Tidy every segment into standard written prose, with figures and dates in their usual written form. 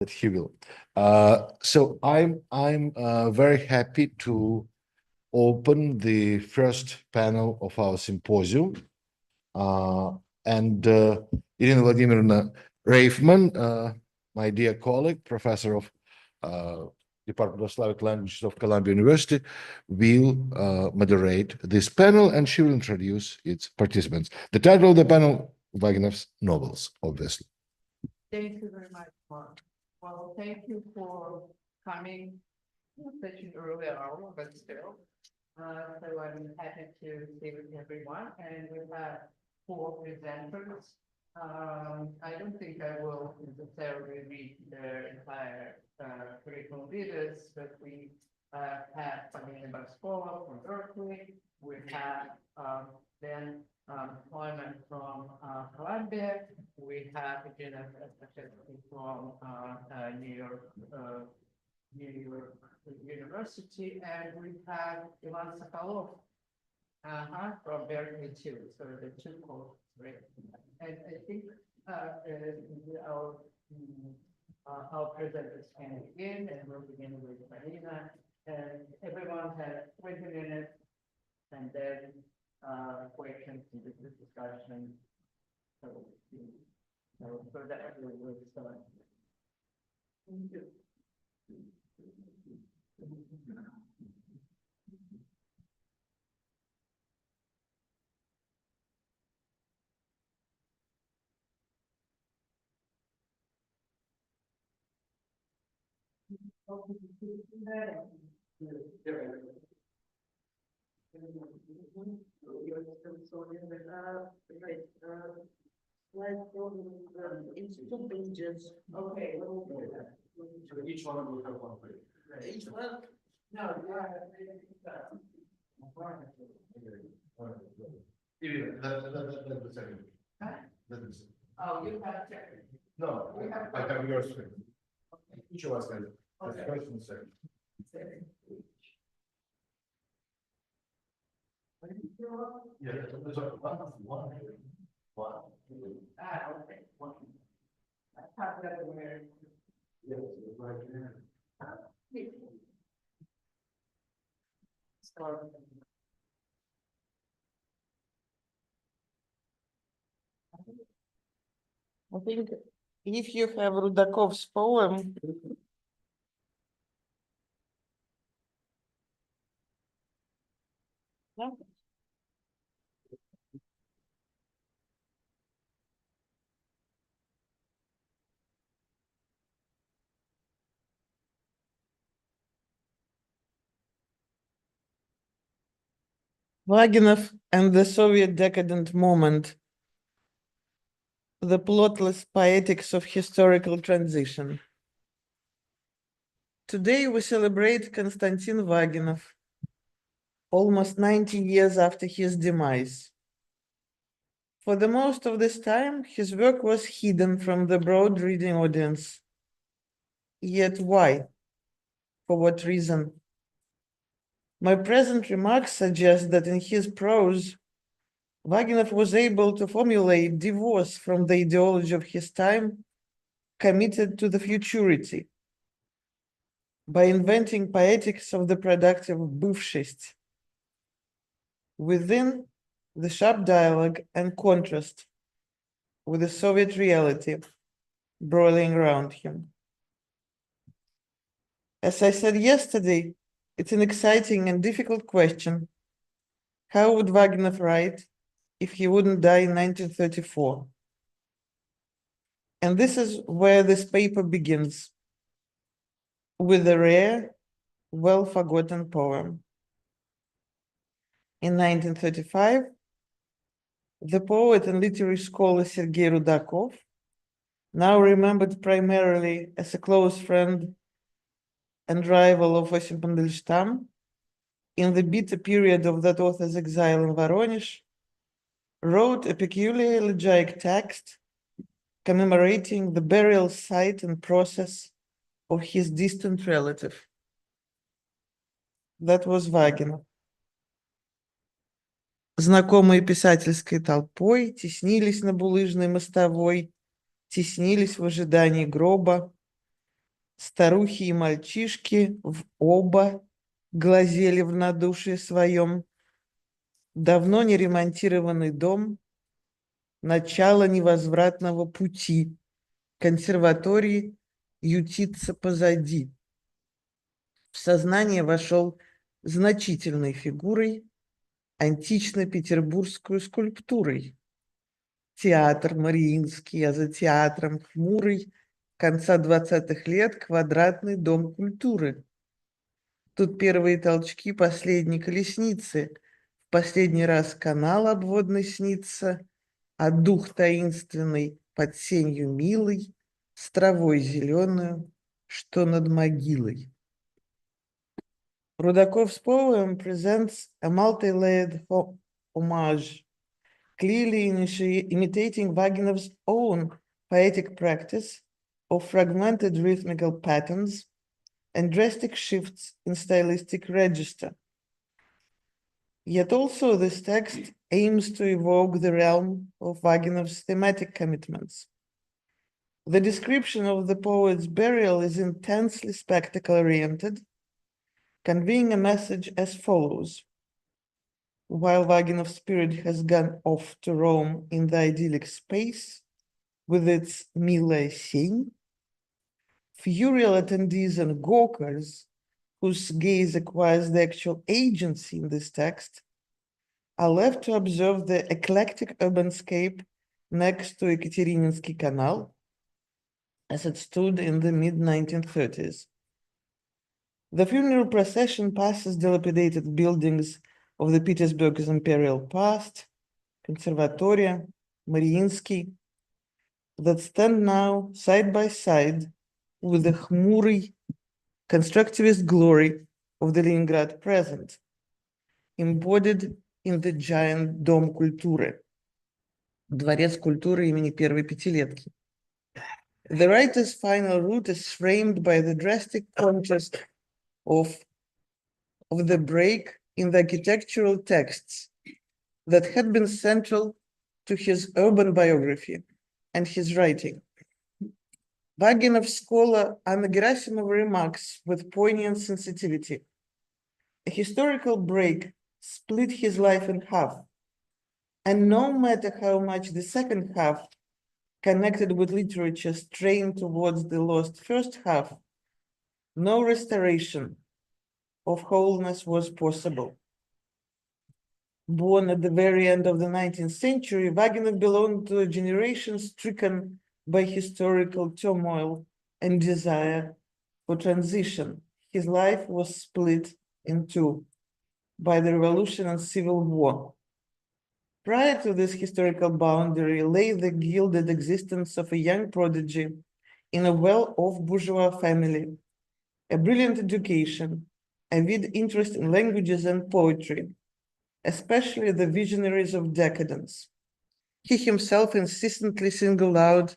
that he will. So I'm very happy to open the first panel of our symposium. And Irina Vladimirovna Reifman, my dear colleague, professor of Department of Slavic Languages of Columbia University, will moderate this panel, and she will introduce its participants. The title of the panel, Vaginov's novels, obviously. Thank you very much, Mark. Well, thank you for coming at such an early hour, but still. So I'm happy to see with everyone, and we have 4 presenters. I don't think I will necessarily read the entire curriculum leaders, but we have Paulina Barskova from Berkeley. We have then Harriman from Columbia. We have Vaginov from New York University, and we have Ivan Sokolov from Berkeley too. So the 2 courses, right? And I think our presenters can begin, and we'll begin with Marina. And everyone has 20 minutes, and then questions in this discussion. So that we will start. Thank you. It's 2 pages. Okay. So each one will have 1 page. Each one? No, That's the second. oh, you have to. No, I have yours. Each of us has the first and second. Yeah, there's one. Ah, okay. I have that where. Yes, right there. Start. I think if you have Rudakov's poem. No? Vaginov and the Soviet decadent moment. The plotless poetics of historical transition. Today we celebrate Konstantin Vaginov, almost 90 years after his demise. For the most of this time, his work was hidden from the broad reading audience. Yet why? For what reason? My present remarks suggest that in his prose, Vaginov was able to formulate divorce from the ideology of his time, committed to the futurity, by inventing poetics of the productive бывшесть, within the sharp dialogue and contrast with the Soviet reality broiling around him. As I said yesterday, it's an exciting and difficult question. How would Vaginov write if he wouldn't die in 1934? And this is where this paper begins, with a rare, well-forgotten poem. In 1935, the poet and literary scholar Sergei Rudakov, now remembered primarily as a close friend and rival of Osip Mandelstam, in the bitter period of that author's exile in Voronezh, wrote a peculiar elegiac text commemorating the burial site and process of his distant relative. That was Vaginov. Знакомые писательской толпой теснились на булыжной мостовой, теснились в ожидании гроба, Старухи и мальчишки в оба глазели в надушии своем. Давно не ремонтированный дом, начало невозвратного пути, консерватории ютится позади. В сознание вошел значительной фигурой, антично-петербургскую скульптурой. Театр Мариинский, а за театром хмурый конца 20-х лет квадратный дом культуры. Тут первые толчки последней колесницы. В последний раз канал обводный снится, а дух таинственный под сенью милый, с травой зеленую, что над могилой. Rudakov's poem presents a multi-layered homage, clearly imitating Vaginov's own poetic practice of fragmented rhythmical patterns and drastic shifts in stylistic register. Yet also this text aims to evoke the realm of Vaginov's thematic commitments. The description of the poet's burial is intensely spectacle-oriented, conveying a message as follows. While Vaginov's spirit has gone off to roam in the idyllic space with its milая сень, furial attendees and gawkers, whose gaze acquires the actual agency in this text, are left to observe the eclectic urbanscape next to Ekaterinensky Canal as it stood in the mid-1930s. The funeral procession passes dilapidated buildings of the Petersburg's imperial past, Conservatoria, Mariinsky, that stand now side by side with the хмурый constructivist glory of the Leningrad present, embodied in the giant Дом культуры, Дворец культуры имени первой пятилетки. The writer's final route is framed by the drastic contrast of the break in the architectural texts that had been central to his urban biography and his writing. Vaginov scholar Anna Gerasimova remarks with poignant sensitivity, a historical break split his life in half, and no matter how much the second half connected with literature strained towards the lost first half, no restoration of wholeness was possible. Born at the very end of the 19th century, Vaginov belonged to a generation stricken by historical turmoil and desire for transition. His life was split in two by the revolution and civil war. Prior to this historical boundary lay the gilded existence of a young prodigy in a well-off bourgeois family, a brilliant education, a vivid interest in languages and poetry, especially the visionaries of decadence. He himself insistently singled out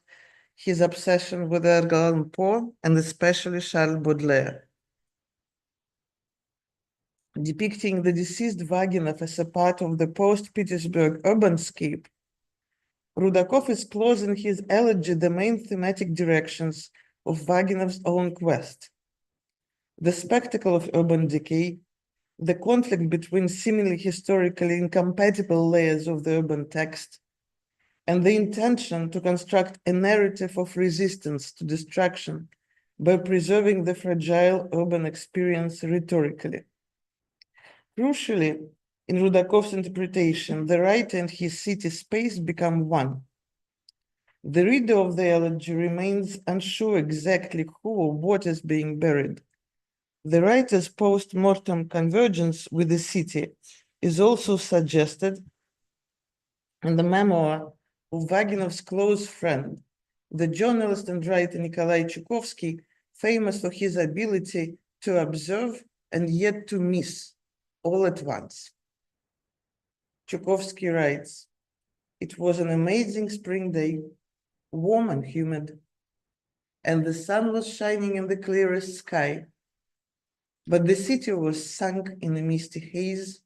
his obsession with Edgar Allan Poe and especially Charles Baudelaire. Depicting the deceased Vaginov as a part of the post-Petersburg urbanscape, Rudakov explores in his elegy the main thematic directions of Vaginov's own quest: the spectacle of urban decay, the conflict between seemingly historically incompatible layers of the urban text, and the intention to construct a narrative of resistance to destruction by preserving the fragile urban experience rhetorically. Crucially, in Rudakov's interpretation, the writer and his city space become one. The reader of the elegy remains unsure exactly who or what is being buried. The writer's post-mortem convergence with the city is also suggested in the memoir of Vaginov's close friend, the journalist and writer Nikolai Chukovsky, famous for his ability to observe and yet to miss all at once. Chukovsky writes, "It was an amazing spring day, warm and humid, and the sun was shining in the clearest sky, but the city was sunk in a misty haze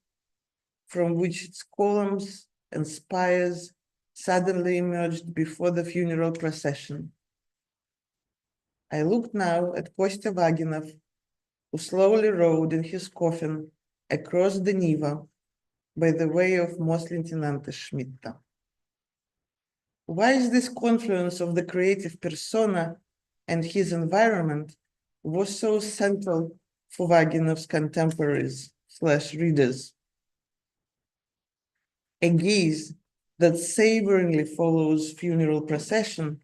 from which its columns and spires suddenly emerged before the funeral procession. I looked now at Kostya Vaginov, who slowly rode in his coffin across the Neva by the way of Mos-Leitnante Schmidt. Why is this confluence of the creative persona and his environment was so central for Vaginov's contemporaries / readers? A gaze that savoringly follows funeral procession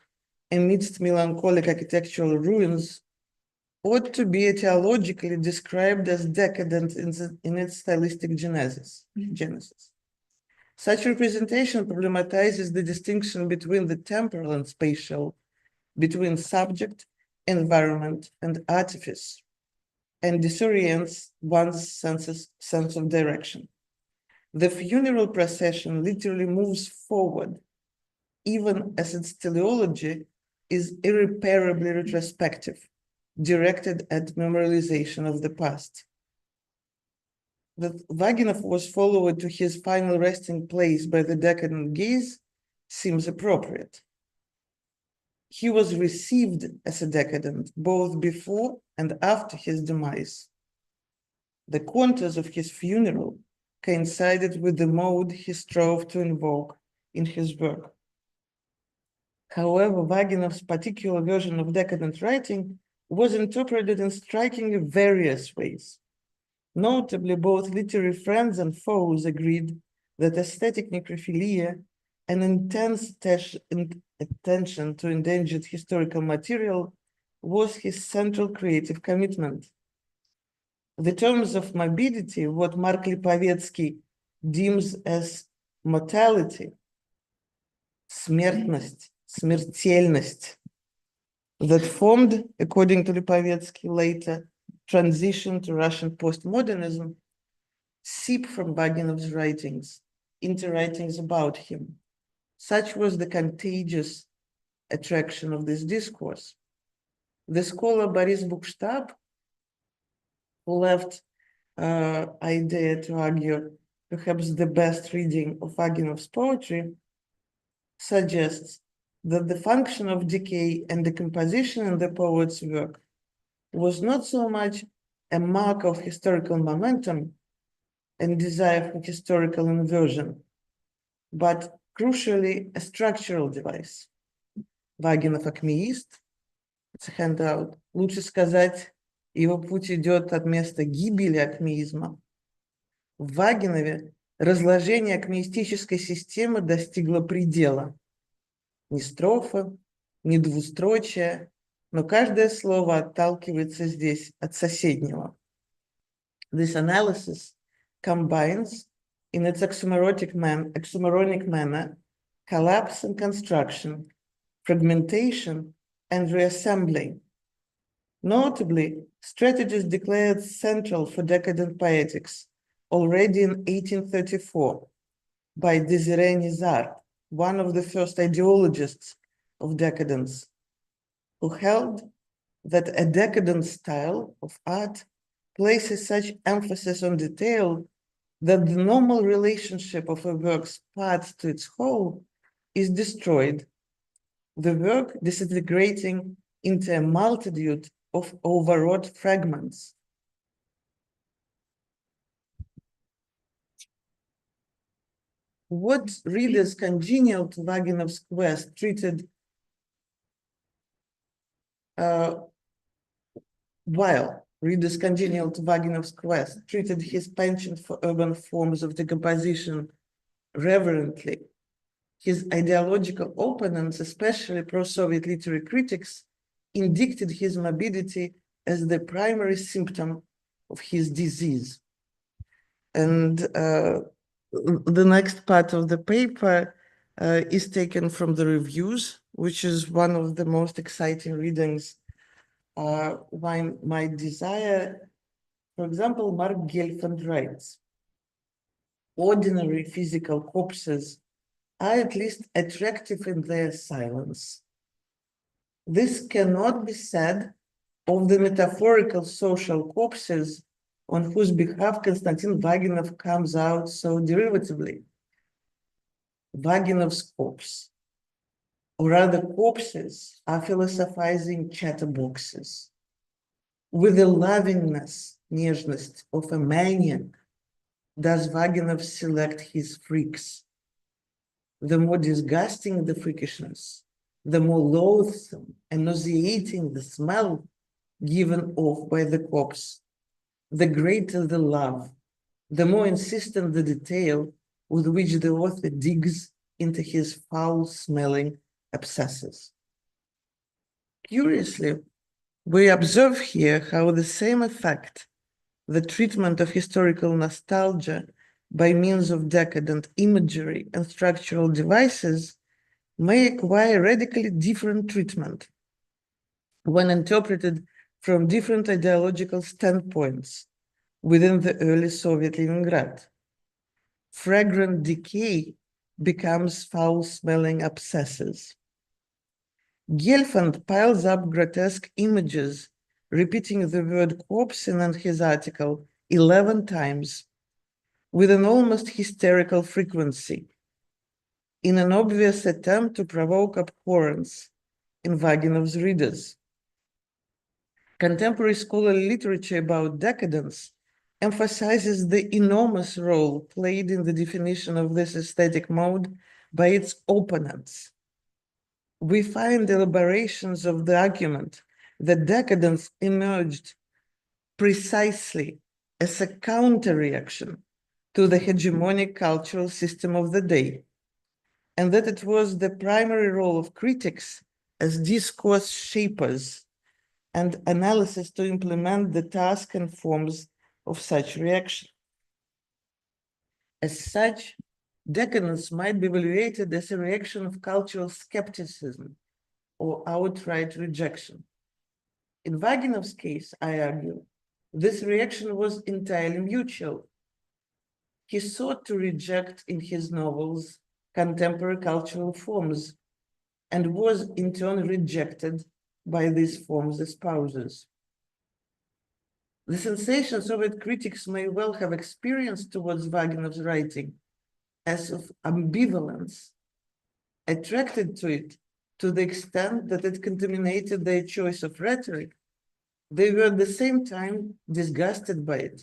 amidst melancholic architectural ruins ought to be theologically described as decadent in its stylistic genesis. Such representation problematizes the distinction between the temporal and spatial, between subject, environment, and artifice, and disorients one's sense of direction. The funeral procession literally moves forward, even as its teleology is irreparably retrospective, directed at memorialization of the past. That Vaginov was followed to his final resting place by the decadent gaze seems appropriate. He was received as a decadent both before and after his demise. The contours of his funeral coincided with the mode he strove to invoke in his work. However, Vaginov's particular version of decadent writing was interpreted in strikingly various ways. Notably, both literary friends and foes agreed that aesthetic necrophilia, an intense attention to endangered historical material, was his central creative commitment. The terms of morbidity, what Mark Lipovetsky deems as mortality, смертность, смертельность, that formed, according to Lipovetsky, later transition to Russian postmodernism, seep from Vaginov's writings into writings about him. Such was the contagious attraction of this discourse. The scholar Boris Buchstab, who left idea to argue perhaps the best reading of Vaginov's poetry, suggests that the function of decay and decomposition in the poet's work was not so much a mark of historical momentum and desire for historical inversion, but crucially a structural device. Vaginov акмеист, it's a handout, лучше сказать, его путь идет от места гибели акмеизма. В Вагинове разложение акмеистической системы достигло предела. Ни строфа, ни двустрочия, но каждое слово отталкивается здесь от соседнего. This analysis combines in its oxymoronic manner collapse and construction, fragmentation and reassembling. Notably, strategies declared central for decadent poetics already in 1834 by Désiré Nizar, one of the first ideologists of decadence, who held that a decadent style of art places such emphasis on detail that the normal relationship of a work's parts to its whole is destroyed, the work disintegrating into a multitude of overwrought fragments. What readers congenial to Vaginov's quest treated while readers congenial to Vaginov's quest treated his penchant for urban forms of decomposition reverently, his ideological opponents, especially pro-Soviet literary critics, indicted his morbidity as the primary symptom of his disease. And the next part of the paper is taken from the reviews, which is one of the most exciting readings one might desire. For example, Mark Gelfand writes, ordinary physical corpses are at least attractive in their silence. This cannot be said of the metaphorical social corpses on whose behalf Konstantin Vaginov comes out so derivatively. Vaginov's corpse, or rather corpses, are philosophizing chatterboxes. With the lovingness, нежность of a maniac, does Vaginov select his freaks. The more disgusting the freakishness, the more loathsome and nauseating the smell given off by the corpse, the greater the love, the more insistent the detail with which the author digs into his foul-smelling abscesses. Curiously, we observe here how the same effect, the treatment of historical nostalgia by means of decadent imagery and structural devices, may acquire radically different treatment when interpreted from different ideological standpoints within the early Soviet Leningrad. Fragrant decay becomes foul-smelling abscesses. Gelfand piles up grotesque images, repeating the word corpse in his article 11 times with an almost hysterical frequency, in an obvious attempt to provoke abhorrence in Vaginov's readers. Contemporary scholarly literature about decadence emphasizes the enormous role played in the definition of this aesthetic mode by its opponents. We find elaborations of the argument that decadence emerged precisely as a counter-reaction to the hegemonic cultural system of the day, and that it was the primary role of critics as discourse shapers and analysis to implement the task and forms of such reaction. As such, decadence might be evaluated as a reaction of cultural skepticism or outright rejection. In Vaginov's case, I argue, this reaction was entirely mutual. He sought to reject in his novels contemporary cultural forms and was in turn rejected by these forms' espousers. The sensation Soviet critics may well have experienced towards Vaginov's writing as of ambivalence, attracted to it to the extent that it contaminated their choice of rhetoric. They were at the same time disgusted by it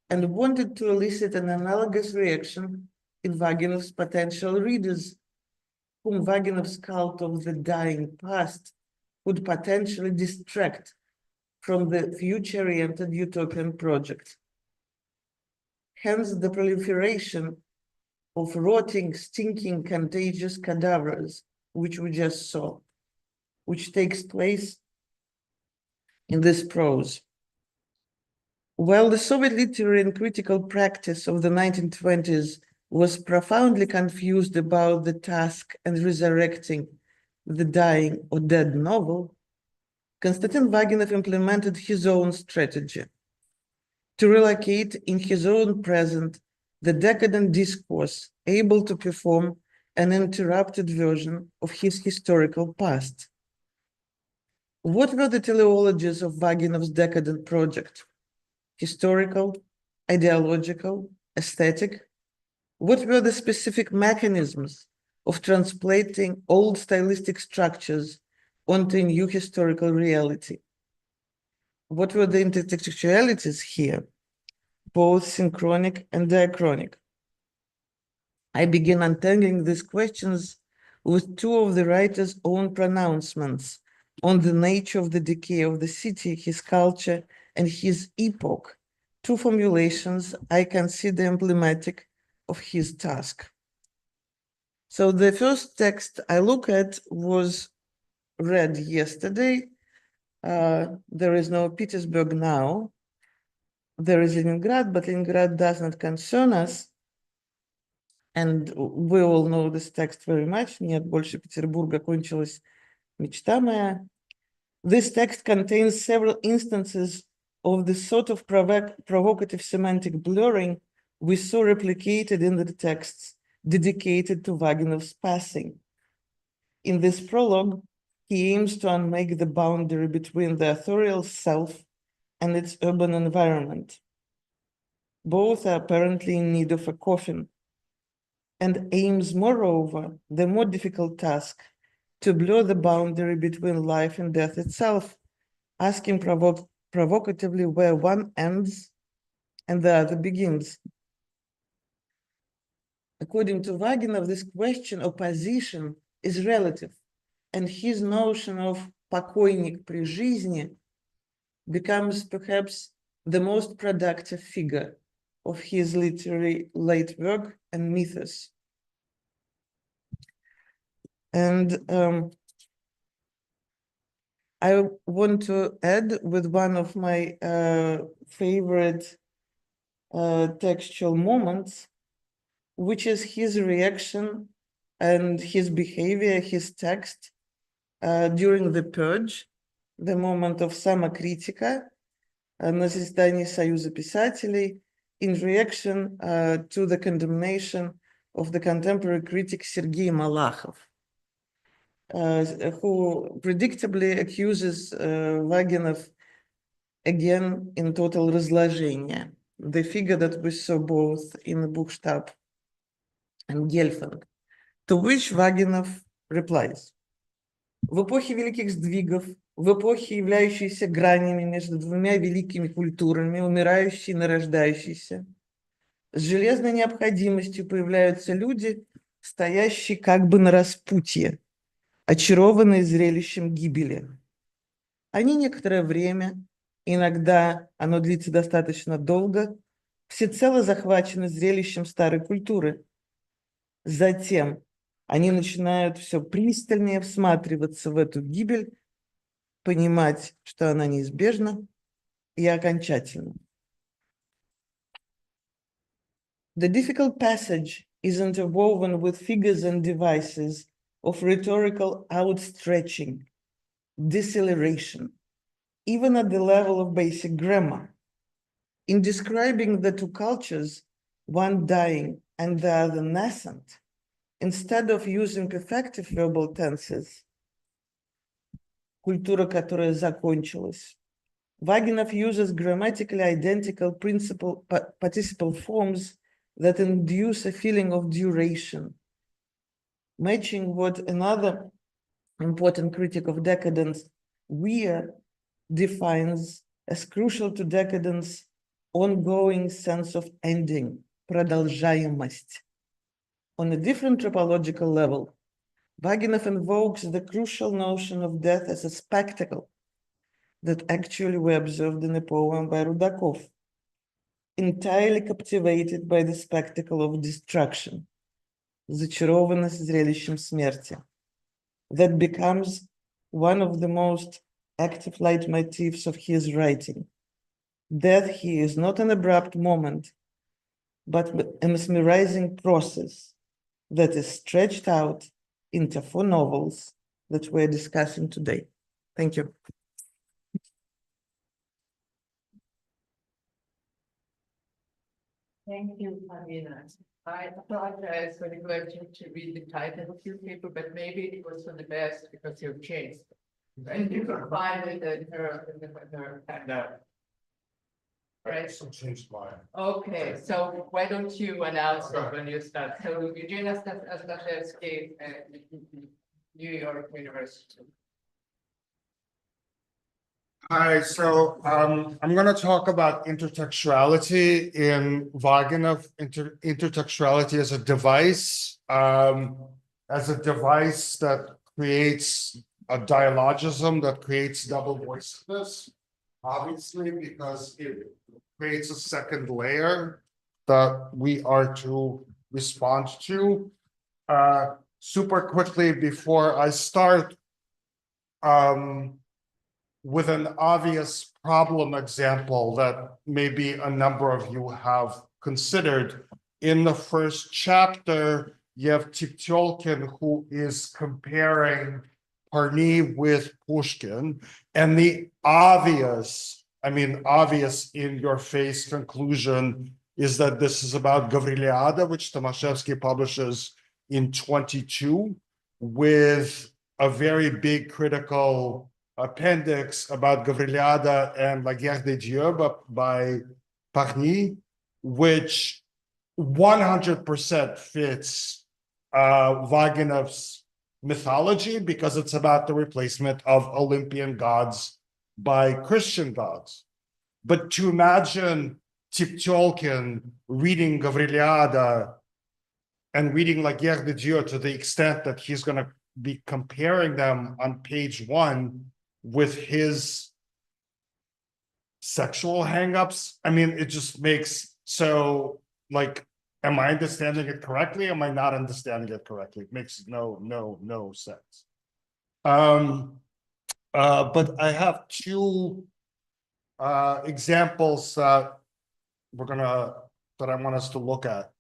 and wanted to elicit an analogous reaction in Vaginov's potential readers, whom Vaginov's cult of the dying past would potentially distract from the future-oriented utopian project. Hence, the proliferation of rotting, stinking, contagious cadavers, which we just saw, which takes place in this prose. While the Soviet literary and critical practice of the 1920s was profoundly confused about the task and resurrecting the dying or dead novel, Konstantin Vaginov implemented his own strategy to relocate in his own present the decadent discourse able to perform an interrupted version of his historical past. What were the teleologies of Vaginov's decadent project? Historical, ideological, aesthetic? What were the specific mechanisms of translating old stylistic structures onto a new historical reality? What were the intertextualities here, both synchronic and diachronic? I begin untangling these questions with two of the writer's own pronouncements on the nature of the decay of the city, his culture, and his epoch, two formulations I consider emblematic of his task. So the first text I look at was read yesterday. There is no Petersburg now. There is Leningrad, but Leningrad does not concern us. And we all know this text very much. Нет больше Петербурга, кончилась мечта моя. This text contains several instances of the sort of provocative semantic blurring we saw replicated in the texts dedicated to Vaginov's passing. In this prologue, he aims to unmake the boundary between the authorial self and its urban environment. Both are apparently in need of a coffin, and aims, moreover, the more difficult task to blur the boundary between life and death itself, asking provocatively where one ends and the other begins. According to Vaginov, this question of position is relative, and his notion of покойник при жизни becomes perhaps the most productive figure of his literary late work and mythos. And I want to add with one of my favorite textual moments, which is his reaction and his behavior, his text during the purge, the moment of самокритика на заседании Союза писателей, in reaction to the condemnation of the contemporary critic Sergei Malakhov, who predictably accuses Vaginov again in total разложение, the figure that we saw both in Buchstab and Gelfand, to which Vaginov replies: в эпохе великих сдвигов, в эпохе, являющейся гранями между двумя великими культурами, умирающей и нарождающейся, с железной необходимостью появляются люди, стоящие как бы на распутье, очарованные зрелищем гибели. Они некоторое время, иногда оно длится достаточно долго, всецело захвачены зрелищем старой культуры. Затем они начинают все пристальнее всматриваться в эту гибель, понимать, что она неизбежна и окончательна. The difficult passage is interwoven with figures and devices of rhetorical outstretching, deceleration, even at the level of basic grammar. In describing the two cultures, one dying and the other nascent, instead of using perfective verbal tenses, культура, которая закончилась, Vaginov uses grammatically identical participle forms that induce a feeling of duration, matching what another important critic of decadence, Weir, defines as crucial to decadence ongoing sense of ending, продолжаемость. On a different topological level, Vaginov invokes the crucial notion of death as a spectacle that actually we observed in a poem by Rudakov, entirely captivated by the spectacle of destruction, зачарованность зрелищем смерти, that becomes one of the most active leitmotifs of his writing. Death here is not an abrupt moment, but a mesmerizing process that is stretched out into 4 novels that we're discussing today. Thank you. Thank you, Marina. I apologize for neglecting to read the title of your paper, but maybe it was for the best because you've changed. And you can find it in her handout. Right. Some changed mine. Okay, so why don't you announce it when you start? So Eugenia Stashevsky at New York University. Hi, so I'm going to talk about intertextuality in Vaginov, intertextuality as a device that creates a dialogism, that creates double voicedness, obviously, because it creates a second layer that we are to respond to. Super quickly before I start, with an obvious problem example that maybe a number of you have considered. In the first chapter, you have Tiptolkin, who is comparing Parny with Pushkin, and the obvious in your face conclusion is that this is about Gavriliada, which Tomaszewski publishes in 22, with a very big critical appendix about Gavriliada and La Guerre des Dieux by Parny, which 100% fits Vaginov's mythology because it's about the replacement of Olympian gods by Christian gods. But to imagine Tolkien reading Gavriliada and reading La Guerre de Dieu to the extent that he's going to be comparing them on page 1 with his sexual hangups. I mean, it just makes so like, am I understanding it correctly? Am I not understanding it correctly? It makes no sense. But I have two examples that I want us to look at.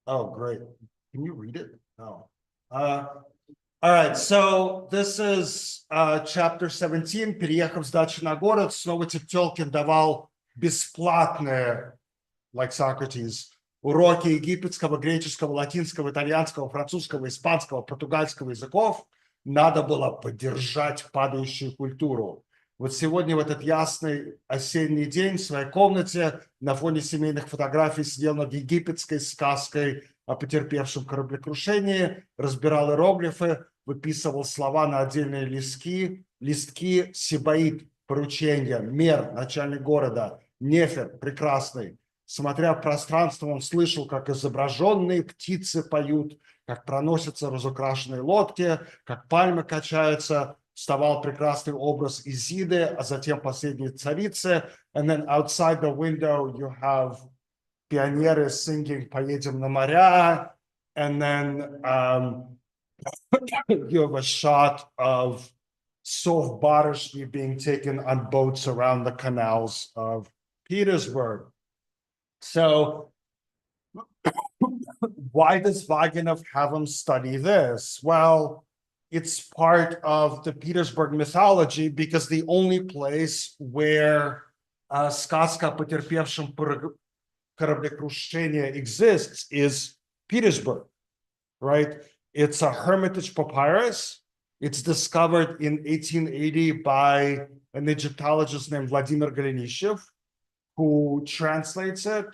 Oh, great. Can you read it? No. All right, so this is chapter 17. Переехав с дачи на город, снова Тёлкин давал бесплатные, like Socrates, уроки египетского, греческого, латинского, итальянского, французского, испанского, португальского языков. Надо было поддержать падающую культуру. Вот сегодня в этот ясный осенний день в своей комнате на фоне семейных фотографий сидел над египетской сказкой о потерпевшем кораблекрушении, разбирал иероглифы, выписывал слова на отдельные листки, Сибаид, поручение, Мер, начальник города, Нефер, прекрасный. Смотря в пространство, он слышал, как изображенные птицы поют, как проносятся разукрашенные лодки, как пальмы качаются. Вставал прекрасный образ Изиды, а затем последней царицы. And then outside the window you have пионеры singing «Поедем на моря». And then you have a shot of Sov Barishny being taken on boats around the canals of Petersburg. So why does Vaginov have him study this? Well, it's part of the Petersburg mythology because the only place where сказка о потерпевшем кораблекрушение exists is Petersburg, right? It's a Hermitage papyrus. It's discovered in 1880 by an Egyptologist named Vladimir Golenishev, who translates it.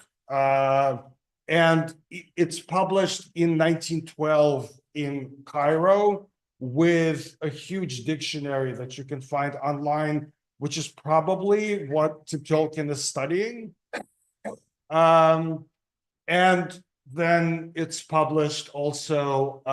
And it's published in 1912 in Cairo with a huge dictionary that you can find online, which is probably what Tolkien is studying. And then it's published also.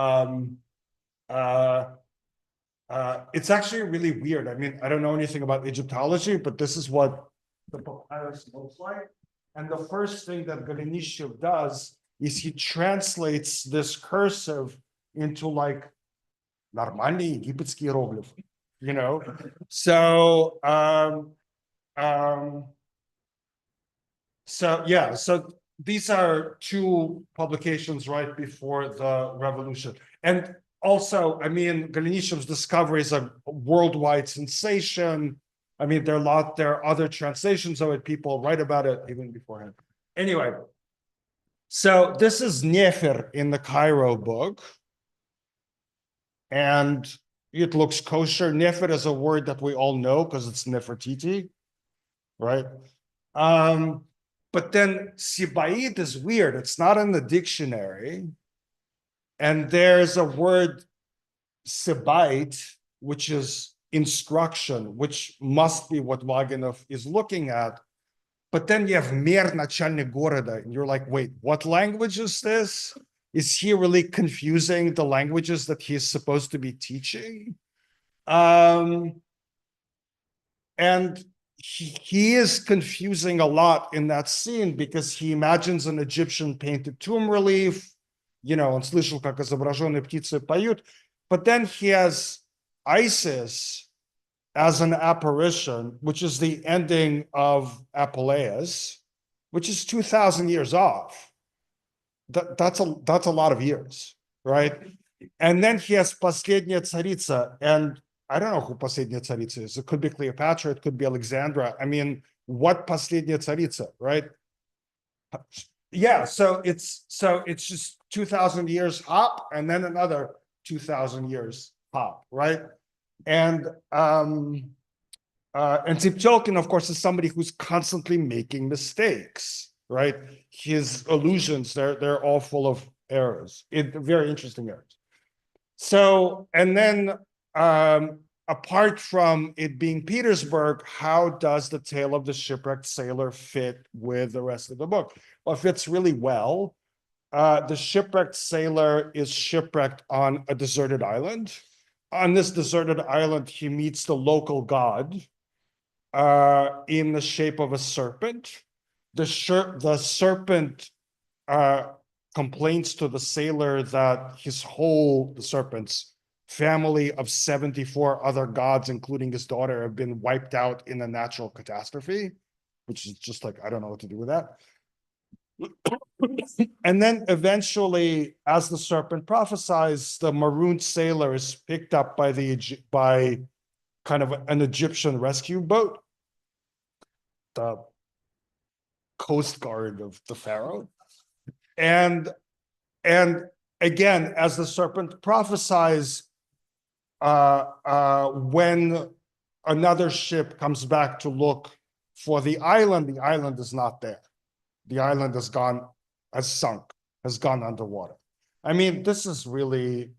It's actually really weird. I mean, I don't know anything about Egyptology, but this is what the papyrus looks like. And the first thing that Golenishev does is he translates this cursive into like нормальные египетские иероглифы, you know? So, so these are two publications right before the revolution. And also, I mean, Golenishev's discovery is a worldwide sensation. I mean, there are other translations of it. People write about it even beforehand. Anyway, so this is Nefer in the Cairo book. And it looks kosher. Nefer is a word that we all know because it's Nefertiti, right? But then Sibaid is weird. It's not in the dictionary. And there's a word Sibaid, which is instruction, which must be what Vaginov is looking at. But then you have Mer начальник города, and you're like, wait, what language is this? Is he really confusing the languages that he's supposed to be teaching? And he is confusing a lot in that scene because he imagines an Egyptian painted tomb relief, you know, он слышал, как изображенные птицы поют, but then he has Isis as an apparition, which is the ending of Apuleius, which is 2,000 years off. That's a lot of years, right? And then he has последняя царица, and I don't know who последняя царица is. It could be Cleopatra, it could be Alexandra. I mean, what последняя царица, right? Yeah, so it's just 2,000 years hop, and then another 2,000 years hop, right? And Tolkien, of course, is somebody who's constantly making mistakes, right? His allusions, they're all full of errors, very interesting errors. So, and then, apart from it being Petersburg, how does the tale of the shipwrecked sailor fit with the rest of the book? Well, it fits really well. The shipwrecked sailor is shipwrecked on a deserted island. On this deserted island, he meets the local god in the shape of a serpent. The serpent complains to the sailor that the serpent's family of 74 other gods, including his daughter, have been wiped out in a natural catastrophe, which is just like, I don't know what to do with that. And then eventually, as the serpent prophesies, the marooned sailor is picked up by kind of an Egyptian rescue boat, the Coast Guard of the Pharaoh. And again, as the serpent prophesies, when another ship comes back to look for the island is not there. The island has sunk, has gone underwater. I mean, this is really,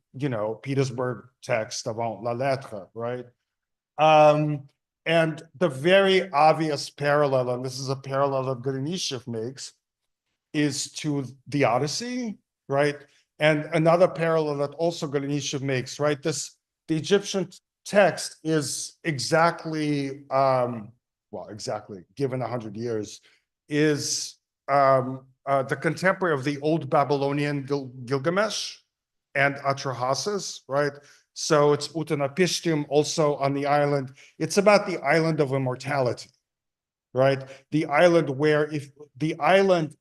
Petersburg text avant la lettre, right? And the very obvious parallel, and this is a parallel that Golenishev makes, is to the Odyssey, right? And another parallel that also Golenishev makes, right? The Egyptian text is exactly, given 100 years, is the contemporary of the old Babylonian Gilgamesh and Atrahasis, right? So it's Utanapishtim also on the island. It's about the island of immortality, right? The island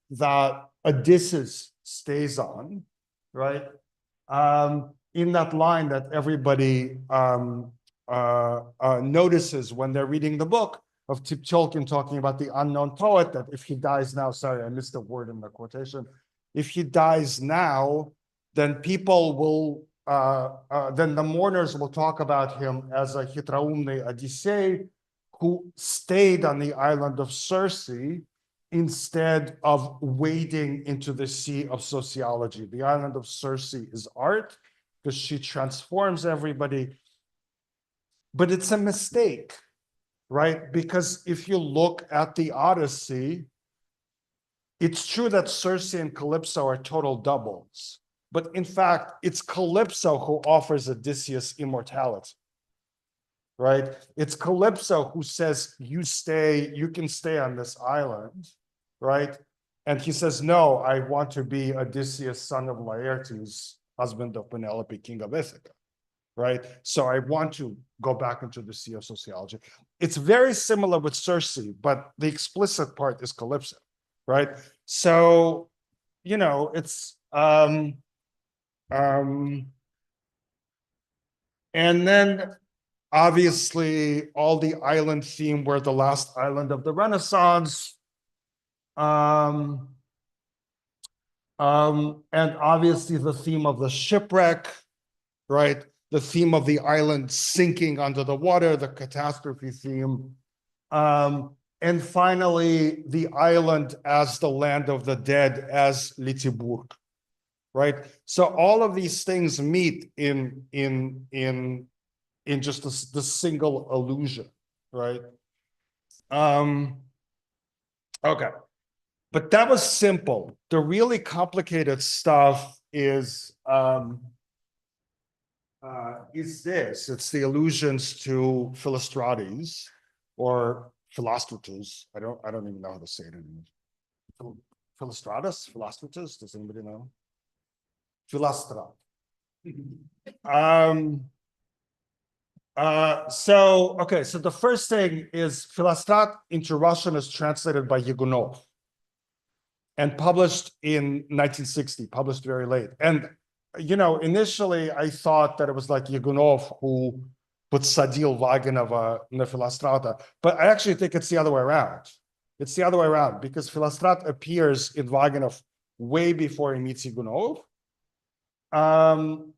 that Odysseus stays on, right? In that line that everybody notices when they're reading the book of Tolkien talking about the unknown poet, that if he dies now, sorry, I missed a word in the quotation. If he dies now, then people will, then the mourners will talk about him as a Hitraumne Odyssey who stayed on the island of Circe instead of wading into the sea of sociology. The island of Circe is art because she transforms everybody, but it's a mistake, right? Because if you look at the Odyssey, it's true that Circe and Calypso are total doubles, but in fact, it's Calypso who offers Odysseus immortality, right? It's Calypso who says, you can stay on this island, right? And he says, no, I want to be Odysseus, son of Laertes, husband of Penelope, king of Ithaca, right? So I want to go back into the sea of sociology. It's very similar with Circe, but the explicit part is Calypso, right? So, it's, and then obviously all the island theme, we're the last island of the Renaissance. And obviously the theme of the shipwreck, right? The theme of the island sinking under the water, the catastrophe theme. And finally, the island as the land of the dead, as Litiburg, right? So all of these things meet in just the single allusion, right? Okay, but that was simple. The really complicated stuff is this. It's the allusions to Philostrates or Philostratus. I don't even know how to say it anymore. Philostratus? Does anybody know? Philostrat. So the first thing is Philostrat into Russian is translated by Yegunov and published in 1960, published very late. And, initially I thought that it was like Yegunov who put Sadil Vaginov in the Philostrata, but I actually think it's the other way around. It's the other way around because Philostrat appears in Vaginov way before he meets Yegunov. And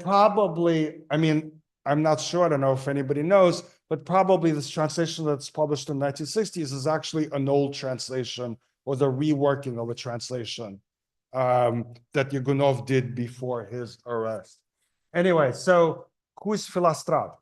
probably, I'm not sure, I don't know if anybody knows, but probably this translation that's published in the 1960s is actually an old translation or the reworking of a translation that Yagunov did before his arrest. Anyway, so who's Philostratus?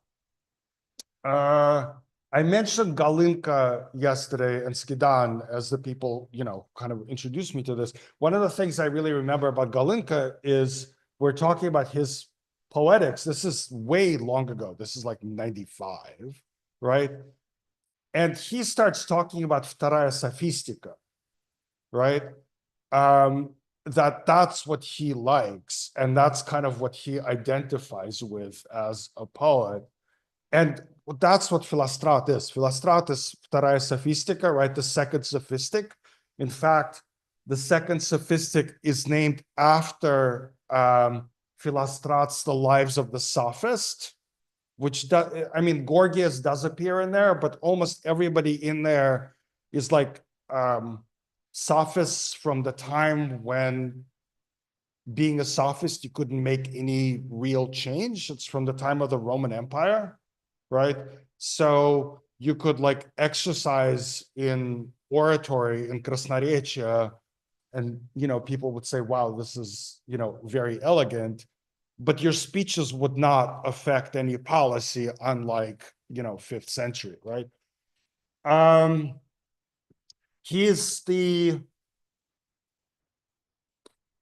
I mentioned Galinka yesterday and Skidan as the people, kind of introduced me to this. One of the things I really remember about Galinka is we're talking about his poetics. This is way long ago. This is like 95, right? And he starts talking about Вторая Sophistica, right? That's what he likes, and that's kind of what he identifies with as a poet. And that's what Philostratus is. Philostratus is Вторая Sophistica, right? The second sophistic. In fact, the second sophistic is named after Philostratus, the Lives of the Sophist, which Gorgias does appear in there, but almost everybody in there is like sophists from the time when being a sophist, you couldn't make any real change. It's from the time of the Roman Empire, right? So you could like exercise in oratory, in Krasnorechia, and, people would say, wow, this is, very elegant, but your speeches would not affect any policy, unlike, 5th century, right? He is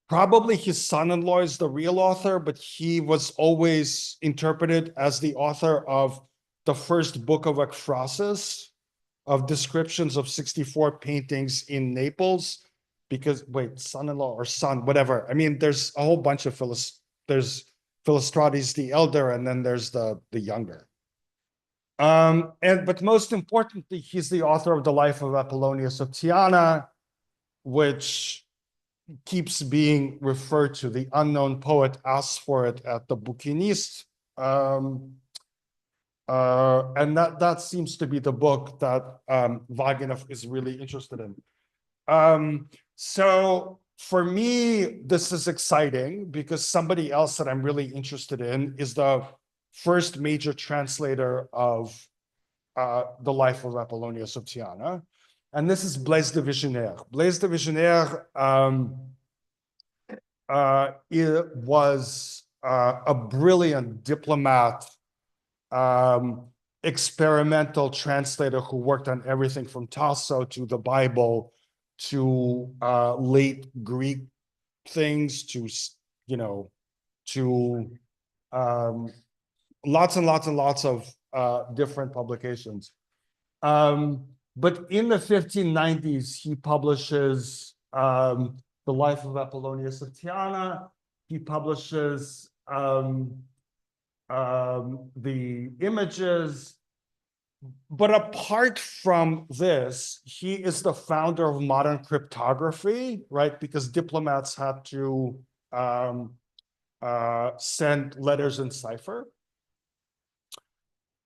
probably his son-in-law is the real author, but he was always interpreted as the author of the first book of ekphrasis, of descriptions of 64 paintings in Naples, because, wait, son-in-law or son, whatever. There's a whole bunch of there's Philostrates the elder, and then there's the younger. But most importantly, he's the author of the Life of Apollonius of Tyana, which keeps being referred to. The unknown poet asks for it at the Bouquiniste. And that seems to be the book that Vaginov is really interested in. So for me, this is exciting because somebody else that I'm really interested in is the first major translator of the Life of Apollonius of Tyana. And this is Blaise de Vigenère. Blaise de Vigenère was a brilliant diplomat, experimental translator who worked on everything from Tasso to the Bible to late Greek things to lots and lots and lots of different publications. But in the 1590s, he publishes the Life of Apollonius of Tyana. He publishes the images. But apart from this, he is the founder of modern cryptography, right? Because diplomats had to send letters in cipher.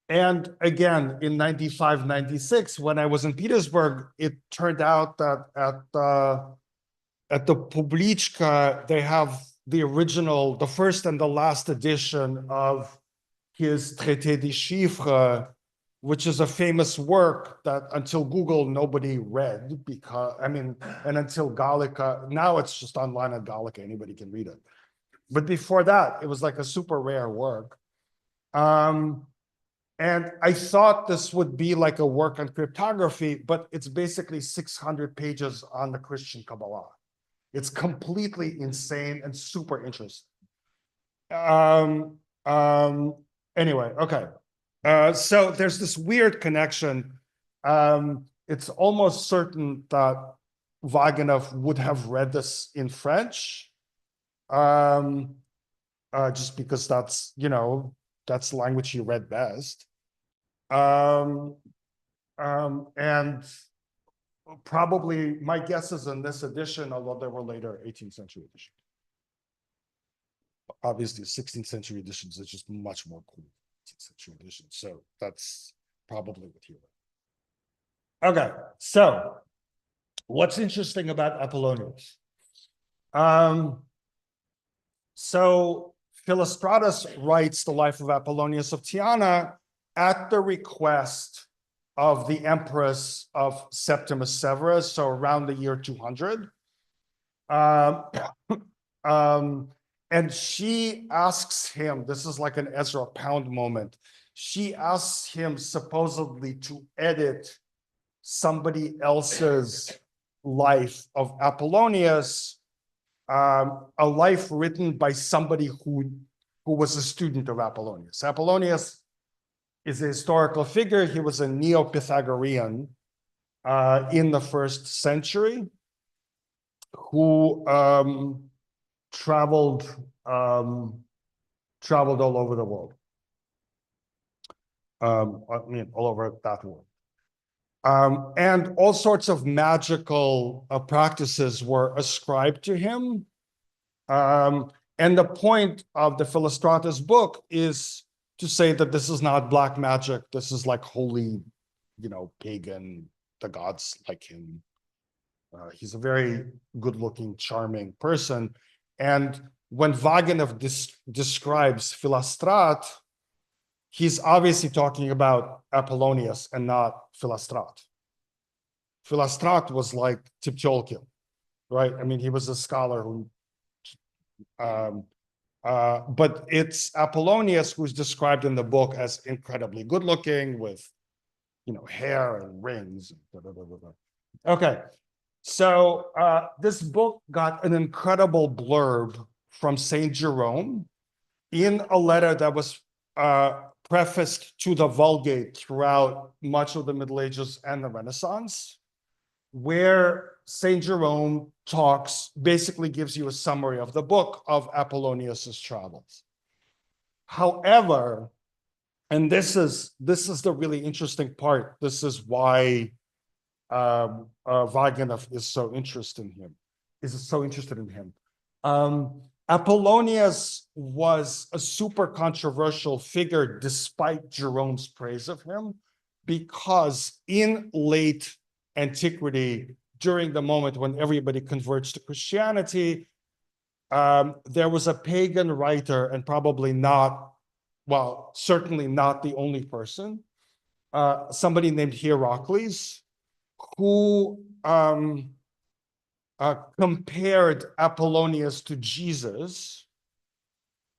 And again, in 95, 96, when I was in Petersburg, it turned out that at the Publichka, they have the original, the first and the last edition of his Traité des Chiffres, which is a famous work that until Google, nobody read because, and until Gallica, now it's just online at Gallica, anybody can read it. But before that, it was like a super rare work. And I thought this would be like a work on cryptography, but it's basically 600 pages on the Christian Kabbalah. It's completely insane and super interesting. Anyway, okay. So there's this weird connection. It's almost certain that Vaginov would have read this in French, just because that's, that's the language he read best. And probably my guess is in this edition, although there were later 18th century editions. Obviously, 16th century editions is just much more cool. 18th century edition. So that's probably what he read. Okay, so what's interesting about Apollonius? So Philostratus writes the Life of Apollonius of Tyana at the request of the Empress of Septimus Severus, so around the year 200. Um, and she asks him, this is like an Ezra Pound moment. She asks him supposedly to edit somebody else's life of Apollonius, a life written by somebody who was a student of Apollonius. Apollonius is a historical figure. He was a Neo-Pythagorean in the 1st century who traveled all over the world. I mean, all over that world. And all sorts of magical practices were ascribed to him. And the point of the Philostratus book is to say that this is not black magic. This is like holy, pagan, the gods like him. He's a very good-looking, charming person. And when Vaginov describes Philostrat, he's obviously talking about Apollonius and not Philostrat. Philostrat was like Tipcholkin, right? I mean, he was a scholar who, but it's Apollonius who's described in the book as incredibly good-looking with, hair and rings. Okay, so this book got an incredible blurb from Saint Jerome in a letter that was prefaced to the Vulgate throughout much of the Middle Ages and the Renaissance, where Saint Jerome basically gives you a summary of the book of Apollonius's travels. However, and this is the really interesting part. This is why Vaginov is so interested in him. Apollonius was a super controversial figure despite Jerome's praise of him, because in late antiquity, during the moment when everybody converts to Christianity, there was a pagan writer, and certainly not the only person, somebody named Hierocles, who compared Apollonius to Jesus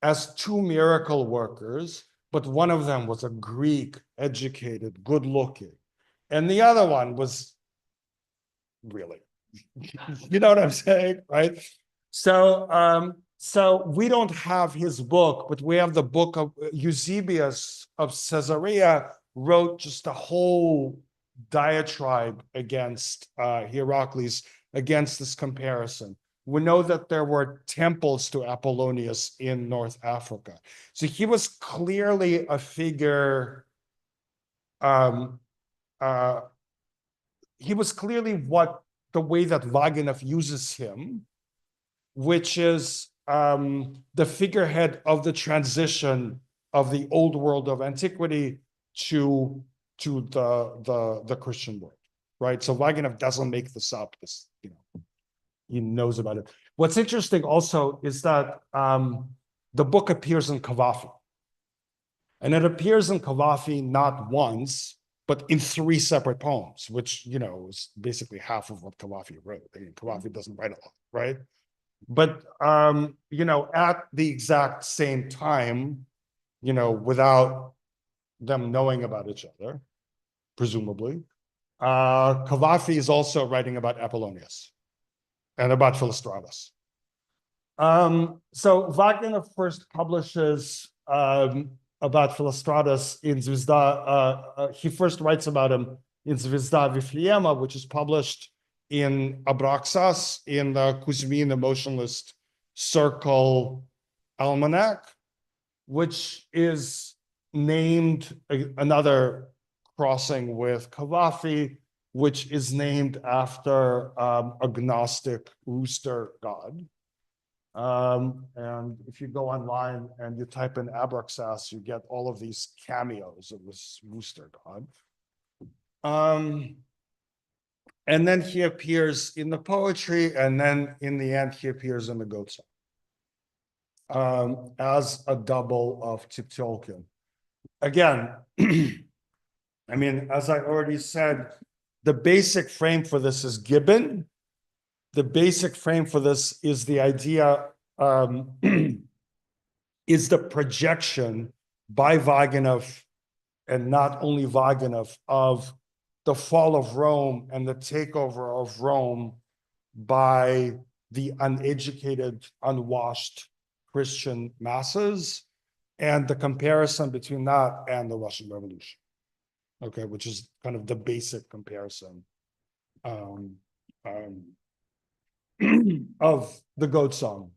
as 2 miracle workers, but one of them was a Greek, educated, good-looking, and the other one was really, you know what I'm saying, right? So we don't have his book, but we have the book of Eusebius of Caesarea wrote just a whole diatribe against Hierocles, against this comparison. We know that there were temples to Apollonius in North Africa. So he was clearly a figure, he was clearly the way that Vaginov uses him, which is the figurehead of the transition of the old world of antiquity to the Christian world, right? So Vaginov doesn't make this up. He knows about it. What's interesting also is that the book appears in Cavafy, and it appears in Cavafy not once, but in 3 separate poems, which is basically half of what Cavafy wrote. I mean, Cavafy doesn't write a lot, right? But at the exact same time, without them knowing about each other, presumably, Cavafy is also writing about Apollonius and about Philostratus. So Vaginov first publishes about Philostratus in Zvezda. He first writes about him in Zvezda Vifliema, which is published in Abraxas in the Kuzmin Emotionalist Circle Almanac, which is named another crossing with Cavafy, which is named after a Gnostic rooster god. And if you go online and you type in Abraxas, you get all of these cameos of this rooster god. And then he appears in the poetry, and then in the end, he appears in the goat song as a double of Tipcholkin. Again, I mean, as I already said, the basic frame for this is Gibbon, the basic frame for this is the idea, is the projection by Vaginov, and not only Vaginov, of the fall of Rome and the takeover of Rome by the uneducated, unwashed Christian masses, and the comparison between that and the Russian Revolution. Okay, which is kind of the basic comparison of the goat song.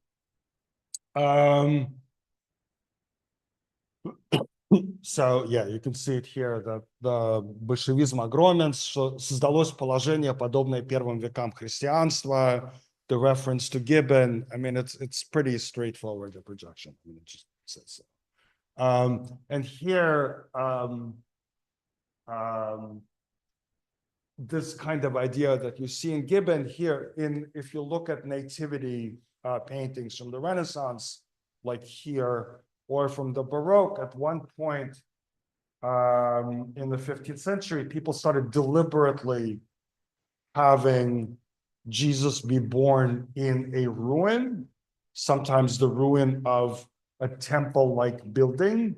So, yeah, you can see it here, that the большевизм огромен, что создалось положение, подобное первым векам христианства, the reference to Gibbon. I mean, it's pretty straightforward, the projection. I mean, it just says so. And here, this kind of idea that you see in Gibbon here, if you look at nativity paintings from the Renaissance, like here, or from the Baroque, at one point in the 15th century, people started deliberately having Jesus be born in a ruin, sometimes the ruin of a temple-like building,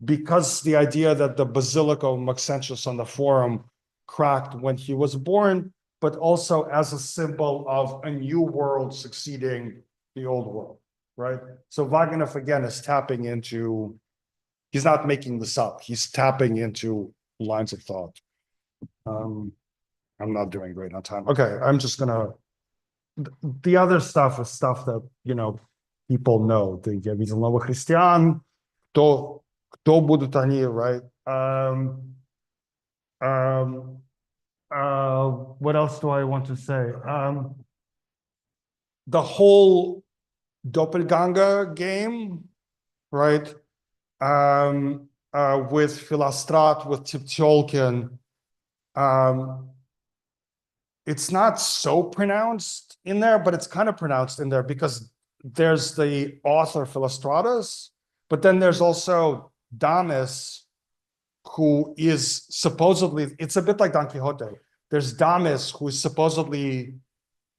because the idea that the Basilica of Maxentius on the Forum cracked when he was born, but also as a symbol of a new world succeeding the old world, right? So Vaginov, again, is tapping into, he's not making this up, he's tapping into lines of thought. I'm not doing great on time. Okay, I'm just gonna, the other stuff is stuff that, you know, people know. Я видел новых христиан, кто будут они, right? What else do I want to say? The whole doppelganger game, right? With Philostratus, with Tiptolkin, it's not so pronounced in there, but it's kind of pronounced in there because there's the author Philostratus, but then there's also Damis, who is supposedly, it's a bit like Don Quixote. There's Damis, who is supposedly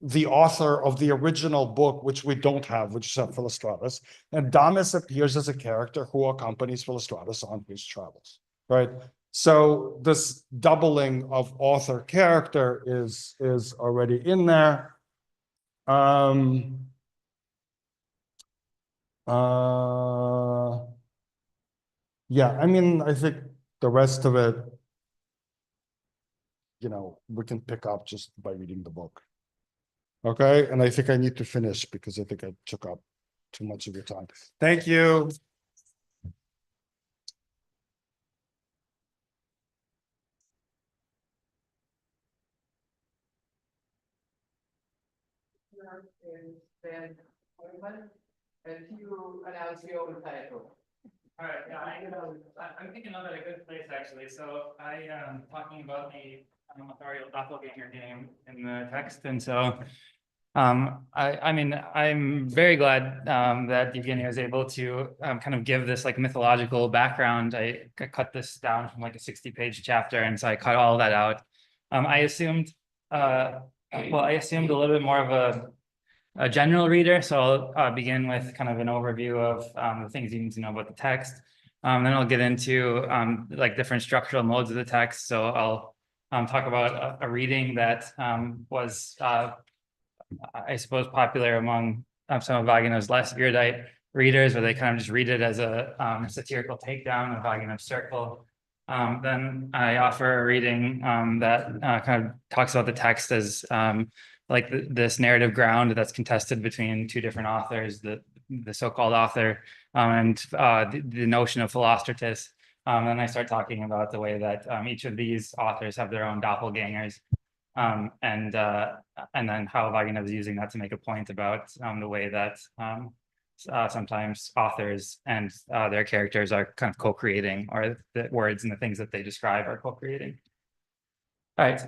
the author of the original book, which we don't have, which is Philostratus. And Damis appears as a character who accompanies Philostratus on his travels, right? So this doubling of author character is already in there. Yeah, I mean, I think the rest of it, you know, we can pick up just by reading the book. Okay, and I think I need to finish because I think I took up too much of your time. Thank you. Is Ben Harriman, and you announce your own title. All right, yeah, I'm thinking of it a good place actually. So I am talking about the authorial doppelganger game in the text, and so I mean, I'm very glad that Evgeny was able to kind of give this like mythological background. I cut this down from like a 60-page chapter, and so I cut all that out. I assumed a little bit more of a general reader, so I'll begin with kind of an overview of the things you need to know about the text. Then I'll get into like different structural modes of the text. So I'll talk about a reading that was, I suppose, popular among some of Vaginov's less erudite readers, where they kind of just read it as a satirical takedown of Vaginov's circle. Then I offer a reading that kind of talks about the text as like this narrative ground that's contested between two different authors, the so-called author and the notion of Philostratus. Then I start talking about the way that each of these authors have their own doppelgangers, and then how Vaginov is using that to make a point about the way that sometimes authors and their characters are kind of co-creating, or the words and the things that they describe are co-creating. All right.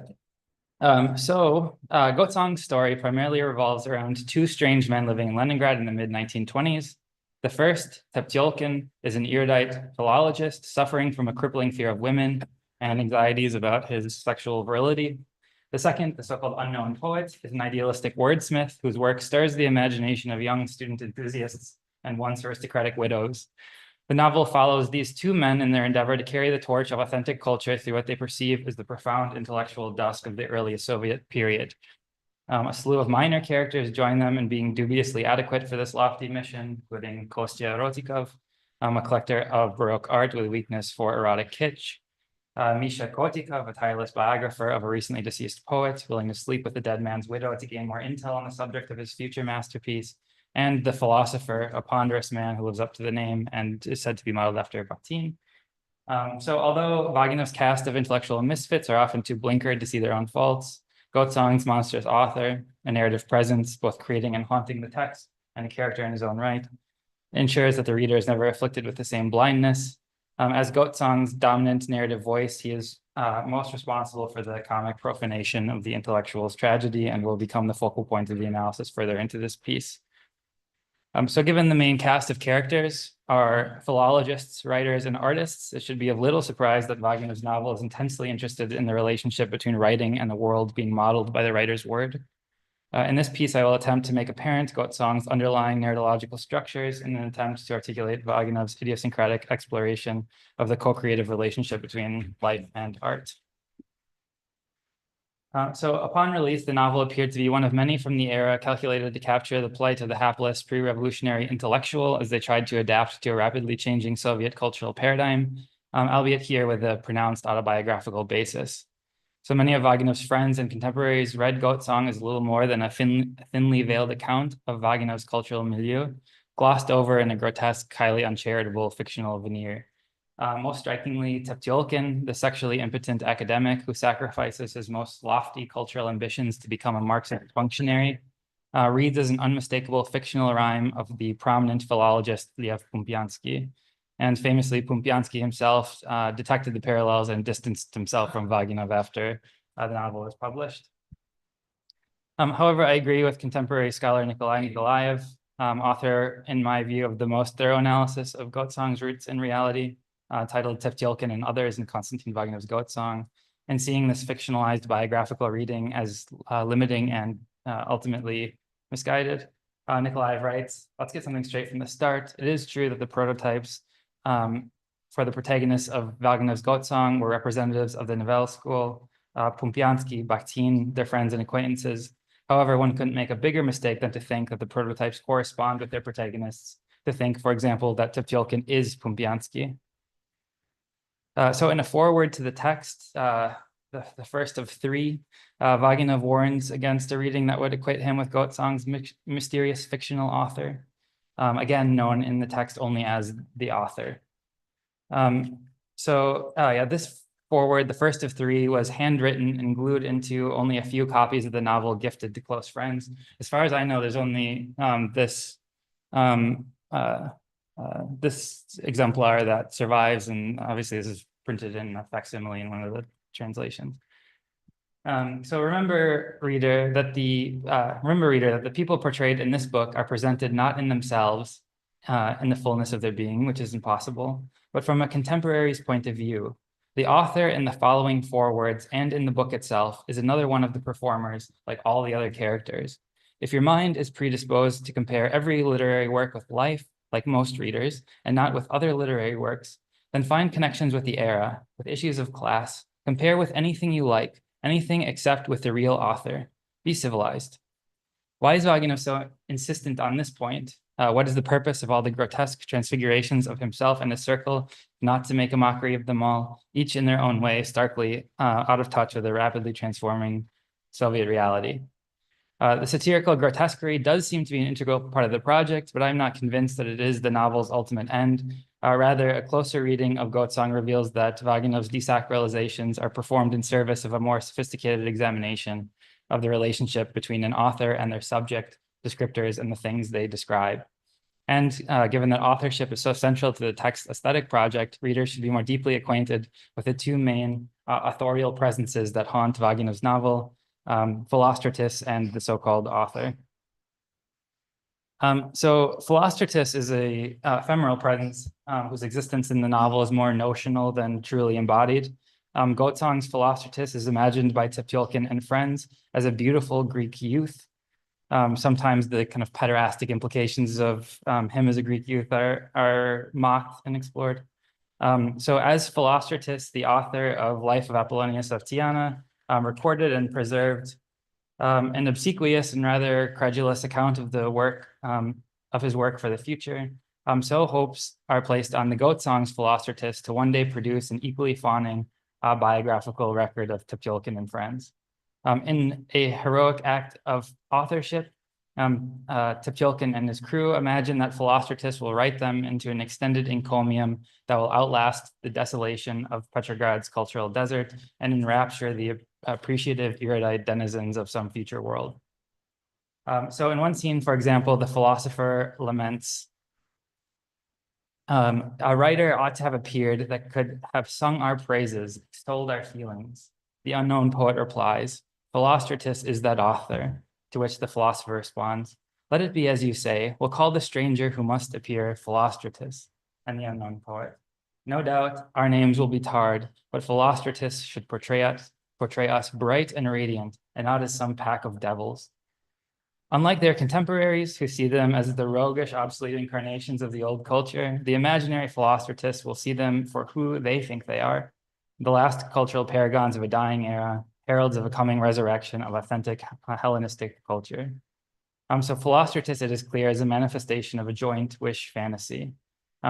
So Gotsong's story primarily revolves around two strange men living in Leningrad in the mid-1920s. The first, Teptyolkin, is an erudite philologist suffering from a crippling fear of women and anxieties about his sexual virility. The second, the so-called unknown poet, is an idealistic wordsmith whose work stirs the imagination of young student enthusiasts and once aristocratic widows. The novel follows these two men in their endeavor to carry the torch of authentic culture through what they perceive as the profound intellectual dusk of the early Soviet period. A slew of minor characters join them in being dubiously adequate for this lofty mission, including Kostya Rotikov, a collector of Baroque art with a weakness for erotic kitsch, Misha Kotikov, a tireless biographer of a recently deceased poet, willing to sleep with the dead man's widow to gain more intel on the subject of his future masterpiece, and the philosopher, a ponderous man who lives up to the name and is said to be modeled after Bakhtin. So although Vaginov's cast of intellectual misfits are often too blinkered to see their own faults, Gotsang's monstrous author, a narrative presence, both creating and haunting the text, and a character in his own right, ensures that the reader is never afflicted with the same blindness. As Gotsang's dominant narrative voice, he is most responsible for the comic profanation of the intellectual's tragedy and will become the focal point of the analysis further into this piece. So given the main cast of characters are philologists, writers, and artists, it should be of little surprise that Vaginov's novel is intensely interested in the relationship between writing and the world being modeled by the writer's word. In this piece, I will attempt to make apparent Gotsang's underlying narratological structures in an attempt to articulate Vaginov's idiosyncratic exploration of the co-creative relationship between life and art. So upon release, the novel appeared to be one of many from the era calculated to capture the plight of the hapless pre-revolutionary intellectual as they tried to adapt to a rapidly changing Soviet cultural paradigm, albeit here with a pronounced autobiographical basis. So many of Vaginov's friends and contemporaries read Gotsang as little more than a thinly veiled account of Vaginov's cultural milieu, glossed over in a grotesque, highly uncharitable fictional veneer. Most strikingly, Teptiolkin, the sexually impotent academic who sacrifices his most lofty cultural ambitions to become a Marxist functionary, reads as an unmistakable fictional rhyme of the prominent philologist Lev Pumpiansky. And famously, Pumpiansky himself detected the parallels and distanced himself from Vaginov after the novel was published. However, I agree with contemporary scholar Nikolai Nikolaev, author, in my view, of the most thorough analysis of Gotsang's roots in reality, titled Teptiolkin and Others in Konstantin Vaginov's Gotsang, and seeing this fictionalized biographical reading as limiting and ultimately misguided. Nikolaev writes, let's get something straight from the start. It is true that the prototypes for the protagonists of Vaginov's Gotsang were representatives of the Nouvelle School, Pumpiansky, Bakhtin, their friends and acquaintances. However, one couldn't make a bigger mistake than to think that the prototypes correspond with their protagonists, to think, for example, that Teptiolkin is Pumpiansky. So in a foreword to the text, the first of three, Vaginov warns against a reading that would equate him with Gotsang's mysterious fictional author, again known in the text only as the author. This foreword, the first of three, was handwritten and glued into only a few copies of the novel gifted to close friends. As far as I know, there's only this exemplar that survives, and obviously this is printed in a facsimile in one of the translations. So remember, reader, that the people portrayed in this book are presented not in themselves, in the fullness of their being, which is impossible, but from a contemporary's point of view. The author in the following forewords and in the book itself is another one of the performers, like all the other characters. If your mind is predisposed to compare every literary work with life, like most readers, and not with other literary works, then find connections with the era, with issues of class, compare with anything you like, anything except with the real author. Be civilized. Why is Vaginov so insistent on this point? What is the purpose of all the grotesque transfigurations of himself and his circle? Not to make a mockery of them all, each in their own way, starkly out of touch with the rapidly transforming Soviet reality. The satirical grotesquerie does seem to be an integral part of the project, but I'm not convinced that it is the novel's ultimate end. Rather, a closer reading of Gotsang reveals that Vaginov's desacralizations are performed in service of a more sophisticated examination of the relationship between an author and their subject, descriptors, and the things they describe. And given that authorship is so central to the text aesthetic project, readers should be more deeply acquainted with the two main authorial presences that haunt Vaginov's novel, Philostratus and the so-called author. So Philostratus is a ephemeral presence whose existence in the novel is more notional than truly embodied. Goatsong's Philostratus is imagined by Teptiolkin and friends as a beautiful Greek youth. Sometimes the kind of pederastic implications of him as a Greek youth are mocked and explored. So as Philostratus, the author of Life of Apollonius of Tyana, recorded and preserved an obsequious and rather credulous account of the work of his work for the future. So hopes are placed on the Goatsong's Philostratus to one day produce an equally fawning biographical record of Teptiolkin and friends. In a heroic act of authorship, Teptiolkin and his crew imagine that Philostratus will write them into an extended encomium that will outlast the desolation of Petrograd's cultural desert and enrapture the appreciative, erudite denizens of some future world. So in one scene, for example, the philosopher laments, a writer ought to have appeared that could have sung our praises, extolled our feelings. The unknown poet replies, Philostratus is that author, to which the philosopher responds, let it be as you say, we'll call the stranger who must appear Philostratus, and the unknown poet. No doubt our names will be tarred, but Philostratus should portray us bright and radiant, and not as some pack of devils. Unlike their contemporaries, who see them as the roguish, obsolete incarnations of the old culture, the imaginary Philostratus will see them for who they think they are, the last cultural paragons of a dying era, heralds of a coming resurrection of authentic Hellenistic culture. So Philostratus, it is clear, is a manifestation of a joint wish fantasy.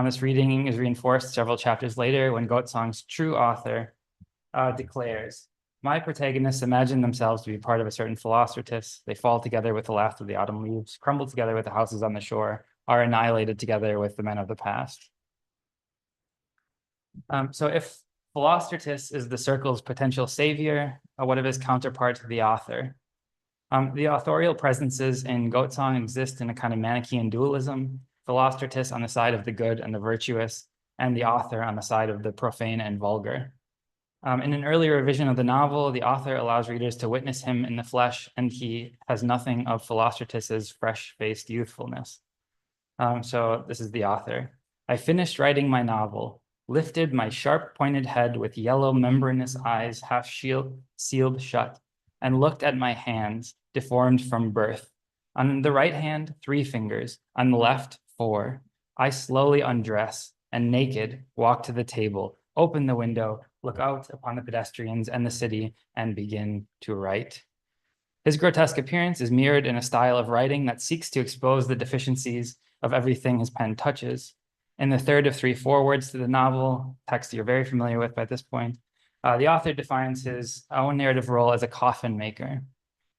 This reading is reinforced several chapters later when Goatsong's true author declares, my protagonists imagine themselves to be part of a certain Philostratus. They fall together with the last of the autumn leaves, crumble together with the houses on the shore, are annihilated together with the men of the past. So if Philostratus is the circle's potential savior, what of his counterpart, the author? The authorial presences in Goatsong exist in a kind of Manichaean dualism, Philostratus on the side of the good and the virtuous, and the author on the side of the profane and vulgar. In an earlier revision of the novel, the author allows readers to witness him in the flesh, and he has nothing of Philostratus's fresh-faced youthfulness. So this is the author. I finished writing my novel, lifted my sharp-pointed head with yellow membranous eyes half sealed shut, and looked at my hands, deformed from birth. On the right hand, 3 fingers, on the left, 4. I slowly undress, and naked, walk to the table, open the window, look out upon the pedestrians and the city, and begin to write. His grotesque appearance is mirrored in a style of writing that seeks to expose the deficiencies of everything his pen touches. In the third of 3 forewords to the novel, text you're very familiar with by this point, the author defines his own narrative role as a coffin maker.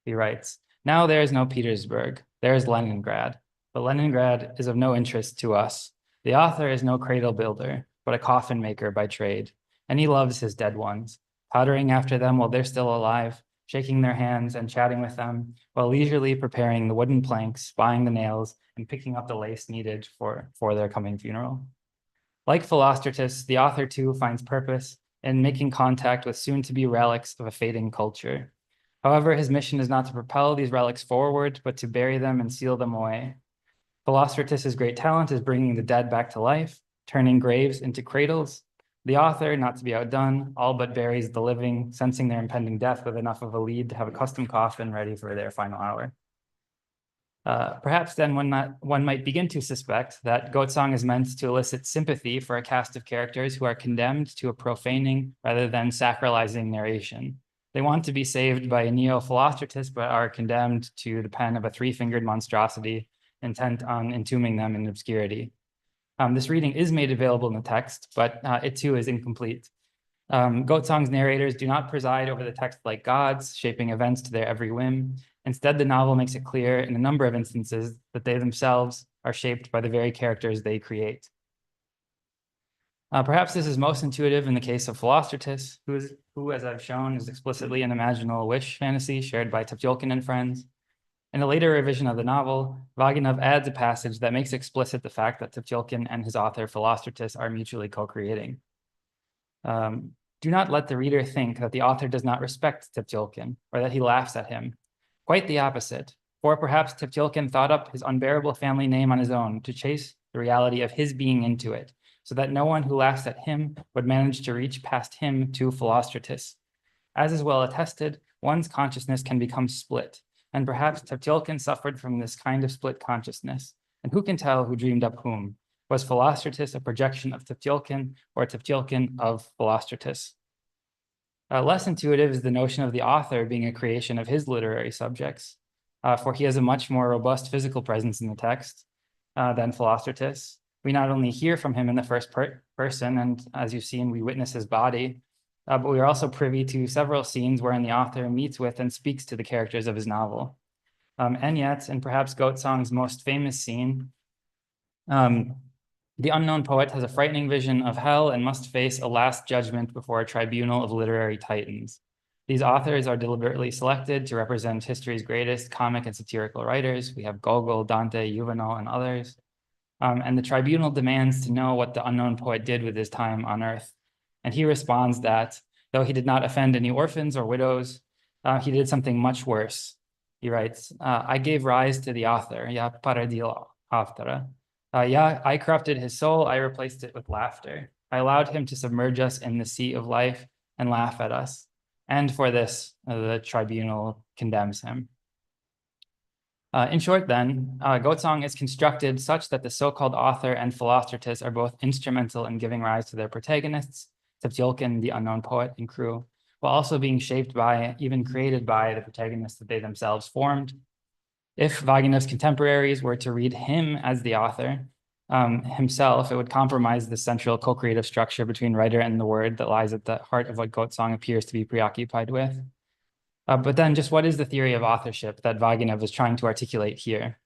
He writes, now there is no Petersburg, there is Leningrad, but Leningrad is of no interest to us. The author is no cradle builder, but a coffin maker by trade, and he loves his dead ones, powdering after them while they're still alive, shaking their hands and chatting with them, while leisurely preparing the wooden planks, spying the nails, and picking up the lace needed for their coming funeral. Like Philostratus, the author too finds purpose in making contact with soon-to-be relics of a fading culture. However, his mission is not to propel these relics forward, but to bury them and seal them away. Philostratus's great talent is bringing the dead back to life, turning graves into cradles. The author, not to be outdone, all but buries the living, sensing their impending death with enough of a lead to have a custom coffin ready for their final hour. Perhaps then one might begin to suspect that Goatsong is meant to elicit sympathy for a cast of characters who are condemned to a profaning rather than sacralizing narration. They want to be saved by a neo-Philostratus, but are condemned to the pen of a 3-fingered monstrosity intent on entombing them in obscurity. This reading is made available in the text, but it too is incomplete. Goatsong's narrators do not preside over the text like gods, shaping events to their every whim. Instead, the novel makes it clear in a number of instances that they themselves are shaped by the very characters they create. Perhaps this is most intuitive in the case of Philostratus, who, as I've shown, is explicitly an imaginal wish fantasy shared by Teptiolkin and friends. In a later revision of the novel, Vaginov adds a passage that makes explicit the fact that Teptiolkin and his author Philostratus are mutually co-creating. Do not let the reader think that the author does not respect Teptiolkin or that he laughs at him. Quite the opposite, for perhaps Teptiolkin thought up his unbearable family name on his own to chase the reality of his being into it, so that no one who laughs at him would manage to reach past him to Philostratus. As is well attested, one's consciousness can become split, and perhaps Teptiolkin suffered from this kind of split consciousness. And who can tell who dreamed up whom? Was Philostratus a projection of Teptiolkin, or Teptiolkin of Philostratus? Less intuitive is the notion of the author being a creation of his literary subjects, for he has a much more robust physical presence in the text than Philostratus. We not only hear from him in the first person, and as you've seen, we witness his body, but we are also privy to several scenes wherein the author meets with and speaks to the characters of his novel. And yet, and perhaps Goatsong's most famous scene, the unknown poet has a frightening vision of hell and must face a last judgment before a tribunal of literary titans. These authors are deliberately selected to represent history's greatest comic and satirical writers. We have Gogol, Dante, Juvenal, and others. And the tribunal demands to know what the unknown poet did with his time on earth. And he responds that, though he did not offend any orphans or widows, he did something much worse. He writes, I gave rise to the author, ya paradil authora. I corrupted his soul, I replaced it with laughter. I allowed him to submerge us in the sea of life and laugh at us. And for this, the tribunal condemns him. In short, then, Goatsong is constructed such that the so-called author and Philostratus are both instrumental in giving rise to their protagonists, Teptiolkin, the unknown poet, and crew, while also being shaped by, even created by, the protagonists that they themselves formed. If Vaginov's contemporaries were to read him as the author himself, it would compromise the central co-creative structure between writer and the word that lies at the heart of what Goatsong appears to be preoccupied with. But then just what is the theory of authorship that Vaginov is trying to articulate here?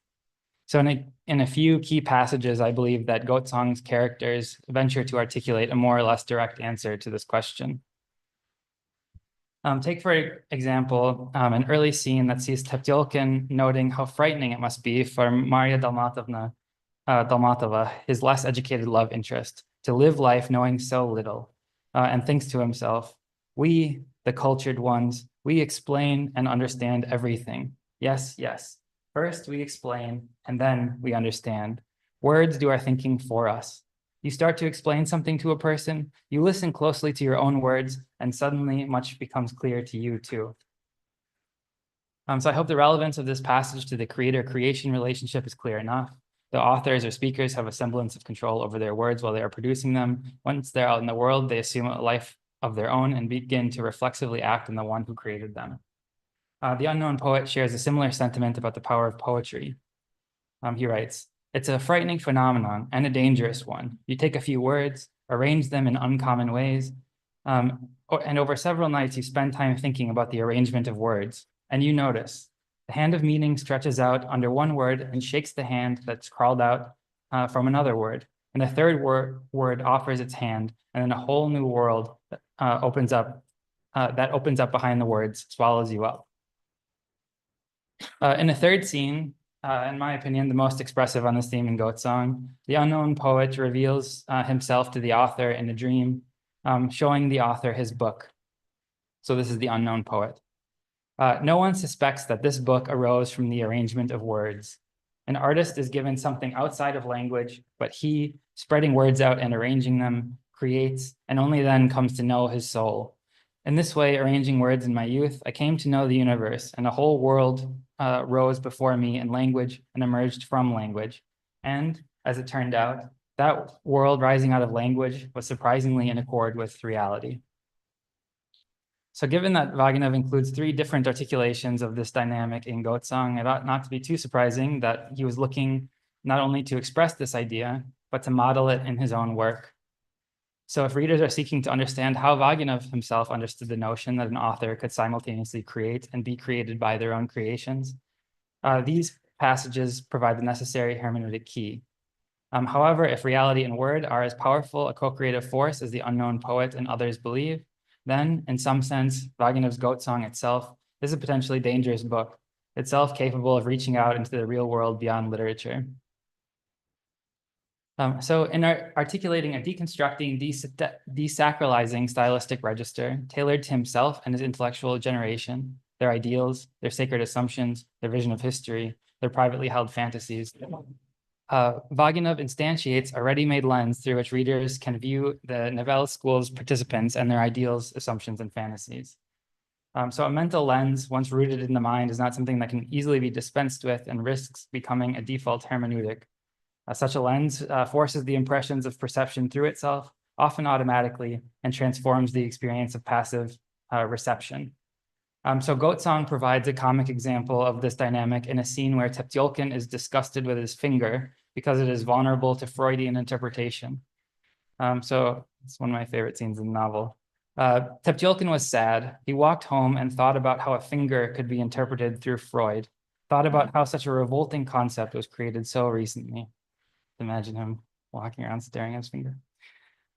So in a few key passages, I believe that Goatsong's characters venture to articulate a more or less direct answer to this question. Take, for example, an early scene that sees Teptiolkin noting how frightening it must be for Maria Dalmatova, his less educated love interest, to live life knowing so little, and thinks to himself, we, the cultured ones, we explain and understand everything. Yes, yes. First we explain, and then we understand. Words do our thinking for us. You start to explain something to a person, you listen closely to your own words, and suddenly much becomes clear to you too. So I hope the relevance of this passage to the creator-creation relationship is clear enough. The authors or speakers have a semblance of control over their words while they are producing them. Once they're out in the world, they assume a life of their own and begin to reflexively act on the one who created them. The unknown poet shares a similar sentiment about the power of poetry. He writes, it's a frightening phenomenon and a dangerous one. You take a few words, arrange them in uncommon ways, and over several nights you spend time thinking about the arrangement of words, and you notice the hand of meaning stretches out under one word and shakes the hand that's crawled out from another word, and the third word offers its hand, and then a whole new world opens up behind the words, swallows you up. In the third scene, in my opinion, the most expressive on this theme in Goatsong, the unknown poet reveals himself to the author in a dream, showing the author his book. So this is the unknown poet. No one suspects that this book arose from the arrangement of words. An artist is given something outside of language, but he, spreading words out and arranging them, creates, and only then comes to know his soul. In this way, arranging words in my youth, I came to know the universe, and a whole world rose before me in language and emerged from language. And as it turned out, that world rising out of language was surprisingly in accord with reality. So given that Vaginov includes three different articulations of this dynamic in Goatsong, it ought not to be too surprising that he was looking not only to express this idea, but to model it in his own work. So if readers are seeking to understand how Vaginov himself understood the notion that an author could simultaneously create and be created by their own creations, these passages provide the necessary hermeneutic key. However, if reality and word are as powerful a co-creative force as the unknown poet and others believe, then, in some sense, Vaginov's Goatsong itself is a potentially dangerous book, itself capable of reaching out into the real world beyond literature. So in articulating a deconstructing, desacralizing stylistic register tailored to himself and his intellectual generation, their ideals, their sacred assumptions, their vision of history, their privately held fantasies, Vaginov instantiates a ready-made lens through which readers can view the novella school's participants and their ideals, assumptions, and fantasies. So a mental lens, once rooted in the mind, is not something that can easily be dispensed with and risks becoming a default hermeneutic. Such a lens forces the impressions of perception through itself, often automatically, and transforms the experience of passive reception. So Goat Song provides a comic example of this dynamic in a scene where Teptiolkin is disgusted with his finger because it is vulnerable to Freudian interpretation. So it's one of my favorite scenes in the novel. Teptiolkin was sad. He walked home and thought about how a finger could be interpreted through Freud, thought about how such a revolting concept was created so recently. Imagine him walking around staring at his finger.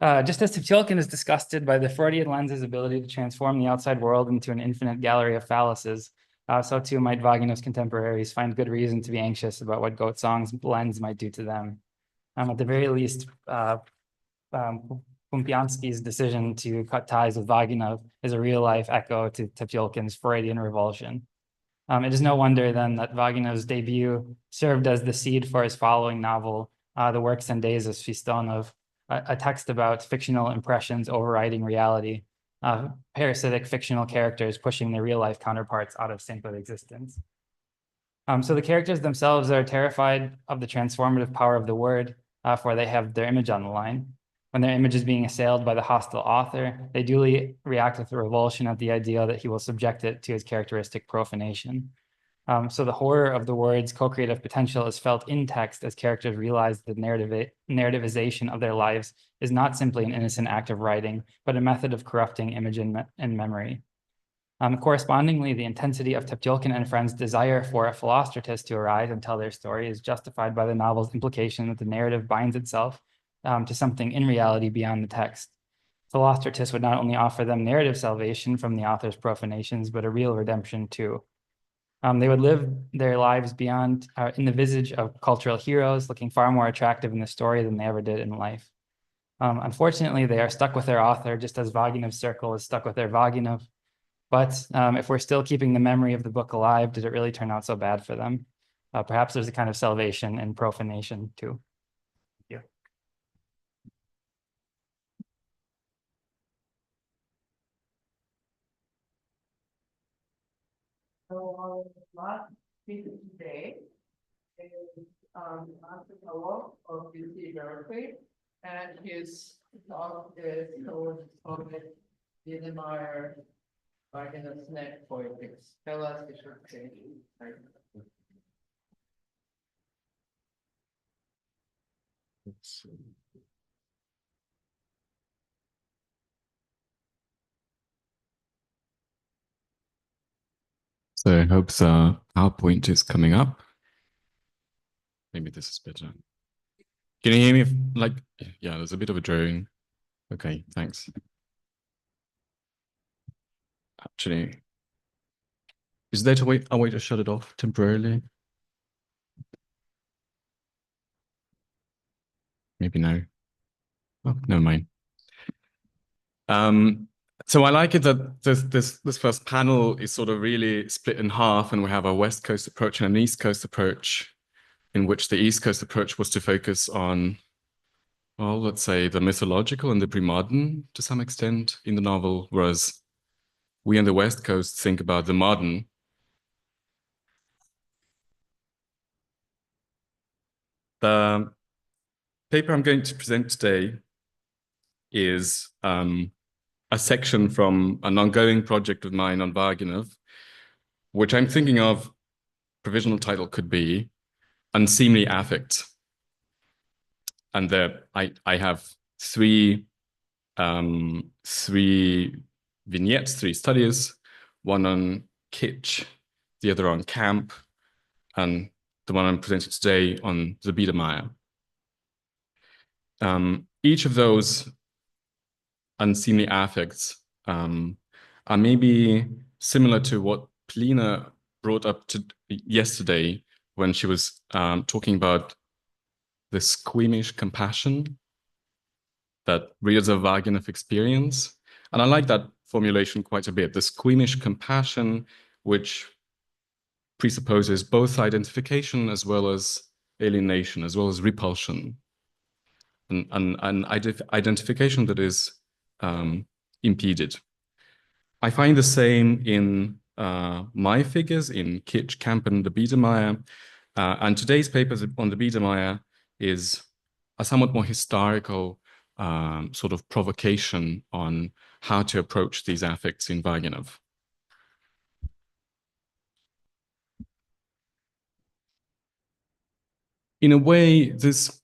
Just as Teptiolkin is disgusted by the Freudian lens's ability to transform the outside world into an infinite gallery of phalluses, so too might Vaginov's contemporaries find good reason to be anxious about what Goat Song's lens might do to them. At the very least, Pumpiansky's decision to cut ties with Vaginov is a real-life echo to Teptiolkin's Freudian revulsion. It is no wonder then that Vaginov's debut served as the seed for his following novel, The Works and Days of Svistonov, a text about fictional impressions overriding reality, parasitic fictional characters pushing their real-life counterparts out of sync with existence. So the characters themselves are terrified of the transformative power of the word, for they have their image on the line. When their image is being assailed by the hostile author, they duly react with revulsion at the idea that he will subject it to his characteristic profanation. So the horror of the word's co-creative potential is felt in text as characters realize the narrativization of their lives is not simply an innocent act of writing, but a method of corrupting image and memory. Correspondingly, the intensity of Teptiolkin and friends' desire for a Philostratus to arise and tell their story is justified by the novel's implication that the narrative binds itself to something in reality beyond the text. Philostratus would not only offer them narrative salvation from the author's profanations, but a real redemption too. They would live their lives beyond, in the visage of cultural heroes, looking far more attractive in the story than they ever did in life. Unfortunately, they are stuck with their author, just as Vaginov's circle is stuck with their Vaginov. But if we're still keeping the memory of the book alive, did it really turn out so bad for them? Perhaps there's a kind of salvation in profanation too. Thank you. So our last speaker today is Master Fellow of UC Berkeley, and his talk is called Wiedemeyer Vaginov's Neck Poetics. Tell us the short page. Let's see. So I hope the PowerPoint is coming up. Maybe this is better. Can you hear me? Like, yeah, there's a bit of a drone. Okay, thanks. Actually, is there a way to shut it off temporarily? Maybe no. Oh, never mind. So I like it that this first panel is sort of really split in half, and we have a West Coast approach and an East Coast approach, in which the East Coast approach was to focus on, well, let's say the mythological and the pre-modern to some extent in the novel, whereas we on the West Coast think about the modern. The paper I'm going to present today is a section from an ongoing project of mine on Vaginov, which I'm thinking of, provisional title could be Unseemly Affect. And there I have three vignettes, three studies, one on kitsch, the other on camp, and the one I'm presenting today on the Biedermeier. Each of those unseemly affects are maybe similar to what Polina brought up to yesterday when she was talking about the squeamish compassion that readers of Vaginov experience. And I like that formulation quite a bit, the squeamish compassion, which presupposes both identification as well as alienation, as well as repulsion, an identification that is impeded. I find the same in my figures, in Kitsch, Campen, the Biedermeier, and today's papers on the Biedermeier is a somewhat more historical sort of provocation on how to approach these affects in Vaginov. In a way, this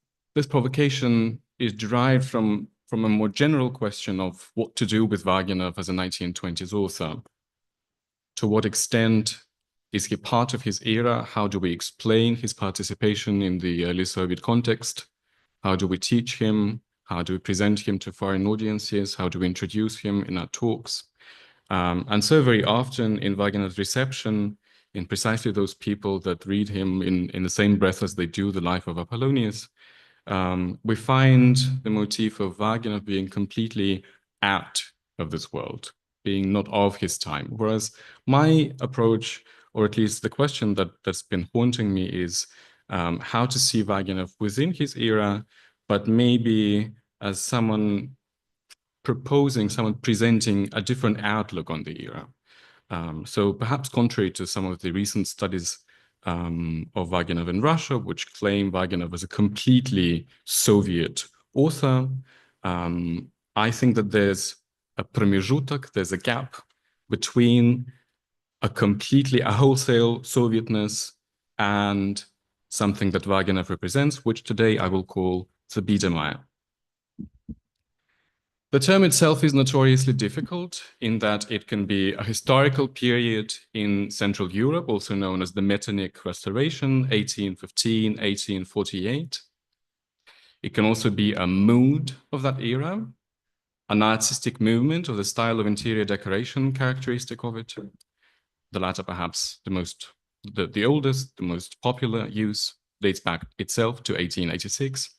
provocation is derived from a more general question of what to do with Vaginov as a 1920s author. To what extent is he part of his era? How do we explain his participation in the early Soviet context? How do we teach him? How do we present him to foreign audiences? How do we introduce him in our talks? And so very often in Vaginov's reception, in precisely those people that read him in the same breath as they do the life of Apollonius, we find the motif of Vaginov being completely out of this world, being not of his time. Whereas my approach, or at least the question that's been haunting me, is how to see Vaginov within his era, but maybe as someone presenting a different outlook on the era. So perhaps contrary to some of the recent studies of Vaginov in Russia, which claim Vaginov as a completely Soviet author, I think that there's a pромежуток, there's a gap between a wholesale Sovietness and something that Vaginov represents, which today I will call the Biedermeier. The term itself is notoriously difficult in that it can be a historical period in Central Europe, also known as the Metternich Restoration, 1815, 1848. It can also be a mood of that era, an artistic movement of the style of interior decoration characteristic of it. The latter perhaps the oldest, the most popular use dates back itself to 1886.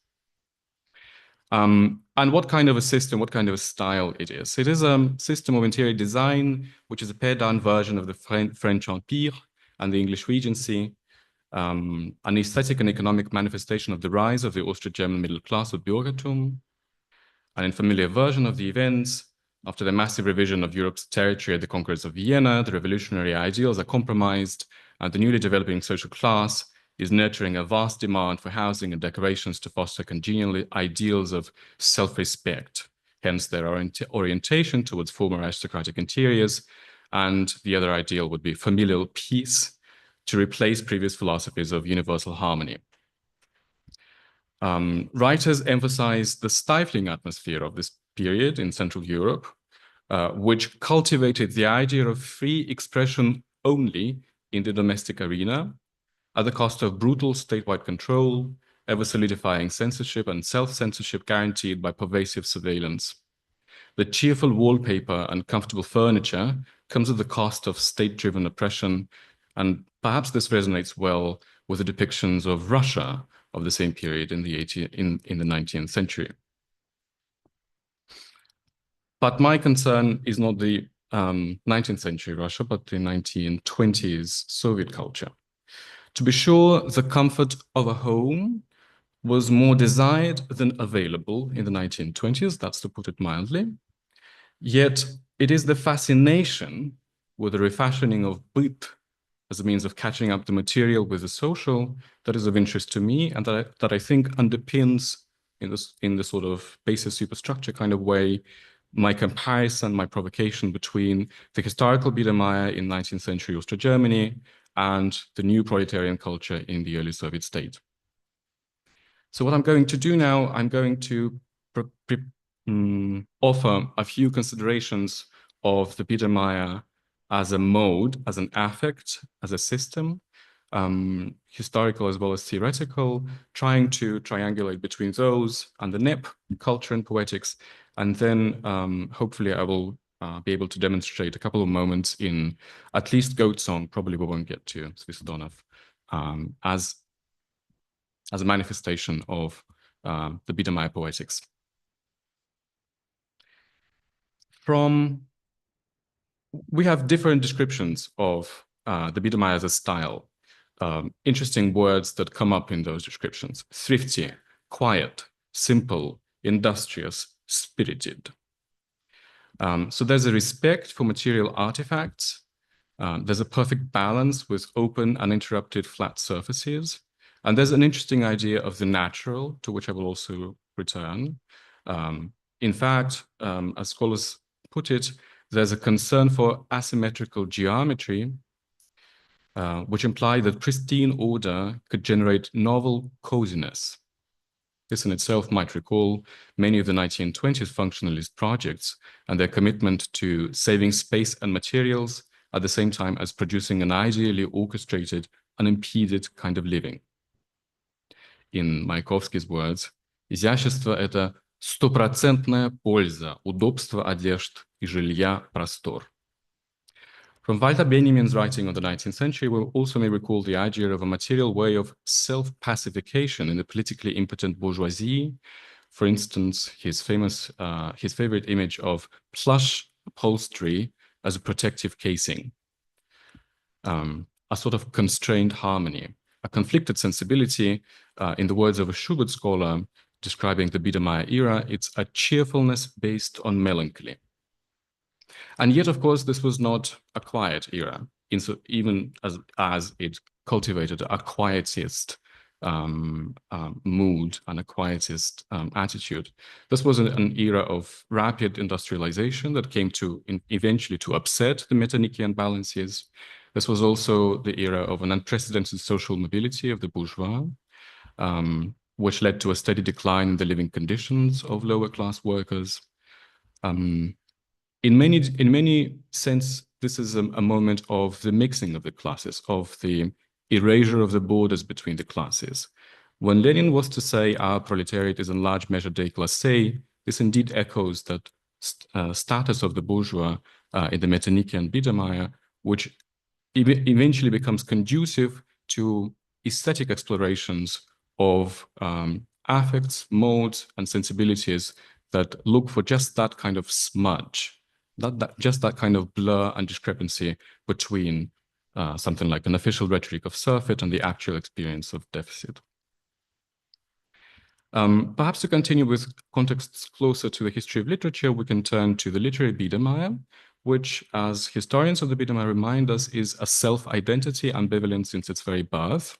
And what kind of a system, what kind of a style it is? It is a system of interior design, which is a pared-down version of the French Empire and the English Regency, an aesthetic and economic manifestation of the rise of the Austro-German middle class of Bürgertum, an unfamiliar version of the events. After the massive revision of Europe's territory at the conquest of Vienna, the revolutionary ideals are compromised, and the newly developing social class is nurturing a vast demand for housing and decorations to foster congenial ideals of self-respect, hence their orientation towards former aristocratic interiors. And the other ideal would be familial peace to replace previous philosophies of universal harmony. Writers emphasize the stifling atmosphere of this period in Central Europe, which cultivated the idea of free expression only in the domestic arena, at the cost of brutal statewide control, ever solidifying censorship and self-censorship guaranteed by pervasive surveillance. The cheerful wallpaper and comfortable furniture comes at the cost of state-driven oppression, and perhaps this resonates well with the depictions of Russia of the same period in the 19th century. But my concern is not the 19th century Russia, but the 1920s Soviet culture. To be sure, the comfort of a home was more desired than available in the 1920s, that's to put it mildly. Yet it is the fascination with the refashioning of byt as a means of catching up the material with the social that is of interest to me, and that I think underpins in the sort of basis superstructure kind of way my comparison, my provocation between the historical Biedermeier in 19th century Austro-Germany and the new proletarian culture in the early Soviet state. So what I'm going to do now, I'm going to offer a few considerations of the Biedermeier as a mode, as an affect, as a system, historical as well as theoretical, trying to triangulate between those and the NEP, culture and poetics. And then hopefully I will be able to demonstrate a couple of moments in at least Goat Song, probably we won't get to Svisdonov, as a manifestation of the Biedermeier poetics. We have different descriptions of the Biedermeier as a style. interesting words that come up in those descriptions: thrifty, quiet, simple, industrious, spirited. So there's a respect for material artifacts. There's a perfect balance with open, uninterrupted, flat surfaces. And there's an interesting idea of the natural, to which I will also return. In fact, as scholars put it, there's a concern for asymmetrical geometry, which implied that pristine order could generate novel coziness. This in itself might recall many of the 1920s functionalist projects and their commitment to saving space and materials at the same time as producing an ideally orchestrated, unimpeded kind of living. In Маяковский's words, изящество — это стопроцентная польза, удобство одежд и жилья, простор. From Walter Benjamin's writing on the 19th century, we also may recall the idea of a material way of self-pacification in the politically impotent bourgeoisie. For instance, his favorite image of plush upholstery as a protective casing, a sort of constrained harmony, a conflicted sensibility. In the words of a Schubert scholar describing the Biedermeier era, it's a cheerfulness based on melancholy. And yet, of course, this was not a quiet era, even as it cultivated a quietist mood and a quietist attitude. This was an era of rapid industrialization that came to eventually to upset the Metternician balances. This was also the era of an unprecedented social mobility of the bourgeois, which led to a steady decline in the living conditions of lower class workers. In many sense, this is a moment of the mixing of the classes, of the erasure of the borders between the classes. When Lenin was to say our proletariat is in large measure déclassé, this indeed echoes that status of the bourgeois in the Metternician Biedermeier, which eventually becomes conducive to aesthetic explorations of affects, modes, and sensibilities that look for just that kind of smudge, just that kind of blur and discrepancy between something like an official rhetoric of surfeit and the actual experience of deficit. Perhaps to continue with contexts closer to the history of literature, we can turn to the literary Biedermeier, which, as historians of the Biedermeier remind us, is a self-identity ambivalent since its very birth.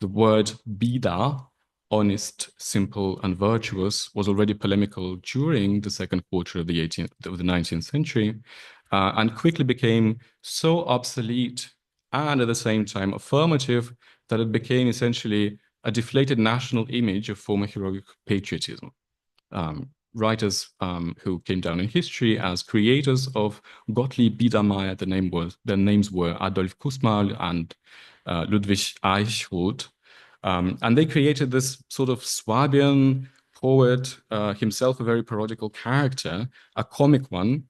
The word Bieder, honest, simple, and virtuous, was already polemical during the second quarter of the 19th century, and quickly became so obsolete and at the same time affirmative that it became essentially a deflated national image of former heroic patriotism. Writers who came down in history as creators of Gottlieb Biedermeier, their names were Adolf Kussmaul and Ludwig Eichroth. And they created this sort of Swabian poet, himself a very parodical character, a comic one,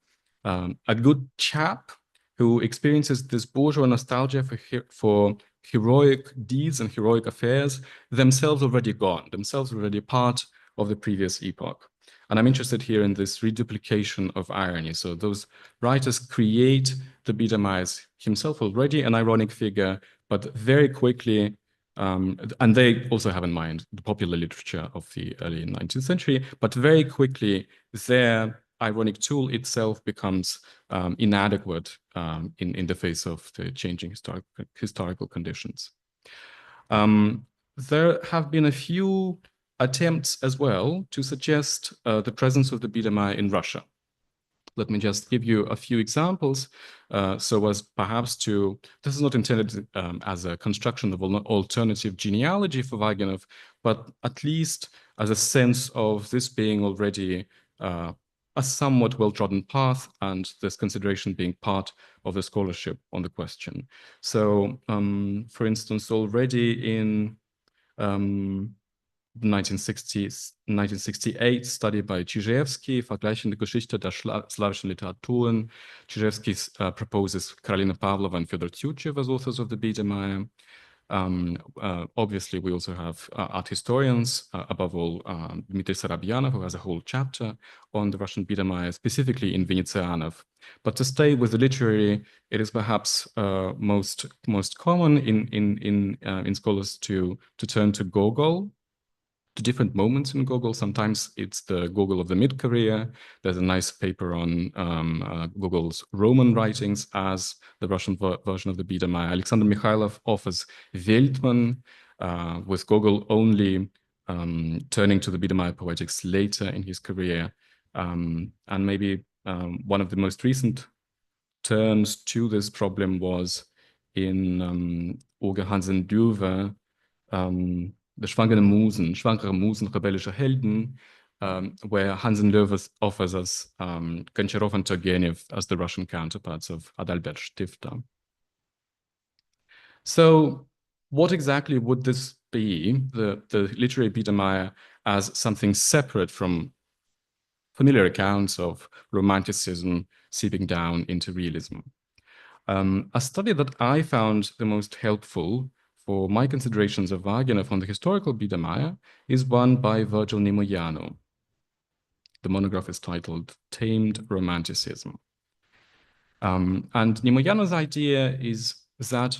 a good chap who experiences this bourgeois nostalgia for heroic deeds and heroic affairs, themselves already gone, themselves already part of the previous epoch. And I'm interested here in this reduplication of irony. So those writers create the Biedermeier himself already an ironic figure, but very quickly, and they also have in mind the popular literature of the early 19th century, but very quickly their ironic tool itself becomes inadequate in the face of the changing historical conditions. There have been a few attempts as well to suggest the presence of the Biedermeier in Russia. Let me just give you a few examples so as perhaps to, this is not intended as a construction of an alternative genealogy for Vaginov, but at least as a sense of this being already a somewhat well-trodden path and this consideration being part of the scholarship on the question. So, for instance, already in 1968 study by Czyżewski, Vergleichende Geschichte der slawischen Literaturen. Czyżewski proposes Karolina Pawlova and Fyodor Tyutchev as authors of the Biedermeier. Obviously, we also have art historians, above all, Dmitry Sarabyanov, who has a whole chapter on the Russian Biedermeier, specifically in Venezianov. But to stay with the literary, it is perhaps most common in scholars to turn to Gogol, to different moments in Gogol. Sometimes it's the Gogol of the mid-career. There's a nice paper on Gogol's Roman writings as the Russian version of the Biedermeier. Alexander Mikhailov offers Weltmann, with Gogol only turning to the Biedermeier poetics later in his career. And maybe one of the most recent turns to this problem was in Oge Hansen-Dürver, the Schwangere Musen, rebellische Helden, where Hansen-Dürver offers us Goncharov and Turgenev as the Russian counterparts of Adalbert Stifter. So what exactly would this be, the literary Biedermeier, as something separate from familiar accounts of Romanticism seeping down into realism? A study that I found the most helpful for my considerations of Vaginov on the historical Biedermeier is one by Virgil Nemoiano. The monograph is titled Tamed Romanticism. And Nemoiano's idea is that,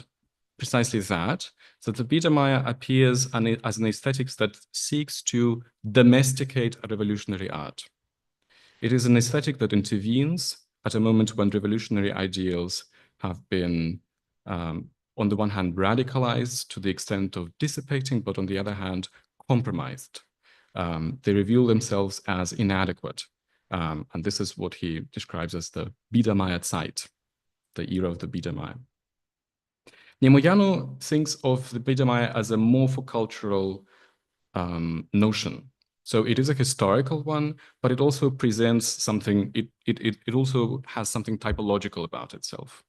precisely that the Biedermeier appears as an aesthetic that seeks to domesticate a revolutionary art. It is an aesthetic that intervenes at a moment when revolutionary ideals have been on the one hand, radicalized to the extent of dissipating, but on the other hand, compromised. They reveal themselves as inadequate. And this is what he describes as the Biedermeier Zeit, the era of the Biedermeier. Nemoiano thinks of the Biedermeier as a morphocultural notion. So it is a historical one, but it also presents something, it also has something typological about itself.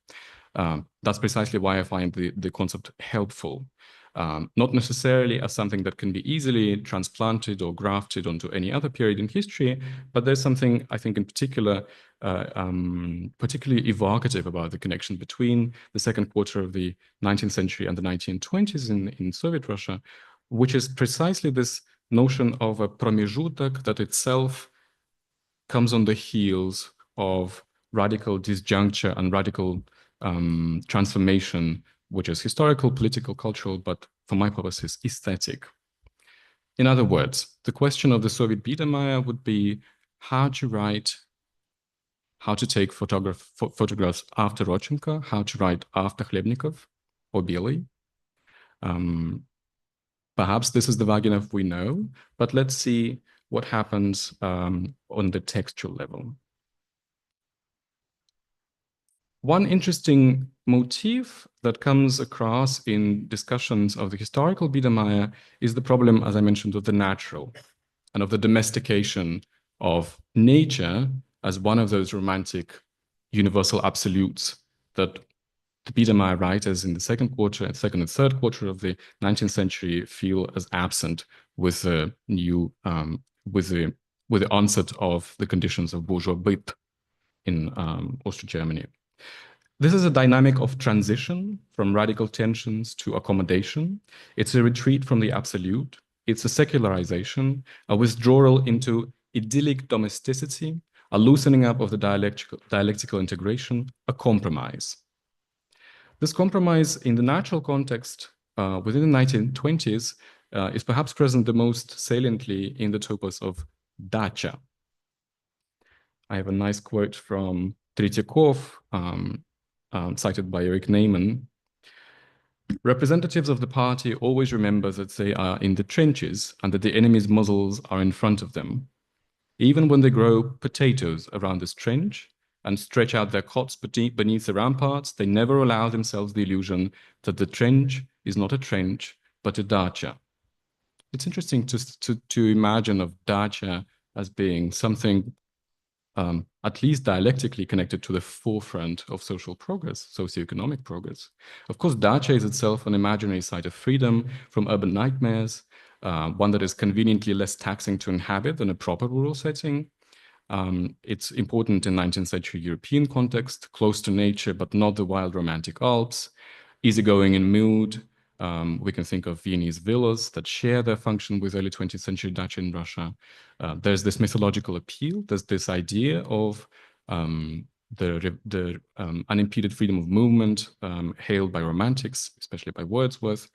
That's precisely why I find the concept helpful, not necessarily as something that can be easily transplanted or grafted onto any other period in history, but there's something I think in particular, particularly evocative about the connection between the second quarter of the 19th century and the 1920s in Soviet Russia, which is precisely this notion of a pромежуток that itself comes on the heels of radical disjuncture and radical transformation, which is historical, political, cultural, but for my purposes, aesthetic. In other words, the question of the Soviet Biedermeier would be how to write, how to take photographs after Rodchenko, how to write after Khlebnikov or Belый. Perhaps this is the Vaginov we know, but let's see what happens on the textual level. One interesting motif that comes across in discussions of the historical Biedermeier is the problem, as I mentioned, of the natural and of the domestication of nature as one of those romantic universal absolutes that the Biedermeier writers in the second and third quarter of the 19th century feel as absent with the new, with the onset of the conditions of bourgeois byt in Austro Germany. This is a dynamic of transition from radical tensions to accommodation. It's a retreat from the absolute. It's a secularization, a withdrawal into idyllic domesticity, a loosening up of the dialectical integration, a compromise. This compromise in the natural context within the 1920s is perhaps present the most saliently in the topos of dacha. I have a nice quote from Tretьяков, cited by Eric Neyman. Representatives of the party always remember that they are in the trenches and that the enemy's muzzles are in front of them. Even when they grow potatoes around this trench and stretch out their cots beneath the ramparts, they never allow themselves the illusion that the trench is not a trench, but a dacha. It's interesting to imagine of dacha as being something at least dialectically connected to the forefront of social progress, socioeconomic progress. Of course, dacha is itself an imaginary site of freedom from urban nightmares, one that is conveniently less taxing to inhabit than a proper rural setting. It's important in 19th century European context, close to nature, but not the wild romantic Alps, easygoing in mood, We can think of Viennese villas that share their function with early 20th century dacha in Russia. There's this mythological appeal. There's this idea of the unimpeded freedom of movement hailed by romantics, especially by Wordsworth.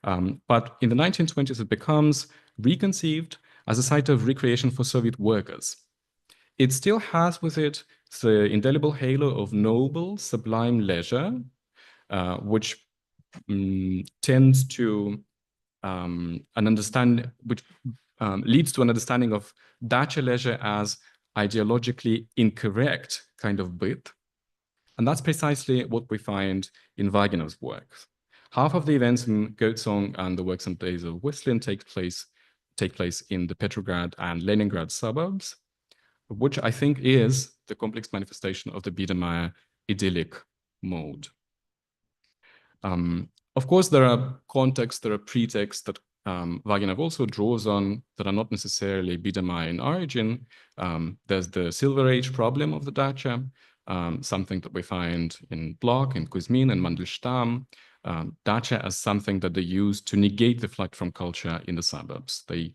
But in the 1920s, it becomes reconceived as a site of recreation for Soviet workers. It still has with it the indelible halo of noble, sublime leisure, which tends to leads to an understanding of dacha leisure as ideologically incorrect kind of byt. And that's precisely what we find in Vaginov's works. Half of the events in Goat Song and the Works and Days of Whistling take place in the Petrograd and Leningrad suburbs, which I think is the complex manifestation of the Biedermeier idyllic mode. Of course, there are contexts, there are pretexts that Vaginov also draws on that are not necessarily Biedermeier in origin. There's the Silver Age problem of the dacha, something that we find in Bloch, in Kuzmin, and Mandelstam. Dacha as something that they use to negate the flight from culture in the suburbs. They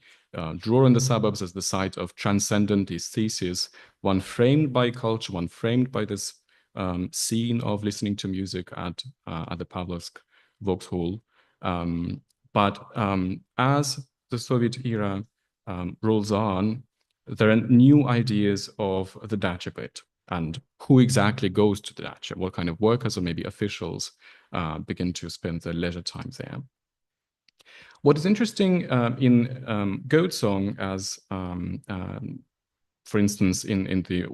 draw on the suburbs as the site of transcendent aesthesis, one framed by culture, one framed by this scene of listening to music at the Pavlovsk Vauxhall. But as the Soviet era rolls on, there are new ideas of the dacha bit and who exactly goes to the dacha, what kind of workers or maybe officials begin to spend their leisure time there. What is interesting in Goat Song, as for instance, in the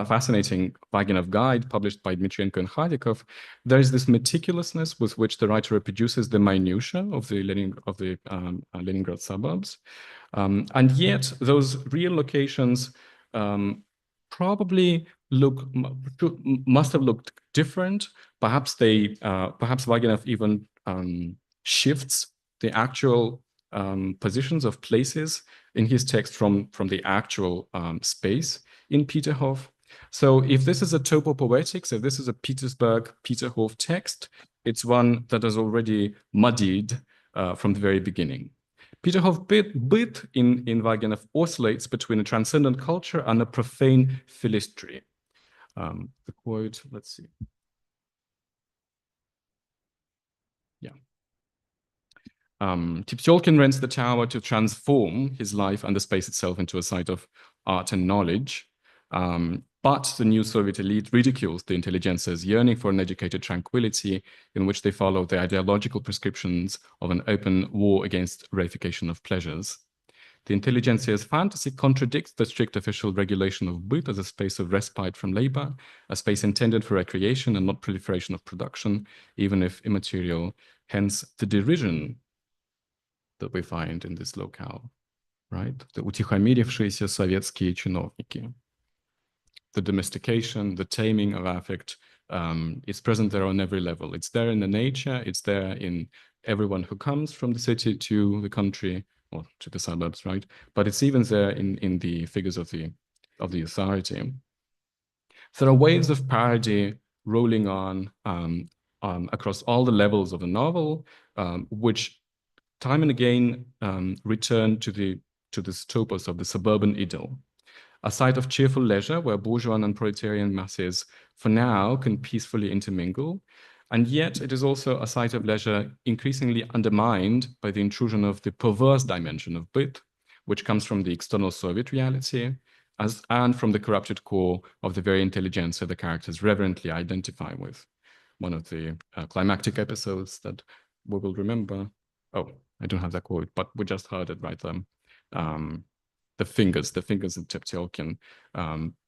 fascinating Vaginov guide published by Dmitrienko and Khadikov, there is this meticulousness with which the writer reproduces the minutiae of the Leningrad suburbs. And yet those real locations probably must have looked different. Perhaps Vaginov even shifts the actual positions of places in his text from the actual space in Peterhof. So if this is a topopoetics, if this is a Petersburg, Peterhof text, it's one that is already muddied from the very beginning. Peterhof bit in Vaginov oscillates between a transcendent culture and a profane philistry. The quote, let's see. Yeah. Tiptolkin rents the tower to transform his life and the space itself into a site of art and knowledge. But the new Soviet elite ridicules the intelligentsia's yearning for an educated tranquility in which they follow the ideological prescriptions of an open war against reification of pleasures. The intelligentsia's fantasy contradicts the strict official regulation of byt as a space of respite from labor, a space intended for recreation and not proliferation of production, even if immaterial, hence the derision that we find in this locale, right? The утихомирившиеся советские чиновники. The domestication, the taming of affect is present there on every level. It's there in the nature, it's there in everyone who comes from the city to the country or to the suburbs, right? But it's even there in the figures of the authority. There are waves of parody rolling on across all the levels of the novel, which time and again return to this topos of the suburban idyll. A site of cheerful leisure where bourgeois and proletarian masses for now can peacefully intermingle. And yet it is also a site of leisure increasingly undermined by the intrusion of the perverse dimension of byt, which comes from the external Soviet reality and from the corrupted core of the very intelligentsia the characters reverently identify with. One of the climactic episodes that we will remember. Oh, I don't have that quote, but we just heard it right there. The fingers in Tiptolkin.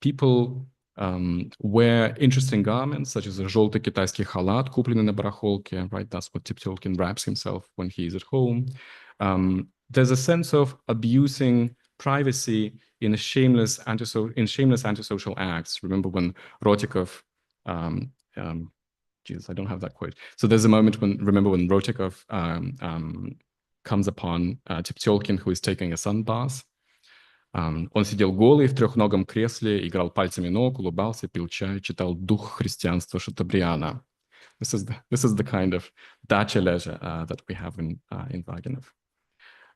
People wear interesting garments, such as a желтый китайский халат, купленный на барахолке, right? That's what Tiptolkin wraps himself when he's at home. There's a sense of abusing privacy in shameless antisocial acts. Remember when Rotikov, Jesus, I don't have that quote. So there's a moment when Rotikov comes upon Tiptolkin, who is taking a sunbath. Он сидел голый в трехногом кресле, играл пальцами ног, улыбался, пил чай, читал «Дух христианства» Шатобриана. This is the kind of dacha leisure that we have in Vaginov.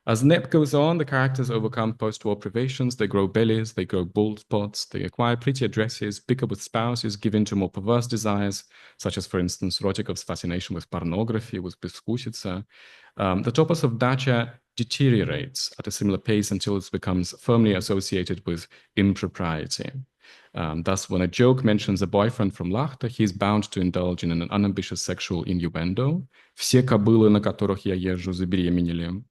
As Nep goes on, the characters overcome post-war privations. They grow bellies, they grow bald spots, they acquire prettier dresses, pick up with spouses, give in to more perverse desires, such as, for instance, Rotikov's fascination with pornography, with Beskutitsa. The topos of dacha deteriorates at a similar pace until it becomes firmly associated with impropriety. Thus, when a joke mentions a boyfriend from Lahta, he is bound to indulge in an unambitious sexual innuendo. Все кобылы, на которых я езжу, забеременели.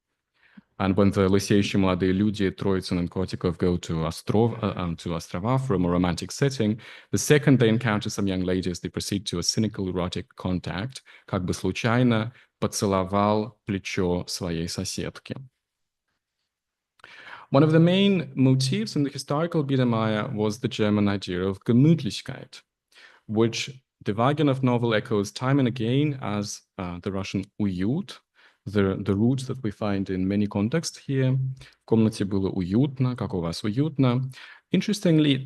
And when the лысеющие молодые люди, троица наркотиков, go to Ostrova for a more romantic setting, the second they encounter some young ladies, they proceed to a cynical erotic contact, как бы случайно поцеловал плечо своей соседки. One of the main motifs in the historical Biedermeier was the German idea of Gemütlichkeit, which the Vaginov novel echoes time and again as the Russian уют, the roots that we find in many contexts here. В комнате было уютно, как у вас уютно. Interestingly,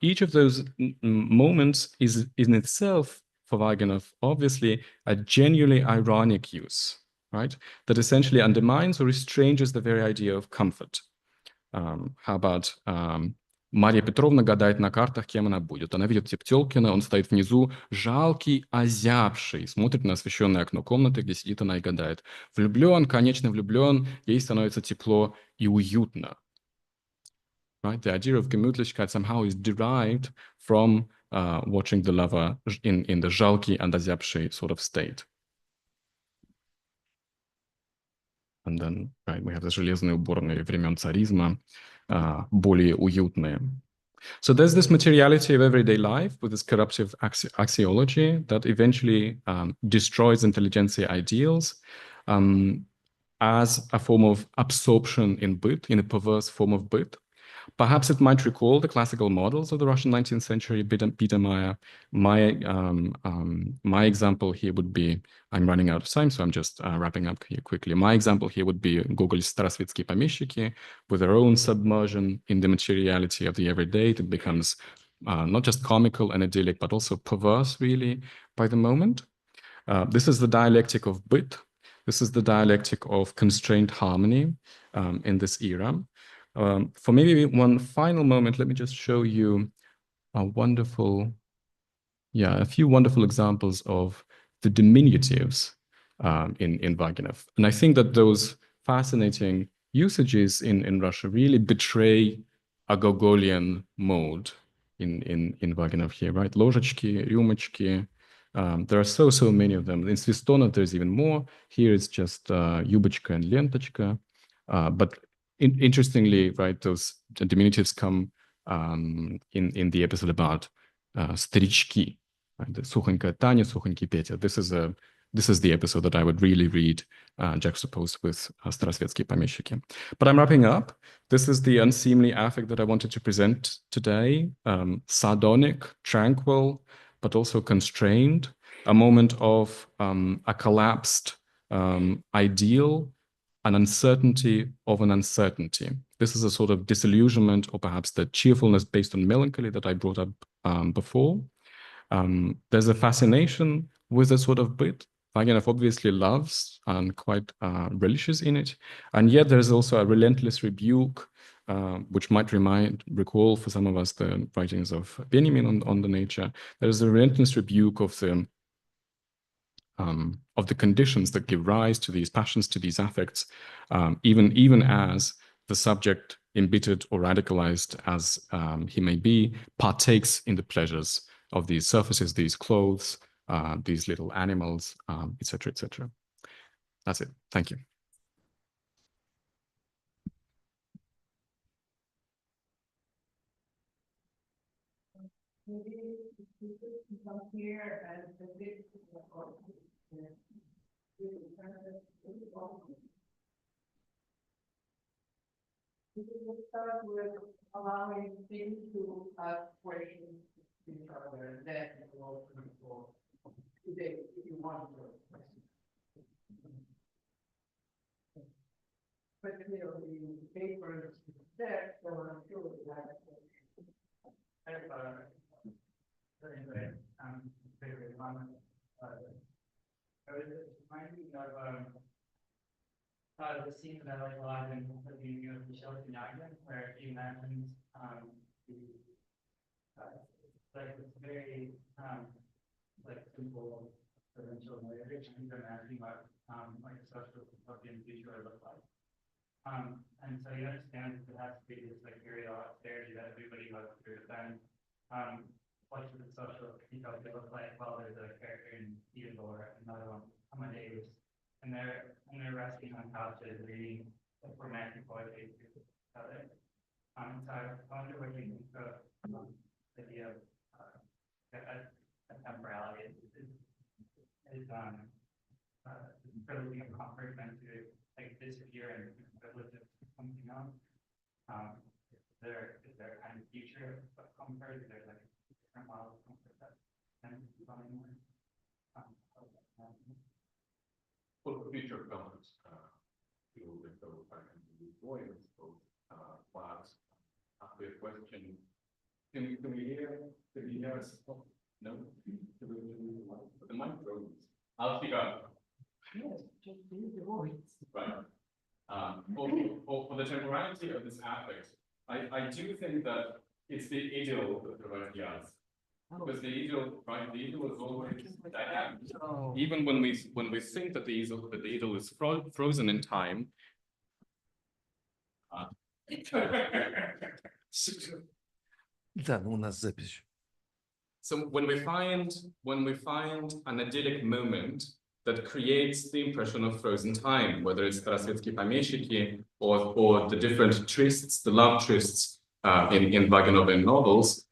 each of those moments is in itself, for Vaginov, obviously a genuinely ironic use, right? That essentially undermines or estranges the very idea of comfort. How about Марья Петровна гадает на картах, кем она будет. Она видит Тептелкина, он стоит внизу, жалкий, озябший, смотрит на освещенное окно комнаты, где сидит она и гадает. Влюблен, конечно, влюблен, ей становится тепло и уютно. Right? The idea of Gemütlichkeit somehow is derived from watching the lover in the жалкий and озябший sort of state. And then, right, we have the железные уборные времен царизма, более уютные. So there's this materiality of everyday life with this corruptive axiology that eventually destroys intelligentsia ideals as a form of absorption in byt, in a perverse form of byt. Perhaps it might recall the classical models of the Russian 19th century Biedermeier. My example here would be, I'm running out of time, so I'm just wrapping up here quickly. My example here would be Gogol's Starosvetsky помещики, with their own submersion in the materiality of the everyday. It becomes not just comical and idyllic, but also perverse, really, by the moment. This is the dialectic of byt. This is the dialectic of constrained harmony in this era. For maybe one final moment, let me just show you a few wonderful examples of the diminutives in Vaginov. And I think that those fascinating usages in Russia really betray a Gogolian mode in Vaginov here, right? Ложечки, рюмочки. There are so many of them. In Svistona, there's even more. Here it's just юбочка and ленточка. But interestingly, right, those diminutives come in the episode about старички, right? The сухонькая Таня, сухонький Петя. This is the episode that I would really read juxtaposed with Starosvetsky помещики. But I'm wrapping up. This is the unseemly affect that I wanted to present today. Sardonic, tranquil, but also constrained. A moment of a collapsed ideal, an uncertainty of an uncertainty. This is a sort of disillusionment, or perhaps the cheerfulness based on melancholy that I brought up before. There's a fascination with a sort of byt. Vaginov obviously loves and quite relishes in it. And yet there's also a relentless rebuke, which might recall for some of us the writings of Benjamin on the nature. There's a relentless rebuke of the conditions that give rise to these passions, to these affects, even as the subject, embittered or radicalized as he may be, partakes in the pleasures of these surfaces, these clothes, these little animals, etc., etc. That's it. Thank you. Come here and we will start with allowing things to ask questions to each other, and then we'll open the floor today if you want to. But the papers there, so I'm sure that. Anyway, very honest. I was reminding of the scene that I like a lot in the beginning of Michelle Finaglia, where he imagines like it's very like simple provincial narrative. He's imagining what like a social utopian future would look like. And so you understand that there has to be this like period of austerity that everybody goes through. Then what should the social utopia look like? Well, there's a character in Theodore, another one, Amadeus, and they're resting on couches reading like romantic poetry to each other. So I wonder what you think of the idea of a temporality is privileging of comfort meant to like disappear and privilege of something else. Is there a kind of future of comfort? Is there like a different model of comfort that can be running more? Well, the future comes to go back into the voice of class. After a question, can we hear us? No? The mic goes. I'll speak up. Yes, just use the voice. Right. For the temporality of this affect, I do think that it's the idyll that provides the answer. Because the idyll, right? The idyll is always dynamic. Oh. Even when we think that the idyll is frozen in time. Да, ну, у нас запись. So when we find an idyllic moment that creates the impression of frozen time, whether it's Tarasevsky Pomeshchiki or the different trysts, the love trysts in Vaginov novels,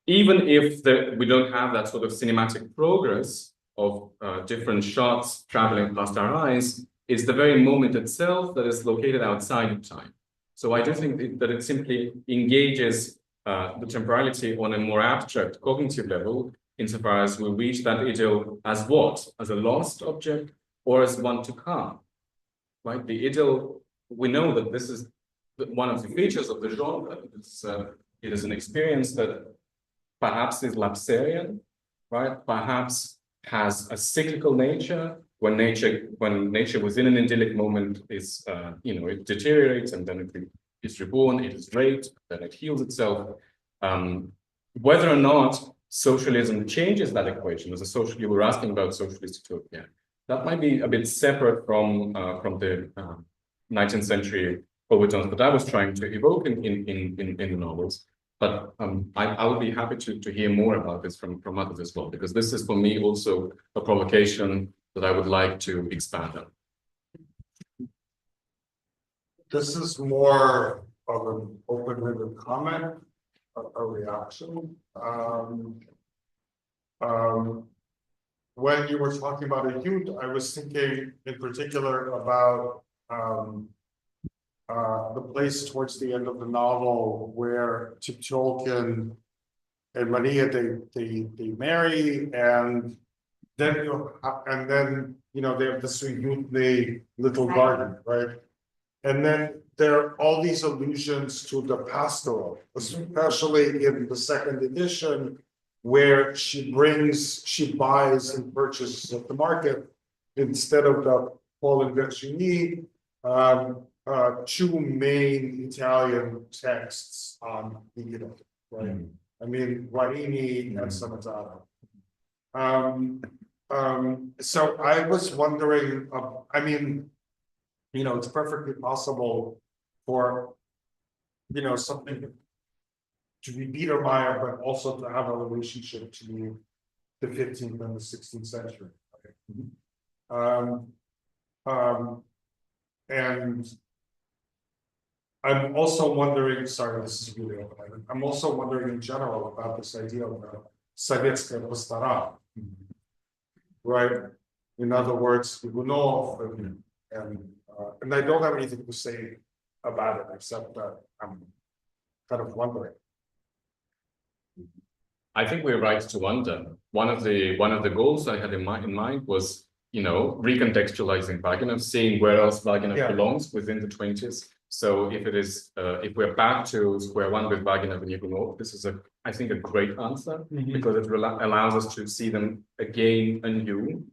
even if we don't have that sort of cinematic progress of different shots traveling past our eyes, it's the very moment itself that is located outside of time. So I do think that it simply engages the temporality on a more abstract cognitive level, insofar as we reach that idyll as what? As a lost object or as one to come, right? The idyll, we know that this is one of the features of the genre. It is an experience that perhaps is lapsarian, right? Perhaps has a cyclical nature, when nature within an idyllic moment is, it deteriorates and then it is reborn, it is raped, then it heals itself. Whether or not socialism changes that equation, you were asking about socialist utopia, that might be a bit separate from the 19th century overtones that I was trying to evoke in the novels. But I will be happy to hear more about this from others as well, because this is for me also a provocation that I would like to expand on. This is more of an open-ended comment, a reaction. When you were talking about a youth, I was thinking in particular about the place towards the end of the novel where Tolkien and Maria they marry, and then they have this sweet little garden, right? And then there are all these allusions to the pastoral, especially in the second edition, where she buys and purchases at the market, instead of the Paul and Virginie, two main Italian texts on the Italy, right? I mean, Guarini and Samatana. So I was wondering, it's perfectly possible for, something to be Biedermeier, but also to have a relationship to the 15th and the 16th century. And I'm also wondering, sorry, this is really open. I'm also wondering in general about this idea of Sovetskaya Pastora, right? In other words, Ivanov, and I don't have anything to say about it, except that I'm kind of wondering. I think we're right to wonder. One of the goals I had in mind was, recontextualizing Vaginov, seeing where else Vaginov belongs within the 20s. So if we're back to square one with Vaginov and Ivanov, this is a I think, a great answer because it allows us to see them again anew.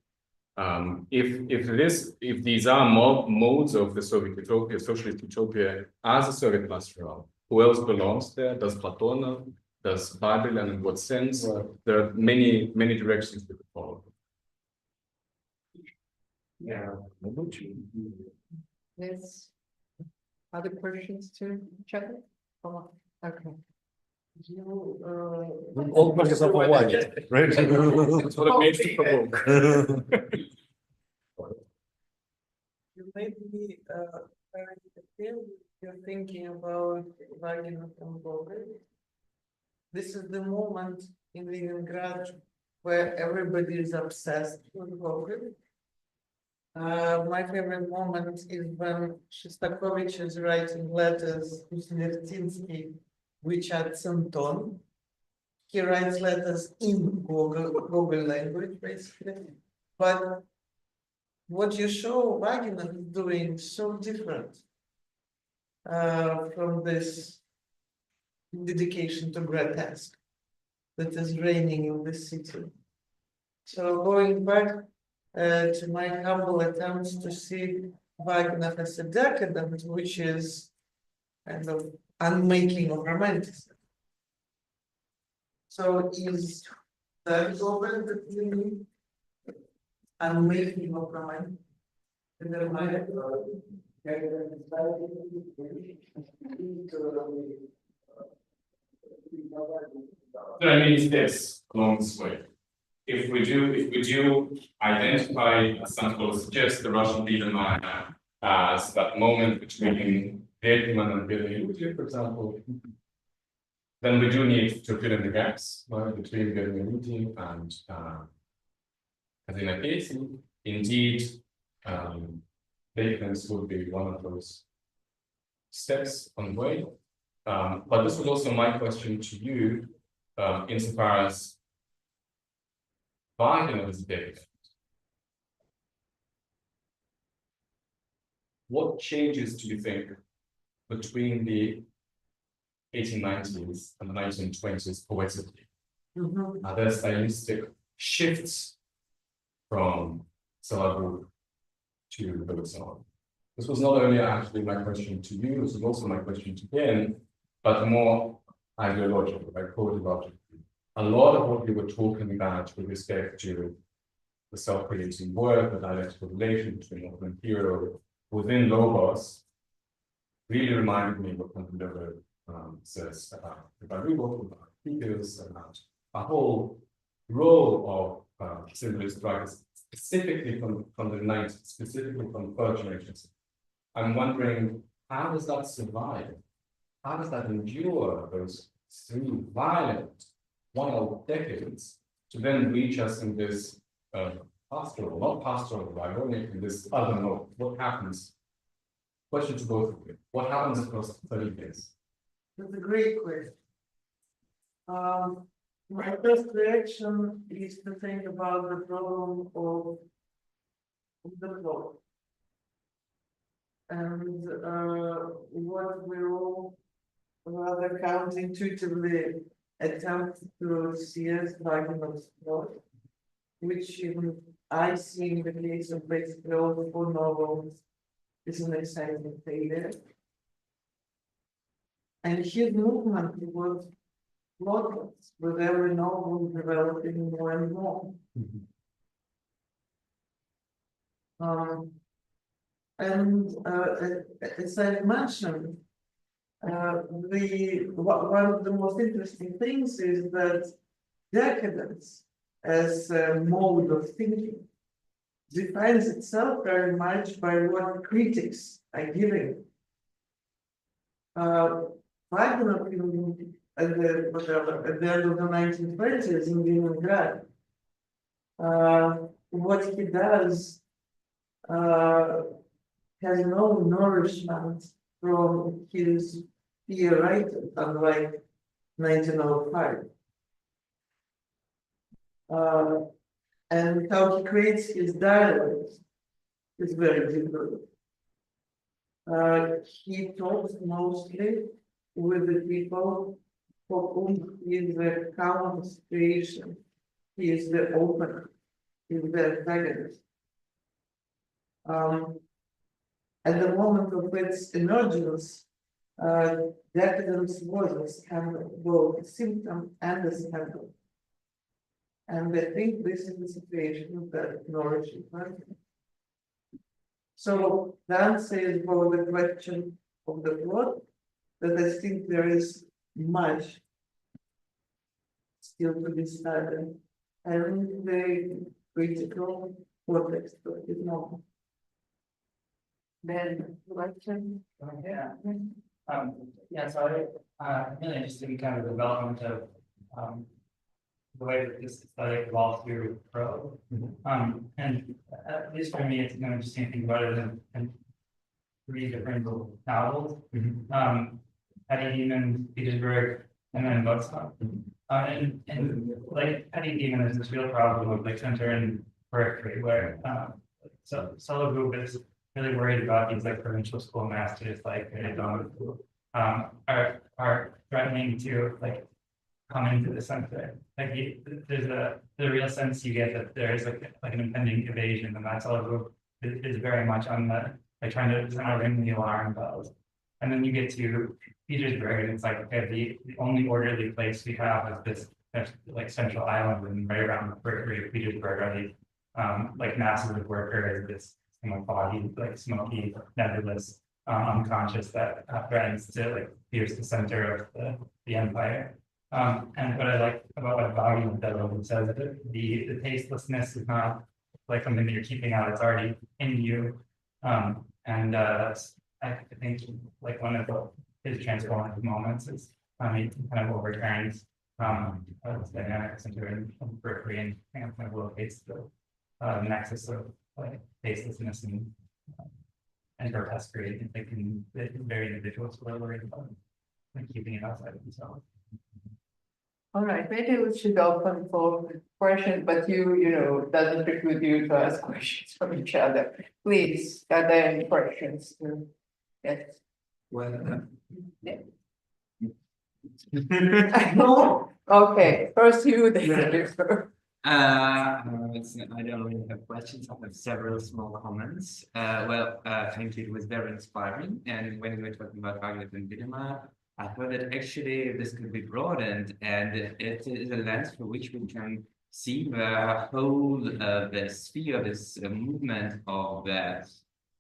If these are modes of the Soviet utopia, socialist utopia, as a Soviet pastoral, who else belongs there? Does Platonov? Does Bible? And in what sense? Right. There are many directions we could follow. Yeah. Yes. Other questions to check? Come on, okay. All questions are for one, right? That's what it means to provoke. You made me very detailed. You're thinking about Vaginov and Gogol. This is the moment in Leningrad where everybody is obsessed with Gogol. My favorite moment is when Shostakovich is writing letters to Svertinsky, which are Centon. He writes letters in Gogol language, basically. But what you show Vaginov is doing so different from this dedication to grotesque that is reigning in this city. So going back to my humble attempts to see Vaginov as a decadent, which is kind of unmaking of romanticism. So is that Gogol that you need? Unmaking of romanticism? I mean, it's this along this way. If we do identify, as Santos suggests, the Russian leader as that moment between Harriman and Belarusia, for example, then we do need to fill in the gaps between Belarusia and Katerina Casey. Indeed, decadence would be one of those steps on the way. But this was also my question to you, insofar as Vaginov is decadent. What changes do you think between the 1890s and the 1920s poetically? Are there stylistic shifts from Soloviev to Belarusian? This was not only actually my question to you, this was also my question to him, but more ideological, like ideologically. A lot of what we were talking about with respect to the self-creating work, the dialectical relation between North and hero within Logos, really reminded me what Konstantin says about the Vaginov, about figures, about a whole role of symbolist writers, specifically from the 90s, specifically from the third generation. I'm wondering, how does that survive? How does that endure those three violent one-off decades to then reach us in this pastoral, not pastoral, ironic, in this other mode? What happens? Question to both of you. What happens across 30 years? That's a great question. My first reaction is to think about the problem of the plot. And what we all rather counterintuitively attempt to see as Vaginov's plot, which I see in the case of basically all the four novels is an exciting failure. And his movement was plotless, with every novel developing more and more. As I mentioned, one of the most interesting things is that decadence as a mode of thinking defines itself very much by what critics are giving. Vaginov at the end of the 1920s in Leningrad, what he does has no nourishment from his peer writers, unlike 1905. And how he creates his dialogues is very different. He talks mostly with the people for whom is the calm situation, he is the opener, he is the antagonist. At the moment of its emergence, decadence was a scandal, both a symptom and a scandal. And I think this is the situation that Norwich is in. So the answer is for the question of the plot, that I think there is much still to be studied, and the critical context of it now. Ben, question? Yeah. Yeah, so I'm really interested in kind of the development of the way that this study evolved through Pro. And at least for me, it's kind of interesting to think about it in three different novels. Patty Demon, Petersburg, and then Vaginov. And like Patty Demon is this real problem of like center and periphery where so Sologub is really worried about these like provincial school masters like are threatening to like come into the center. Like there's the real sense you get that there is like an impending invasion, and that's all is very much on the like trying to ring the alarm bells. And then you get to Petersburg, and it's like okay, the only orderly place we have is this like central island, and right around the periphery of Petersburg are these like masses of workers, this foggy, like smoky, nebulous, unconscious that threatens to like pierce the center of the empire. And what I like about what Vaginov does says that the tastelessness is not like something that you're keeping out; it's already in you. And that's I think like one of his transformative moments is he kind of overturns this dynamic center and periphery and kind of locates the nexus of like tastelessness and grotesquerie. I think in very individuals who are worried about like keeping it outside of themselves. All right, maybe we should open for questions, but you know, doesn't preclude you to ask questions from each other. Please, are there any questions? Yes. Well, Yeah. No? Okay, first you, then you. I don't really have questions. I have several small comments. Thank you. It was very inspiring. And when we were talking about Vaginov and Vidima, I thought that actually this could be broadened, and it is a lens for which we can see the whole the sphere, this movement of the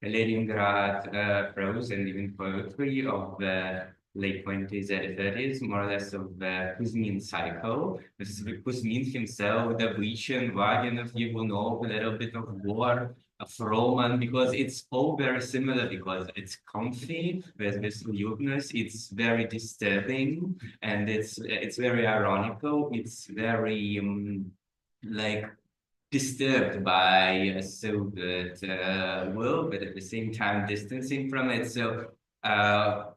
Leningrad prose and even poetry of the late 20s, early 30s, more or less of the Kuzmin cycle. This is Kuzmin himself, the Dabrichin, Vaginov, Yevunov, a little bit of war, of Roman, because it's all very similar, because it's comfy, there's this lewdness, it's very disturbing, and it's very ironical, it's very like disturbed by a Soviet world, but at the same time distancing from it. So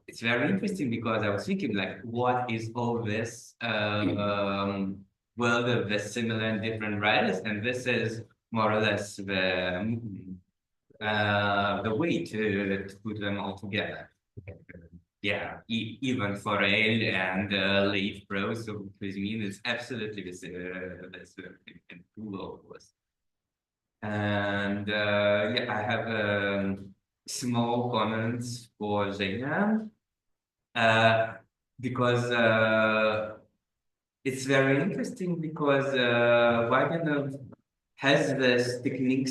it's very interesting, because I was thinking like, what is all this world of the similar and different writers, and this is more or less the way to put them all together. Yeah, even for Ale and late prose, so Kuzmin is absolutely this cool, of course. And yeah, I have small comments for Zena, because it's very interesting, because Vaginov has this technique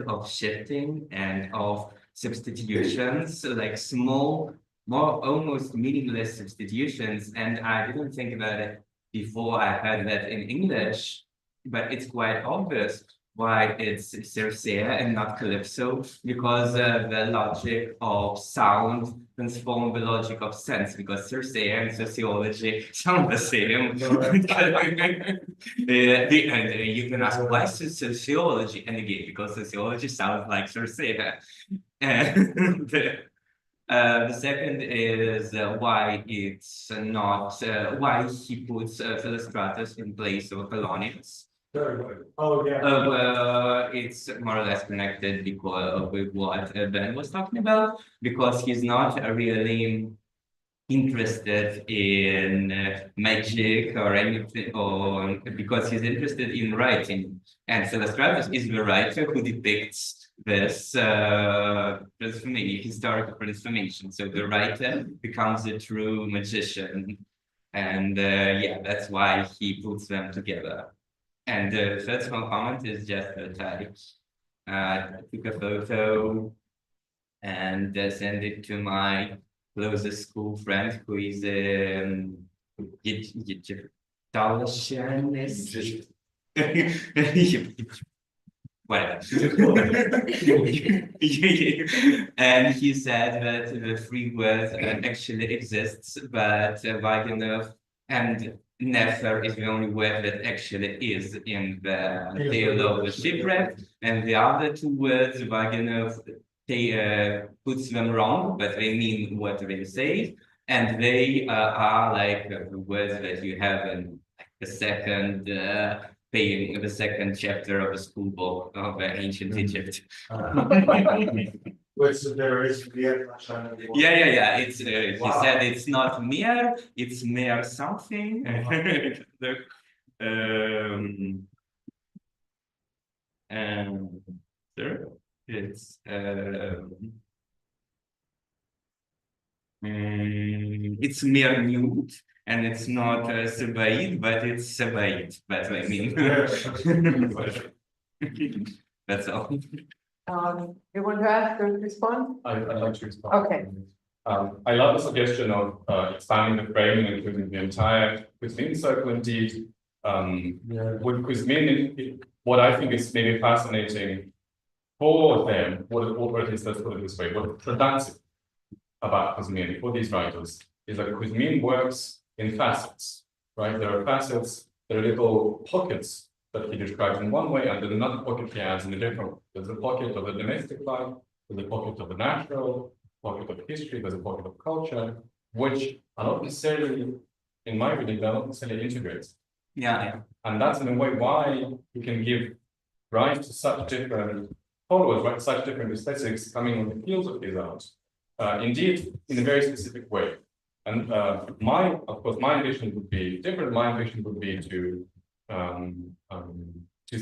of shifting and of substitutions, like small, more almost meaningless substitutions. And I didn't think about it before I heard that in English, but it's quite obvious why it's Circea and not Calypso, because the logic of sound transformed the logic of sense, because Circea and sociology sound the same. And you can ask, why sociology? And again, because sociology sounds like Circea. And the second is why it's not, why he puts Philostratus in place of Polonius. Oh, yeah. It's more or less connected because with what Ben was talking about, because he's not a really interested in magic or anything, or because he's interested in writing. And Philostratus is the writer who depicts this transformation, historical transformation. So the writer becomes a true magician. And yeah, that's why he puts them together. And the third small comment is just that I took a photo and sent it to my closest school friend, who is whatever. And he said that the three words actually exists, but Vaginov and Nefer is the only word that actually is in the tale of the shipwreck, and the other two words Vaginov puts them wrong, but they mean what they say, and they are like the words that you have in the second paying the second chapter of the school book of ancient Egypt. Which there is Yeah. It's he said it's not mere, it's mere something. Sure. It's mere nude, and it's not Sabaid, but it's Sabaid. But I mean, that's all. You want to ask or respond? I'd like to respond. Okay. I love the suggestion of expanding the framing and including the entire cuisine circle indeed. With cuisine, what I think is maybe fascinating for them, or at least let's put it this way, what's productive about cuisine for these writers is that cuisine works in facets, right? There are facets, there are little pockets that he describes in one way, and there's another pocket he adds in a different way. There's a pocket of the domestic life, there's a pocket of the natural, pocket of history, there's a pocket of culture, which are not necessarily, in my reading, they're not necessarily integrated. Yeah. And that's in a way why you can give rise to such different followers, right? Such different aesthetics coming on the heels of his art. Indeed, in a very specific way. And of course, my ambition would be different. My ambition would be to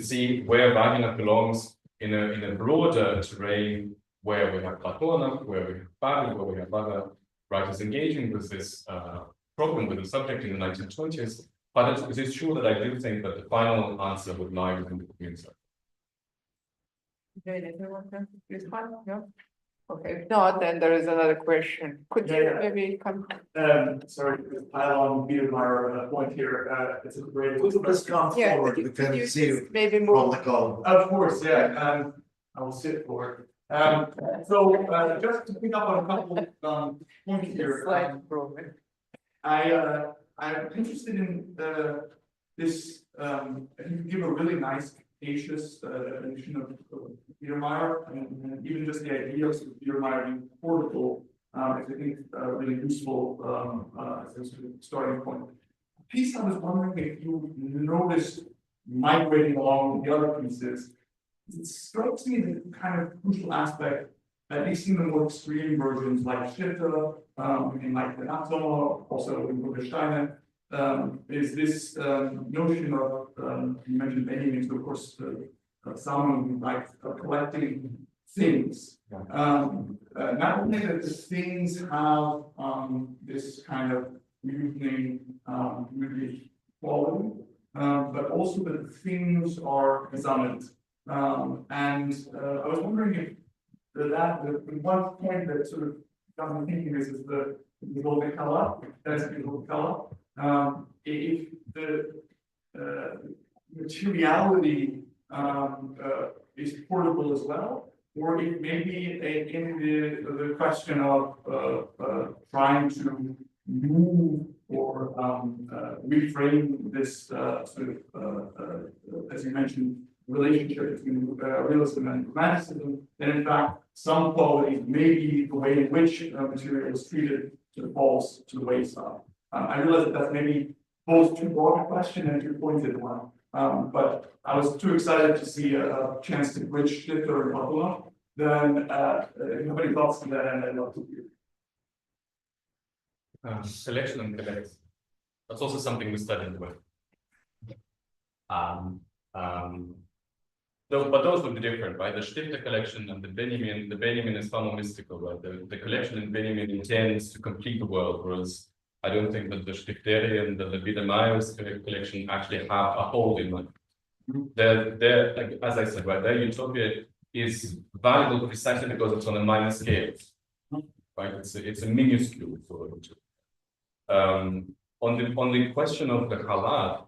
see where Vaginov belongs in a broader terrain, where we have Platonov, where we have Bari, where we have other writers engaging with this problem, with the subject in the 1920s. But it is true that I do think that the final answer would lie within the community. Okay, anyone want to respond? No? Okay, if not, then there is another question. Could you maybe come? Sorry to pile on Biedermeier point here. It's a great. Let's come Yeah, forward. could We you can see you maybe from move? the call. Of course, yeah. I will sit for it. So just to pick up on a couple points here. Slide improvement. I'm interested in this. I think you give a really nice, capacious definition of Biedermeier, and even just the idea of Biedermeier being portable is, I think, really useful as a sort of starting point. A piece I was wondering if you noticed migrating along the other pieces. It strikes me the kind of crucial aspect, at least in the more extreme versions like Schifter, and like the Natsoma, also in Rubinstein, is this notion of, you mentioned Benjamin, so of course, someone who likes collecting things. Not only that the things have this kind of reasoning, really quality, but also that the things are examined. And I was wondering if the one point that sort of got me thinking is the Volvikala, that's the Volvikala. If the materiality is portable as well, or if maybe in the question of trying to move or reframe this sort of, as you mentioned, relationship between realism and romanticism, then in fact some qualities, maybe the way in which material is treated, sort of falls to the wayside. I realize that that's maybe both too broad a question and too pointed one, but I was too excited to see a chance to bridge Schifter and Pavlov. Then if you have any thoughts on that, and I'd love to hear. Selection and collects. That's also something we studied with. But those would be different, right? The Stifter collection and the Benjamin is far more mystical, right? The collection in Benjamin intends to complete the world, whereas I don't think that the Stifteri and the Biedermeier's collection actually have a whole in mind. They're like, as I said, right, their utopia is valuable precisely because it's on a minor scale, right? It's a minuscule sort of utopia. On the question of the Chalad,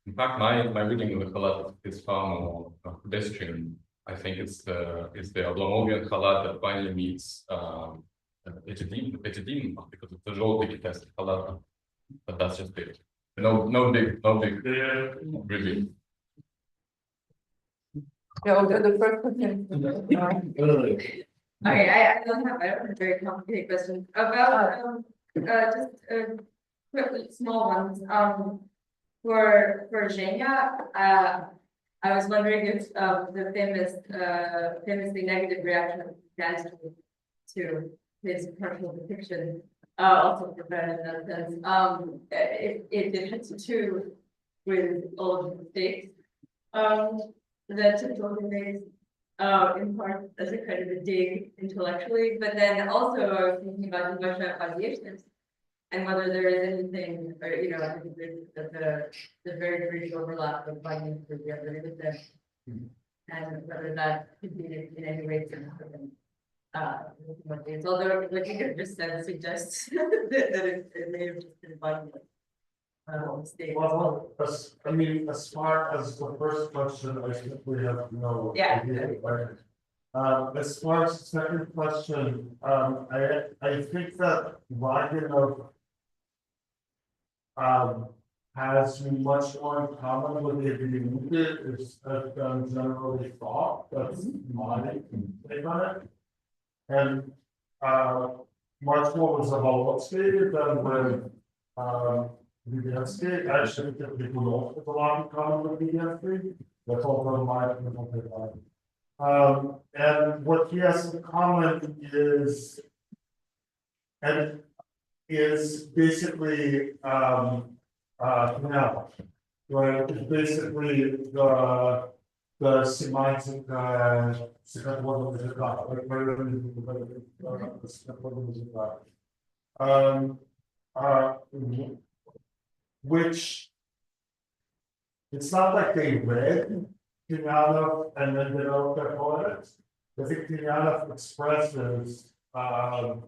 in fact, my reading of the Chalad is far more pedestrian. I think it's the Oblomovian Chalad that finally meets Etidim, because it's a role big test Chalad, but that's just it. No big reveal. No, the first question. Okay, I don't have a very complicated question about just quick small ones. For Zhenya, I was wondering if the famously negative reaction of Konstantin to his partial depiction, also prevented in that sense, if it had to do with all of the mistakes that Tolkien makes, in part as a kind of a dig intellectually, but then also I was thinking about the Russia variations and whether there is anything, or I think there's the very brief overlap of findings for the other with them, and whether that could be in any way significant. Although what you have just said suggests that it may have just been finding. Well, I mean, as far as the first question, I think we have no idea. Right? As far as the second question, I think that Vaginov has much more in common with the Avianuka is generally thought. That's my take on it. And much more with Zavalowski than with Lipovetsky. I actually think people don't have a lot in common with Lipovetsky. That's also my opinion. And what he has in common is basically right? It's basically the semantic which it's not like they read Kinyanov and then developed their poetics. I think Kinyanov expresses the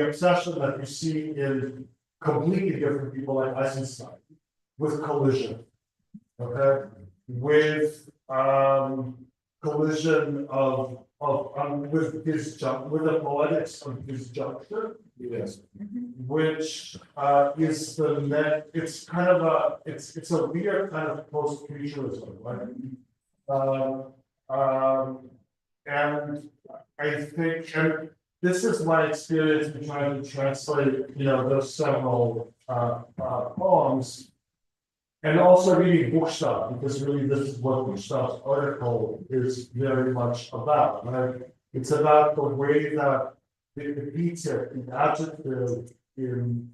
obsession that you see in completely different people like Eisenstein with collision, okay, with collision with the poetics of disjuncture, yes, which is the net. It's kind of it's a weird kind of post-futurism, right? And I think, and this is my experience in trying to translate, those several poems, and also reading Buchstab, because really this is what Buchstab's article is very much about, right? It's about the way that the epithet, the adjective in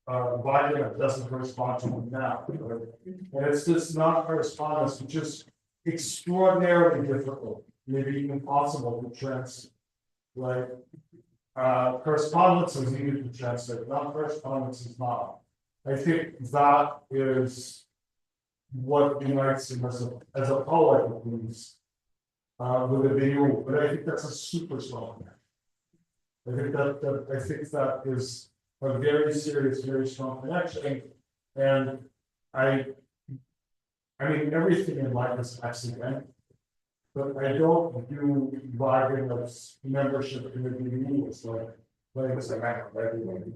Vaginov doesn't correspond to the noun, right? And it's this non-correspondence, which is extraordinarily difficult, maybe impossible to translate, right? Correspondence is easy to translate, non-correspondence is not. I think that is what unites him as a poet, at least, with a video. But I think that's a super strong man. I think that is a very serious, very strong connection. And I mean, everything in life is accidental. But I don't view Vaginov's membership in the BDU as like it's a matter of everyone.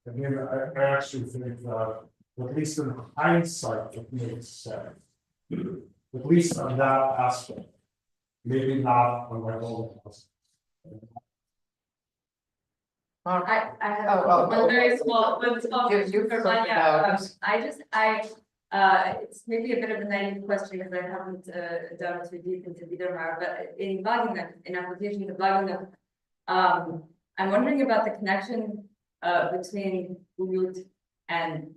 I mean, I actually think that, at least in hindsight, it makes sense. At least on that aspect. Maybe not on my own aspect. I have one very small question for Vanya. It's maybe a bit of a naive question because I haven't done too deep into Biedermeier, but in Vaginov, in application to Vaginov, I'm wondering about the connection between blut and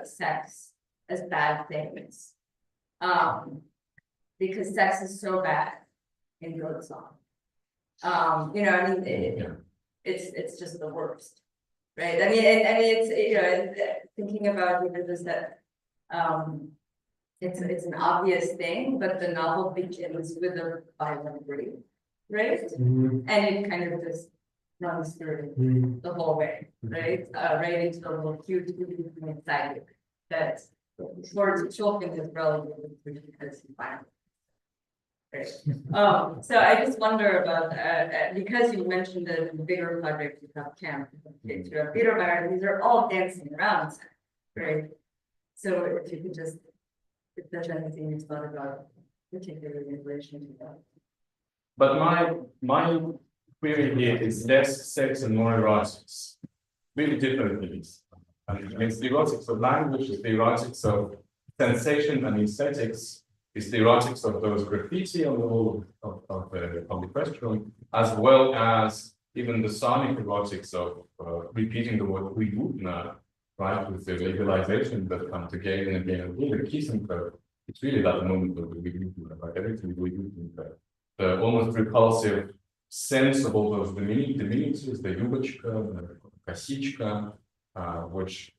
sex as bad things. Because sex is so bad in goat song. You know, I mean, it's just the worst, right? I mean, it's, you know, thinking about even just that, it's an obvious thing, but the novel begins with a violent rape, right? And it kind of just runs through the whole way, right? Right into the little cute inside that towards children is relatively because he finally. Right. So I just wonder about, because you mentioned the bigger project you have camp, you have theater bar, these are all dancing around, right? So if you could just, if there's anything you thought about, particularly in relation to that. But my query here is less sex and more erotics. Really different things. I mean, it's the erotics of language, it's the erotics of sensation and aesthetics. It's the erotics of those graffiti on the wall of the press room, as well as even the sonic erotics of repeating the word "Uyghur," right, with the legalization that comes again and again and again. The Kissinger, it's really that moment of the Uyghur, right? Everything Uyghur, the almost repulsive sense of all those diminutives, the Yubachka, the Kasichka, which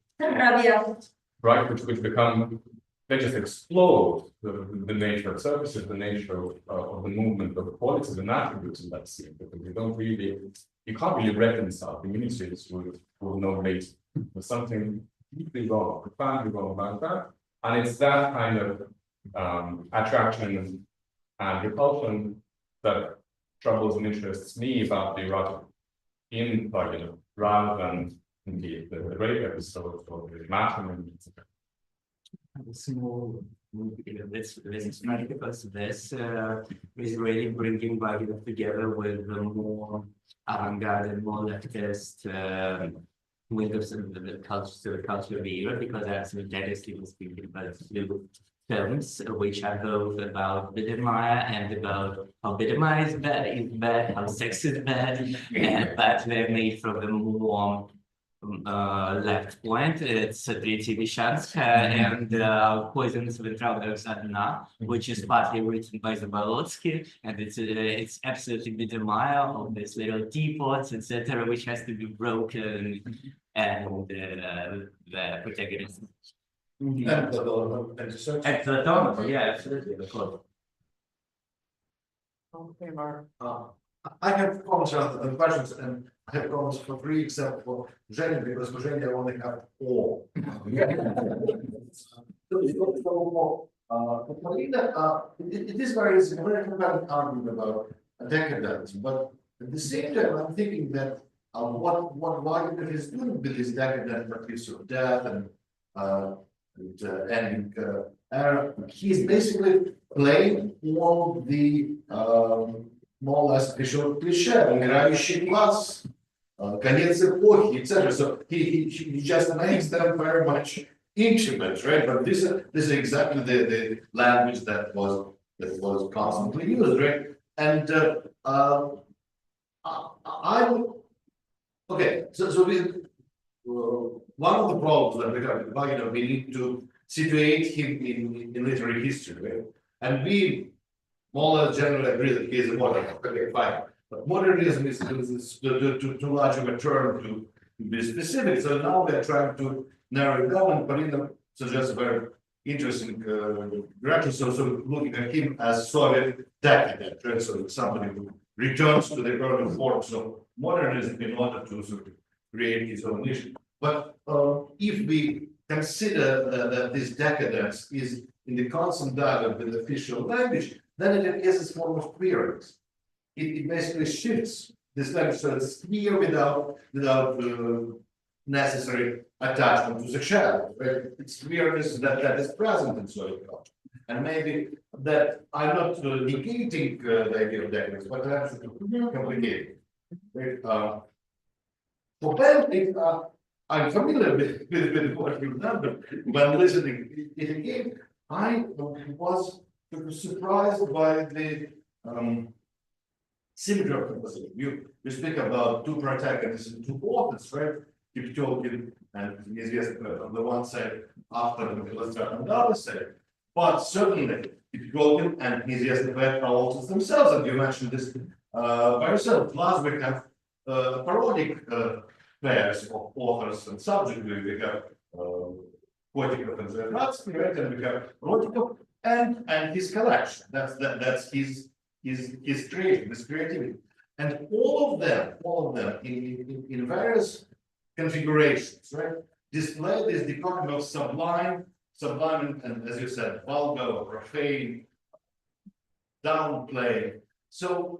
become. They just explode the nature of services, the nature of the movement of qualities and attributes in that scene, because you can't really reconcile the ministries with no later. There's something deeply wrong, profoundly wrong about that. And it's that kind of attraction and repulsion that troubles and interests me about the erotic in Vaginov, rather than indeed the rape episode or the matrimony, etc. Small this funny because this is really bringing Vaginov together with the more avant-garde and more leftist windows of the culture of the era, because actually Dennis was speaking about little films which are both about Biedermeier and about how Biedermeier is bad, how sex is bad, but they're made from the more left point. It's Tretья Vyshanska and Poisons with Travelers Adna, which is partly written by Zabolotsky, and it's absolutely Biedermeier of this little teapots, etc., which has to be broken, and the protagonist. And Platonov, yeah, absolutely, of course. Okay, Mark. I have comments on the questions, and I have comments for free, except for Jenny, because for Jenny I only have all. For Polina, it is very compelling argument about decadence, but at the same time, I'm thinking that what Wagner is doing with his decadent practice of death and ending era, he's basically playing all the more or less official cliché, умирающий класс, конец эпохи, etc. So he just makes them very much intimate, right? But this is exactly the language that was constantly used, right? And I would, okay, so we, one of the problems that we have with Vaginov, we need to situate him in literary history, right? And we more or less generally agree that he is a modern, okay, fine. But modernism is too large of a term to be specific. So now we're trying to narrow it down, and Polina suggests a very interesting direction. So looking at him as Soviet decadent, right? So somebody who returns to the early forms of modernism in order to sort of create his own niche. But if we consider that this decadence is in the constant dialogue with official language, then it is a form of queerness. It basically shifts this language, so it's queer without necessary attachment to sexuality. Right? It's queerness that is present in Soviet culture, and maybe that I'm not negating the idea of decadence, but actually complicated. Right? For Penn, I'm familiar with what you've done, but when listening it again, I was surprised by the symmetry of composition. You speak about two protagonists and two authors, right? Tolkien and неизвестный on the one side, after the illustration on the other side. But certainly, Tolkien and неизвестный are authors themselves, and you mentioned this by yourself. Plus, we have parodic pairs of authors and subjects. We have Kotikov and Zayatsky, right? And we have Rotikov and his collection. That's his creation, his creativity. And all of them in various configurations, right? Display this dichotomy of sublime, and as you said, vulgar, profane, downplay. So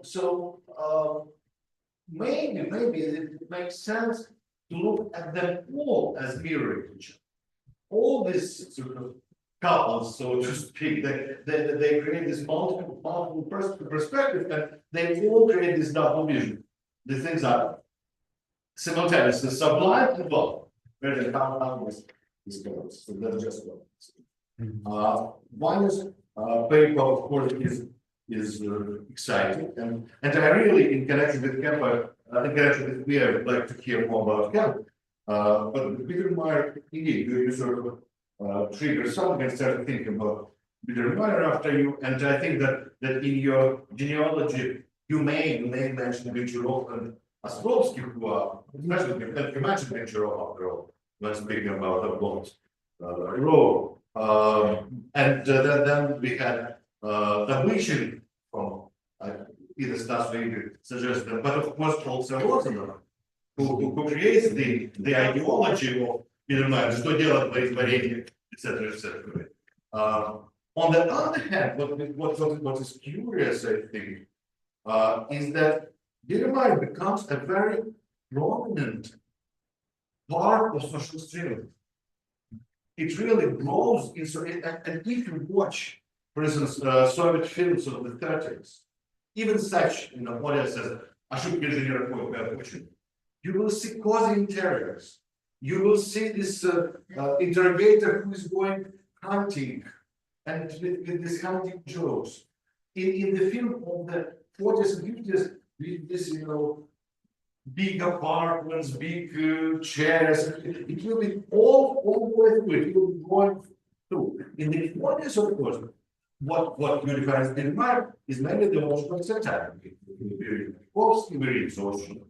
maybe it makes sense to look at them all as mirroring each other. All these sort of couples, so to speak, they create this multiple perspective, and they all create this double vision. The things are simultaneously sublime and vulgar. Very how this goes. So that's just one. One is paper, of course, is exciting, and I really, in connection with Kemper, in connection with me, I would like to hear more about Kemper. But Biedermeier, indeed, you sort of trigger something and start thinking about Biedermeier after you, and I think that in your genealogy you may mention Goncharov and Ostrovsky, who are especially you mentioned Goncharov after all when speaking about the blonde row, and then we had Dablichin from either Stas or Igor suggested, but of course also Rosenberg, who creates the ideology of Biedermeier, что делать при измерении, etc. On the other hand, what is curious, I think, is that Biedermeier becomes a very prominent part of social streaming. It really grows into it, and if you watch, for instance, Soviet films of the 30s, even such, what I says, I should get the you will see cozy interiors. You will see this interrogator who is going hunting and with these hunting jokes. In the film of the 40s and 50s, with this, big apartments, big chairs, it will be all the way through. It will be going through. In the 40s, of course, what unifies Biedermeier is mainly the emotional satire. Very exhaustion.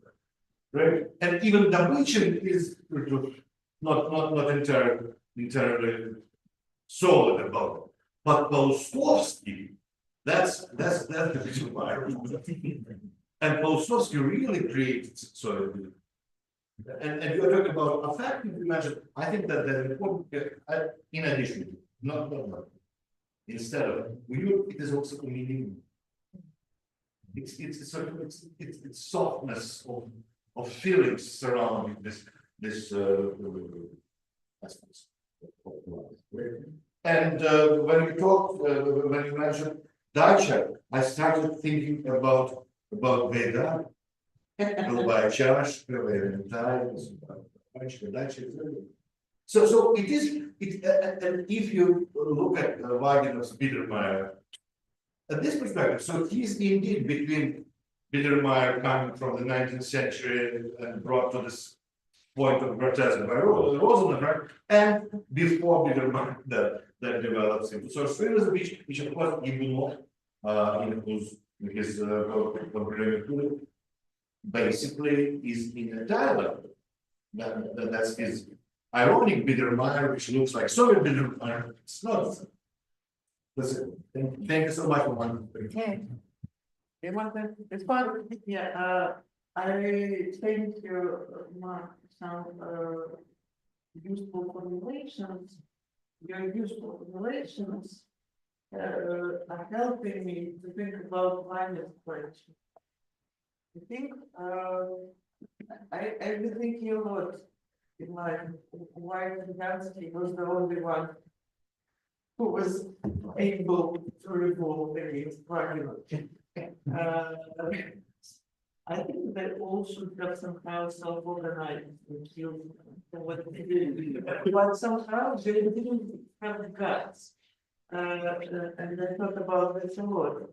Right, and even Dablichin is not entirely solid about it. But Paustovsky, that's the reason why. And Paustovsky really creates and you're talking about affective imagine. I think that important in addition, not instead of it is also meaning. It's softness of feelings surrounding this aspects of life. And when you mentioned dacha, I started thinking about Veda, so it is and if you look at Vaginov's Biedermeier at this perspective, so he's indeed between Biedermeier coming from the 19th century and brought to this point of grotesque by Rosenberg, and before Biedermeier that develops into social realism, which of course Ivanov in his basically is in a dialogue. That's his ironic Biedermeier, which looks like Soviet Biedermeier. It's not. That's it. Thank you so much for one. It's fun. Yeah, I think Mark, some useful formulations. Your useful formulations are helping me to think about climate question. I think I've been thinking a lot in life why Konstantin was the only one who was able to revolt against Vaginov. I think they all should have somehow self-organized and killed what they did. But somehow they didn't have the guts. And I thought about this a lot.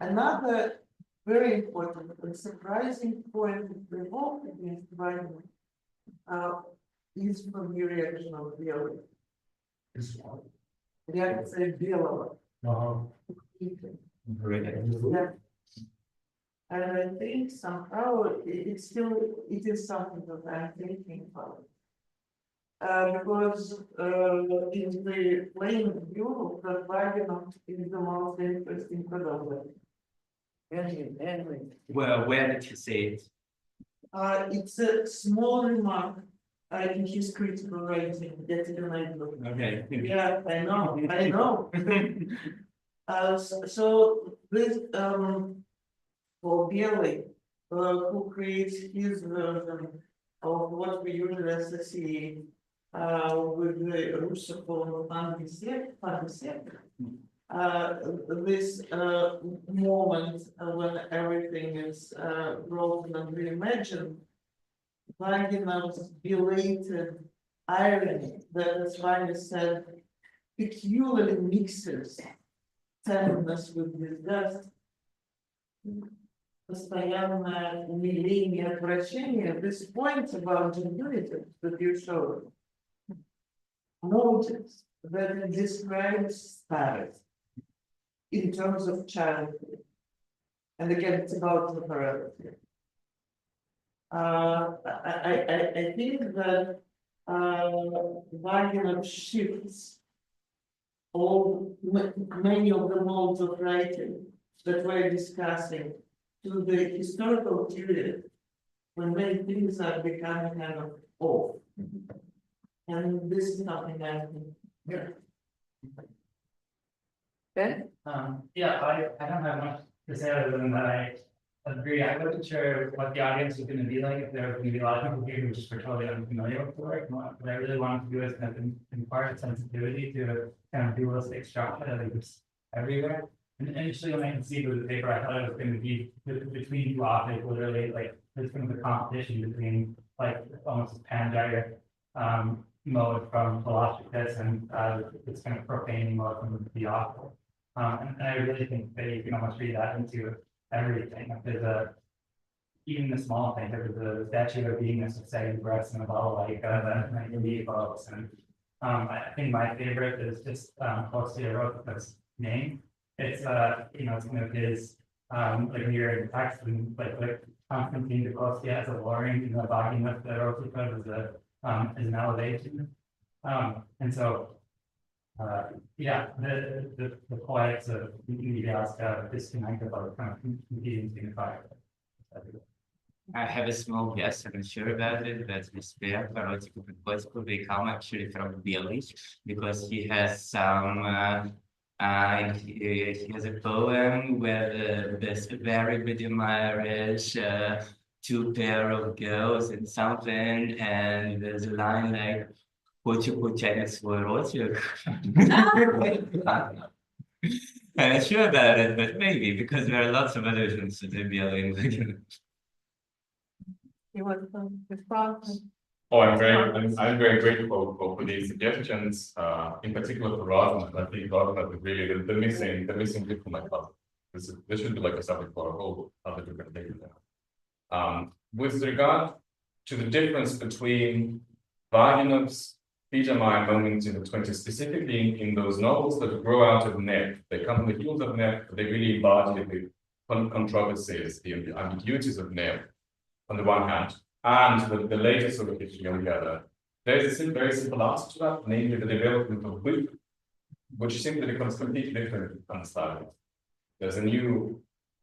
Another very important and surprising point revolved against Vaginov is from the reaction of Bielek. Reaction Bielek. Yeah. And I think somehow it is something that I'm thinking about. Because in the plain view, that Vaginov is the most interesting product. Anyway. Well, where did you say it? It's a small remark in his critical writing, that's in my book. Okay. Yeah, I know. So this, for Bielek, who creates his version of what we usually associate with the Russophone fantasy, this moment when everything is broken and reimagined, Vaginov's belated irony that, as Vanya said, peculiarly mixes tenderness with disgust. Постоянное умиление, отвращение, this point about gentility that you showed. Notice that it describes status in terms of childhood. And again, it's about temporality. I think that Vaginov shifts many of the modes of writing that we're discussing to the historical period when many things are becoming kind of off. And this is something I think. Yeah. Ben? Yeah, I don't have much to say other than that I agree. I wasn't sure what the audience was going to be like, if there was going to be a lot of people here who just were totally unfamiliar with the work. What I really wanted to do is kind of impart sensitivity to kind of dualistic structure that exists everywhere. And initially, when I conceived of the paper, I thought it was going to be between two optics, literally, like there's going to be a competition between like almost Pandiac mode from Philosophics and this kind of profane mode from the opera. And I really think that you can almost read that into everything. If there's even the small thing, if there's a statue of Venus with saggy breasts and a bottle like that you leave folks. And I think my favorite is just Kostya wrote this name. It's it's kind of his like mirror in text and like Konstantin de Kostya as a warring in the Vaginov that Rosikov is an elevation. And so the poets of Vidyaska disconnect about kind of competing signifiers. I have a small guess, I'm not sure about it, but the spare Rosikov and Koskov, they come actually from Bielek because he has some he has a poem where there's a very good marriage, two pair of girls and something, and there's a line like "Хочу получать свой ротик." I'm not sure about it, but maybe because there are lots of allusions to the Bielek. You want to respond? Oh, I'm very grateful for these suggestions, in particular for Rosman. I think Rosman is really the missing link for my puzzle. This should be like a subject for a whole other different thing. With regard to the difference between Vaginov's Peter Meyer moments in the 20s, specifically in those novels that grow out of Neff, they come from the heels of Neff, but they really embody the controversies, the ambiguities of Neff on the one hand, and the latest sort of history on the other. There's a very simple answer to that, namely the development of wit, which simply becomes completely different understanding. There's a new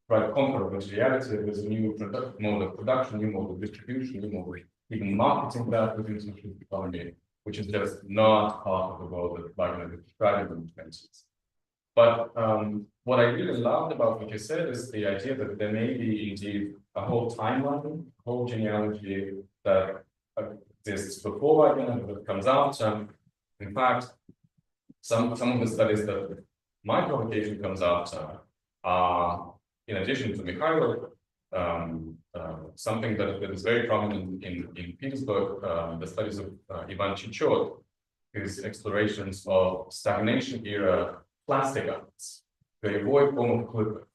conquer of materiality, there's a new mode of production, new mode of distribution, new mode of even marketing that within social economy, which is just not part of the world that Vaginov is describing in the 20s. But what I really loved about what you said is the idea that there may be indeed a whole timeline, a whole genealogy that exists before Vaginov, that comes after. In fact, some of the studies that my publication comes after are, in addition to Mikhailov, something that is very prominent in Petersburg, the studies of Ivan Chichot, his explorations of stagnation era plastic arts, the avoid form of clipper.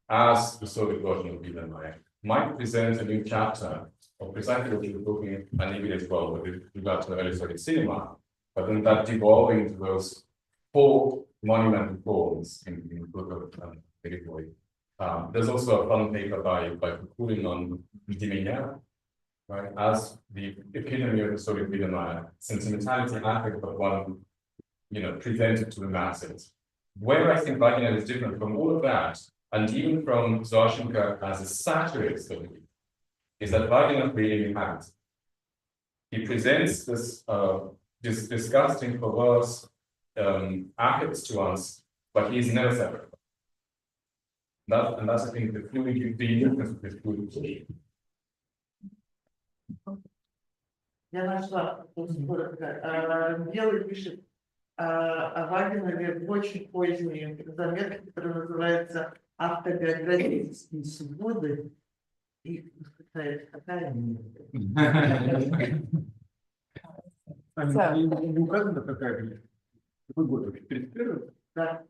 as the Soviet version of Biedermeier, might present a new chapter of precisely what you're talking, and maybe as well with regard to the early Soviet cinema, but then that devolving to those four monumental forms in the book of Grigori. There's also a fun paper by Kukulin on Dimenya, right, as the epitome of the Soviet Biedermeier, sentimentality affect, but one, presented to the masses. Where I think Vaginov is different from all of that, and even from Zoshchenko as a satirist of it, is that Vaginov really inhabits. He presents this disgusting, perverse affects to us, but he's never separate. And that's, I think, the difference with this fluid. Я нашла коротко. Белый пишет о Вагинове очень поздние заметки, которые называются автобиографические свободы. И какая Не указано, какая какой год? 31-й? Да.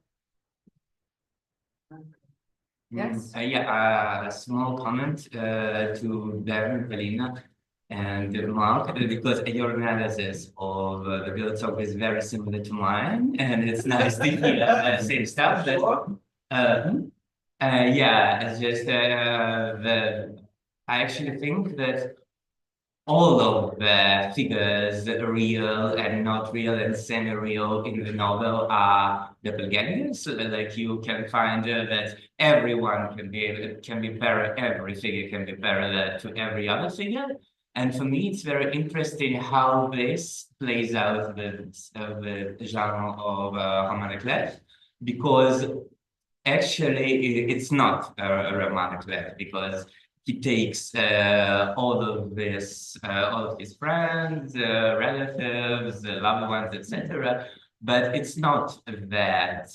Yes. Yeah, a small comment to Darren, Polina, and Mark, because your analysis of the real talk is very similar to mine, and it's nice to hear the same stuff. Yeah, it's just I actually think that all of the figures, real and not real and semi-real in the novel, are doppelgangers. So that, like, you can find that everyone can be parallel, every figure can be parallel to every other figure. And for me, it's very interesting how this plays out the genre of romantic life, because actually it's not a romantic life, because he takes all of his friends, relatives, loved ones, etc. But it's not that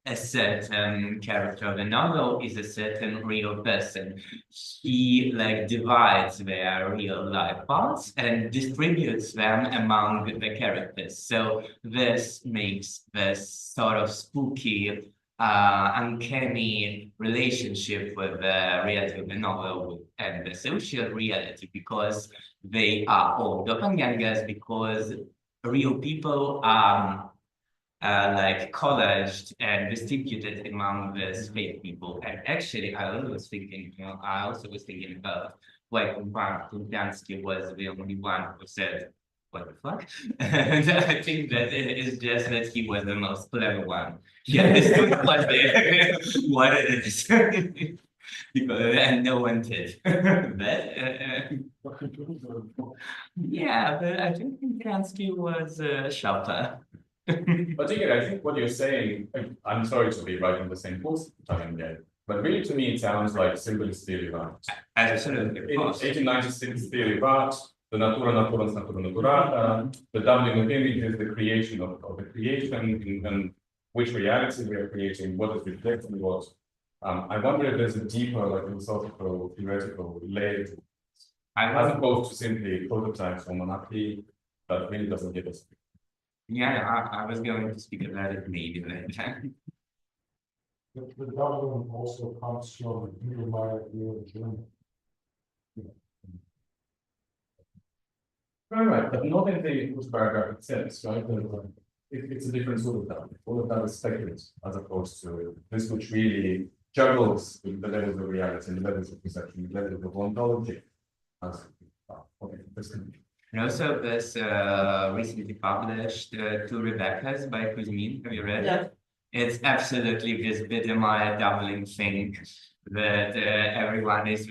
a certain character of the novel is a certain real person. He divides their real life parts and distributes them among the characters. So this makes this sort of spooky, uncanny relationship with the reality of the novel and the social reality, because they are all doppelgangers, because real people are collaged and distributed among the fake people. And actually, I also was thinking about why Konstantin was the only one who said, "What the fuck?" And I think that it is just that he was the most clever one. He understood what it is. And no one did. Yeah, but I think Konstantin was sharper. But again, I think what you're saying, I'm sorry to be writing the same post time again, but really to me it sounds like symbolist theory of art. Absolutely, of In course. 1896 theory of art, the natura naturans natura naturata, the doubling of images, the creation of the creation, and which reality we are creating, what is reflecting what. I wonder if there's a deeper, philosophical, theoretical layer to it, as opposed to simply prototypes or monarchy that really doesn't give us. Yeah, I was going to speak about it maybe later. The doubling also comes from Biedermeier in Germany. Right, but not in the first paragraph itself, right? It's a different sort of doubling. All of that is speculative, as opposed to this, which really juggles the levels of reality, the levels of perception, the levels of ontology. Okay, And also this recently published Two Rebeccas by Kuzmin. Have you read it? It's absolutely this Biedermeier doubling thing that everyone is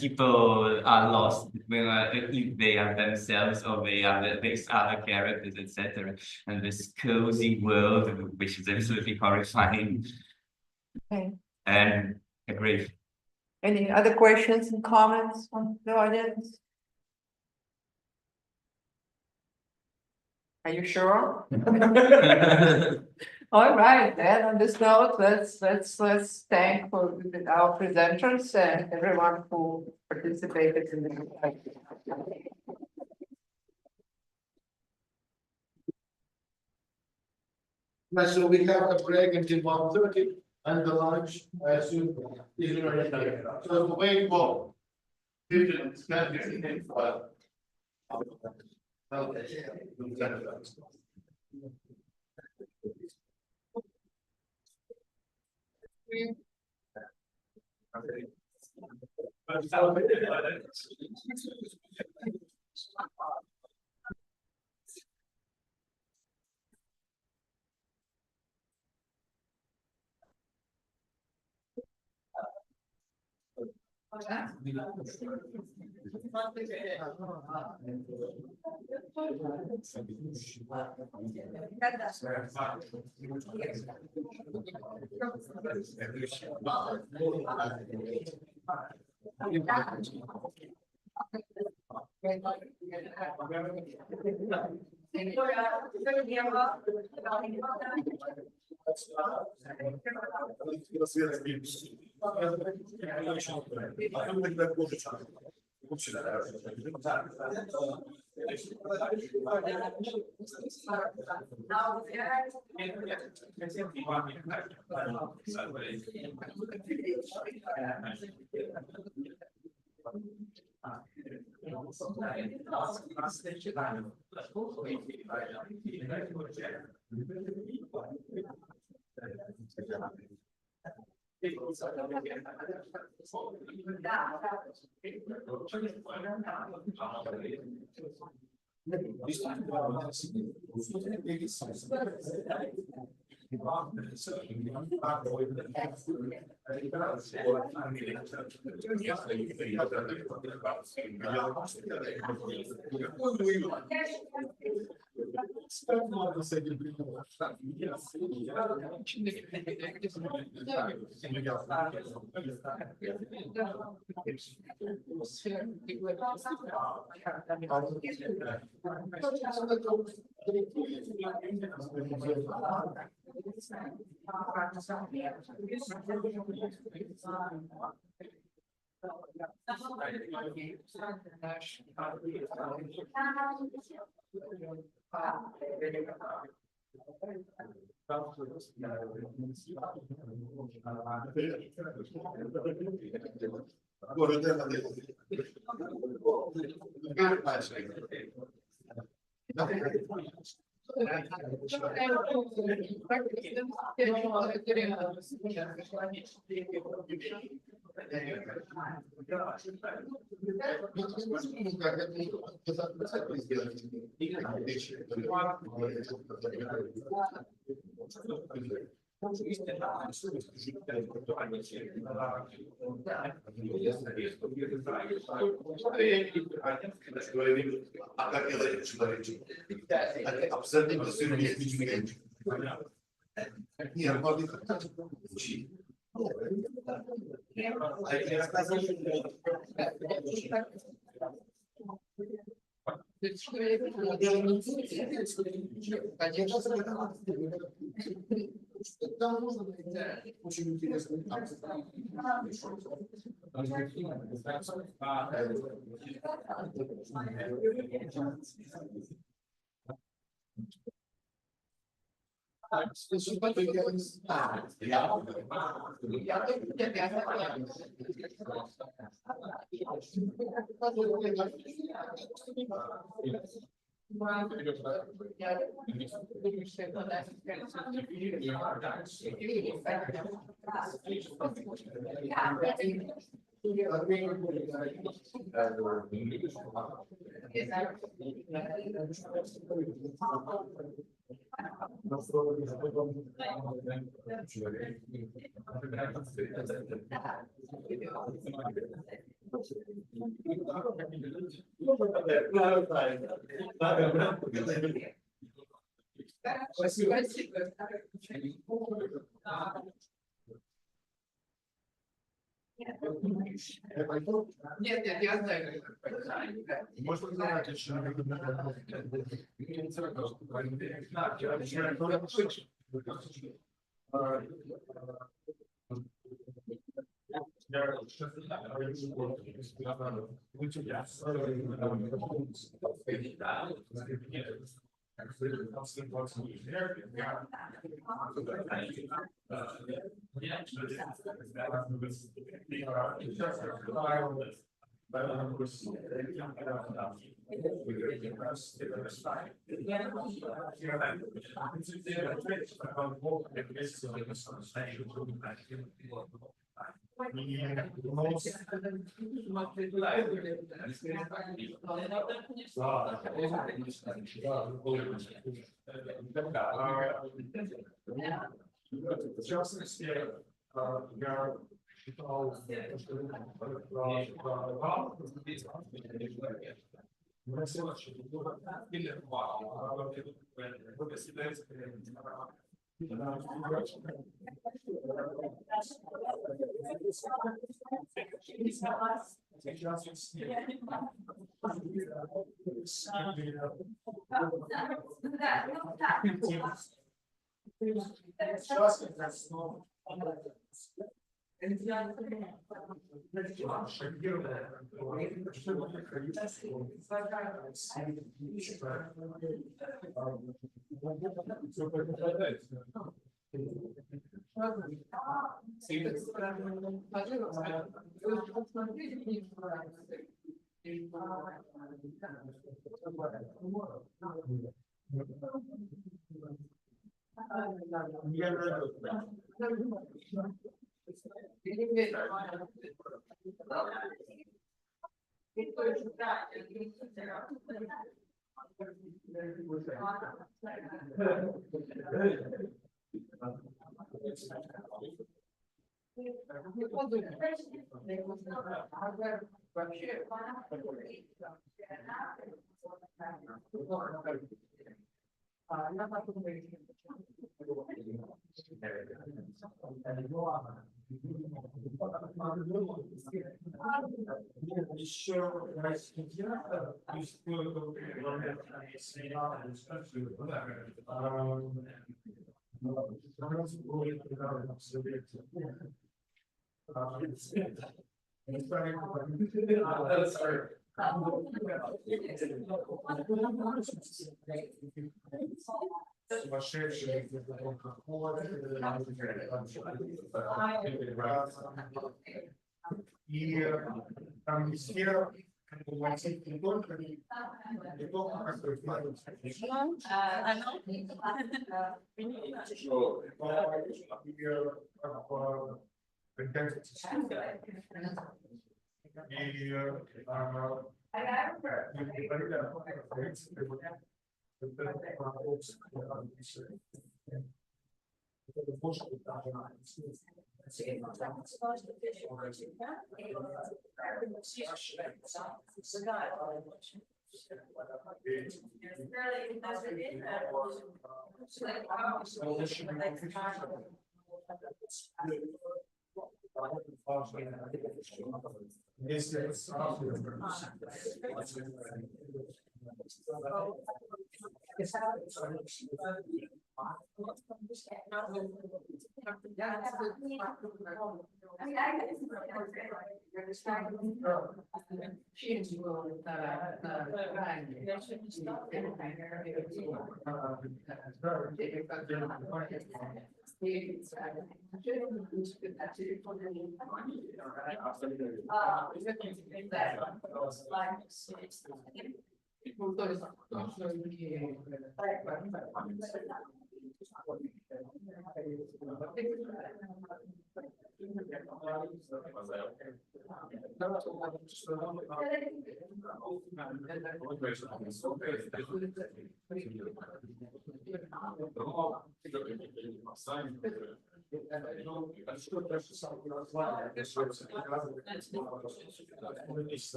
people are lost if they are themselves or they are these other characters, etc. And this cozy world, which is absolutely horrifying. Okay. And agree. Any other questions and comments from the audience? Are you sure? All right, then on this note, let's thank our presenters and everyone who participated in the. So we have a break until 1:30. And the lunch, I assume, is already there. So the way for 15, 10, but.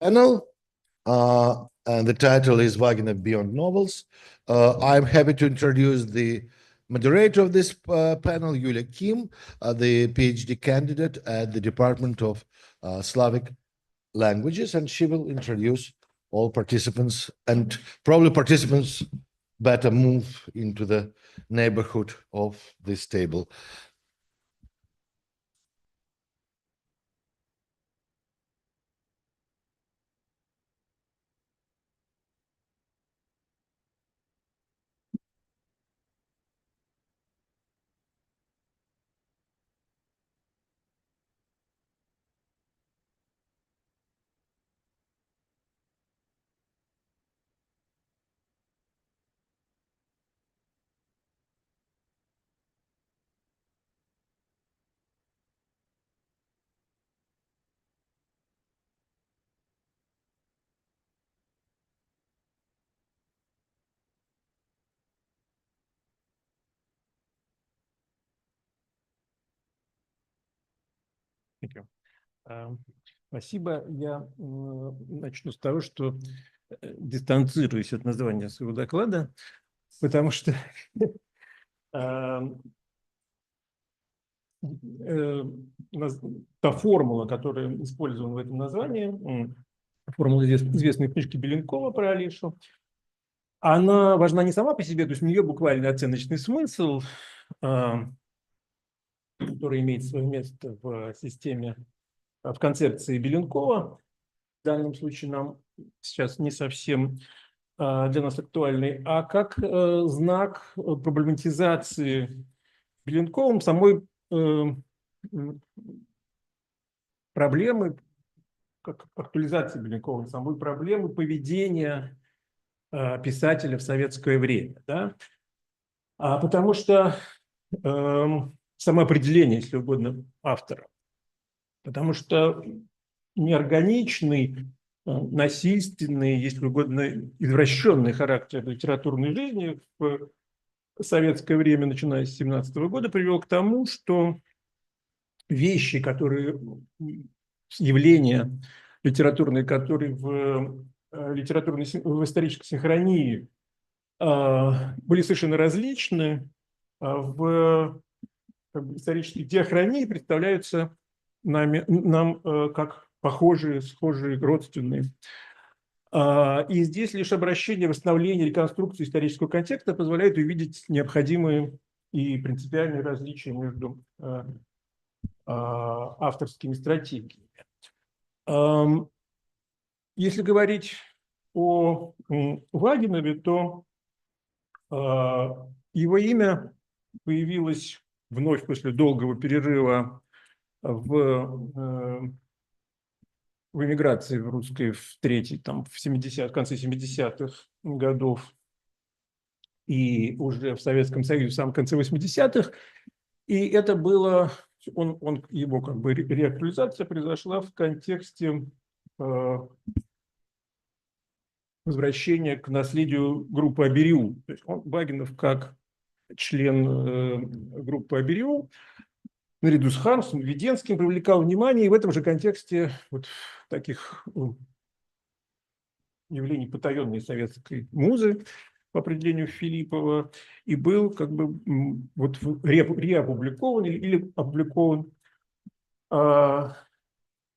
panel, and the title is Vaginov Beyond Novels. I'm happy to introduce the moderator of this panel, Yulia Kim, the PhD candidate at the Department of Slavic Languages, and she will introduce all participants, and probably participants better move into the neighborhood of this table. Спасибо. Я начну с того, что дистанцируюсь от названия своего доклада, потому что та формула, которая использована в этом названии, формула известной книжки Беленкова про Алишу, она важна не сама по себе, то есть у нее буквально оценочный смысл, который имеет свое место в системе, в концепции Беленкова. В данном случае нам сейчас не совсем для нас актуальный, а как знак проблематизации Беленковым самой проблемы, как актуализации Беленковым, самой проблемы поведения писателя в советское время. Да? Потому что самоопределение, если угодно, автора. Потому что неорганичный, насильственный, если угодно, извращенный характер литературной жизни в советское время, начиная с 1917 года, привел к тому, что вещи, которые, явления литературные, которые в исторической синхронии были совершенно различны, в исторической диахронии представляются нам как похожие, схожие, родственные. И здесь лишь обращение, восстановление, реконструкция исторического контекста позволяет увидеть необходимые и принципиальные различия между авторскими стратегиями. Если говорить о Вагинове, то его имя появилось вновь после долгого перерыва в эмиграции в русской в конце 70-х годов и уже в Советском Союзе в самом конце 80-х. И это было, его как бы реактуализация произошла в контексте возвращения к наследию группы Абериу. То есть Вагинов как член группы Абериу наряду с Хармсом, Веденским привлекал внимание, и в этом же контексте вот таких явлений потаенной советской музы по определению Филиппова и был как бы вот реопубликован или опубликован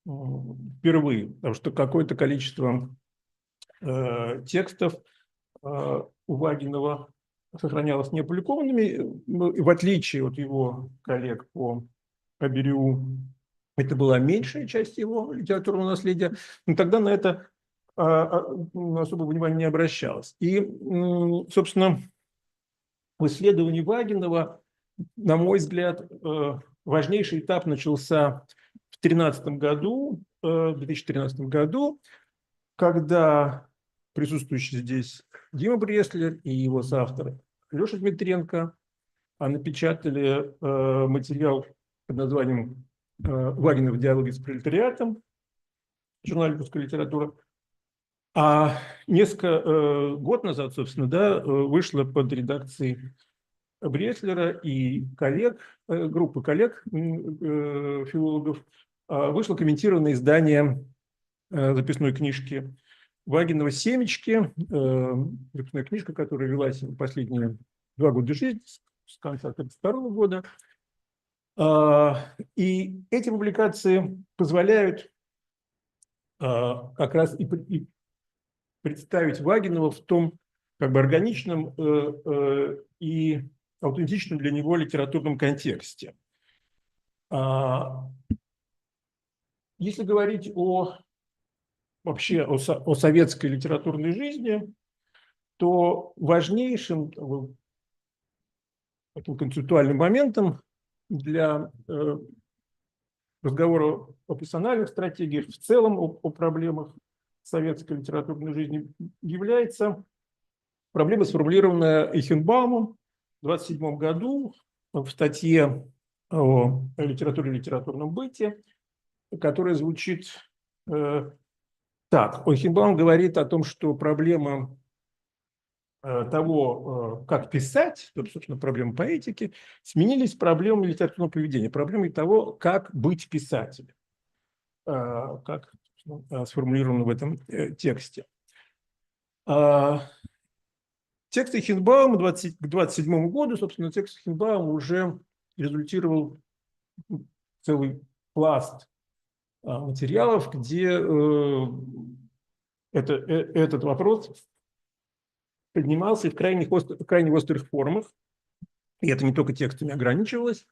впервые, потому что какое-то количество текстов у Вагинова сохранялось неопубликованными, в отличие от его коллег по Абериу, это была меньшая часть его литературного наследия, но тогда на это особого внимания не обращалось. И, собственно, в исследовании Вагинова, на мой взгляд, важнейший этап начался в 2013 году, когда присутствующий здесь Дима Бреслер и его соавтор Леша Дмитренко напечатали материал под названием «Вагинов. Диалоги с пролетариатом», журнале «Русская литература». А год назад, собственно, да, вышло под редакцией Бреслера и коллег, группы коллег, филологов, вышло комментированное издание записной книжки Вагинова «Семечки», записная книжка, которая велась последние 2 года жизни, с конца 1932 года. И эти публикации позволяют как раз и представить Вагинова в том как бы органичном и аутентичном для него литературном контексте. Если говорить вообще о советской литературной жизни, то важнейшим таким концептуальным моментом для разговора о персональных стратегиях, в целом о проблемах советской литературной жизни является проблема, сформулированная Эйхенбаумом в 1927 году в статье о литературе и литературном быте, которая звучит так. Эйхенбаум говорит о том, что проблема того, как писать, собственно, проблемы поэтики, сменились проблемами литературного поведения, проблемой того, как быть писателем, как сформулировано в этом тексте. Текст Эйхенбаума к 1927 году, собственно, текст Эйхенбаума уже результировал целый пласт материалов, где этот вопрос поднимался в крайне острых формах, и это не только текстами ограничивалось,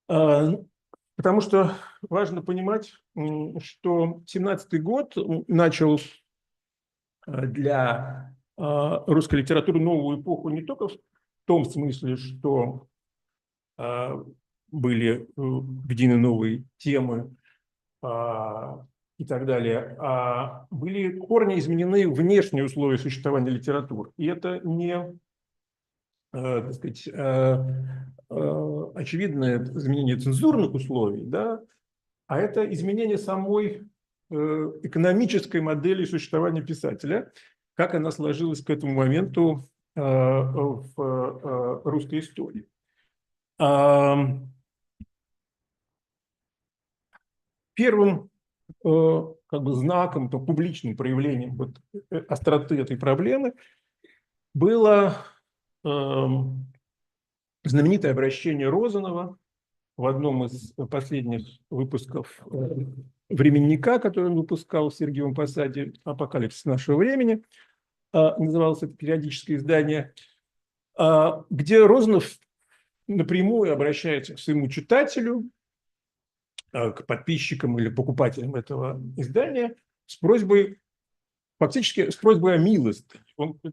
потому что важно понимать, что 1917 год начал для русской литературы новую эпоху не только в том смысле, что были введены новые темы и так далее, а были корни изменены внешние условия существования литературы. И это не, так сказать, очевидное изменение цензурных условий, да, а это изменение самой экономической модели существования писателя, как она сложилась к этому моменту в русской истории. Первым как бы знаком, то публичным проявлением вот остроты этой проблемы было знаменитое обращение Розанова в одном из последних выпусков «Временника», который он выпускал в Сергиевом Посаде, «Апокалипсис нашего времени», называлось это периодическое издание, где Розанов напрямую обращается к своему читателю, к подписчикам или покупателям этого издания с просьбой, фактически с просьбой о милости.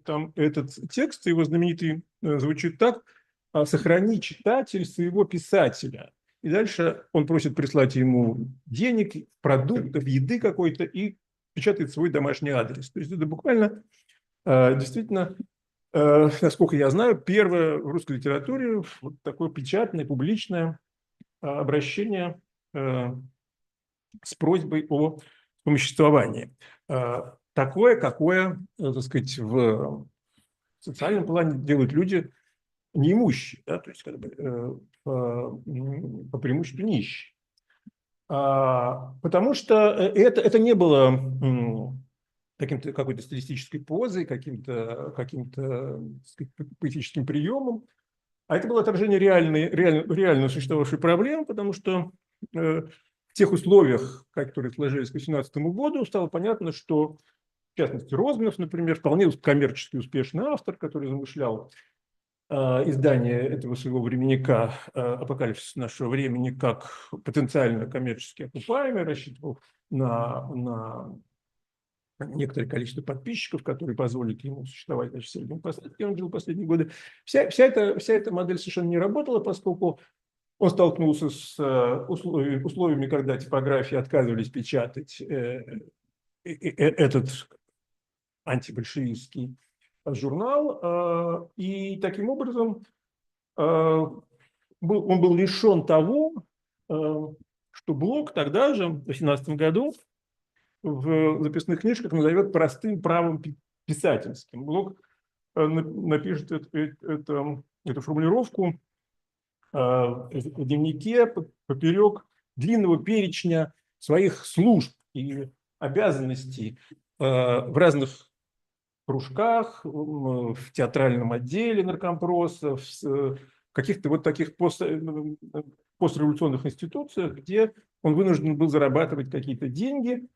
Там этот текст, его знаменитый, звучит так: «Сохрани, читатель, своего писателя». И дальше он просит прислать ему денег, продуктов, еды какой-то и печатает свой домашний адрес. То есть это буквально, действительно, насколько я знаю, первое в русской литературе вот такое печатное, публичное обращение с просьбой о вспомоществовании. Такое, какое, так сказать, в социальном плане делают люди неимущие, да, то есть как бы, по преимуществу нищие. Потому что это не было какой-то стилистической позой, каким-то поэтическим приемом, а это было отражение реально существовавшей проблемы, потому что в тех условиях, которые сложились к 18 году, стало понятно, что, в частности, Розанов, например, вполне коммерчески успешный автор, который замышлял издание этого своего временника «Апокалипсис нашего времени» как потенциально коммерчески окупаемый, рассчитывал на некоторое количество подписчиков, которые позволят ему существовать, значит, в Сергиевом Посаде, где он жил последние годы. Вся эта модель совершенно не работала, поскольку он столкнулся с условиями, когда типографии отказывались печатать этот антибольшевистский журнал, и таким образом он был лишен того, что Блок тогда же, в 2018 году, в записных книжках назовет простым правом писательским. Блок напишет эту формулировку в дневнике поперек длинного перечня своих служб. И обязанностей в разных кружках, в театральном отделе наркомпроса, в каких-то вот таких постреволюционных институциях, где он вынужден был зарабатывать какие-то деньги,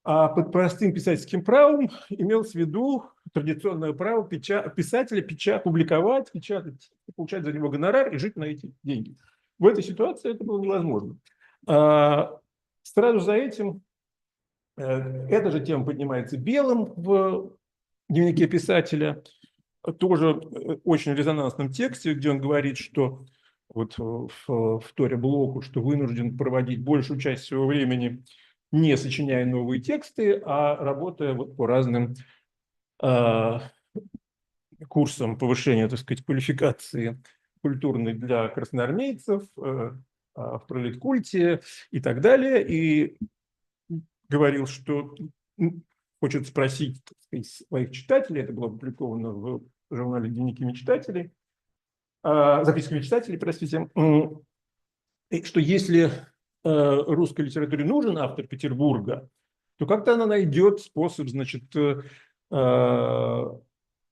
а под простым писательским правом имелось в виду традиционное право писателя публиковать, печатать, получать за него гонорар и жить на эти деньги. В этой ситуации это было невозможно. Сразу за этим эта же тема поднимается Белым в дневнике писателя, тоже очень резонансном тексте, где он говорит, что вот в Торе Блоку, что вынужден проводить большую часть своего времени не сочиняя новые тексты, а работая вот по разным курсам повышения, так сказать, квалификации культурной для красноармейцев, в пролеткульте и так далее. И говорил, что хочет спросить, так сказать, своих читателей, это было опубликовано в журнале «Дневники мечтателей», записки мечтателей, простите, что если русской литературе нужен автор Петербурга, то как-то она найдет способ, значит,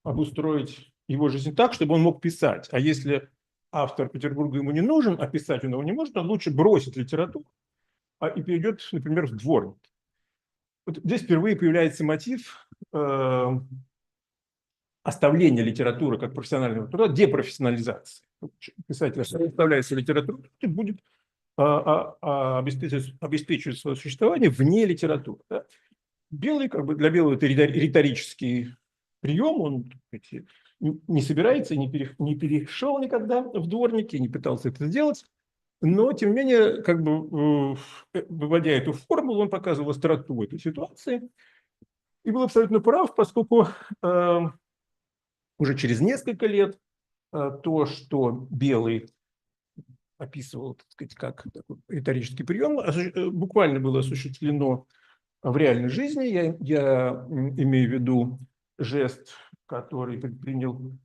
обустроить его жизнь так, чтобы он мог писать. А если автор Петербурга ему не нужен, а писать он его не может, он лучше бросит литературу и перейдет, например, в дворник. Вот здесь впервые появляется мотив оставления литературы как профессионального труда, депрофессионализации. Писатель оставляется литературой, и будет обеспечивать свое существование вне литературы. Да? Белый, как бы для Белого это риторический прием, он, так сказать, не собирается, не перешел никогда в дворники, не пытался это сделать, но, тем не менее, как бы выводя эту формулу, он показывал остроту этой ситуации и был абсолютно прав, поскольку уже через несколько лет то, что Белый описывал, так сказать, как такой риторический прием, буквально было осуществлено в реальной жизни. Я имею в виду жест, который предпринял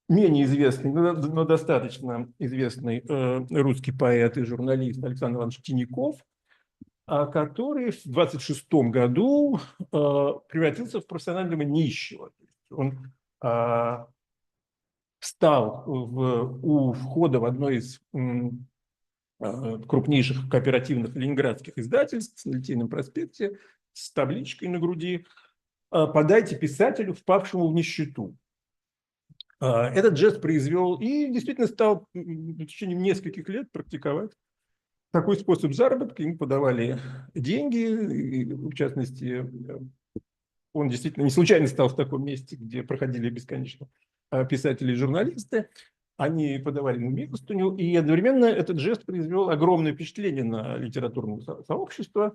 менее известный, но достаточно известный русский поэт и журналист Александр Иванович Тиняков, который в 26 году превратился в профессионального нищего. Он встал у входа в одно из крупнейших кооперативных ленинградских издательств на Литейном проспекте с табличкой на груди «Подайте писателю, впавшему в нищету». Этот жест произвел и действительно стал в течение нескольких лет практиковать такой способ заработка. Ему подавали деньги, и, в частности, он действительно не случайно стал в таком месте, где проходили бесконечно писатели и журналисты. Они подавали ему милостыню, и одновременно этот жест произвел огромное впечатление на литературное сообщество,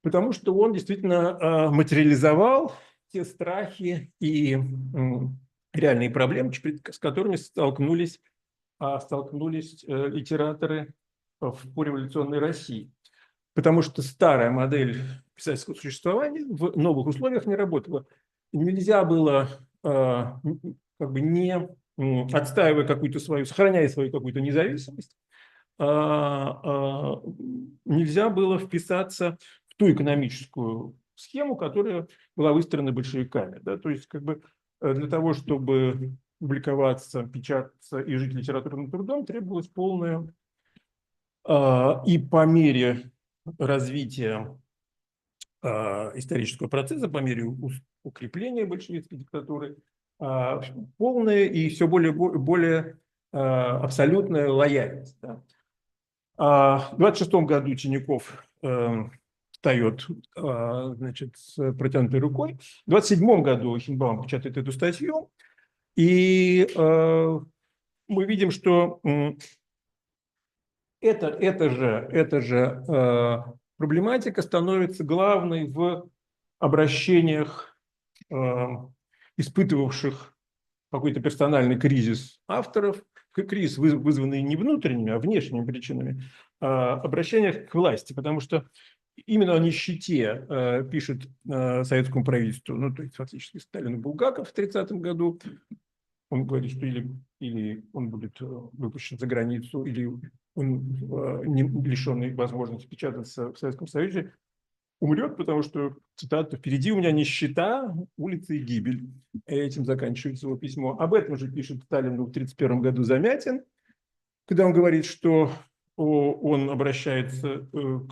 потому что он действительно материализовал те страхи и реальные проблемы, с которыми столкнулись литераторы в пореволюционной России. Потому что старая модель писательского существования в новых условиях не работала. Нельзя было, как бы не отстаивая какую-то свою, сохраняя свою какую-то независимость, нельзя было вписаться в ту экономическую схему, которая была выстроена большевиками. Да? То есть, как бы для того, чтобы публиковаться, печататься и жить литературным трудом, требовалось полное и по мере развития исторического процесса, по мере укрепления большевистской диктатуры, полная и все более абсолютная лояльность. Да. В 26 году Тиняков встает, значит, с протянутой рукой. В 27 году Хинбаум печатает эту статью, и мы видим, что эта же проблематика становится главной в обращениях, испытывавших какой-то персональный кризис авторов, кризис, вызванный не внутренними, а внешними причинами, обращениях к власти, потому что именно о нищете пишет советскому правительству, ну, то есть фактически Сталин и Булгаков в 30-м году. Он говорит, что или он будет выпущен за границу, или он не лишенный возможности печататься в Советском Союзе. умрет, потому что, цитата, «впереди у меня нищета, улица и гибель». Этим заканчивается его письмо. Об этом же пишет Сталину в 1931 году Замятин, когда он говорит, что он обращается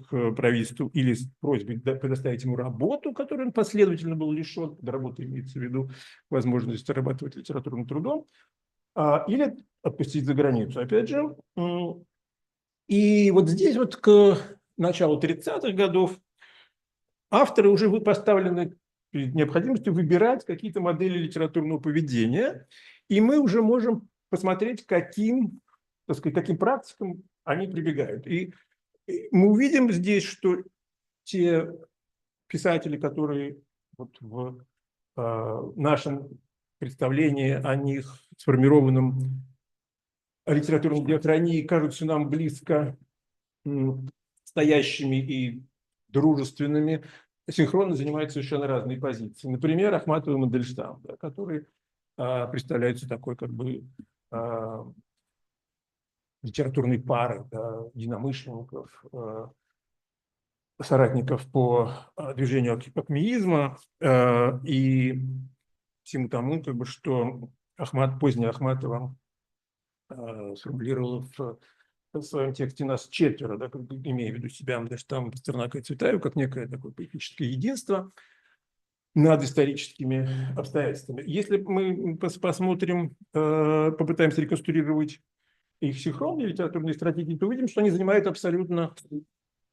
к правительству или с просьбой предоставить ему работу, которой он последовательно был лишен, под работой имеется в виду возможность зарабатывать литературным трудом, или отпустить за границу, опять же. И вот здесь вот к началу 30-х годов авторы уже поставлены перед необходимостью выбирать какие-то модели литературного поведения, и мы уже можем посмотреть, каким, так сказать, каким практикам они прибегают. И мы увидим здесь, что те писатели, которые вот в нашем представлении о них, сформированном литературной диахронии, кажутся нам близко стоящими и дружественными, синхронно занимают совершенно разные позиции. Например, Ахматова и Мандельштам, да, которые представляются такой как бы литературной парой, да, единомышленников, соратников по движению акмеизма и всему тому, как бы, что поздняя Ахматова сформулировала в своем тексте «Нас четверо», да, как бы, имея в виду себя, Мандельштама, Пастернака и Цветаева, как некое такое поэтическое единство над историческими обстоятельствами. Если мы посмотрим, попытаемся реконструировать их синхронные литературные стратегии, то увидим, что они занимают абсолютно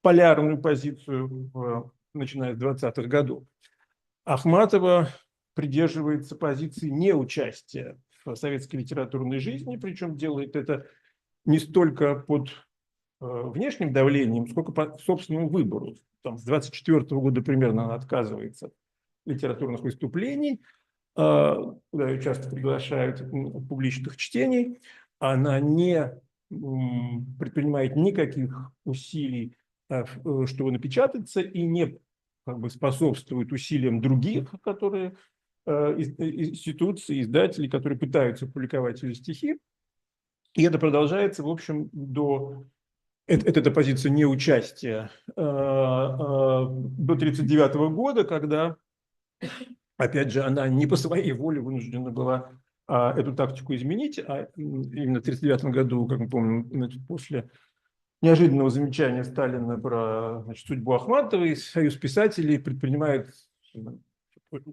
полярную позицию, начиная с 20-х годов. Ахматова придерживается позиции неучастия в советской литературной жизни, причем делает это не столько под внешним давлением, сколько по собственному выбору. Там, с 24-го года примерно она отказывается от литературных выступлений, куда ее часто приглашают публичных чтений. Она не предпринимает никаких усилий, чтобы напечататься, и не как бы способствует усилиям других, которые институции, издателей, которые пытаются публиковать ее стихи. И это продолжается, в общем, до... Это позиция неучастия до 1939 года, когда, опять же, она не по своей воле вынуждена была эту тактику изменить, а именно в 1939 году, как мы помним, значит, после неожиданного замечания Сталина про, значит, судьбу Ахматовой, Союз писателей предпринимает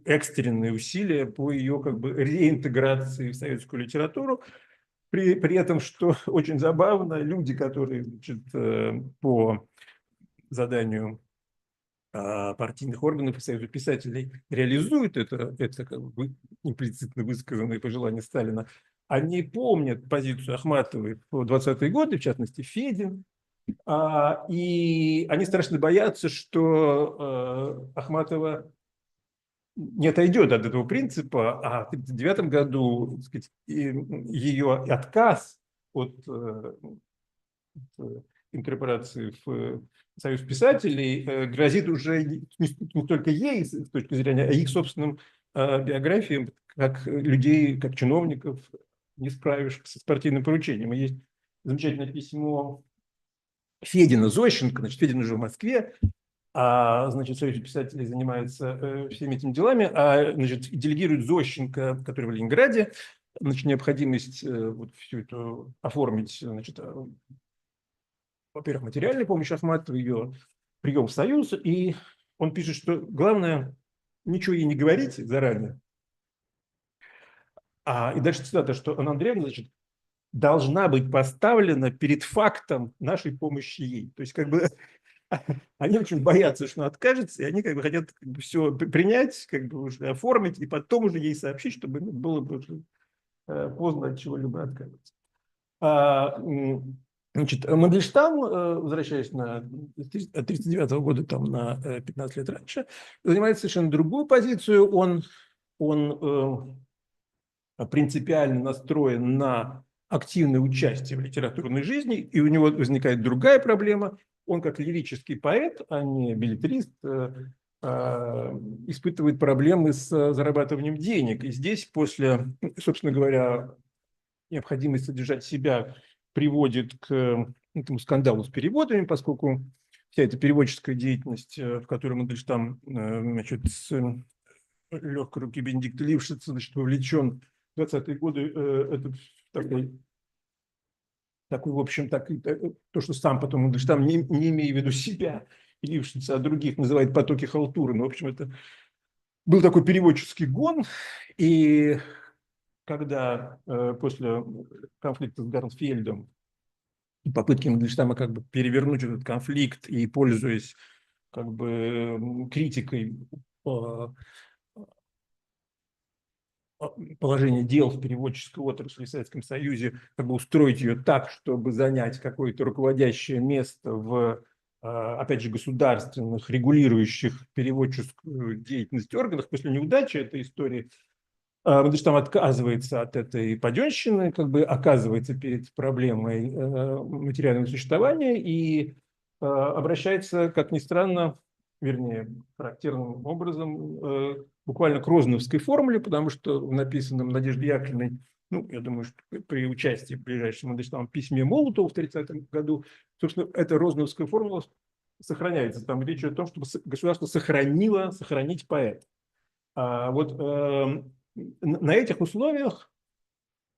экстренные усилия по ее как бы реинтеграции в советскую литературу. При этом, что очень забавно, люди, которые, значит, по заданию партийных органов и Союза писателей реализуют это как бы имплицитно высказанное пожелание Сталина, они помнят позицию Ахматовой в 20-е годы, в частности, Федин, и они страшно боятся, что Ахматова не отойдет от этого принципа, а в 1939 году, так сказать, ее отказ от инкорпорации в Союз писателей грозит уже не только ей с точки зрения, а их собственным биографиям, как людей, как чиновников, не справившихся с партийным поручением. И есть замечательное письмо Федина Зощенко, значит, Федин уже в Москве, значит, Союз писателей занимается всеми этими делами, значит, делегирует Зощенко, который в Ленинграде, значит, необходимость вот всю эту оформить, значит, во-первых, материальную помощь Ахматовой, ее прием в Союз, и он пишет, что главное ничего ей не говорить заранее. И дальше цитата, что Анна Андреевна, значит, должна быть поставлена перед фактом нашей помощи ей. То есть, как бы, они очень боятся, что она откажется, и они как бы хотят как бы все принять, как бы уже оформить, и потом уже ей сообщить, чтобы было бы уже поздно от чего-либо отказываться. Значит, Мандельштам, возвращаясь на 1939 года, там, на 15 лет раньше, занимает совершенно другую позицию. Он принципиально настроен на активное участие в литературной жизни, и у него возникает другая проблема. Он, как лирический поэт, а не беллетрист, испытывает проблемы с зарабатыванием денег. И здесь, после, собственно говоря, необходимость содержать себя приводит к этому скандалу с переводами, поскольку вся эта переводческая деятельность, в которой Мандельштам, значит, с легкой руки Бенедикта Лившица, значит, вовлечен в 20-е годы, это такой, в общем, то, что сам потом Мандельштам, не имея в виду себя и Лившица, а других, называет потоки халтуры. Ну, в общем, это был такой переводческий гон, и когда после конфликта с Гарнфельдом и попытки Мандельштама как бы перевернуть этот конфликт и, пользуясь как бы критикой положение дел в переводческой отрасли в Советском Союзе, как бы устроить ее так, чтобы занять какое-то руководящее место в, опять же, государственных, регулирующих переводческую деятельность органах. После неудачи этой истории Мандельштам отказывается от этой паденщины, как бы оказывается перед проблемой материального существования и обращается, как ни странно, вернее, характерным образом, буквально к розновской формуле, потому что в написанном Надеждой Яковлевной, ну, я думаю, что при участии в ближайшем Мандельштамом письме Молотова в 1930 году, собственно, эта розновская формула сохраняется. Там речь идет о том, чтобы государство сохранить поэта. Вот на этих условиях,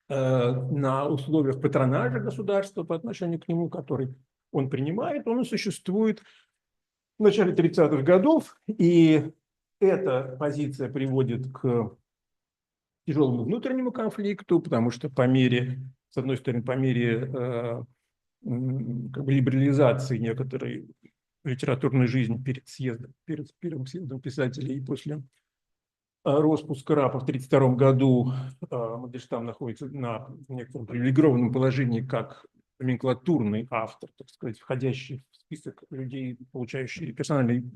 на условиях патронажа государства по отношению к нему, который он принимает, он и существует в начале 30-х годов, и эта позиция приводит к тяжелому внутреннему конфликту, потому что по мере, с одной стороны, по мере как бы либерализации некоторой литературной жизни перед первым съездом писателей и после распуска РАПа в 1932 году Мандельштам находится на некотором привилегированном положении как номенклатурный автор, так сказать, входящий в список людей, получающих персональный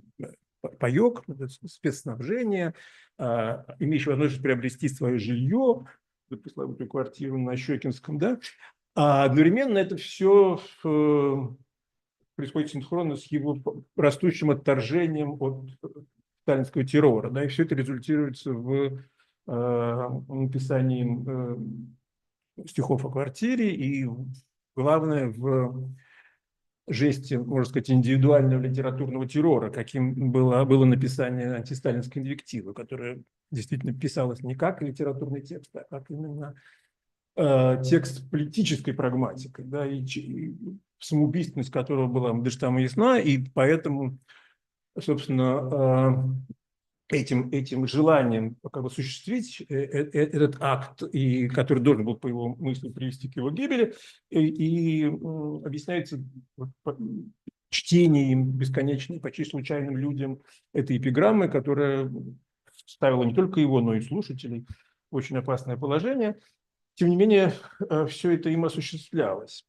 паёк, спецснабжение, имеющий возможность приобрести свое жилье, пресловутую квартиру на Щекинском, да, а одновременно это все происходит синхронно с его растущим отторжением от сталинского террора, да, и все это результируется в написании стихов о квартире и, главное, в жесте, можно сказать, индивидуального литературного террора, каким было написание антисталинской инвективы, которая действительно писалась не как литературный текст, а как именно текст политической прагматикой, да, и самоубийственность которого была Мандельштаму ясна, и поэтому, собственно, этим желанием как бы осуществить этот акт, и который должен был, по его мысли, привести к его гибели, и объясняется чтением бесконечным, почти случайным людям этой эпиграммы, которая ставила не только его, но и слушателей в очень опасное положение. Тем не менее, все это им осуществлялось.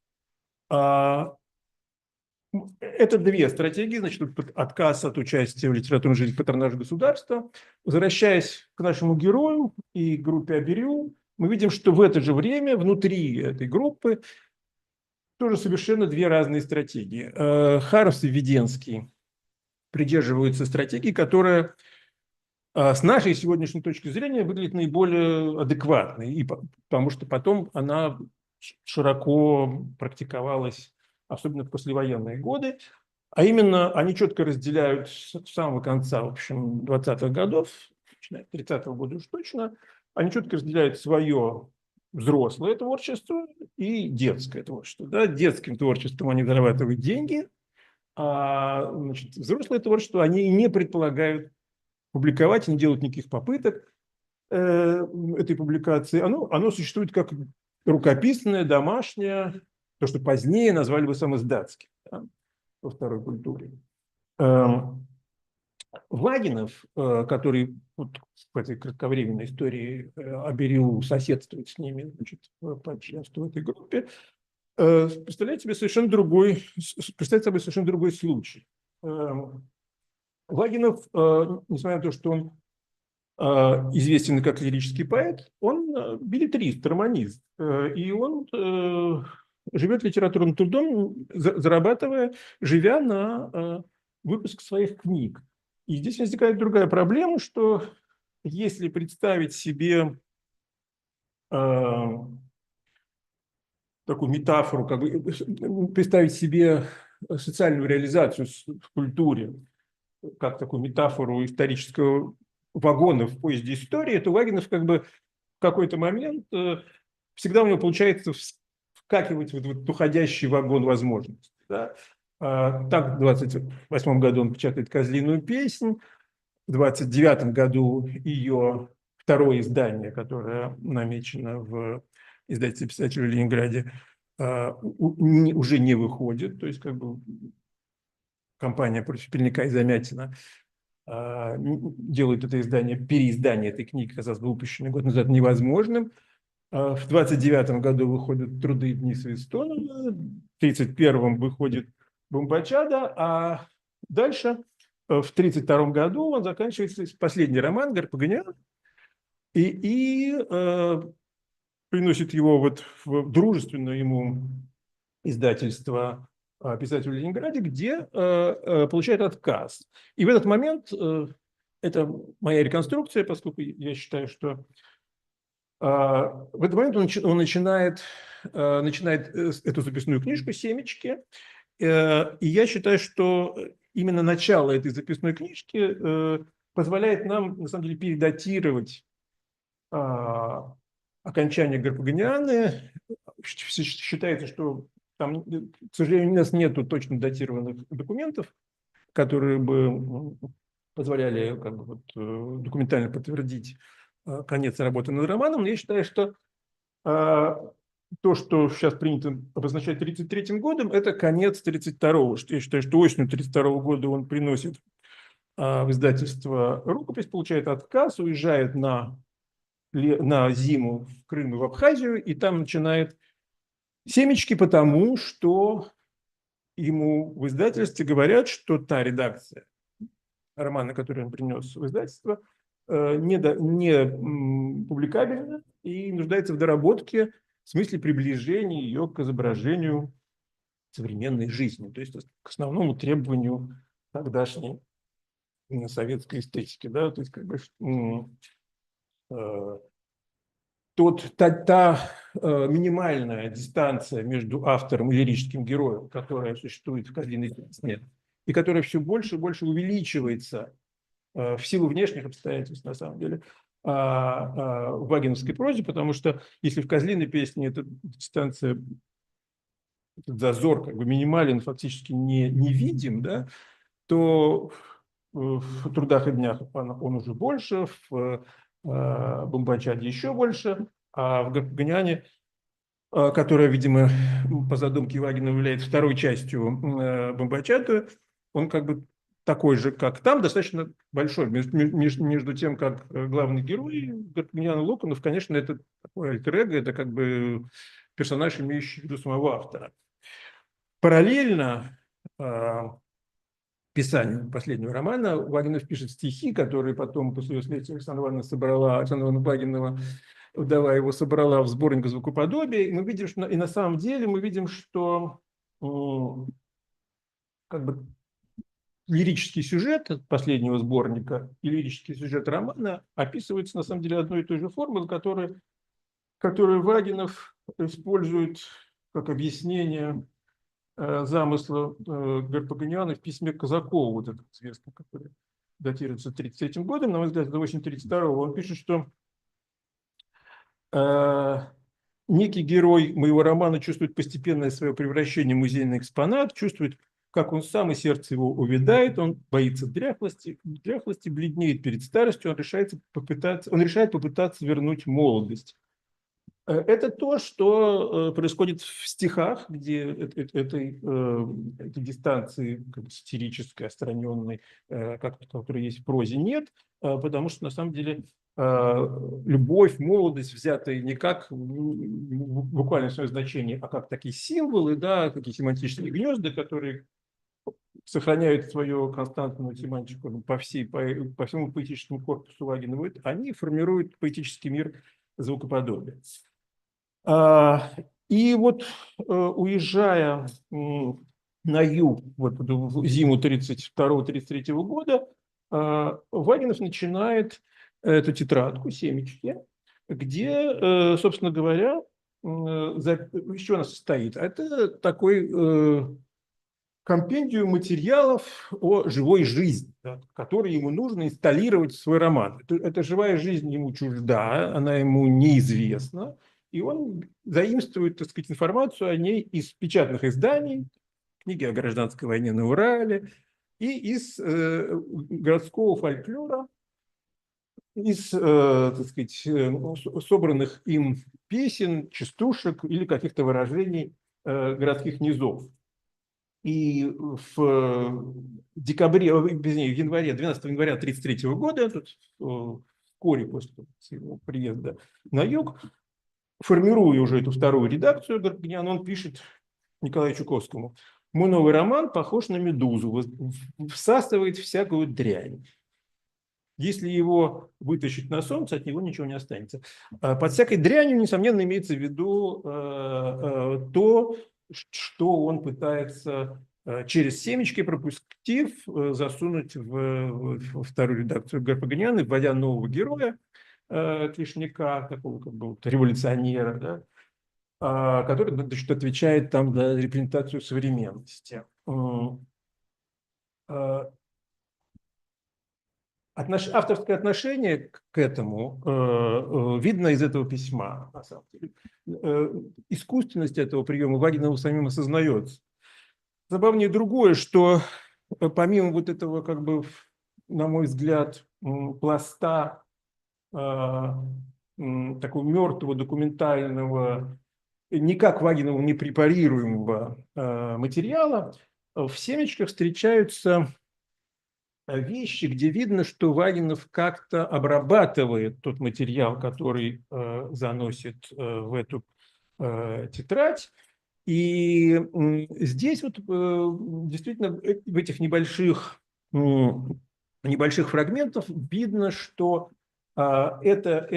Это две стратегии, значит, отказ от участия в литературной жизни патронажа государства. Возвращаясь к нашему герою и группе Аберю, мы видим, что в это же время внутри этой группы тоже совершенно две разные стратегии. Хармс и Введенский придерживаются стратегии, которая с нашей сегодняшней точки зрения выглядит наиболее адекватной, и потому что потом она широко практиковалась, особенно в послевоенные годы, а именно они четко разделяют с самого конца, в общем, 20-х годов, начиная с 30-го года уж точно, они четко разделяют свое взрослое творчество и детское творчество. Да? Детским творчеством они зарабатывают деньги, а значит, взрослое творчество они не предполагают публиковать, не делают никаких попыток этой публикации. Оно существует как рукописное, домашнее, то, что позднее назвали бы самоиздатским, да, во второй культуре. Вагинов, который вот в этой кратковременной истории Аберю соседствует с ними, значит, по членству в этой группе, представляет собой совершенно другой случай. Вагинов, несмотря на то, что он известен как лирический поэт, он билетрист, романист, и он живет литературным трудом, живя на выпуск своих книг. И здесь возникает другая проблема, что если представить себе такую метафору, как бы представить себе социальную реализацию в культуре, как такую метафору исторического вагона в поезде истории, то Вагинов как бы в какой-то момент всегда у него получается вскакивать в этот уходящий вагон возможностей. Да? Так, в 28 году он печатает «Козлиную песнь», в 29 году ее второе издание, которое намечено в издательстве «Писателя» в Ленинграде, уже не выходит, то есть как бы компания против Пельника и Замятина делают это издание, переиздание этой книги, казалось бы, выпущенной год назад, невозможным. В 29 году выходят «Труды и дни Свистонова», в 31 выходит «Бомбачада», а дальше в 32 году он заканчивается последний роман «Гарпаганян» и приносит его вот в дружественное ему издательство «Писатель в Ленинграде», где получает отказ. И в этот момент, это моя реконструкция, поскольку я считаю, что в этот момент он начинает эту записную книжку «Семечки», и я считаю, что именно начало этой записной книжки позволяет нам, на самом деле, передатировать окончание Гарпаганианы. Считается, что там, к сожалению, у нас нет точно датированных документов, которые бы позволяли как бы, вот, документально подтвердить конец работы над романом. Но я считаю, что то, что сейчас принято обозначать 1933 годом, это конец 1932-го. Я считаю, что осенью 1932 года он приносит в издательство рукопись, получает отказ, уезжает на зиму в Крым и в Абхазию, и там начинает «Семечки», потому что ему в издательстве говорят, что та редакция романа, который он принес в издательство, не публикабельна и нуждается в доработке в смысле приближения ее к изображению современной жизни, то есть к основному требованию тогдашней советской эстетики. Да? То есть как бы, та минимальная дистанция между автором и лирическим героем, которая существует в «Козлиной песне», и которая все больше и больше увеличивается в силу внешних обстоятельств, на самом деле, в вагиновской прозе, потому что если в «Козлиной песне» эта дистанция, этот зазор как бы минимален, фактически не видим, да, то в «Трудах и днях» он уже больше, в «Бомбачаде» еще больше, а в «Гарпаганиане», которая, видимо, по задумке Вагинова является второй частью «Бомбачады», он как бы такой же, как там, достаточно большой. Между тем, как главный герой Гарпаганиана Локонов, конечно, это такой альтер-эго, это как бы персонаж, имеющий в виду самого автора. Параллельно писанию последнего романа Вагинов пишет стихи, которые потом, после его смерти, Александра Ивановна Вагинова, вдова его, собрала в сборник звукоподобия. И мы видим, что, и на самом деле мы видим, что как бы лирический сюжет последнего сборника и лирический сюжет романа описываются на самом деле одной и той же формулой, которую Вагинов использует как объяснение замысла Гарпаганиана в письме Казакову, вот этот известный, который датируется 1933 годом, на мой взгляд, до 1932. Он пишет, что некий герой моего романа чувствует постепенное свое превращение в музейный экспонат, чувствует, как он сам и сердце его увядает, он боится дряхлости, бледнеет перед старостью, он решает попытаться вернуть молодость. Это то, что происходит в стихах, где этой дистанции сатирической, отстраненной, которая есть в прозе, нет, потому что на самом деле любовь, молодость, взятые не как в буквальном своем значении, а как такие символы, да, такие семантические гнезда, которые сохраняют свою константную семантику по всему поэтическому корпусу Вагинова, они формируют поэтический мир звукоподобия. И вот, уезжая на юг вот, в зиму 1932-1933 года, Вагинов начинает эту тетрадку «Семечки», где, собственно говоря, из чего она состоит? Это такой компендию материалов о живой жизни, да, которые ему нужно инсталлировать в свой роман. Эта живая жизнь ему чужда, она ему неизвестна, и он заимствует, так сказать, информацию о ней из печатных изданий, книги о гражданской войне на Урале и из городского фольклора, из, так сказать, собранных им песен, частушек или каких-то выражений городских низов. И в декабре, вернее, в январе, 12 января 1933 года, вскоре после своего приезда на юг, формируя уже эту вторую редакцию Гарпагняна, он пишет Николаю Чуковскому: «Мой новый роман похож на медузу, всасывает всякую дрянь. Если его вытащить на солнце, от него ничего не останется». Под всякой дрянью, несомненно, имеется в виду то, что он пытается через семечки, пропустив, засунуть в вторую редакцию Гарпагняна, вводя нового героя, клешняка, такого как бы революционера, да, который, значит, отвечает там за репрезентацию современности. Авторское отношение к этому видно из этого письма, на самом деле. Искусственность этого приема Вагинова самим осознается. Забавнее другое, что помимо вот этого, как бы, на мой взгляд, пласта такого мертвого, документального, никак Вагинову не препарируемого материала, в семечках встречаются вещи, где видно, что Вагинов как-то обрабатывает тот материал, который заносит в эту тетрадь. И здесь вот действительно в этих небольших фрагментах видно, что эта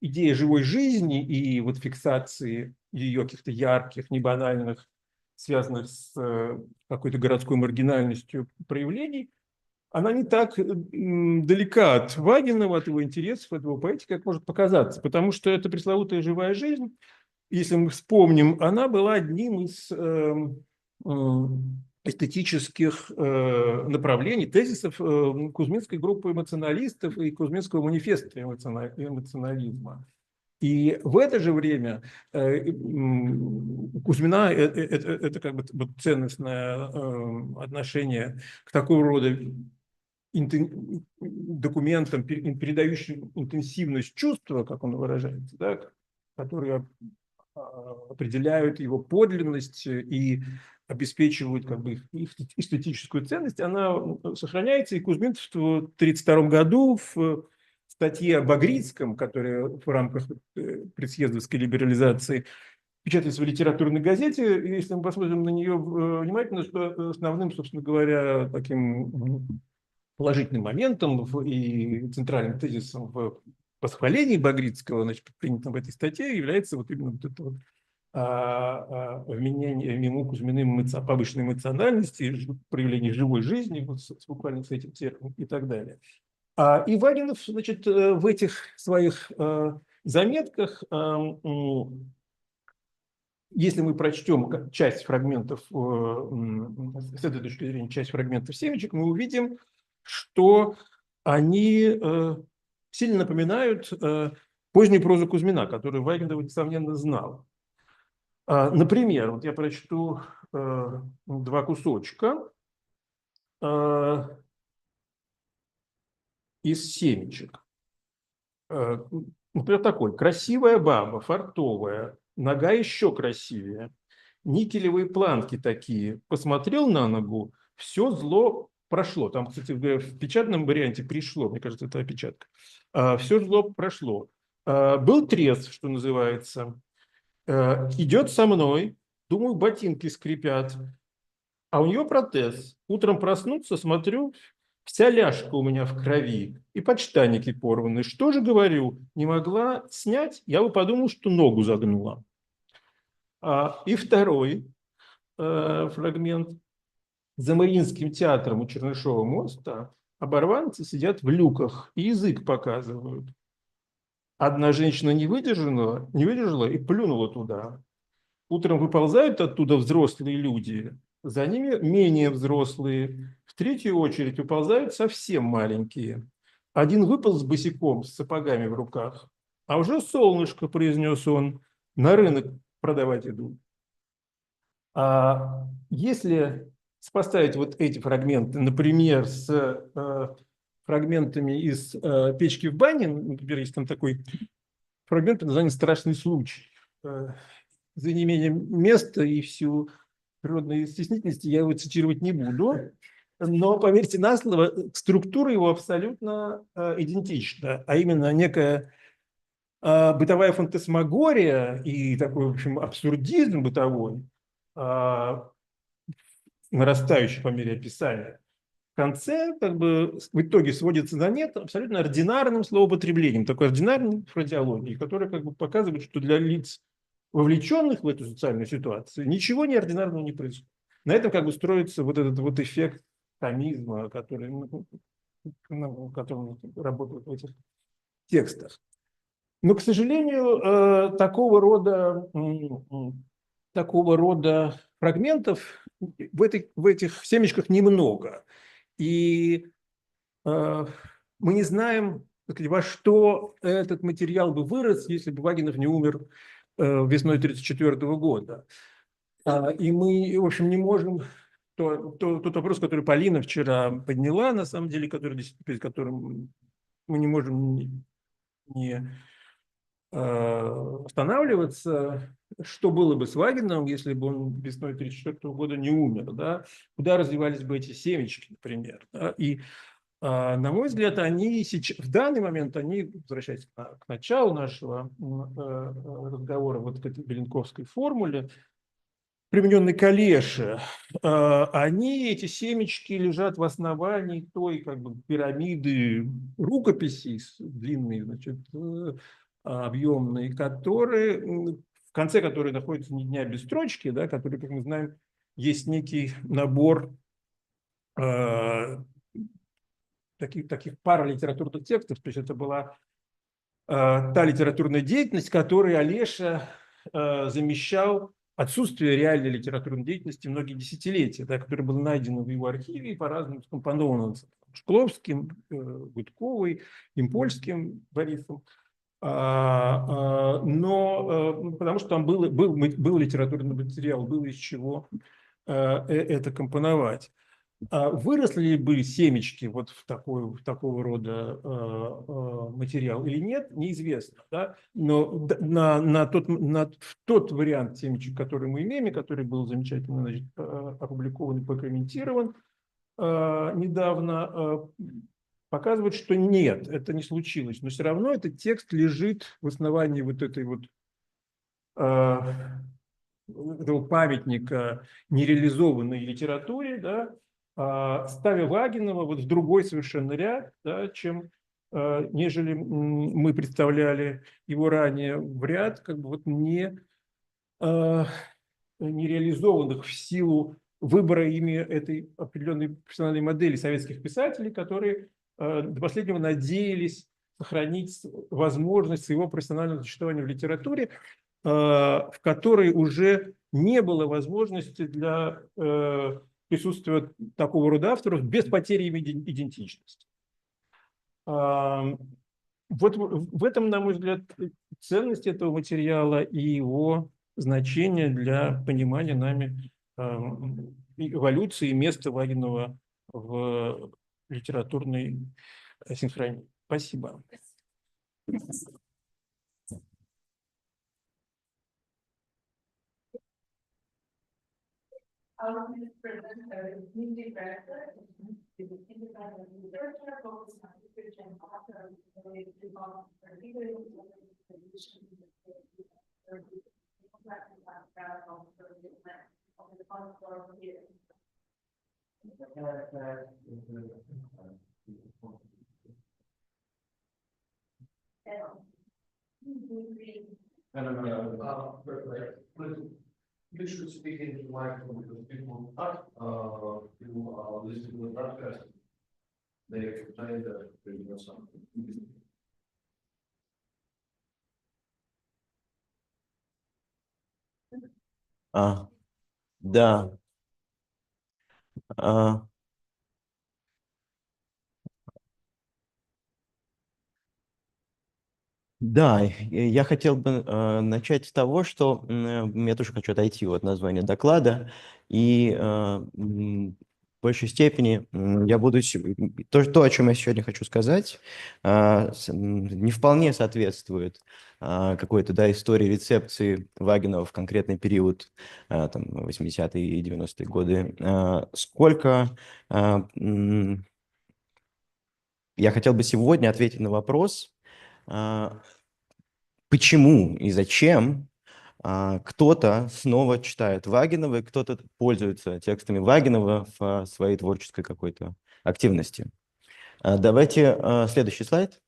идея живой жизни и вот фиксации ее каких-то ярких, небанальных, связанных с какой-то городской маргинальностью проявлений, она не так далека от Вагинова, от его интересов, от его поэтики, как может показаться. Потому что эта пресловутая живая жизнь, если мы вспомним, она была одним из эстетических направлений, тезисов кузьминской группы эмоционалистов и кузьминского манифеста эмоционализма. И в это же время у Кузьмина это как бы ценностное отношение к такого рода документам, передающим интенсивность чувства, как он выражается, да, которые определяют его подлинность и обеспечивают как бы их эстетическую ценность, она сохраняется. И Кузьмин в 1932 году в статье о Багрицком, которая в рамках предсъездовской либерализации печатается в литературной газете, и если мы посмотрим на нее внимательно, то основным, собственно говоря, таким положительным моментом и центральным тезисом в восхвалении Багрицкого, значит, принятым в этой статье, является вот именно вот это вот вменение ему Кузьминым повышенной эмоциональности, проявление живой жизни, вот буквально с этим термином и так далее. И Вагинов, значит, в этих своих заметках, если мы прочтем часть фрагментов, с этой точки зрения, часть фрагментов семечек, мы увидим, что они сильно напоминают позднюю прозу Кузьмина, которую Вагинов, несомненно, знал. Например, вот я прочту два кусочка из семечек. Например, такой: красивая баба, фартовая, нога еще красивее, никелевые планки такие, посмотрел на ногу, все зло прошло. Там, кстати, в печатном варианте пришло, мне кажется, это опечатка. Все зло прошло. Был трезв, что называется. Идет со мной, думаю, ботинки скрипят, а у нее протез. Утром проснуться, смотрю, вся ляжка у меня в крови и подштанники порваны. Что же, говорю, не могла снять? Я бы подумал, что ногу загнула. И второй фрагмент. За Мариинским театром у Чернышова моста оборванцы сидят в люках и язык показывают. Одна женщина не выдержала и плюнула туда. Утром выползают оттуда взрослые люди, За ними менее взрослые. В третью очередь выползают совсем маленькие. Один выполз босиком с сапогами в руках. А уже солнышко, произнес он, на рынок продавать идут. А если сопоставить вот эти фрагменты, например, с фрагментами из «Печки в бане», например, есть там такой фрагмент под названием «Страшный случай». За неимением места и всю природной стеснительности я его цитировать не буду, но, поверьте на слово, структура его абсолютно идентична, а именно некая бытовая фантасмагория и такой, в общем, абсурдизм бытовой, нарастающий по мере описания, в конце, как бы, в итоге сводится на нет абсолютно ординарным словоупотреблением, такой ординарной фразеологии, которая как бы показывает, что для лиц, вовлеченных в эту социальную ситуацию, ничего неординарного не происходит. На этом как бы строится вот этот вот эффект комизма, который, который работает в этих текстах. Но, к сожалению, такого рода фрагментов в этих семечках немного. И мы не знаем, так сказать, во что этот материал бы вырос, если бы Вагинов не умер весной 1934 года. И мы, в общем, не можем... Тот вопрос, который Полина вчера подняла, на самом деле, перед которым мы не можем не останавливаться, что было бы с Вагиновым, если бы он весной 1934 года не умер, да? Куда развивались бы эти семечки, например. Да? И, на мой взгляд, они сейчас, в данный момент, они, возвращаясь к началу нашего разговора, вот к этой беленковской формуле, примененной к Олеше, эти семечки лежат в основании той как бы пирамиды рукописей, длинной, значит, объемной, в конце которой находится ни дня без строчки, да, который, как мы знаем, есть некий набор таких паралитературных текстов, то есть это была та литературная деятельность, которой Олеша замещал отсутствие реальной литературной деятельности многие десятилетия, да, которая была найдена в его архиве и по-разному скомпонована Шкловским, Гудковой, Импольским Борисом. Но потому что там был литературный материал, было из чего это компоновать. Выросли ли бы семечки вот в такого рода материал или нет, неизвестно. Да? Но в тот вариант семечек, который мы имеем, и который был замечательно, значит, опубликован и прокомментирован недавно, показывает, что нет, это не случилось. Но все равно этот текст лежит в основании вот этой вот этого памятника нереализованной литературе, да, ставя Вагинова вот в другой совершенно ряд, да, нежели мы представляли его ранее, в ряд как бы вот нереализованных в силу выбора ими этой определенной профессиональной модели советских писателей, которые до последнего надеялись сохранить возможность своего профессионального существования в литературе, в которой уже не было возможности для присутствия такого рода авторов без потери ими идентичности. Вот в этом, на мой взгляд, ценность этого материала и его значение для понимания нами эволюции и места Вагинова в литературной синхронии. Спасибо. Our next presenter is Mindy Bradford, independent researcher focused on research and author related to particularly You should speak into the microphone because people who listen to the broadcast, they complain that there's no sound. Да. А, Да, я хотел бы начать с того, что я тоже хочу отойти от названия доклада, и в большей степени я буду то, о чем я сегодня хочу сказать, не вполне соответствует какой-то, да, истории рецепции Вагинова в конкретный период, там, 80-е и 90-е годы, сколько я хотел бы сегодня ответить на вопрос, почему и зачем кто-то снова читает Вагинова, и кто-то пользуется текстами Вагинова в своей творческой какой-то активности. Давайте следующий слайд.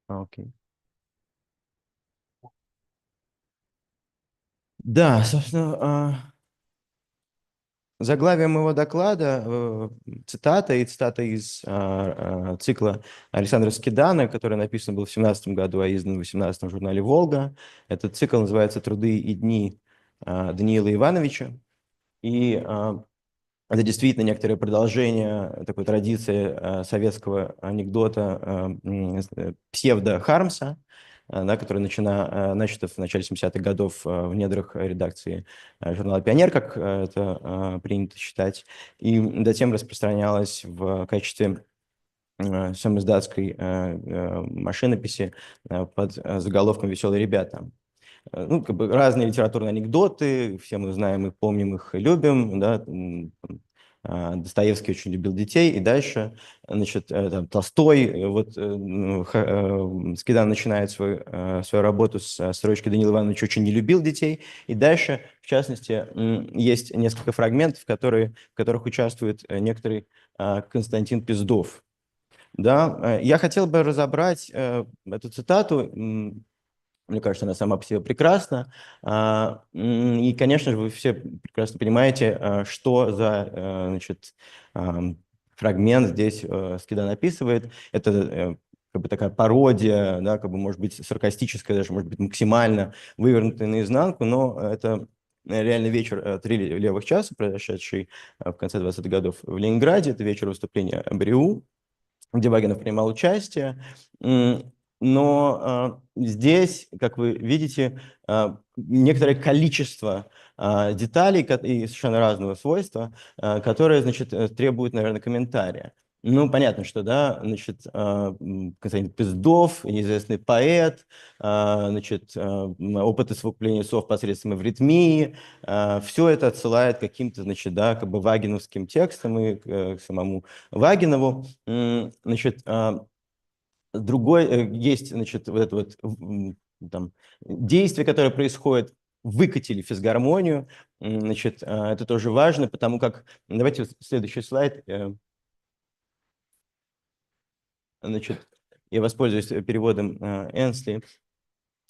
Окей. Да, собственно, заглавие моего доклада цитата из цикла Александра Скидана, который написан был в 2017 году, а издан в 2018 в журнале «Волга». Этот цикл называется «Труды и дни Даниила Ивановича». И это действительно некоторое продолжение такой традиции советского анекдота псевдо-Хармса, да, который начато в начале 70-х годов в недрах редакции журнала «Пионер», как это принято считать, и затем распространялось в качестве самоиздатской машинописи под заголовком «Веселые ребята». Ну, как бы разные литературные анекдоты, все мы знаем и помним их, и любим, да, Достоевский очень любил детей, и дальше, значит, там, Толстой, вот Скидан начинает свою работу с строчки «Даниил Иванович очень не любил детей», и дальше, в частности, есть несколько фрагментов, в которых участвует некоторый Константин Пиздов. Да, я хотел бы разобрать эту цитату. Мне кажется, она сама по себе прекрасна. И, конечно же, вы все прекрасно понимаете, что за значит, фрагмент здесь Скидан описывает. Это как бы такая пародия, да, как бы, может быть, саркастическая, даже, может быть, максимально вывернутая наизнанку, но это реально вечер 3 левых часа, произошедший в конце 20-х годов в Ленинграде. Это вечер выступления БРИУ, где Вагинов принимал участие. Но здесь, как вы видите, некоторое количество деталей и совершенно разного свойства, которые, значит, требуют, наверное, комментария. Ну, понятно, что, да, значит, Константин Пиздов, известный поэт, значит, опыты совокупления слов посредством эвритмии, все это отсылает к каким-то, значит, да, как бы вагиновским текстам и к самому Вагинову. Значит, другой есть, значит, вот это вот там действие, которое происходит, выкатили физгармонию, значит, это тоже важно, потому как, давайте следующий слайд, значит, я воспользуюсь переводом Энсли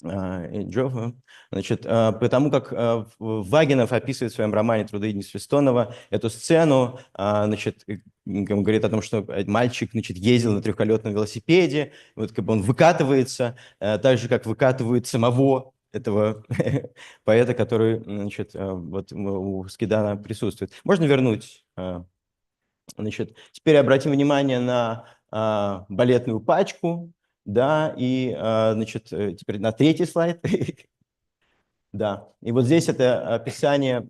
и Джоффа, значит, потому как Вагинов описывает в своем романе «Труды Дни Свистонова» эту сцену, значит, он говорит о том, что мальчик, значит, ездил на трехколесном велосипеде, вот как бы он выкатывается, так же, как выкатывает самого этого поэта, который, значит, вот у Скидана присутствует. Можно вернуть? Значит, теперь обратим внимание на балетную пачку, да, и, значит, теперь на третий слайд. Да, и вот здесь это описание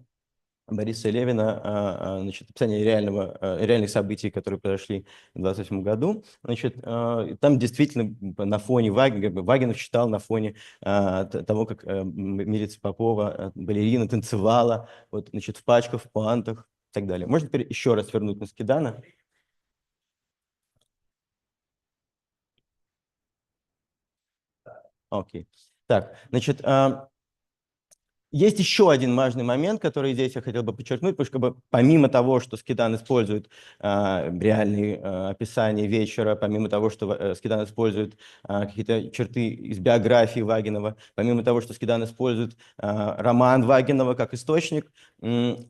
Бориса Левина, значит, описание реальных событий, которые произошли в 28 году. Значит, там действительно на фоне Вагинов читал на фоне того, как Милица Попова, балерина, танцевала, вот, значит, в пачках, в пуантах и так далее. Можно теперь еще раз вернуть на Скидана? Окей. Так, значит, Есть еще один важный момент, который здесь я хотел бы подчеркнуть, потому что как бы, помимо того, что Скидан использует реальные описания вечера, помимо того, что Скидан использует какие-то черты из биографии Вагинова, помимо того, что Скидан использует роман Вагинова как источник,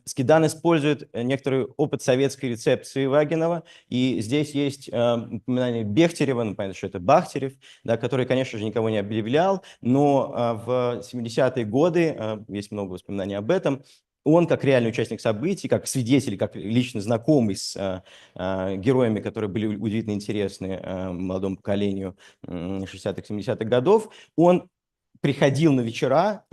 Скидан использует некоторый опыт советской рецепции Вагинова, и здесь есть упоминание Бехтерева, ну, понятно, что это Бахтерев, да, который, конечно же, никого не объявлял, но в 70-е годы, есть много воспоминаний об этом, он, как реальный участник событий, как свидетель, как лично знакомый с героями, которые были удивительно интересны молодому поколению 60-х, 70-х годов, он приходил на вечера,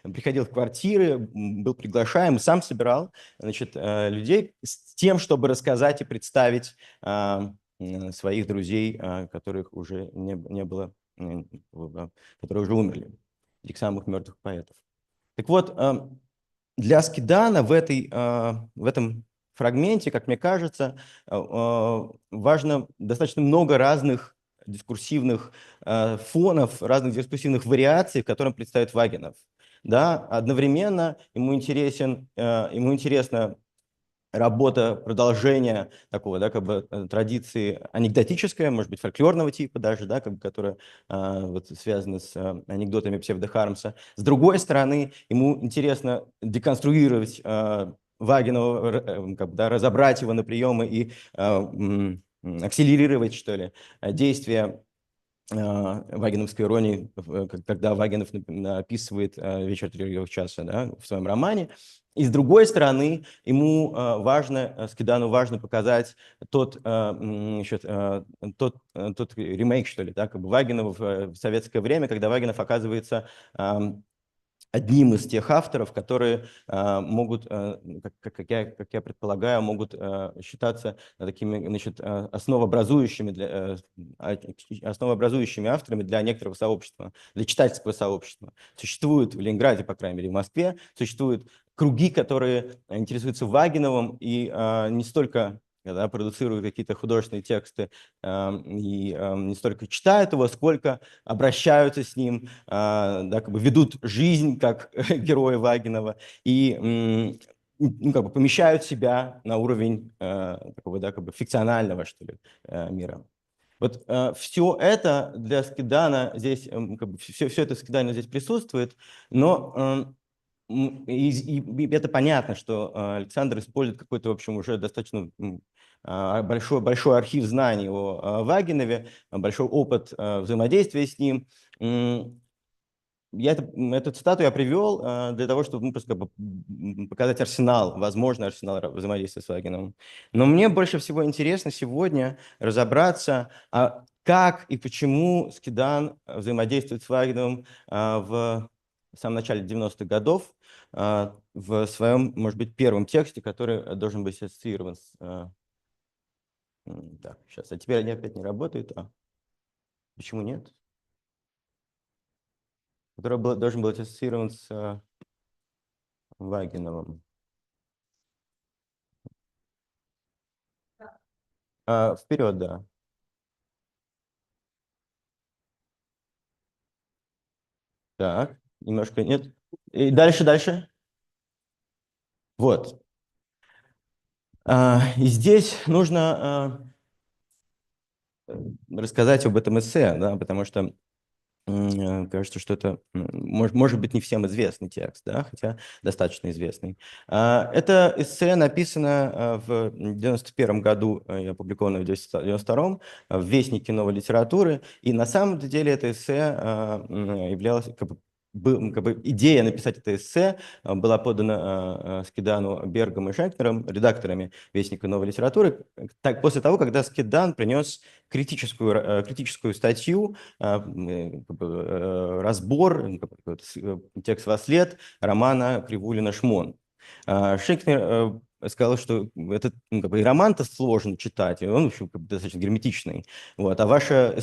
приходил в квартиры, был приглашаем, сам собирал, значит, людей с тем, чтобы рассказать и представить своих друзей, которых уже не было, которые уже умерли, этих самых мертвых поэтов. Так вот, для Скидана в этом фрагменте, как мне кажется, важно достаточно много разных дискурсивных фонов, разных дискурсивных вариаций, в котором предстоит Вагинов. Да? Одновременно ему интересна работа, продолжение такого, да, как бы традиции анекдотической, может быть, фольклорного типа даже, да, как бы, которая вот, связана с анекдотами псевдо-Хармса. С другой стороны, ему интересно деконструировать Вагинова, как бы, да, разобрать его на приемы и акселерировать, что ли, действия вагиновской иронии, когда Вагинов описывает «Вечер 3 часа», да, в своем романе. И с другой стороны, ему Скидану важно показать тот ремейк, что ли, да, как бы Вагинова в советское время, когда Вагинов оказывается одним из тех авторов, которые могут, как я предполагаю, могут считаться такими, значит, основообразующими авторами для некоторого сообщества, для читательского сообщества. Существует в Ленинграде, по крайней мере, в Москве, существуют круги, которые интересуются Вагиновым и не столько когда продуцируют какие-то художественные тексты и не столько читают его, сколько обращаются с ним, да, как бы ведут жизнь как герои Вагинова и ну, как бы помещают себя на уровень такого, да, как бы фикционального, что ли, мира. Вот все это для Скидана здесь, как бы, все это Скидана здесь присутствует, но и это понятно, что Александр использует какой-то, в общем, уже достаточно большой архив знаний о Вагинове, большой опыт взаимодействия с ним. Эту цитату я привел для того, чтобы просто как бы показать возможный арсенал взаимодействия с Вагиновым. Но мне больше всего интересно сегодня разобраться, как и почему Скидан взаимодействует с Вагиновым в самом начале 90-х годов, в своем, может быть, первом тексте, который должен быть ассоциирован с... Так, сейчас, а теперь они опять не работают. Почему нет? Который должен был ассоциирован с Вагиновым. Вперед, да. Так, немножко нет. И дальше. Вот. И здесь нужно рассказать об этом эссе, да, потому что кажется, что это может быть не всем известный текст, да, хотя достаточно известный. Это эссе написано в 91 году и опубликовано в 92 в Вестнике новой литературы, и на самом деле это эссе являлось идея написать это эссе была подана Скидану Бергом и Шенкнером, редакторами Вестника новой литературы, после того, когда Скидан принес критическую статью, разбор, текст во след романа Кривулина «Шмон». Шенкнер сказал, что этот как бы, и роман-то сложно читать, и он, в общем, как бы, достаточно герметичный. Вот. А ваше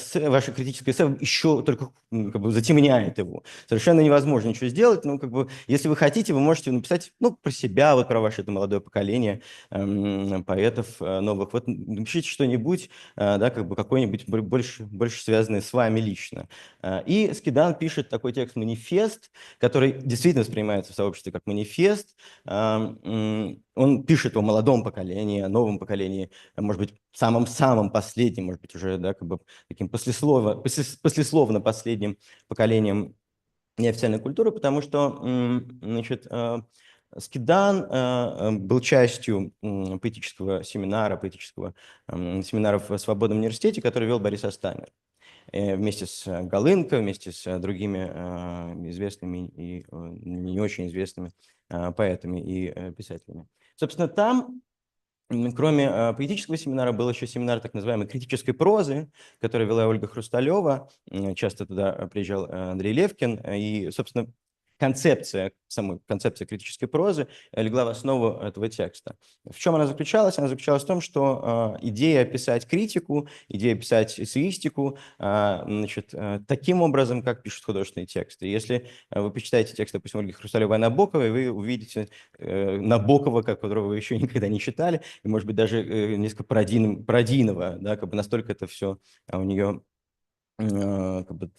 критическое эссе еще только как бы, затемняет его. Совершенно невозможно ничего сделать. Ну, как бы, если вы хотите, вы можете написать ну, про себя, вот, про ваше это молодое поколение поэтов новых. Вот напишите что-нибудь, да, как бы какой-нибудь больше связанный с вами лично. И Скидан пишет такой текст-манифест, который действительно воспринимается в сообществе как манифест. Он пишет о молодом поколении, о новом поколении, может быть, самым-самым последним, может быть, уже да, как бы таким послесловно последним поколением неофициальной культуры, потому что значит, Скидан был частью поэтического семинара в Свободном университете, который вел Борис Астамер. Вместе с Голынко, вместе с другими известными и не очень известными поэтами и писателями. Собственно, там, кроме поэтического семинара, был еще семинар так называемой критической прозы, который вела Ольга Хрусталева. Часто туда приезжал Андрей Левкин. И, собственно, самая концепция критической прозы легла в основу этого текста. В чем она заключалась? Она заключалась в том, что идея писать критику, идея писать эссеистику, значит, таким образом, как пишут художественные тексты. Если вы почитаете текст, допустим, Ольги Хрусталевой и Набоковой, вы увидите Набокова, которого вы еще никогда не читали, и, может быть, даже несколько пародийного, да, как бы настолько это все у нее как бы,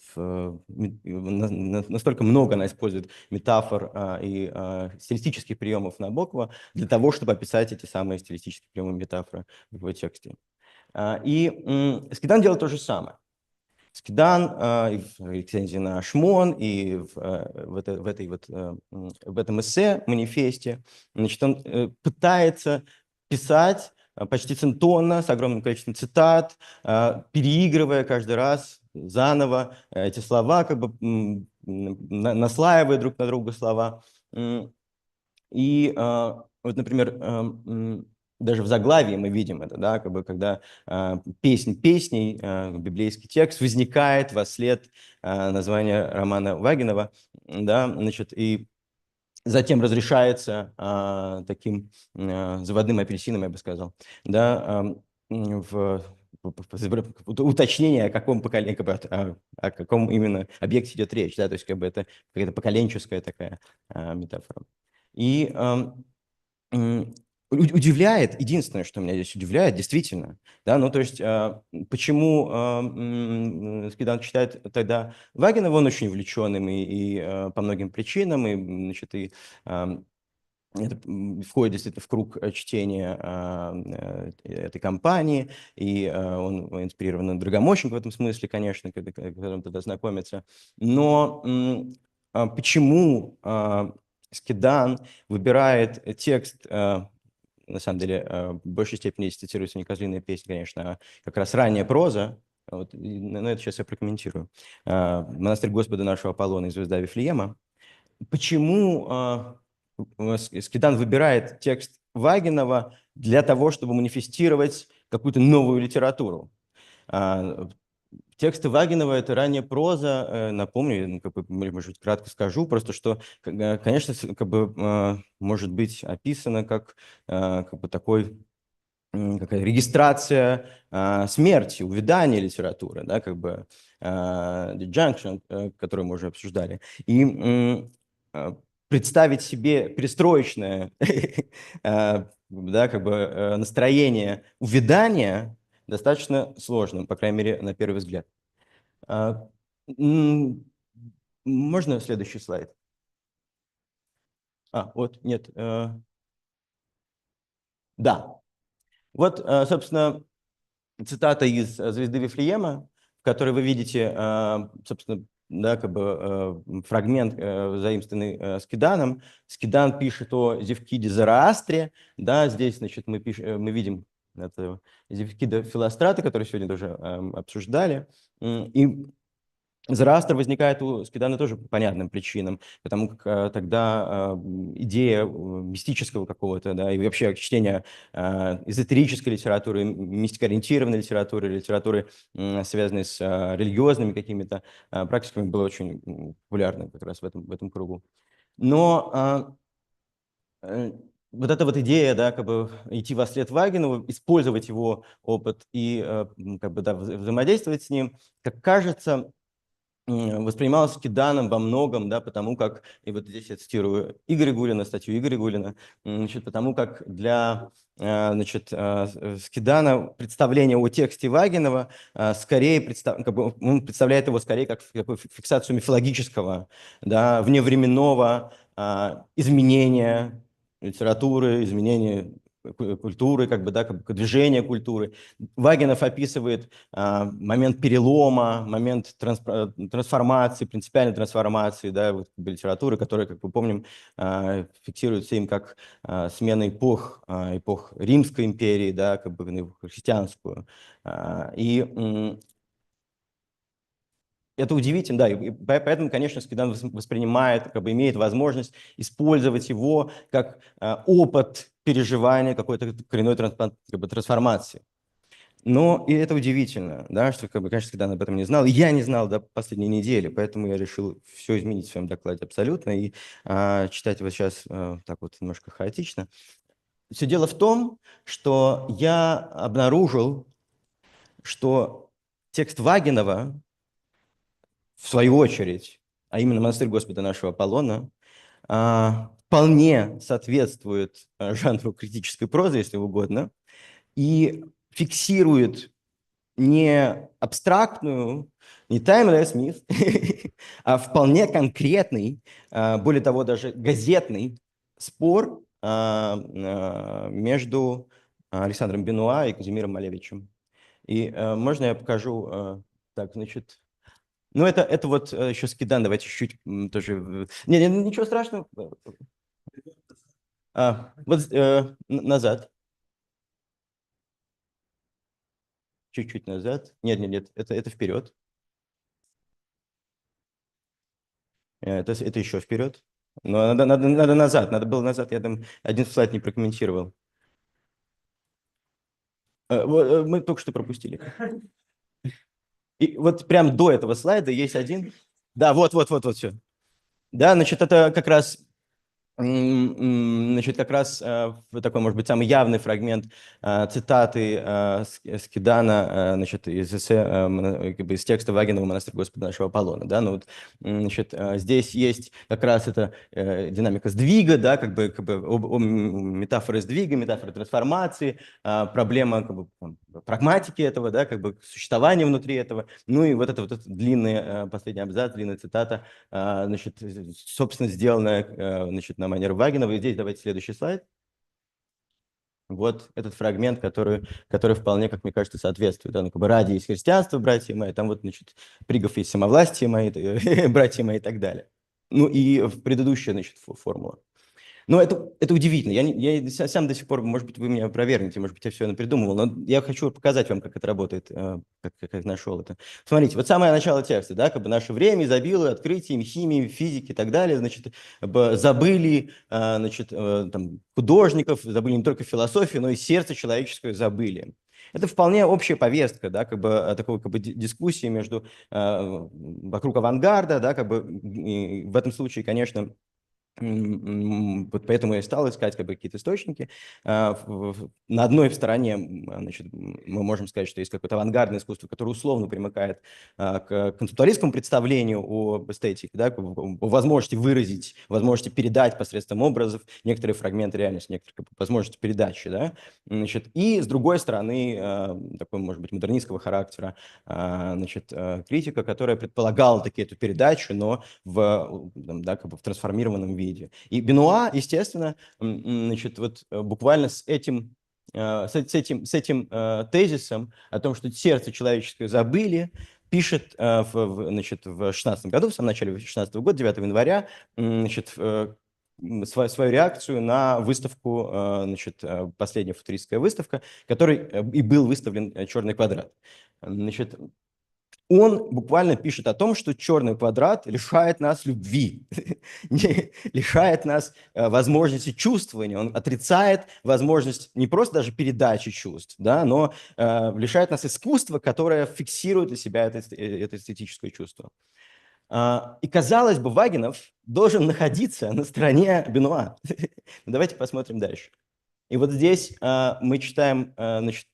настолько много она использует метафор и стилистических приемов Набокова для того, чтобы описать эти самые стилистические приемы метафоры в его тексте. И Скидан делает то же самое. Скидан и в рецензии на Шмон, и в этом эссе, манифесте, значит, он пытается писать почти центонно, с огромным количеством цитат, переигрывая каждый раз заново эти слова, как бы наслаивая друг на друга слова. И вот, например, даже в заглавии мы видим это, да, как бы, когда песнь песней, библейский текст возникает во след названия романа Вагинова, да, значит, и затем разрешается таким заводным апельсином, я бы сказал, да, уточнение, о каком поколении, как бы, о каком именно объекте идет речь, да, то есть как бы это какая-то поколенческая такая метафора. И удивляет, единственное, что меня здесь удивляет, действительно, да, ну то есть почему Скидан читает тогда Вагинова, он очень увлеченным и по многим причинам, и, значит, и это входит действительно в круг чтения этой компании, и он инспирирован Драгомощенко в этом смысле, конечно, когда он тогда знакомится. Но почему Скидан выбирает текст, на самом деле, в большей степени здесь цитируется не «Козлиная песня», конечно, а как раз ранняя проза, вот, на это сейчас я прокомментирую. «Монастырь Господа нашего Аполлона» и «Звезда Вифлеема». Почему Скидан выбирает текст Вагинова для того, чтобы манифестировать какую-то новую литературу? Тексты Вагинова – это ранняя проза. Напомню, как бы, может быть, кратко скажу, просто что, конечно, как бы, может быть описано как бы такой какая регистрация смерти, увядания литературы, да, как бы disjunction, которую мы уже обсуждали. И представить себе перестроечное да, как бы, настроение увядания достаточно сложно, по крайней мере, на первый взгляд. Можно следующий слайд? Вот, нет. Да. Вот, собственно, цитата из «Звезды Вифлеема», в которой вы видите, собственно, да, как бы фрагмент, заимствованный Скиданом. Скидан пишет о Зевкиде Зороастре. Да, здесь, значит, мы видим это Зевкида Филострата, который сегодня тоже обсуждали. И Зороастр возникает у Скидана тоже по понятным причинам, потому как тогда идея мистического какого-то, да, и вообще чтение эзотерической литературы, мистикоориентированной литературы, литературы, связанной с религиозными какими-то практиками, было очень популярно как раз в этом кругу. Но вот эта вот идея, да, как бы идти во след Вагинова, использовать его опыт и как бы, да, взаимодействовать с ним, как кажется, воспринималось Киданом во многом, да, потому как, и вот здесь я цитирую Игоря Гулина, статью Игоря Гулина, значит, потому как для значит, Скидана представление о тексте Вагинова скорее как бы, он представляет его скорее как фиксацию мифологического, да, вневременного изменения литературы, изменения культуры, как бы, да, как бы движения культуры. Вагинов описывает момент перелома, момент трансформации, принципиальной трансформации, да, вот, литературы, которая, как мы помним, фиксируется им как смена эпох, эпох Римской империи, да, как бы на христианскую. И это удивительно, да, и поэтому, конечно, Скидан воспринимает, как бы имеет возможность использовать его как опыт переживания какой-то коренной как бы, трансформации. Но и это удивительно, да, что, как бы, конечно, Скидан об этом не знал. И я не знал до последней недели, поэтому я решил все изменить в своем докладе абсолютно и читать его сейчас так вот немножко хаотично. Все дело в том, что я обнаружил, что текст Вагинова, в свою очередь, а именно «Монастырь Господа нашего Аполлона», вполне соответствует жанру критической прозы, если угодно, и фиксирует не абстрактную, не timeless миф, а вполне конкретный, более того, даже газетный спор между Александром Бенуа и Казимиром Малевичем. И можно я покажу, так, значит, ну это вот еще Скидан, давайте чуть-чуть тоже, ничего страшного, вот назад. Чуть-чуть назад. Нет, это вперед. Это еще вперед. Но надо назад. Надо было назад. Я там один слайд не прокомментировал. Мы только что пропустили. И вот прям до этого слайда есть один. Да, вот все. Да, значит, это как раз... Значит, как раз такой, может быть, самый явный фрагмент цитаты Скидана, значит, из эссе, как бы из текста Вагинова «Монастырь Господа нашего Аполлона». Да? Ну, вот, значит, здесь есть как раз эта динамика сдвига, да, как бы метафоры сдвига, метафоры трансформации, проблема как бы, прагматики этого, да, как бы существования внутри этого. Ну и вот это длинный последний абзац, длинная цитата, значит, собственно, сделанная, значит, на манер Вагинова. И здесь давайте следующий слайд. Вот этот фрагмент, который вполне, как мне кажется, соответствует. Ну, как бы ради есть христианство, братья мои, там вот, значит, пригов есть самовластие мои, братья мои и так далее. Ну и в предыдущая, значит, формула. Но это удивительно. Я сам до сих пор, может быть, вы меня опровергнете, может быть, я все придумывал, но я хочу показать вам, как это работает, как нашел это. Смотрите, вот самое начало текста, да, как бы наше время изобилует открытиями химии, физики и так далее, значит, забыли, значит, там, художников, забыли не только философию, но и сердце человеческое забыли. Это вполне общая повестка, да, как бы такой как бы дискуссии между вокруг авангарда, да, как бы в этом случае, конечно. Вот поэтому я стал искать как бы какие-то источники. На одной стороне, значит, мы можем сказать, что есть какое-то авангардное искусство, которое условно примыкает к концептуалистскому представлению об эстетике, да, о возможности выразить, возможности передать посредством образов некоторые фрагменты реальности, некоторые как бы, возможности передачи. Да? Значит, и с другой стороны, такой, может быть, модернистского характера, значит, критика, которая предполагала таки эту передачу, но да, как бы в трансформированном виде. И Бенуа, естественно, значит, вот буквально с этим тезисом о том, что сердце человеческое забыли, пишет значит, в 16 году, в самом начале 16 года, 9 января, значит, свою реакцию на выставку, значит, последняя футуристская выставка, которой и был выставлен «Черный квадрат». Значит, он буквально пишет о том, что черный квадрат лишает нас любви, лишает нас возможности чувствования, он отрицает возможность не просто даже передачи чувств, да, но лишает нас искусства, которое фиксирует для себя это эстетическое чувство. И, казалось бы, Вагинов должен находиться на стороне Бенуа. Давайте посмотрим дальше. И вот здесь мы читаем, значит,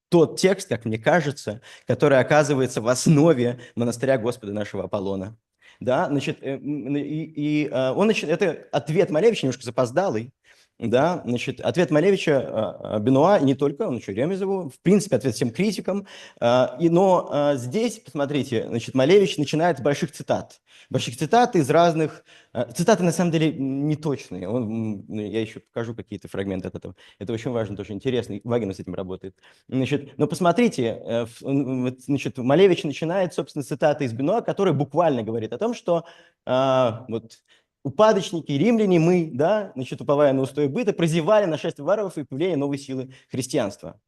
тот текст, как мне кажется, который оказывается в основе монастыря Господа нашего Аполлона. Да, значит, он, значит, это ответ Малевича, немножко запоздалый, да, значит, ответ Малевича Бенуа, и не только, он еще Ремезову, в принципе, ответ всем критикам, но здесь, посмотрите, значит, Малевич начинает с больших цитат из разных, цитаты на самом деле неточные, я еще покажу какие-то фрагменты от этого, это очень важно, тоже интересно, Вагинов с этим работает. Значит, но посмотрите, значит, Малевич начинает, собственно, цитаты из Бенуа, который буквально говорит о том, что вот упадочники, римляне, мы, да, значит, уповая на устои быта, прозевали нашествие варваров и появление новой силы христианства.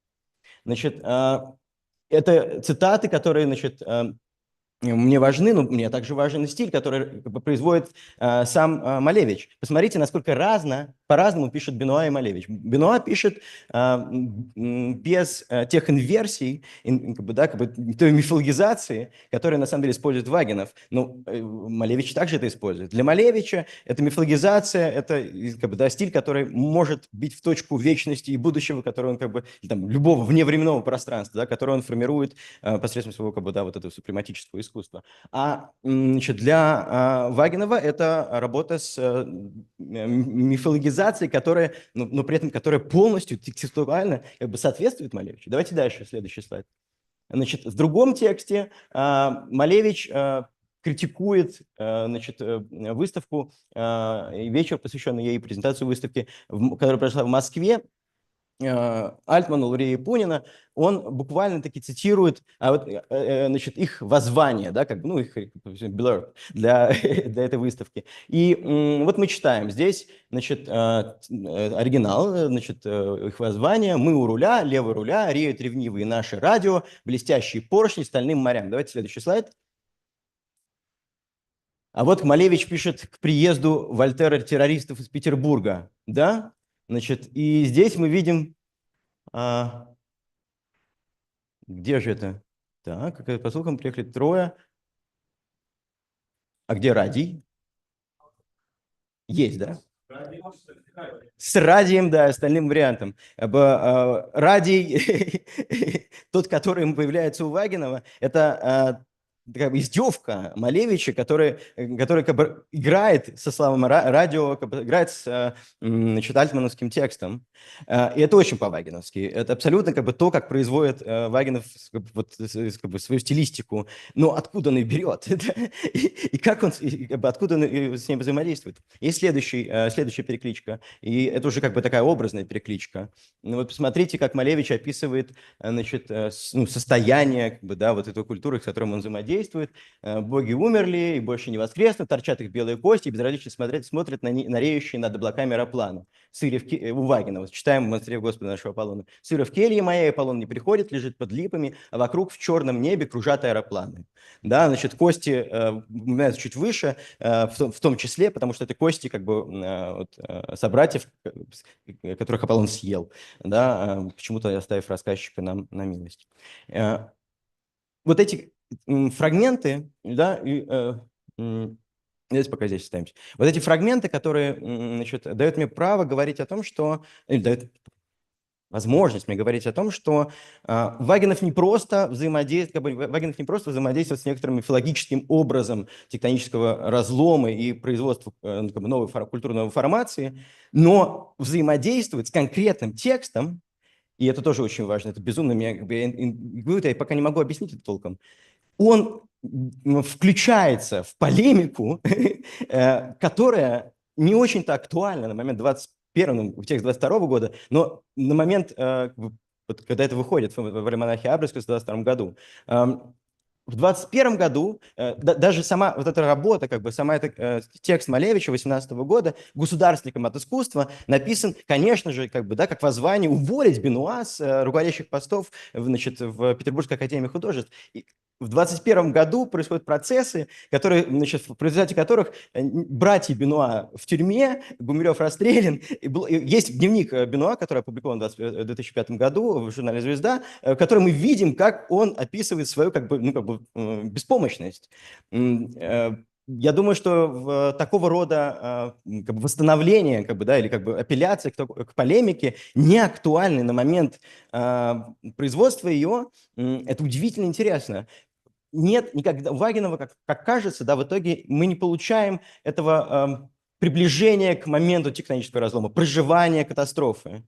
Значит, это цитаты, которые, значит, мне важны, но мне также важен и стиль, который производит сам Малевич. Посмотрите, насколько по-разному пишет Бенуа и Малевич. Бенуа пишет без тех инверсий, той мифологизации, которые на самом деле использует Вагинов. Но Малевич также это использует. Для Малевича это мифологизация, это да, стиль, который может бить в точку вечности и будущего, который он там, любого вневременного пространства, да, который он формирует посредством своего да, вот этого супрематического искусства. А значит, для Вагинова это работа с мифологизацией, которая, но при этом которая полностью текстуально соответствует Малевичу. Давайте дальше, следующий слайд. Значит, в другом тексте Малевич критикует, значит, выставку, вечер, посвященный ей, презентацию выставки, которая прошла в Москве, Альтмана, Лурия и Пунина. Он буквально-таки цитирует значит, их воззвание, да, как бы, ну, их blurb для этой выставки. И вот мы читаем здесь, значит, оригинал, значит, их воззвание. «Мы у руля, левый руля, реют ревнивые наши радио, блестящие поршни стальным морям». Давайте следующий слайд. А вот Малевич пишет к приезду Вольтера террористов из Петербурга, да? Значит, и здесь мы видим, где же это? Так, по слухам, приехали трое. А где Радий? Есть, да? С Радием, да, остальным вариантом. Радий, тот, который появляется у Вагинова, это такая издевка Малевича, который как бы играет со словом радио, как бы играет с значит, альтмановским текстом. И это очень по-вагиновски. Это абсолютно как бы то, как производит Вагинов вот, как бы, свою стилистику. Но откуда он ее берет? И как он, как бы, откуда он с ним взаимодействует? Есть следующая перекличка. И это уже как бы такая образная перекличка. Ну, вот посмотрите, как Малевич описывает, значит, состояние как бы, да, вот этой культуры, с которой он взаимодействует. Боги умерли и больше не воскреснут, торчат их белые кости и безразлично смотрят на реющие над облаками аэропланы. Сыре у Вагинова, читаем в монастыре Господа нашего Аполлона. «Сыре в келье моей, Аполлон не приходит, лежит под липами, а вокруг в черном небе кружат аэропланы». Да, значит, кости упоминаются чуть выше, в том числе, потому что это кости как бы вот, собратьев, которых Аполлон съел, да, почему-то оставив рассказчика нам на милость. Вот эти фрагменты, да, давайте пока здесь оставимся. Вот эти фрагменты, которые, значит, дают мне право говорить о том, что, или дают возможность мне говорить о том, что Вагинов не просто взаимодействует с некоторым мифологическим образом тектонического разлома и производства как бы, новой культурной формации, но взаимодействует с конкретным текстом, и это тоже очень важно, это безумно, я пока не могу объяснить это толком. Он включается в полемику, которая не очень-то актуальна на момент 21-го, в текст 22 года, но на момент, когда это выходит в альманахе Абриско в 22 году. В 21 году даже сама вот эта работа, как бы сама текст Малевича 18 года государственником от искусства написан, конечно же, как бы, да, как воззвание уволить Бенуа с руководящих постов, значит, в Петербургской академии художеств. И в 21 году происходят процессы, которые, значит, в результате которых братья Бенуа в тюрьме, Гумилев расстрелян. Есть дневник Бенуа, который опубликован в 2005 году в журнале «Звезда», в котором мы видим, как он описывает свою как бы, ну, как бы, беспомощность. я думаю, что такого рода как бы восстановление, как бы, да, или как бы апелляция к полемике не актуальны на момент производства ее. Это удивительно интересно. Нет никогда, у Вагинова, как кажется, да, в итоге мы не получаем этого приближения к моменту тектонического разлома, проживания катастрофы.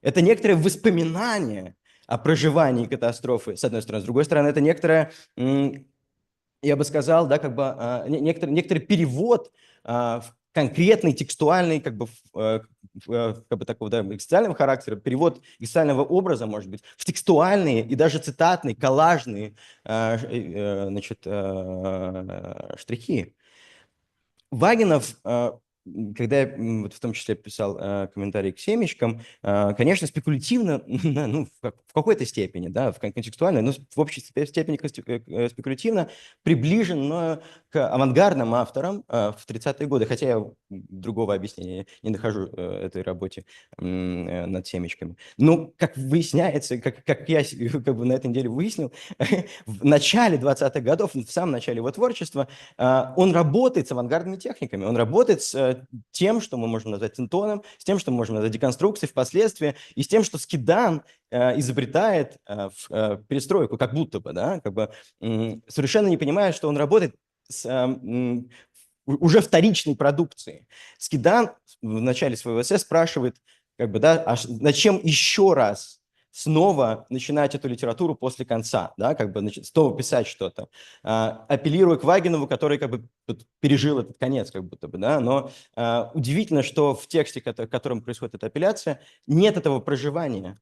Это некоторое воспоминание о проживании катастрофы, с одной стороны. С другой стороны, это некоторое, я бы сказал, да, как бы некоторый перевод в конкретный текстуальный, как бы, как бы такого, да, экзистенциального характера, перевод экзистенциального образа, может быть, в текстуальные и даже цитатные, коллажные, значит, штрихи. Вагинов, когда я вот в том числе писал комментарий к семечкам, конечно, спекулятивно, ну, в какой-то степени, да, в контекстуальной, но в общей степени спекулятивно приближен, но к авангардным авторам в 30-е годы, хотя я другого объяснения не нахожу этой работе над семечками. Но, как выясняется, как я как бы на этой неделе выяснил, в начале 20-х годов, в самом начале его творчества, он работает с авангардными техниками, он работает с тем, что мы можем назвать тентоном, с тем, что мы можем назвать деконструкцией впоследствии, и с тем, что Скидан изобретает в перестройку, как будто бы, да, как бы совершенно не понимая, что он работает с уже вторичной продукцией. Скидан в начале своего эссе спрашивает, как бы, да, а зачем еще раз снова начинать эту литературу после конца, да, как бы, значит, снова писать что-то, апеллируя к Вагинову, который как бы пережил этот конец, как будто бы, да, но удивительно, что в тексте, к которому происходит эта апелляция, нет этого проживания.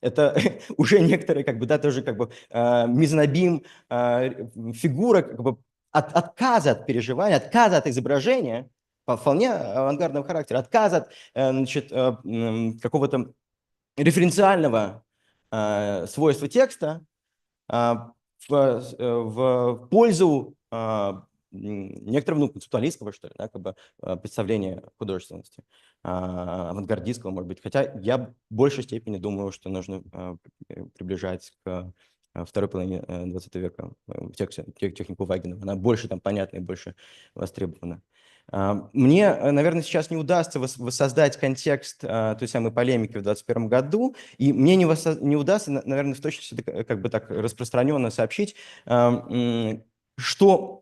Это уже некоторые, как бы, да, тоже как бы мизонобим, фигура как бы отказа от переживания, отказа от изображения, вполне авангардного характера, отказа от, значит, какого-то референциального свойства текста в пользу некоторого, ну, концептуалистского, что ли, да, как бы представления художественности, авангардистского, может быть. Хотя я в большей степени думаю, что нужно приближать к второй половине 20 века технику Вагинова. Она больше там понятна и больше востребована. Мне, наверное, сейчас не удастся воссоздать контекст той самой полемики в 2021 году, и мне не удастся, наверное, в точности как бы так распространенно сообщить, что,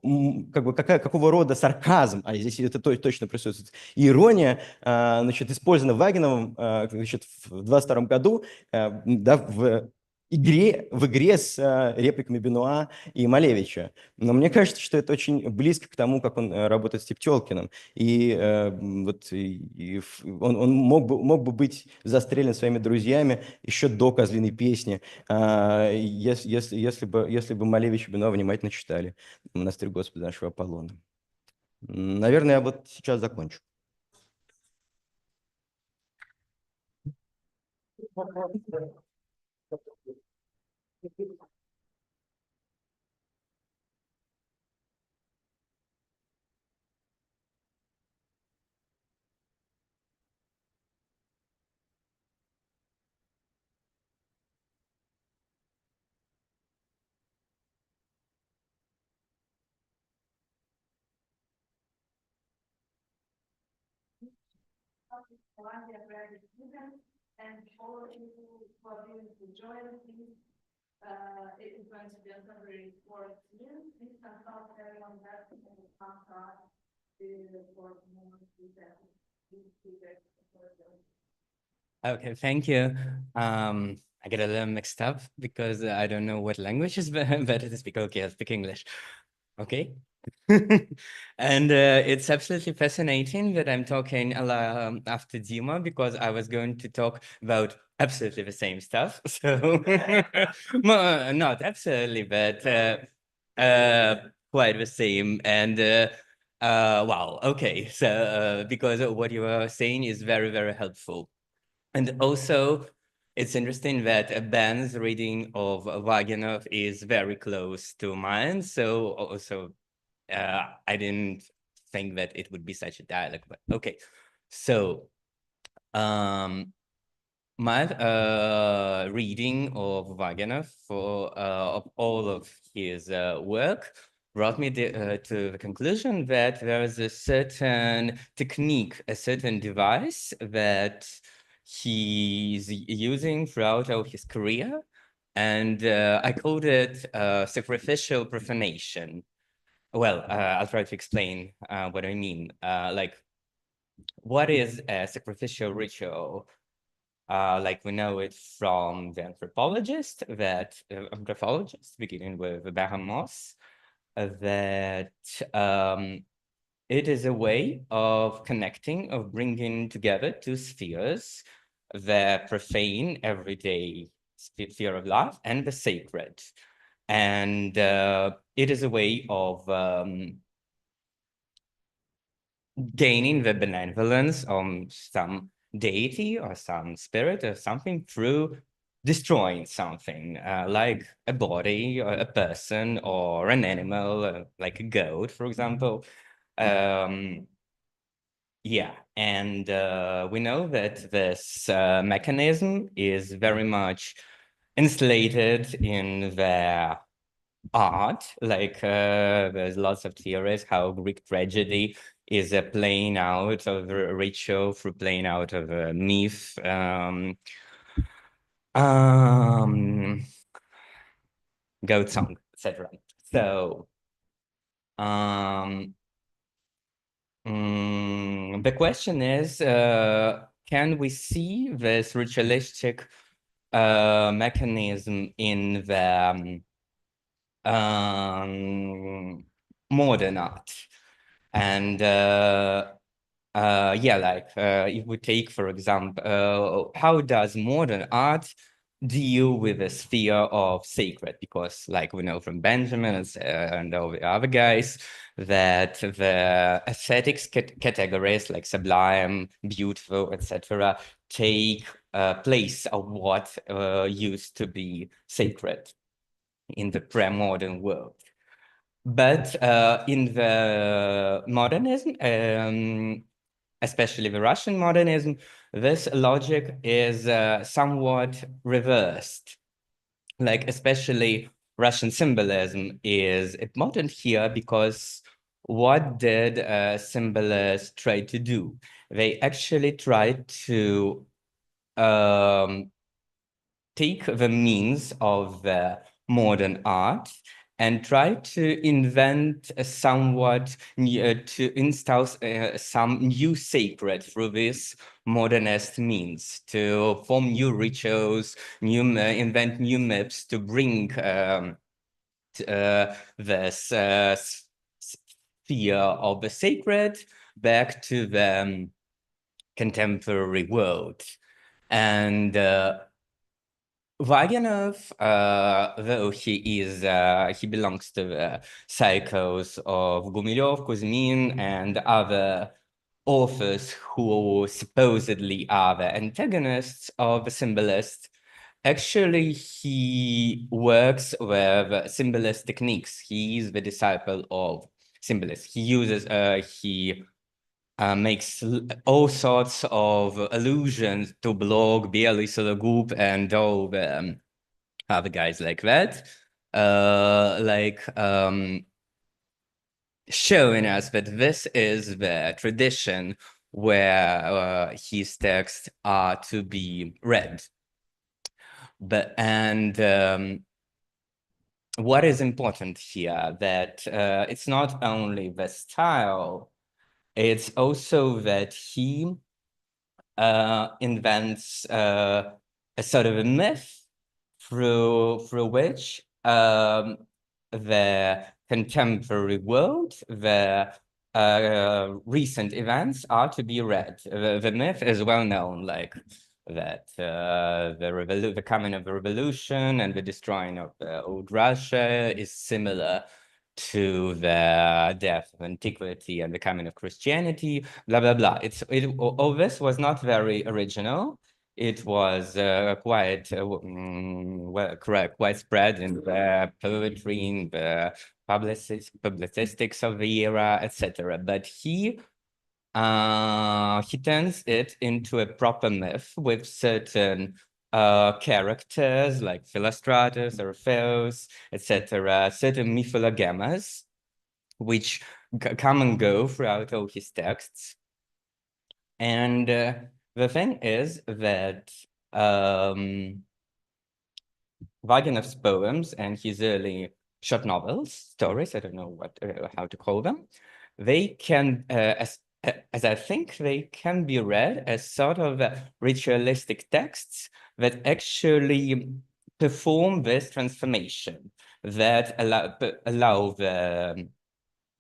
как бы, какого рода сарказм, а здесь это точно присутствует, и ирония, значит, использована Вагиновым, значит, в 2022 году, да, в игре с репликами Бенуа и Малевича. Но мне кажется, что это очень близко к тому, как он работает с Тептёлкиным. И вот он мог бы быть застрелен своими друзьями еще до «Козлиной песни», если бы Малевич и Бенуа внимательно читали «Монастырь Господа нашего Аполлона». Наверное, я вот сейчас закончу. And all of you who are going to join me, it is going to be on February 4th. Please consult everyone that and contact for more details. Okay, thank you. I get a little mixed up because I don't know what language is better to speak. Okay, I'll speak English. Okay. And it's absolutely fascinating that I'm talking after Dima, because I was going to talk about absolutely the same stuff. So not absolutely, but quite the same. And wow, okay. So because what you are saying is very, very helpful. And also, it's interesting that Ben's reading of Vaginov is very close to mine. So also, I didn't think that it would be such a dialogue, but okay. So, my reading of Vaginov of all of his work brought me to the conclusion that there is a certain technique, a certain device that he's using throughout all his career. And I called it sacrificial profanation. Well, I'll try to explain what I mean. Like, what is a sacrificial ritual? Like we know it from the anthropologist, beginning with Abraham Moss, that it is a way of connecting, of bringing together two spheres, the profane, everyday sphere of life and the sacred. And it is a way of gaining the benevolence of some deity or some spirit or something through destroying something, like a body or a person or an animal, like a goat, for example. Yeah, and we know that this mechanism is very much instated in their art. Like there's lots of theories how Greek tragedy is a playing out of a ritual through playing out of a myth. Goat song, etc. So the question is, can we see this ritualistic mechanism in the modern art? And yeah, like if we take, for example, how does modern art deal with the sphere of sacred? Because like we know from Benjamin and all the other guys, that the aesthetics categories like sublime, beautiful, etc., take place of what used to be sacred in the pre-modern world. But in the modernism, especially the Russian modernism, this logic is somewhat reversed. Like especially Russian symbolism is important here because what did symbolists try to do? They actually tried to take the means of the modern art and try to invent a somewhat to install some new sacred through this modernist means, to form new rituals, invent new myths, to bring this sphere of the sacred back to the contemporary world. And Vaginov, though he belongs to the cycles of Gumilev, Kuzmin, and other authors who supposedly are the antagonists of the symbolist, actually he works with symbolist techniques. He is the disciple of symbolists. He uses, makes all sorts of allusions to Blog, Bialy Sologub, and all the other guys like that, showing us that this is the tradition where his texts are to be read. But what is important here, that it's not only the style, it's also that he invents a sort of a myth through which the contemporary world, the recent events are to be read. The myth is well known, like that the coming of the revolution and the destroying of old Russia is similar to the death of antiquity and the coming of Christianity, blah, blah, blah. All this was not very original. It was quite spread in the poetry, in the publicistics of the era, etc. But he turns it into a proper myth with certain characters like Philostratus, Orpheus, etc., certain mythologemas, which come and go throughout all his texts. And the thing is that Vaginov's poems and his early short novels, stories, I don't know what how to call them, they can, as I think, they can be read as sort of ritualistic texts that actually perform this transformation, that allow the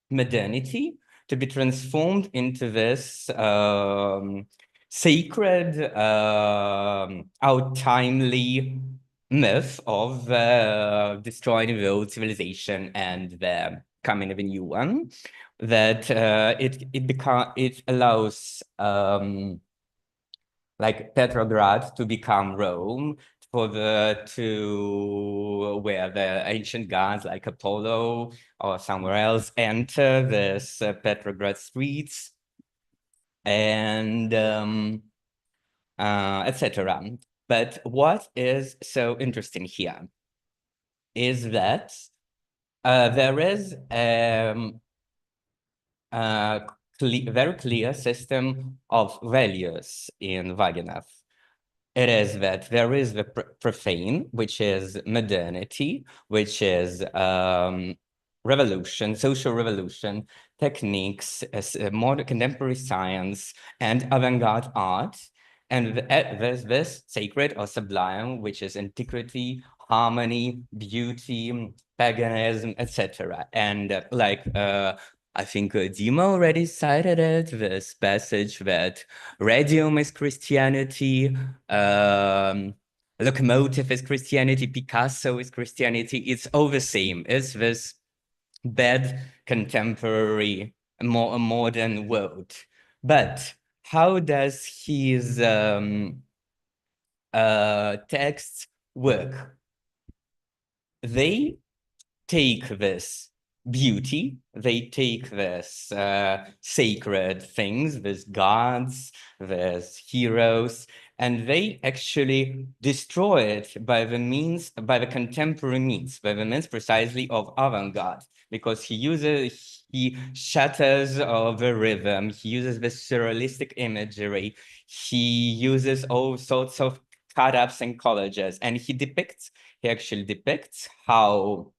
modernity to be transformed into this sacred, untimely myth of destroying the old civilization and the coming of a new one. That it allows like Petrograd to become Rome, for where the ancient gods like Apollo or somewhere else enter this Petrograd streets, and etc. But what is so interesting here is that there is very clear system of values in Vaginov. It is that there is the profane, which is modernity, which is revolution, social revolution, techniques, modern contemporary science, and avant-garde art. And there's this sacred or sublime, which is antiquity, harmony, beauty, paganism, etc. And I think Dima already cited it, this passage that radium is Christianity, locomotive is Christianity, Picasso is Christianity. It's all the same. It's this bad contemporary, more modern world. But how does his texts work? They take this beauty, they take this sacred things, these gods, these heroes, and they actually destroy it by the means, by the contemporary means, by the means precisely of avant-garde, because he shatters the rhythm, he uses the surrealistic imagery, he uses all sorts of cut-ups and collages, and he actually depicts how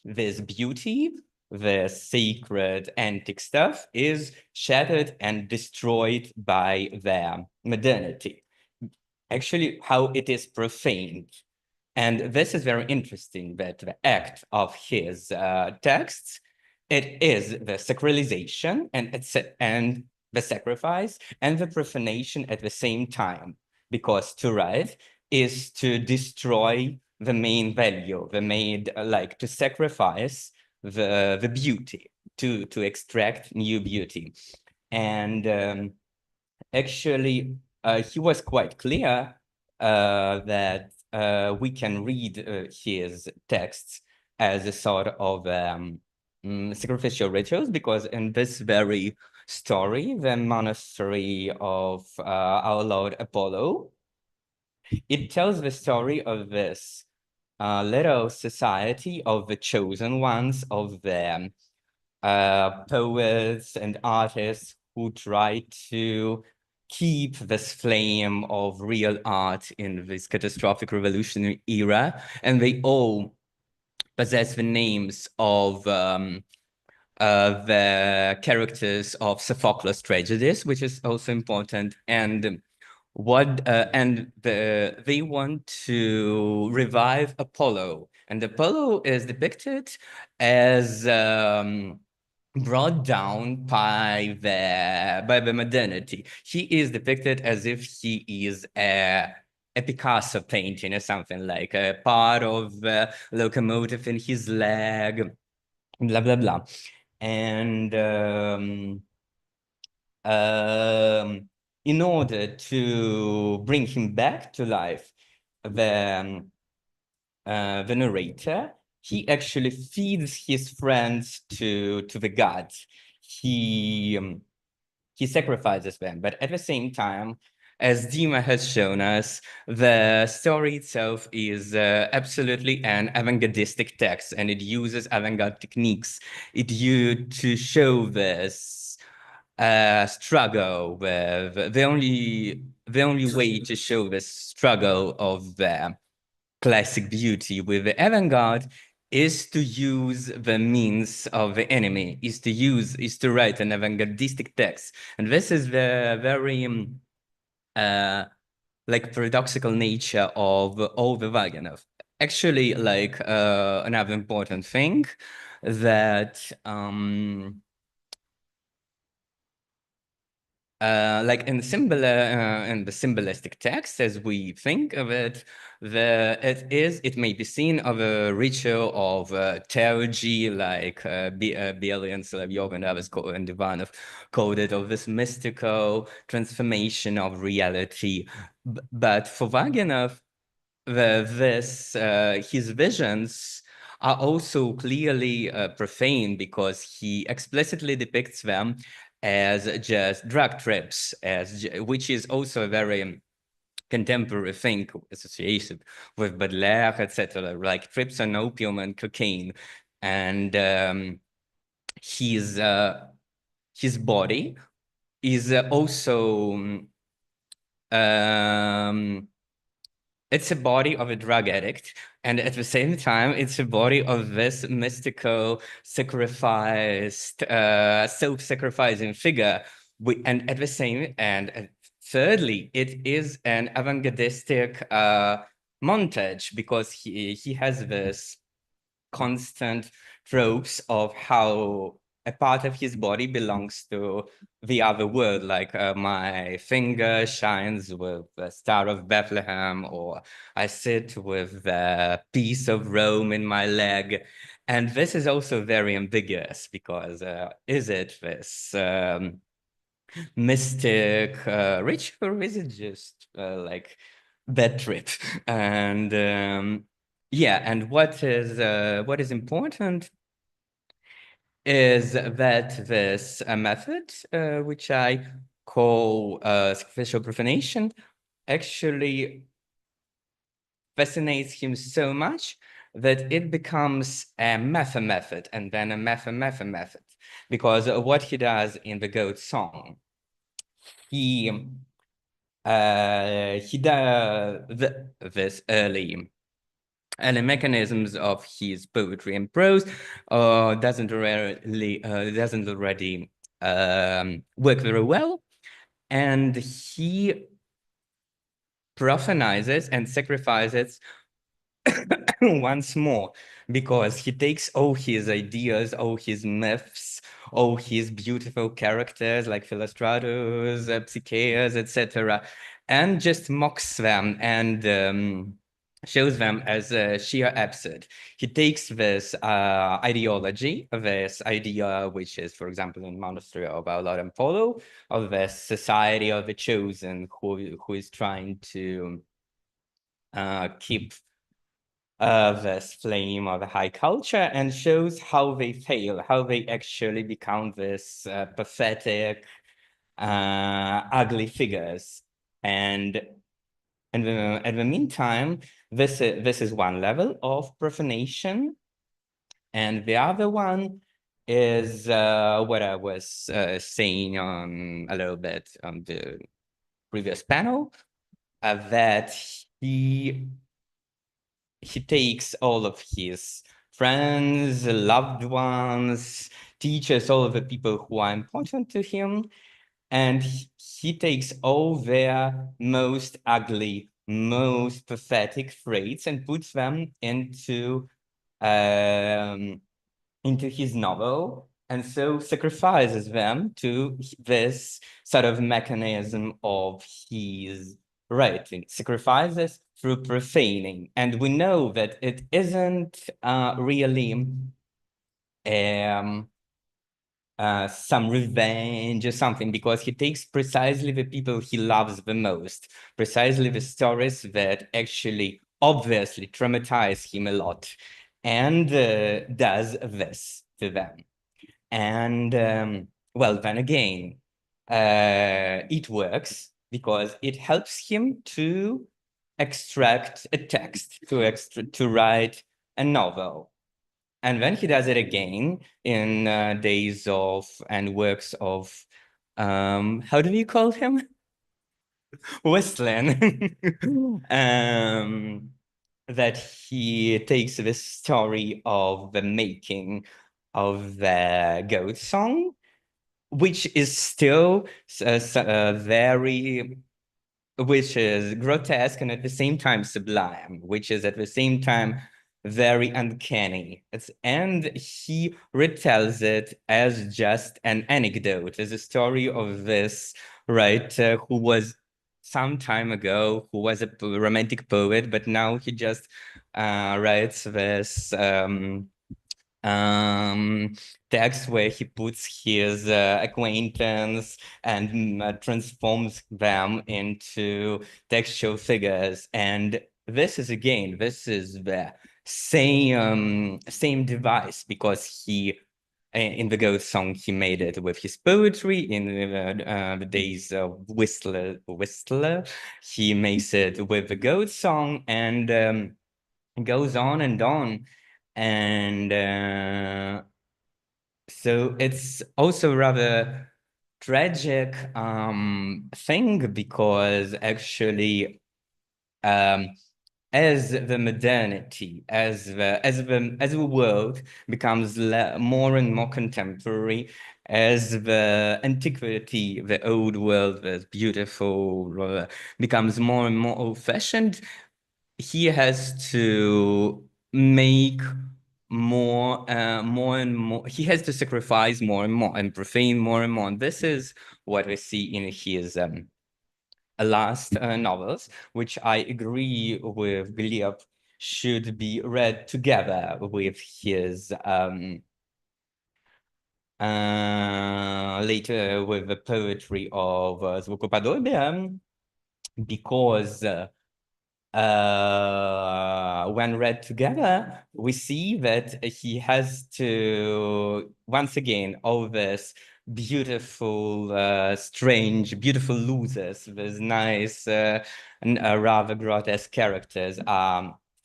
this beauty, the sacred antique stuff, is shattered and destroyed by their modernity. Actually, how it is profaned. And this is very interesting, that the act of his texts, it is the sacralization and the sacrifice and the profanation at the same time, because to write is to destroy the main value, to sacrifice the beauty, to extract new beauty. And actually, he was quite clear that we can read his texts as a sort of sacrificial rituals, because in this very story, the monastery of our Lord Apollo, it tells the story of this little society of the chosen ones, of the poets and artists who try to keep this flame of real art in this catastrophic revolutionary era. And they all possess the names of the characters of Sophocles' tragedies, which is also important. And they want to revive Apollo, and Apollo is depicted as brought down by the modernity. He is depicted as if he is a Picasso painting or something, like a part of the locomotive in his leg, blah blah blah. And in order to bring him back to life, the narrator, he actually feeds his friends to the gods. He sacrifices them, but at the same time, as Dima has shown us, the story itself is absolutely an avant-gardistic text, and it uses avant-garde techniques. It used to show this struggle with the only way to show this struggle of the classic beauty with the avant-garde is to use the means of the enemy, is to write an avant-gardistic text. And this is the very like paradoxical nature of all the Vaginov. Actually, like another important thing that like in the symbolistic text, as we think of it, it may be seen of a ritual of theurgy, like Bielian, Solovyov, and others and Ivanov called it, of this mystical transformation of reality. But for Vaginov, his visions are also clearly profane, because he explicitly depicts them as just drug trips, which is also a very contemporary thing associated with Baudelaire, etc., like trips on opium and cocaine. And his body is also it's a body of a drug addict, and at the same time, it's a body of this mystical, sacrificed, self-sacrificing figure. And thirdly, it is an avant-gardistic montage, because he has this constant tropes of how a part of his body belongs to the other world, like my finger shines with the Star of Bethlehem, or I sit with the piece of Rome in my leg. And this is also very ambiguous, because is it this mystic ritual, or is it just like that trip? And yeah, and what is important is that this method, which I call sacrificial profanation, actually fascinates him so much that it becomes a method, and then a method, because what he does in the Goat Song, he does this early mechanisms of his poetry and prose doesn't already work very well, and he profanizes and sacrifices once more, because he takes all his ideas, all his myths, all his beautiful characters like Philostratus, Psycheus, etc., and just mocks them and shows them as sheer absurd. He takes this ideology, this idea, which is, for example, in Monastery of Our Lord and Polo, of this society of the chosen who is trying to keep this flame of the high culture, and shows how they fail, how they actually become this pathetic, ugly figures. And in the meantime, this is one level of profanation, and the other one is what I was saying on a little bit on the previous panel, that he takes all of his friends, loved ones, teachers, all of the people who are important to him, and he takes all their most ugly, most pathetic traits and puts them into his novel, and so sacrifices them to this sort of mechanism of his writing, sacrifices through profaning. And we know that it isn't really some revenge or something, because he takes precisely the people he loves the most, precisely the stories that actually obviously traumatize him a lot, and does this to them. And well, then again, it works, because it helps him to extract a text, to write a novel. And when he does it again in days of and works of, how do you call him? Whistling. That he takes the story of the making of the goat song, which is still which is grotesque and at the same time sublime, which is at the same time very uncanny. And he retells it as just an anecdote, as a story of this writer who was some time ago, who was a romantic poet, but now he just writes this text where he puts his acquaintance and transforms them into textual figures. And this is the same device, because he in the goat song he made it with his poetry. In the days of Whistler, he makes it with the goat song, and goes on and on. And so it's also rather tragic thing, because actually as the modernity, as the world becomes more and more contemporary, as the antiquity, the old world, that's beautiful, becomes more and more old-fashioned, he has to make more and more. He has to sacrifice more and more and profane more and more. And this is what we see in his last novels, which I agree with Gleb should be read together with his later with the poetry of Zvukopodobia, because when read together, we see that he has to, once again, all this beautiful, strange, beautiful losers with nice and rather grotesque characters.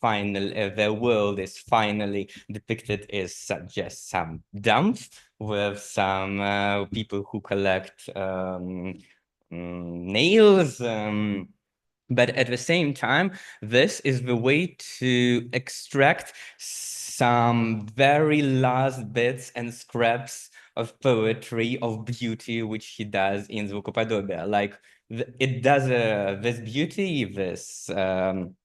Finally, the world is finally depicted as just some dumps with some people who collect nails. But at the same time, this is the way to extract some very last bits and scraps of poetry, of beauty, which he does in Zvukopodobia. Like it does this beauty, this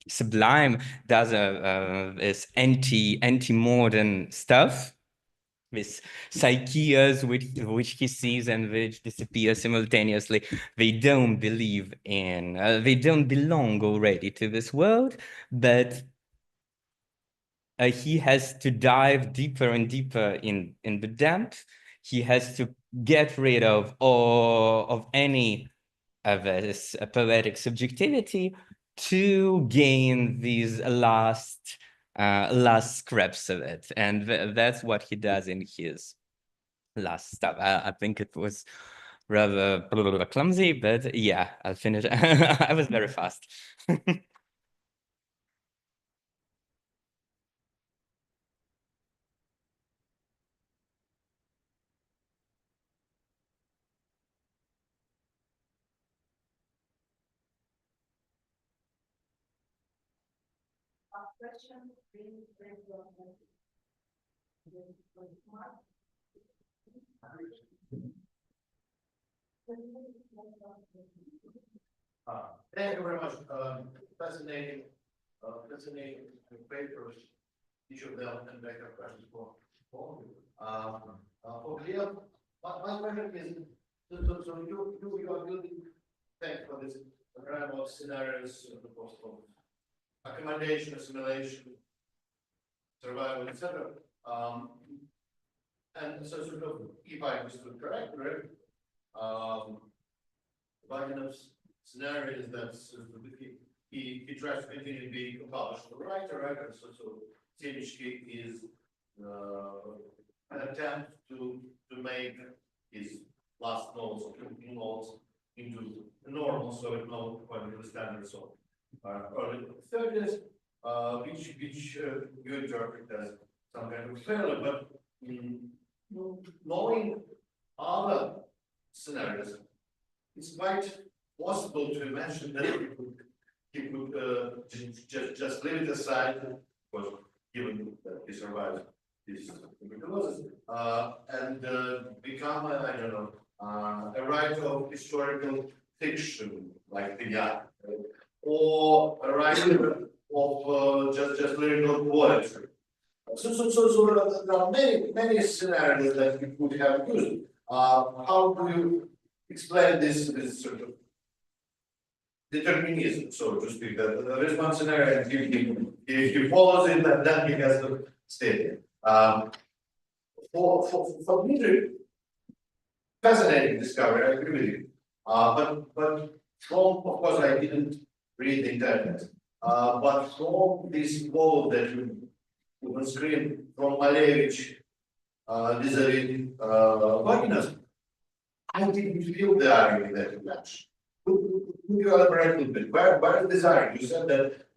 sublime, does this anti-modern stuff, this psycheas which he sees and which disappear simultaneously. They don't believe in, they don't belong already to this world, but he has to dive deeper and deeper in the depth. He has to get rid of any of this poetic subjectivity to gain these last scraps of it. And that's what he does in his last stuff. I think it was rather clumsy, but yeah, I'll finish. I was very fast. Thank you very much. Fascinating, fascinating papers, each of them, and I have questions for all. For Gleb, my question is, so you are building, thank for this program of scenarios, of accommodation, assimilation, survival, etc. And so sort of, if I understood correctly, Vaginov's scenario is that sort of he tries to continue being a published writer, right? And so Semichki is an attempt to make his last novels, into normal, so it no according to the standards of early 30s, which you interpret as some kind of failure, but knowing other scenarios, it's quite possible to imagine that he could just leave it aside, because given that he survived this tuberculosis, and become, I don't know, a writer of historical fiction, like Vignat, or a writer of just lyrical poetry. So there are many scenarios that we could have used. How do you explain this sort of determinism, so to speak? That there is one scenario, and if he follows it, then he has to stay. For me, fascinating discovery, I agree with you. But from, of course, I didn't read the entire text. But from this quote that you put on screen from Malevich vis-a-vis Vaginov, I didn't feel the argument that much. Could you elaborate a little bit? Where is this argument? You said that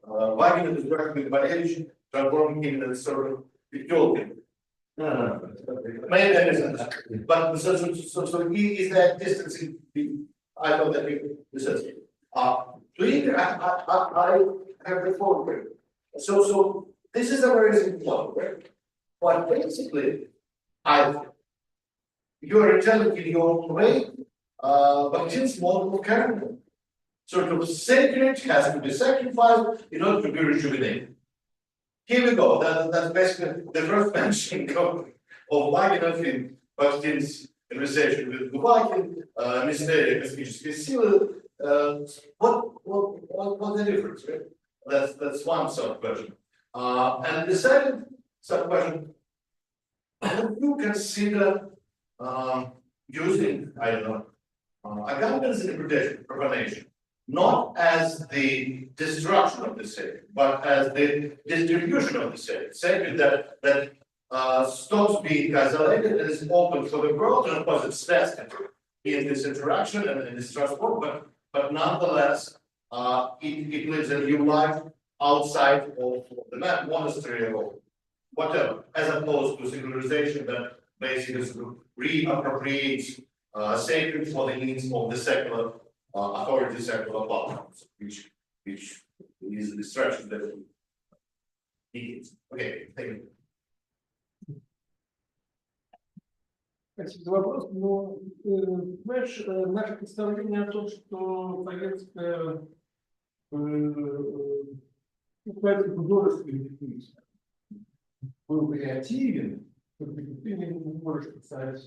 Vaginov is working with Malevich, transforming him in a sort of Tolkien. No. Maybe I misunderstood. But so is that distancing? I thought that you said. To either, I have the following. So this is a very simple one, right? But basically, you're telling in your own way, but it's model of character. Sort of sacred has to be sacrificed in order to be rejuvenated. Here we go. That's basically the first mention of Vaginov in Konstantin's conversation with Gubakin, Mysteria Космической силы. What's the difference, right? That's one sub question. And the second sub question: would you consider using, I don't know, Agamben's interpretation, profanation, not as the destruction of the sacred, but as the distribution of the sacred that stops being isolated and is open for the world, and of course it's tested in this interaction and in this transport, but nonetheless, it lives a new life outside of the monastery or whatever, as opposed to secularization that basically reappropriates sacred for the needs of the secular authority, secular platforms, which is a distraction that needs. Okay, thank you. Спасибо за вопрос. Но, знаешь, наше представление о том, что советская художественный язык был креативен, то ты не можешь писать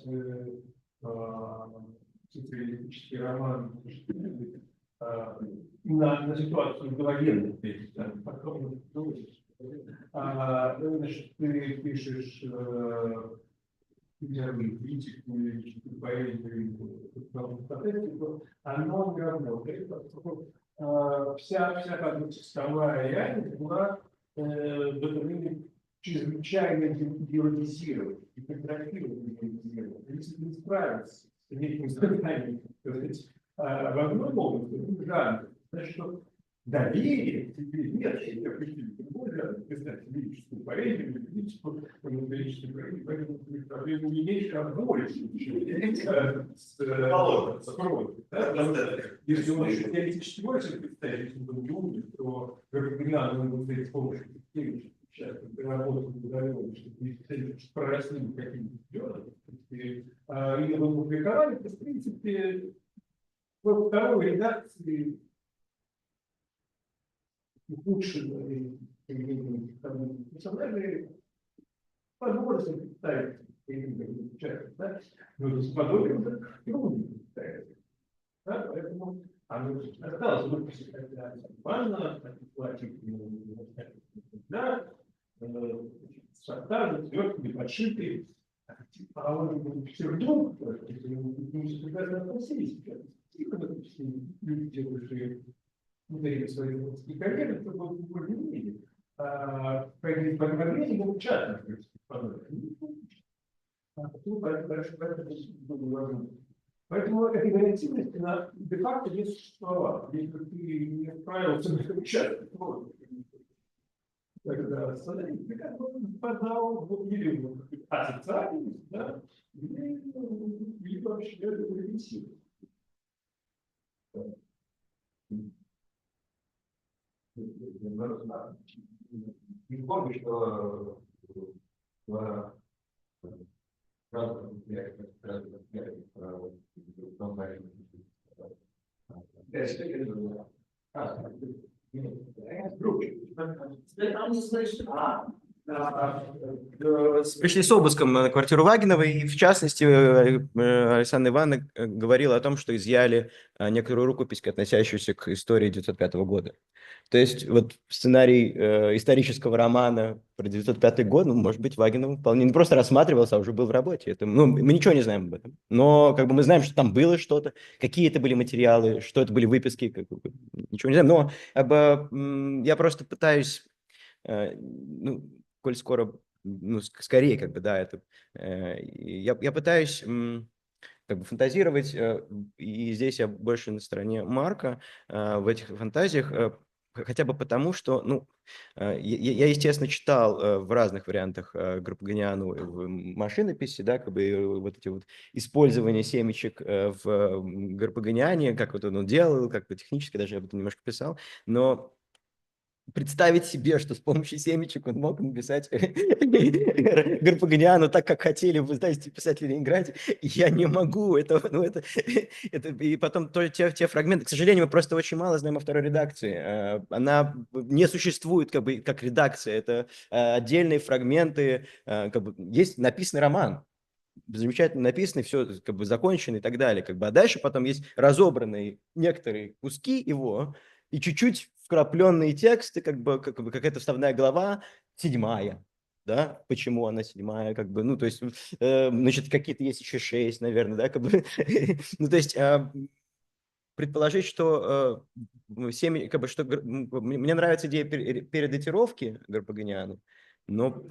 социалистический роман на ситуацию довоенных, потом значит, ты пишешь первую критику или поэзию, оно не работает, поскольку вся как бы текстовая реальность была в это время чрезвычайно идеализирована, гипертрофирована. Если не справиться с этим заданием, то есть в одной области, в другом жанре, значит, что доверие к тебе нет, я пришли в другой жанр, писать лирическую поэзию, лирическую поэзию, проблему не меньше, а больше, с кровью. Если он еще теоретически больше представить, если он не умный, то как бы надо будет с помощью техники, сейчас работать удаленно, чтобы проросли какие-нибудь зерна, и его публиковали, то в принципе во второй редакции ухудшенные персонажи возможно представить, да? Но с подобием уже трудно представить. Да? Поэтому оно осталось выпустить важно, платить да, шантажи, свертками, подшитые, а он все вдруг, мы прекрасно относились сейчас. Люди, делавшие свои творческие карьеры, это было более менее. По времени был частно, поэтому дальше было важно Поэтому этой вариативности она де-факто не существовало. Если бы ты не справился на участок, то тогда социальный, ты как бы подал в или асоциальность, да, или вообще вариативность. Не помню, что пришли с обыском на квартиру Вагиновой, и в частности Александра Ивановна говорила о том, что изъяли некоторую рукопись, относящуюся к истории 1905 года. То есть вот сценарий исторического романа про 905 год, ну, может быть, Вагиновым вполне не просто рассматривался, а уже был в работе. Это, ну, мы ничего не знаем об этом. Но как бы мы знаем, что там было что-то, какие это были материалы, что это были выписки, как бы, ничего не знаем. Но как бы, я просто пытаюсь, ну, коль скоро, ну, скорее, как бы, да, это, я пытаюсь как бы фантазировать, и здесь я больше на стороне Марка в этих фантазиях, хотя бы потому, что, ну, я, естественно, читал в разных вариантах Гарпаганиану в машинописи, да, как бы вот эти вот использование семечек в Гарпаганиане, как вот он делал, как бы технически даже я об этом немножко писал, но представить себе, что с помощью семечек он мог написать Гарпаганиану так, как хотели, вы знаете, писать в Ленинграде, я не могу. Это, ну, это, и потом те фрагменты, к сожалению, мы просто очень мало знаем о второй редакции. Она не существует как бы как редакция, это отдельные фрагменты, как бы есть написанный роман, замечательно написанный, все как бы закончено и так далее. Как бы. А дальше потом есть разобранные некоторые куски его и чуть-чуть вкрапленные тексты, как бы какая-то вставная глава, 7, да, почему она 7, как бы, ну, то есть, значит, какие-то есть еще 6, наверное, да, как бы, ну, то есть, предположить, что как бы, что мне нравится идея передатировки Гарпаганиану, но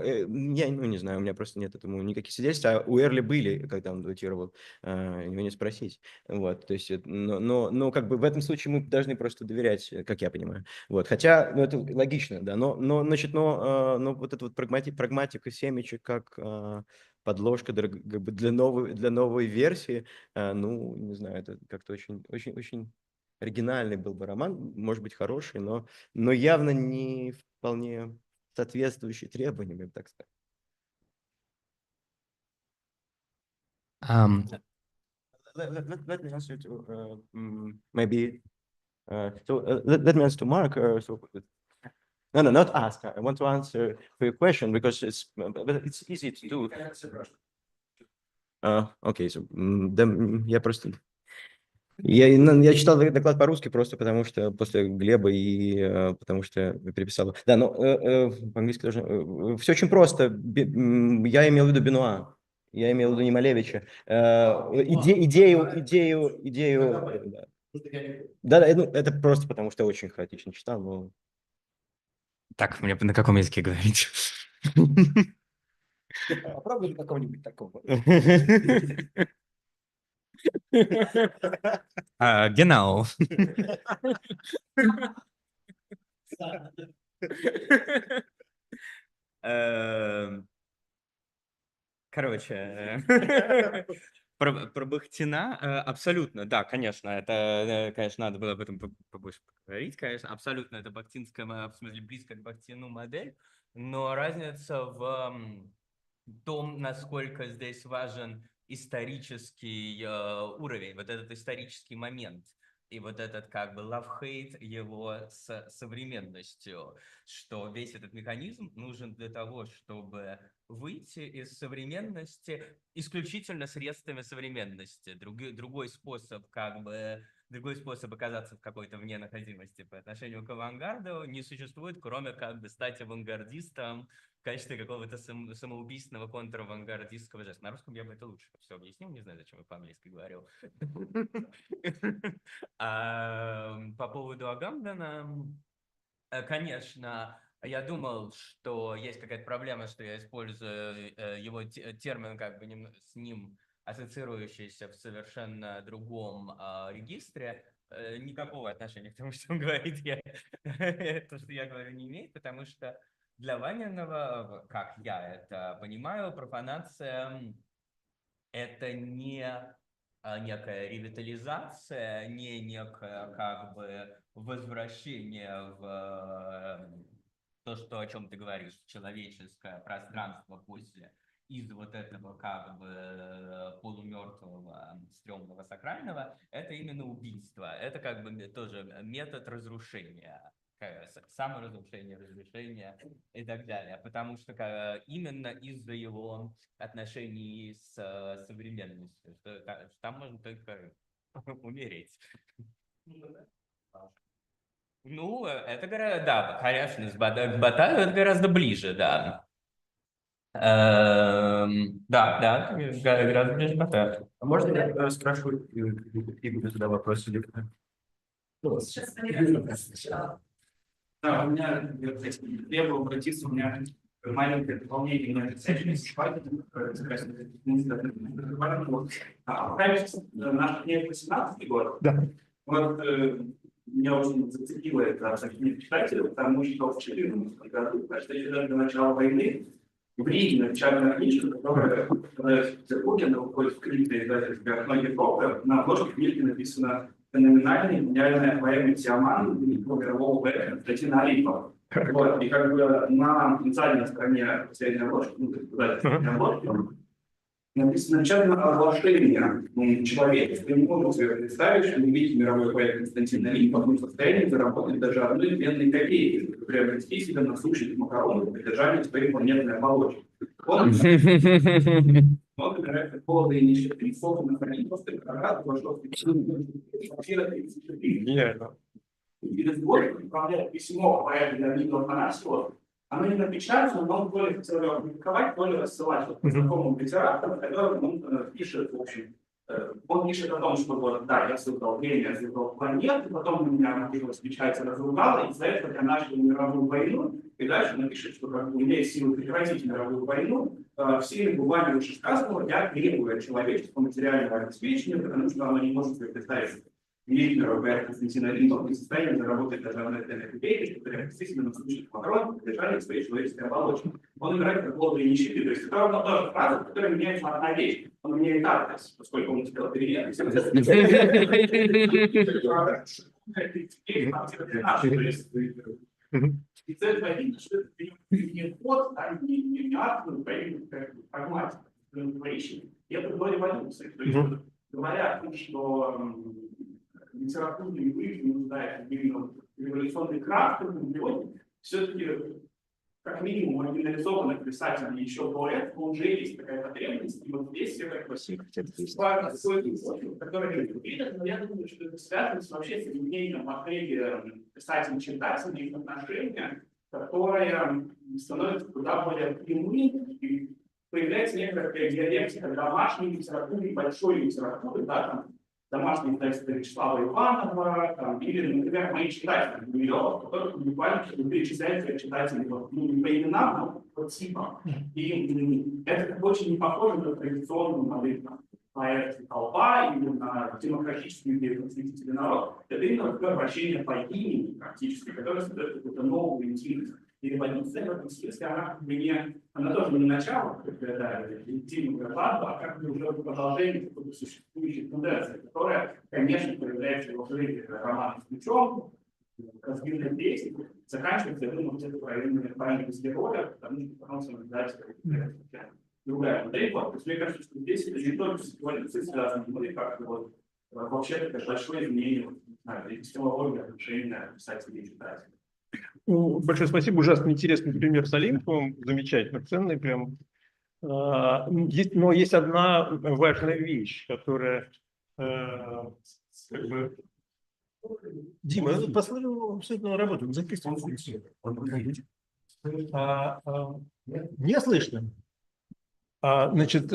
я ну, не знаю, у меня просто нет этому никаких свидетельств, а у Эрли были, когда он датировал, его не спросить. Вот, то есть, но как бы в этом случае мы должны просто доверять, как я понимаю. Вот, хотя, ну, это логично, да, значит, но вот эта вот прагматика семечек как подложка как бы для новой версии, ну, не знаю, это как-то очень оригинальный был бы роман, может быть, хороший, но явно не вполне соответствующий требованиям, я бы так сказал. Let me answer to maybe let me answer to Mark. No, not ask. I want to answer for your question because it's easy to do. Окей, да, я просто я читал доклад по-русски просто потому, что после Глеба и потому что переписал. Да, но по-английски тоже. Все очень просто. Я имел в виду Бенуа. Я имел в виду не Малевича. Идею. Да, ну, это просто потому, что я очень хаотично читал. Но... Так, мне на каком языке говорить? Попробуй какого-нибудь такого. Genau. Короче, про Бахтина абсолютно, да, конечно, это, конечно, надо было об этом побольше поговорить, конечно, абсолютно это бахтинская, в смысле, близкая к Бахтину модель, но разница в том, насколько здесь важен исторический уровень, вот этот исторический момент. И вот этот как бы love-hate его с современностью, что весь этот механизм нужен для того, чтобы выйти из современности исключительно средствами современности. Другой способ оказаться в какой-то вне находимости по отношению к авангарду не существует, кроме как бы стать авангардистом в качестве какого-то самоубийственного контравангардистского жеста. На русском я бы это лучше все объяснил, не знаю, зачем я по-английски говорил. По поводу Агамбена, конечно, я думал, что есть какая-то проблема, что я использую его термин, как бы с ним ассоциирующийся в совершенно другом регистре, никакого отношения к тому, что он говорит, то, что я говорю, не имеет, потому что для Вагинова, как я это понимаю, профанация – это не некая ревитализация, не некое как бы возвращение в то, что, о чем ты говоришь, человеческое пространство после из вот этого как бы полумертвого, стрёмного сакрального, это именно убийство. Это как бы тоже метод разрушения, саморазрушения, разрушения и так далее. Потому что именно из-за его отношений с современностью, что там можно только умереть. Ну, это, да, конечно, к Батаю это гораздо ближе, да. Да, гораздо ближе к Батаю. А можно я спрошу, и буду туда вопросы? Сейчас Да, у меня требовал обратиться, у меня маленькое дополнение на наш 18 год. Да. Вот меня очень зацепило это сочинение читателя, потому что в 2014 году, почти до начала войны, в Риге напечатана книжка, которая в Петербурге, она выходит в книге издательства «Окно Европы». На обложке книги написано «Феноменальная гениальная поэма Тиаман великого мирового поэта Константина Липова». Вот, и как бы на специальной стороне последней обложки, написано начальное оглашение человека. Вы не можете себе представить, что великий мировой поэт Константин Липов в состоянии заработать даже одной пенной копейки, чтобы приобрести себе насущных макаронов при держании своей планетной оболочки. Он умирает от голода и нищеты, собственно, хранит после программы, во что через год отправляет письмо поэту Леониду Афанасьеву. Оно не напечатано, но он то ли хотел его опубликовать, то ли рассылать по знакомым литераторам, которым он пишет, в общем, он пишет о том, что вот, да, я создал время, я создал планету, потом у меня находилась печать, разругала, и за это я начал мировую войну, и дальше он пишет, что как бы имея силы прекратить мировую войну, всеми губами вышесказанного я требую от человечества материального обеспечения, потому что оно не может себе представить. Великий мировой поэт Константина Липова не в состоянии заработать даже на этой копейке, чтобы приобрести себе насущных макарон, поддержание своей человеческой оболочки. Он умирает от голода и нищеты. То есть это равно тоже фраза, которая меняется на одна вещь. Он меняет адрес, поскольку он успел переехать. И цель видно, что это не ход, а не атомную прагматику. И это было эволюция. То есть, говоря о том, что литературный язык не нуждается в революционной крахе, все-таки, как минимум, маргинализованных писателей еще до этого уже есть такая потребность, и вот здесь все как бы которые видят, но я думаю, что это связано вообще с изменением модели писателей-читателей, их отношения, которые становятся куда более прямыми, и появляется некая диалектика домашней литературы и большой литературы, да, там, домашние тексты Вячеслава Иванова, там, или, например, мои читатели, миллионов, которых буквально перечисляются читатели вот, не по именам, но по типам. И это как очень не похоже на традиционную модель поэта толпа или на демократическую идею просветителя народа. Это именно такое обращение по имени практически, которое создает какую-то новую интимность. И революция в этом смысле, она тоже не начало интимного глаза, а как бы уже продолжение какой-то существующей тенденции, которая, конечно, появляется в жизни романа с ключом, разбитной песни, заканчивается, я думаю, где-то правильно без героя, потому что потом самоиздательство другая модель. То есть мне кажется, что здесь это не только с эволюцией связано, но и как-то вот вообще такое большое изменение эпистемологии отношения писателей и читателей. Ну, большое спасибо. Ужасно интересный пример с Олимпом. Замечательно, ценный прям. Но есть одна важная вещь, которая... Как бы... Дима, посмотрим абсолютно работу. Записываем. Не слышно. Значит...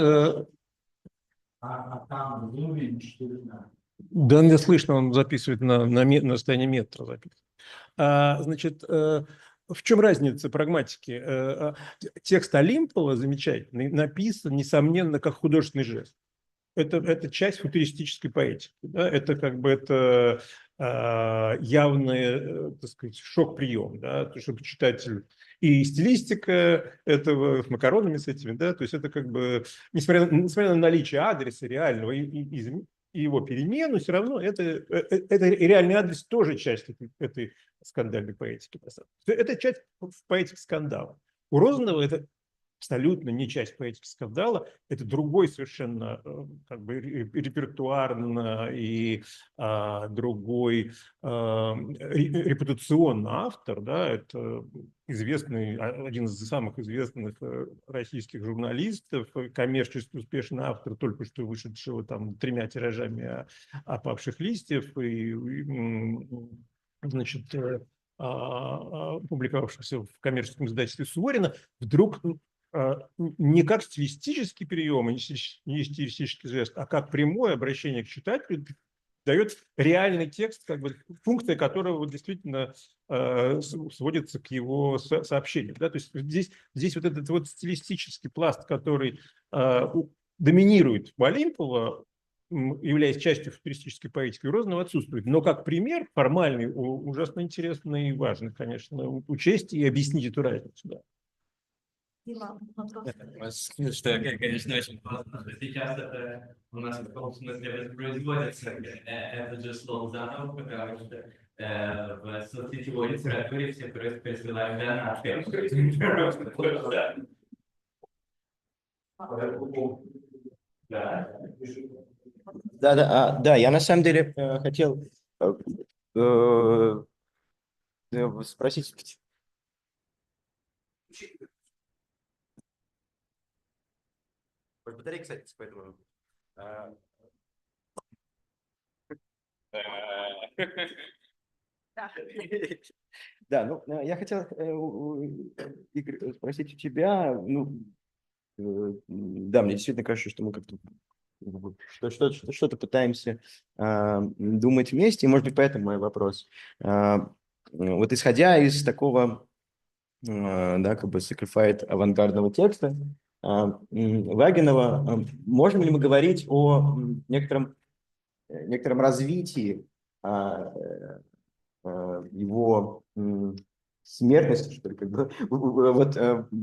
Да, не слышно, он записывает на состояние метра. Записывает. Значит, в чем разница прагматики? Текст Олимпова замечательный, написан, несомненно, как художественный жест. это часть футуристической поэтики. Да? Это как бы это явный, так сказать, шок-прием, да? То, чтобы читатель и стилистика этого с макаронами с этими, да, то есть это как бы, несмотря на наличие адреса реального и его перемену, все равно это реальный адрес тоже часть этой скандальной поэтики. Это часть поэтики скандала. У Розанова это абсолютно не часть поэтики скандала, это другой совершенно как бы репертуарно и другой репутационный автор, да, это известный, один из самых известных российских журналистов, коммерчески успешный автор, только что вышедшего там 3 тиражами «Опавших листьев» и значит, публиковавшихся в коммерческом издательстве Суворина, вдруг не как стилистический прием, не стилистический жест, а как прямое обращение к читателю дает реальный текст, как бы, функция которого действительно сводится к его сообщениям. Да? То есть здесь вот этот вот стилистический пласт, который доминирует у Олимпова, являясь частью футуристической поэтики, у Розанова отсутствует. Но как пример формальный, ужасно интересный и важный, конечно, учесть и объяснить эту разницу. Да. Что, конечно, очень классно. Сейчас это у нас в каком смысле воспроизводится этот же слово заново, потому что в соцсетевой литературе все присылают донаты. Да, я на самом деле хотел спросить. Батарея, кстати, поэтому. Да, ну, я хотел, Игорь, спросить у тебя, ну, да, мне действительно кажется, что мы как-то что-то пытаемся думать вместе, и, может быть, поэтому мой вопрос. Вот исходя из такого, да, как бы simplified авангардного текста Вагинова, можем ли мы говорить о некотором развитии его смертности, что ли, как бы, вот,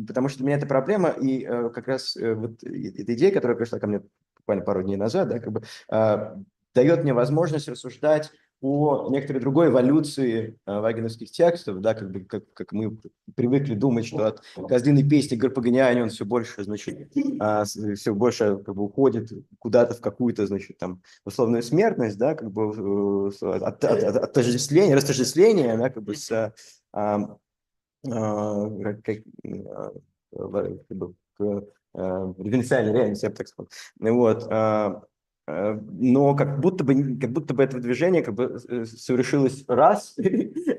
потому что для меня это проблема, и как раз вот эта идея, которая пришла ко мне буквально пару дней назад, да, как бы, дает мне возможность рассуждать о некоторой другой эволюции вагиновских текстов, да, как бы, как мы привыкли думать, что от «Козлиной песни» Гарпаганиане он все больше, значит, все больше как бы уходит куда-то в какую-то, значит, там, условную смертность, да, как бы отождествление, растождествление, да, как бы с референциальной реальности, я бы так сказал. Вот. Но как будто бы это движение как бы совершилось раз,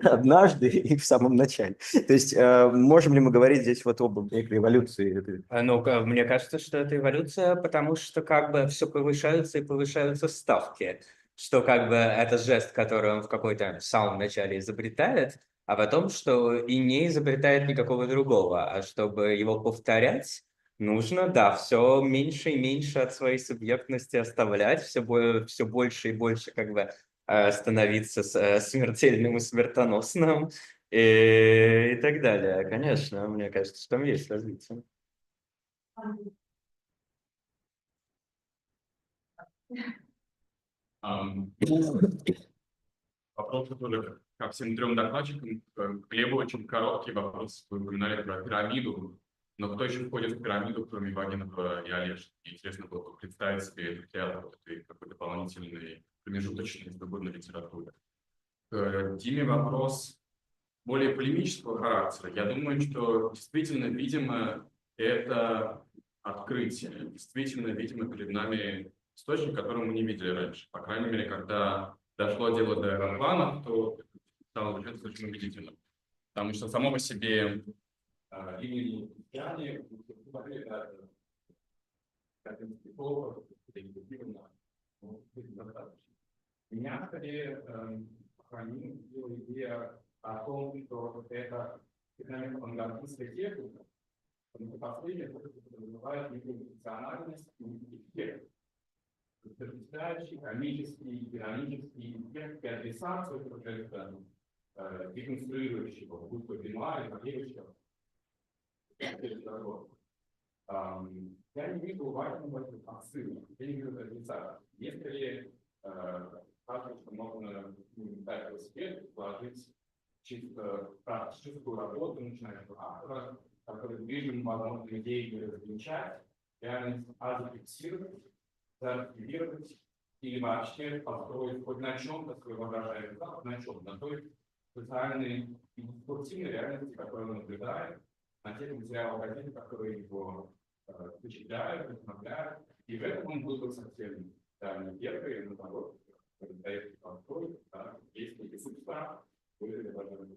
однажды и в самом начале. То есть можем ли мы говорить здесь вот об некой эволюции? Ну, мне кажется, что это эволюция, потому что как бы все повышаются и повышаются ставки. Что как бы это жест, который он в какой-то самом начале изобретает, а потом, что и не изобретает никакого другого. А чтобы его повторять, нужно, да, все меньше и меньше от своей субъектности оставлять, все больше и больше как бы становиться смертельным и смертоносным и так далее. Конечно, мне кажется, что там есть развитие. Вопрос, который ко всем 3 докладчикам. Глебу очень короткий вопрос. Вы упоминали про пирамиду. Но кто еще входит в пирамиду, кроме Вагинова и Олешки? Интересно было бы представить себе этот театр, какой дополнительный, промежуточный в свободной литературе. К Диме вопрос более полемического характера. Я думаю, что действительно, видимо, это открытие. Действительно, видимо, перед нами источник, который мы не видели раньше. По крайней мере, когда дошло дело до Романов, то стало звучать очень убедительно. Потому что само по себе имени Яне меня скорее хранила идея о том, что это феномен авангардистской техники, потому что последнее, что называют некую функциональность и эффект. потрясающий, комический, иронический, переадресацию сюжета, деконструирующего, будь то Бенуа, Ипатьевича. Я не вижу важного отсыла, я не вижу отрицания. Есть скорее кажется, что можно дать велосипед, положить чисто практическую работу начинающего автора, который движим, возможно, идеи развенчать, реальность зафиксировать, заархивировать или вообще построить хоть на чем-то свой воображаемый факт, на чем, на той социальной и дискурсивной реальности, которую он наблюдает, на тех материалах газеты, которые его впечатляют, вдохновляют. И в этом он был совсем не первый, но наоборот, проект подходит, есть некий субстрат, более даже.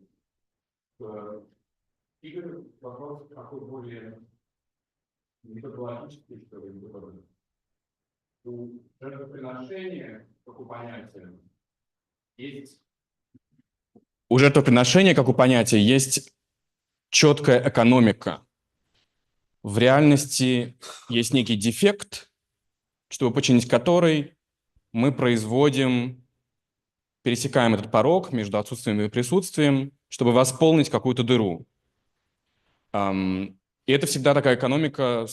Игорь, вопрос такой более методологический, что ли, методологический. У жертвоприношения, как у понятия, есть... У жертвоприношения, как у понятия, есть четкая экономика. В реальности есть некий дефект, чтобы починить который мы производим, пересекаем этот порог между отсутствием и присутствием, чтобы восполнить какую-то дыру. И это всегда такая экономика,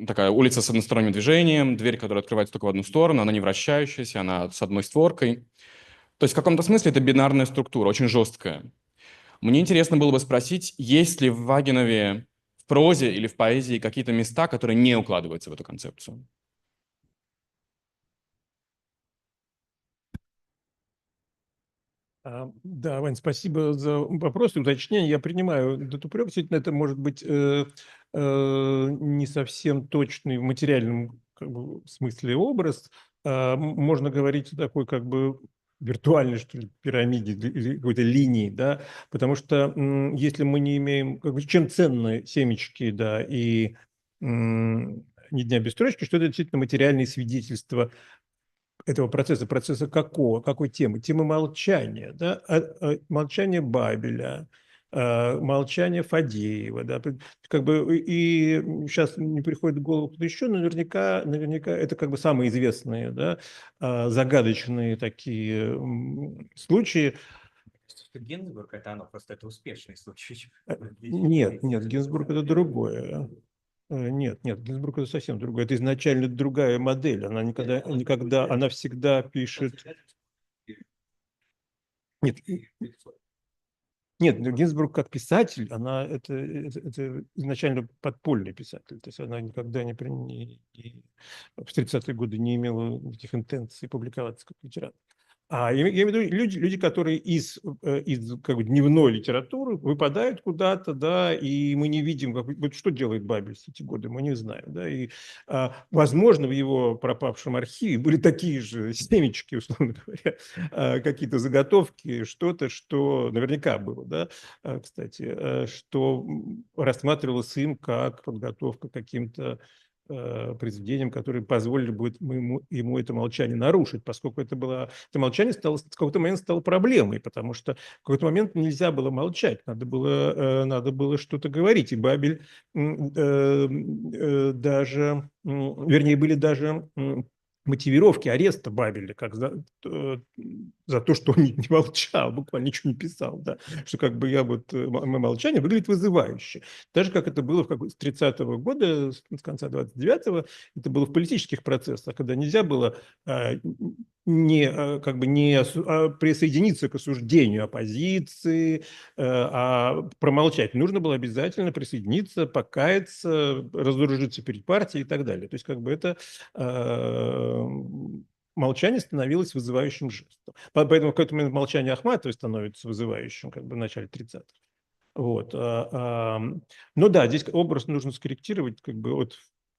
такая улица с односторонним движением, дверь, которая открывается только в одну сторону, она не вращающаяся, она с одной створкой. То есть в каком-то смысле это бинарная структура, очень жесткая. Мне интересно было бы спросить, есть ли в Вагинове, в прозе или в поэзии какие-то места, которые не укладываются в эту концепцию? Да, Вань, спасибо за вопрос и уточнение. Я принимаю этот упрек. Действительно, это может быть не совсем точный в материальном смысле образ. Можно говорить о такой виртуальной, что ли, пирамиде или какой-то линии, да, потому что если мы не имеем, чем ценны семечки, да, и ни дня без строчки, что это действительно материальные свидетельства этого процесса какого, какой темы? Темы молчания, да? Молчание Бабеля, молчание Фадеева, да? И сейчас не приходит в голову кто-то еще, но наверняка это самые известные, да, загадочные такие случаи. Гинзбург это просто это успешный случай. Нет, Гинзбург это другое. Нет, Гинзбург это совсем другое. Это изначально другая модель. Она никогда, она всегда пишет. Нет, Гинзбург как писатель, это изначально подпольный писатель. То есть она никогда в 30-е годы не имела этих интенций публиковаться как литератор. Я имею в виду люди, которые из дневной литературы выпадают куда-то, да, и мы не видим, что делает Бабель в эти годы, мы не знаем, да, и, возможно, в его пропавшем архиве были такие же семечки, условно говоря, какие-то заготовки, что-то, что наверняка было, да, кстати, что рассматривалось им как подготовка к каким-то произведениям, которые позволили бы ему это молчание нарушить, поскольку это молчание в какой-то момент стало проблемой, потому что в какой-то момент нельзя было молчать, надо было что-то говорить, и Бабель даже, вернее, были даже мотивировки ареста Бабеля, как за то, что он не молчал, буквально ничего не писал, да, что мое молчание выглядит вызывающе. Даже как это было с 30-го года, с конца 29-го, это было в политических процессах, когда нельзя было присоединиться к осуждению оппозиции, а промолчать. Нужно было обязательно присоединиться, покаяться, разоружиться перед партией и так далее. То есть это молчание становилось вызывающим жестом. Поэтому в какой-то момент молчание Ахматовой становится вызывающим в начале 30-х. Вот. Но да, здесь образ нужно скорректировать от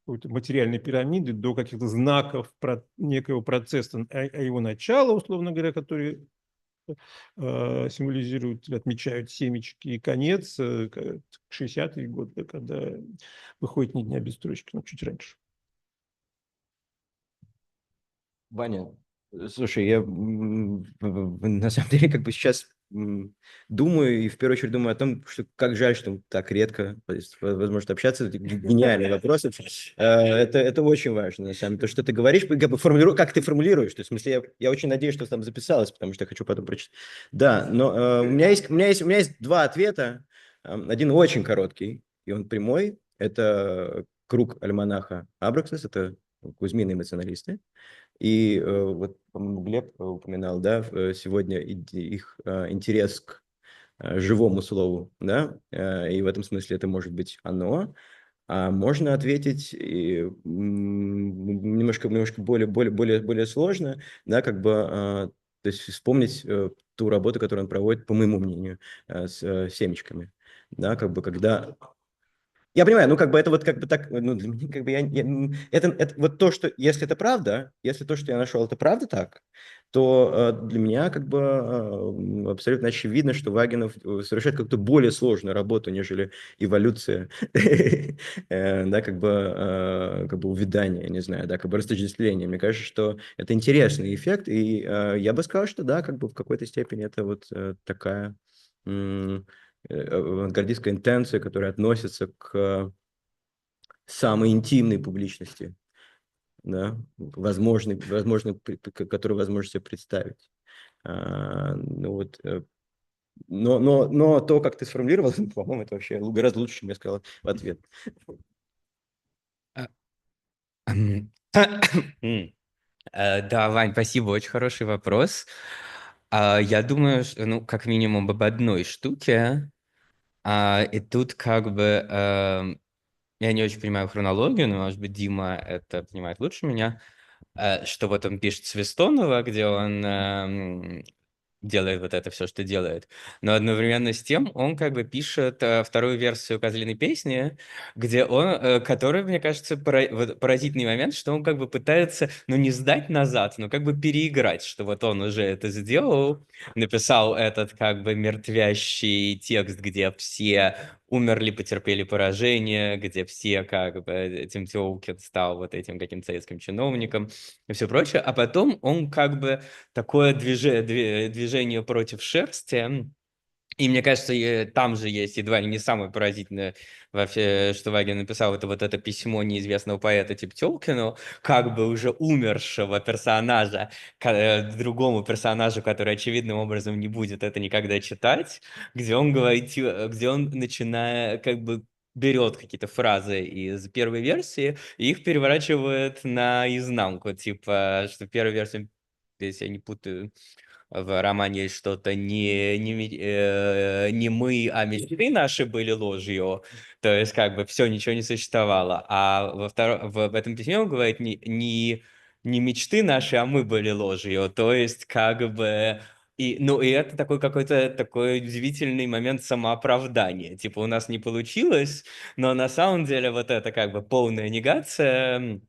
какой-то материальной пирамиды до каких-то знаков некого процесса, его начала, условно говоря, который символизируют, отмечают семечки, и конец, 60-е годы, когда выходит «Ни дня без строчки», но чуть раньше. Ваня, Слушай, я на самом деле как бы сейчас думаю, и в первую очередь думаю о том, что как жаль, что так редко возможно общаться. Это гениальный вопрос. Это очень важно, на самом деле. То, что ты говоришь, как бы как ты формулируешь. То есть, в смысле, я очень надеюсь, что там записалось, потому что я хочу потом прочитать. Да, но у меня есть два ответа. Один очень короткий, и он прямой. Это круг альманаха Абраксис, это Кузьмины эмоционалисты. И вот, по-моему, Глеб упоминал, да, сегодня их интерес к живому слову, да, и в этом смысле это может быть оно, а можно ответить немножко более сложно, да, как бы, то есть вспомнить ту работу, которую он проводит, по моему мнению, с семечками, да, как бы, когда... Я понимаю, ну, как бы это вот как бы так, ну, для меня, как бы это вот то, что, если это правда, если то, что я нашел, это правда так, то для меня как бы абсолютно очевидно, что Вагинов совершает как-то более сложную работу, нежели эволюция, да, как бы увядание, не знаю, да, как бы растождествление. Мне кажется, что это интересный эффект, и я бы сказал, что да, как бы в какой-то степени это вот такая... авангардистская интенция, которая относится к самой интимной публичности, да, которую возможно себе представить. Ну вот, но то, как ты сформулировал, по-моему, это вообще гораздо лучше, чем я сказал в ответ. Да, Вань, спасибо, очень хороший вопрос. Я думаю, ну, как минимум об одной штуке. И тут как бы я не очень понимаю хронологию, но, может быть, Дима это понимает лучше меня, что вот он пишет Свистонова, где он делает вот это все, что делает. Но одновременно с тем он как бы пишет вторую версию «Козлиной песни», где который, мне кажется, вот поразительный момент, что он как бы пытается, ну, не сдать назад, но как бы переиграть, что вот он уже это сделал, написал этот как бы мертвящий текст, где все умерли, потерпели поражение, где все как бы Тим Тёлкин стал вот этим каким-то советским чиновником и все прочее, а потом он как бы такое движение против шерсти, и мне кажется, там же есть едва ли не самое поразительное, вообще, что Вагин написал, это вот это письмо неизвестного поэта типа Тёлкину, как бы уже умершего персонажа, другому персонажу, который очевидным образом не будет это никогда читать, где он говорит, где он, начиная, как бы берет какие-то фразы из первой версии и их переворачивает наизнанку, типа, что первая версия, если я не путаю, в романе есть что-то не мы, а мечты наши были ложью. То есть как бы все, ничего не существовало. А в этом письме он говорит не мечты наши, а мы были ложью. То есть как бы... Ну, и это такой какой-то такой удивительный момент самооправдания. Типа у нас не получилось, но на самом деле вот это как бы полная негация,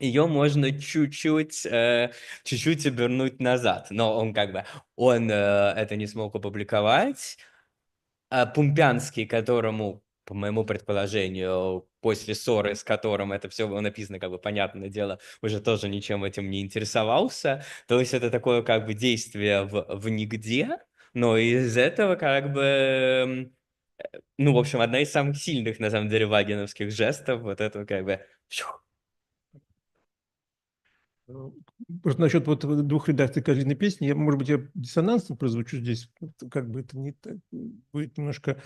ее можно чуть-чуть обернуть назад. Но он как бы, он это не смог опубликовать. Пумпянский, которому, по моему предположению, после ссоры, с которым это все было написано, как бы, понятное дело, уже тоже ничем этим не интересовался. То есть это такое как бы действие в нигде, но из этого как бы, ну, в общем, одна из самых сильных, на самом деле, вагиновских жестов, вот это как бы... Просто насчет вот двух редакций «Козлиной песни», может быть, я диссонансно прозвучу здесь, как бы это не так, будет немножко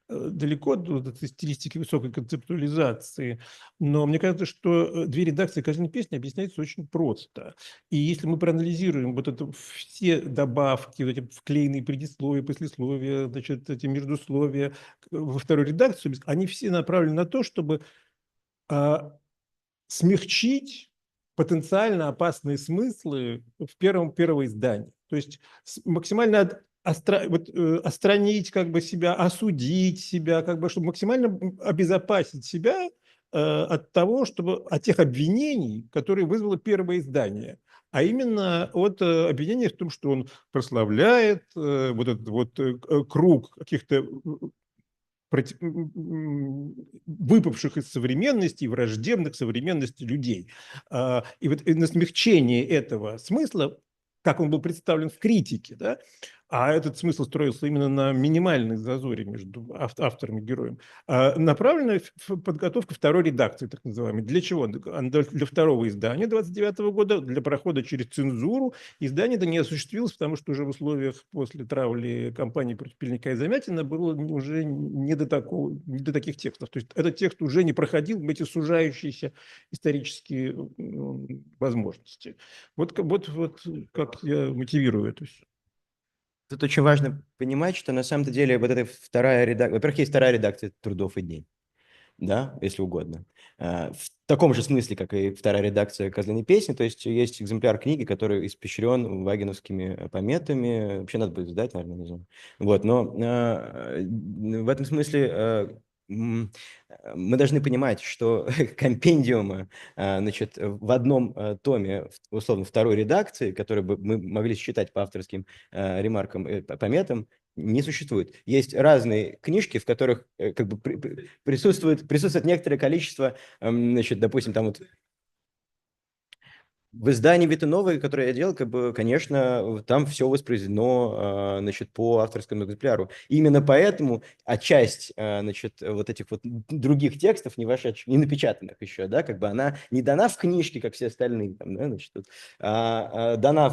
далеко от вот этой стилистики высокой концептуализации, но мне кажется, что две редакции «Козлиной песни» объясняются очень просто. И если мы проанализируем вот это все добавки, вот эти вклеенные предисловия, послесловия, значит, эти междусловия во второй редакции, они все направлены на то, чтобы смягчить потенциально опасные смыслы в первого издания. То есть максимально отстранить как бы себя, осудить себя, как бы, чтобы максимально обезопасить себя от того, от тех обвинений, которые вызвало первое издание. А именно от обвинения в том, что он прославляет вот этот вот круг каких-то выпавших из современности, враждебных современности людей. И вот на смягчение этого смысла как он был представлен в критике, да? А этот смысл строился именно на минимальной зазоре между автором и героем. Направлена подготовка второй редакции, так называемой. Для чего? Для второго издания 29 года, для прохода через цензуру. Издание это не осуществилось, потому что уже в условиях после травли кампании против Пельника и Замятина было уже не до таких текстов. То есть этот текст уже не проходил эти сужающиеся исторические возможности. Вот как я мотивирую это все. Тут очень важно понимать, что на самом-то деле вот эта вторая редакция, во-первых, есть вторая редакция «Трудов и дней», да, если угодно. В таком же смысле, как и вторая редакция «Козлиной песни», то есть экземпляр книги, который испещрен вагиновскими пометами, вообще надо будет сдать, наверное, не знаю. Вот, но в этом смысле мы должны понимать, что компендиума, значит, в одном томе, условно, второй редакции, который бы мы могли считать по авторским ремаркам, пометам, не существует. Есть разные книжки, в которых как бы присутствует некоторое количество, значит, допустим, там вот в издании Витановой, которое я делал, как бы, конечно, там все воспроизведено, значит, по авторскому экземпляру. Именно поэтому часть, значит, вот этих вот других текстов, не вошедших, не напечатанных еще, да, как бы она не дана в книжке, как все остальные, там, да, значит, дана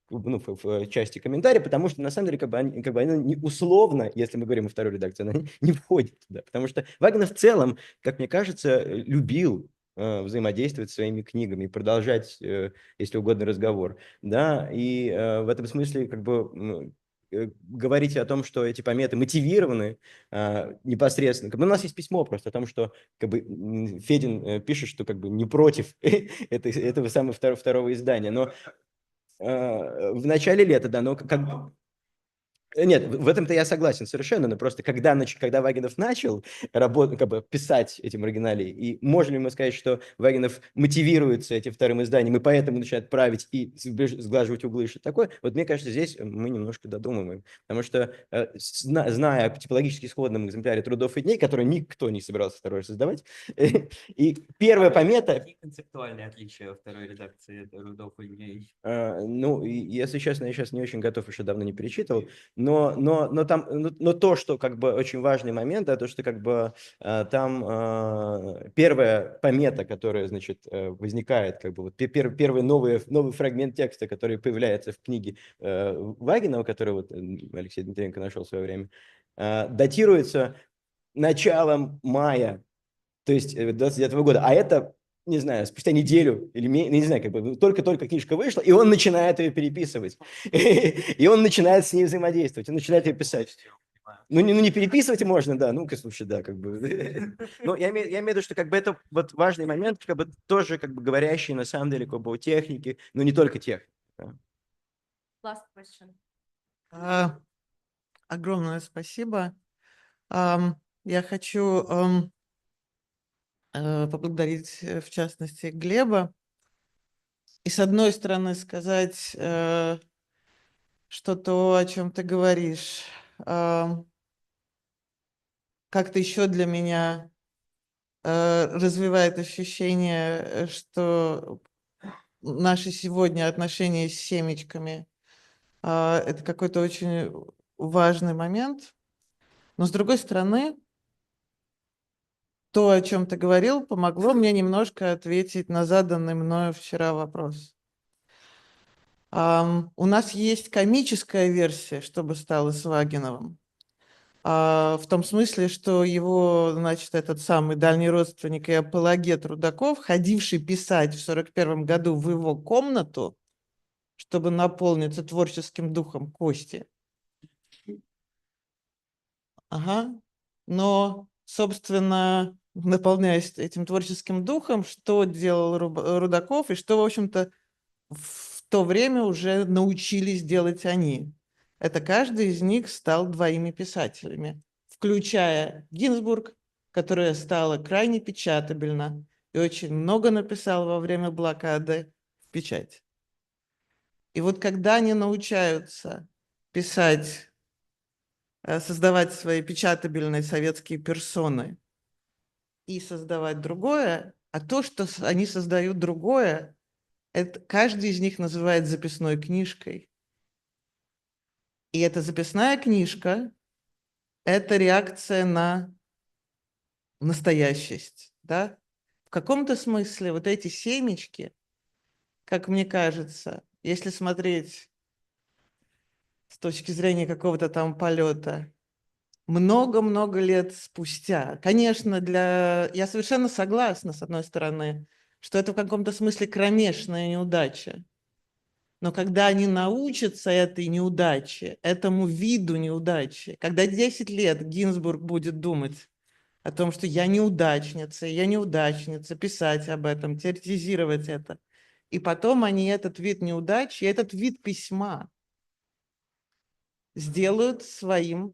в части комментариев, потому что, на самом деле, как бы она не условно, если мы говорим о второй редакции, она не входит туда, потому что Вагинов в целом, как мне кажется, любил взаимодействовать с своими книгами и продолжать, если угодно, разговор, да, и в этом смысле как бы говорить о том, что эти пометы мотивированы непосредственно. Как бы у нас есть письмо просто о том, что как бы Федин пишет, что как бы не против этого самого второго издания, но в начале лета, да, но как бы... Нет, в этом-то я согласен совершенно, но просто когда Вагинов начал работать, как бы писать эти маргинали, и можно ли мы сказать, что Вагинов мотивируется этим вторым изданием, и поэтому начинает править и сглаживать углы и что такое, вот мне кажется, здесь мы немножко додумываем, потому что, зная о типологически сходном экземпляре «Трудов и дней», который никто не собирался второй раз создавать, и первая помета... Какие концептуальные отличия второй редакции «Трудов и дней»? Ну, если честно, я сейчас не очень готов, еще давно не перечитывал, но то, что как бы очень важный момент, да, то, что как бы там первая помета, которая, значит, возникает, как бы вот первый новый фрагмент текста, который появляется в книге Вагинова, который вот Алексей Дмитриенко нашел в свое время, датируется началом мая, то есть 29 года, а это, не знаю, спустя неделю или не знаю, как бы только-только книжка вышла, и он начинает ее переписывать, и он начинает с ней взаимодействовать, он начинает ее писать. Ну, не переписывать можно, да, ну-ка, слушай, да, как бы. Но я имею в виду, что как бы это вот важный момент, как бы тоже как бы говорящий на самом деле как бы о технике, но не только технике. Last question. Огромное спасибо. Я хочу поблагодарить, в частности, Глеба. И с одной стороны сказать, что то, о чем ты говоришь, как-то еще для меня развивает ощущение, что наши сегодня отношения с семечками это какой-то очень важный момент. Но с другой стороны, то, о чем ты говорил, помогло мне немножко ответить на заданный мною вчера вопрос. У нас есть комическая версия, что бы стало с Вагиновым. В том смысле, что его, значит, этот самый дальний родственник и апологет Рудаков, ходивший писать в 1941 году в его комнату, чтобы наполниться творческим духом Кости. Ага. Но, собственно, наполняясь этим творческим духом, что делал Рудаков и что, в общем-то, в то время уже научились делать они. Это каждый из них стал двоими писателями, включая Гинзбург, которая стала крайне печатабельна и очень много написала во время блокады в печать. И вот когда они научаются писать, создавать свои печатабельные советские персоны и создавать другое, а то, что они создают другое, Каждый из них называет записной книжкой. И эта записная книжка – это реакция на настоящесть, да? В каком-то смысле вот эти семечки, как мне кажется, если смотреть с точки зрения какого-то там полета, много-много лет спустя. Конечно, я совершенно согласна, с одной стороны, что это в каком-то смысле кромешная неудача. Но когда они научатся этой неудаче, этому виду неудачи, когда 10 лет Гинзбург будет думать о том, что я неудачница, писать об этом, теоретизировать это, и потом они этот вид неудачи, этот вид письма сделают своим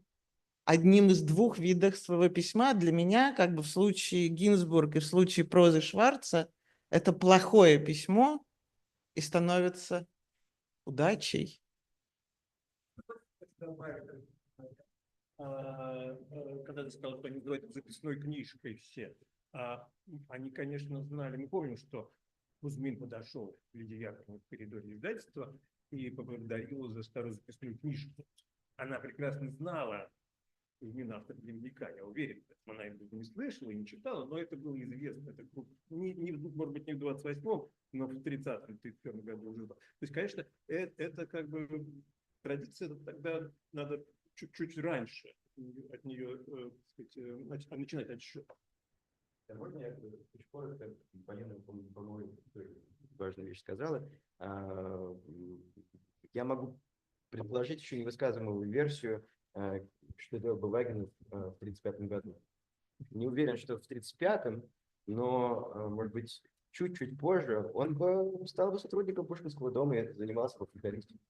одним из двух видов своего письма. Для меня, как бы в случае Гинзбург и в случае прозы Шварца, это плохое письмо и становится удачей. Когда ты сказал, что они называют записной книжкой все, они, конечно, знали, мы помним, что Кузьмин подошел к Лидии Яковлевне в коридоре издательства и поблагодарил за старую записную книжку. Она прекрасно знала Кузьмина, автор дневника, я уверен, она его не слышала и не читала, но это было известно. Это, может быть, не в 28-м, но в 30-м, 31-м году уже. То есть, конечно, это как бы традиция, тогда надо чуть-чуть раньше от нее, так сказать, начинать отсчет. Можно я очень коротко, по-моему, важную вещь сказала. Я могу предложить еще невысказанную версию, что делал бы Вагинов в 1935 году. Не уверен, что в 1935, но, может быть, чуть-чуть позже он бы стал бы сотрудником Пушкинского дома и занимался бы фольклористикой.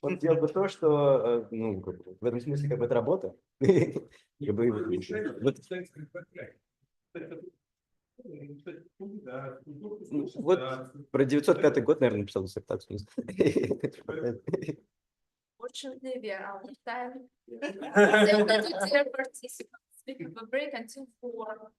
Он делал бы то, что, ну, в этом смысле, как бы это работа. Вот про 905 год, наверное, написал диссертацию. Fortunately, we are out of time. Thank you to dear participants. We have a break until 4.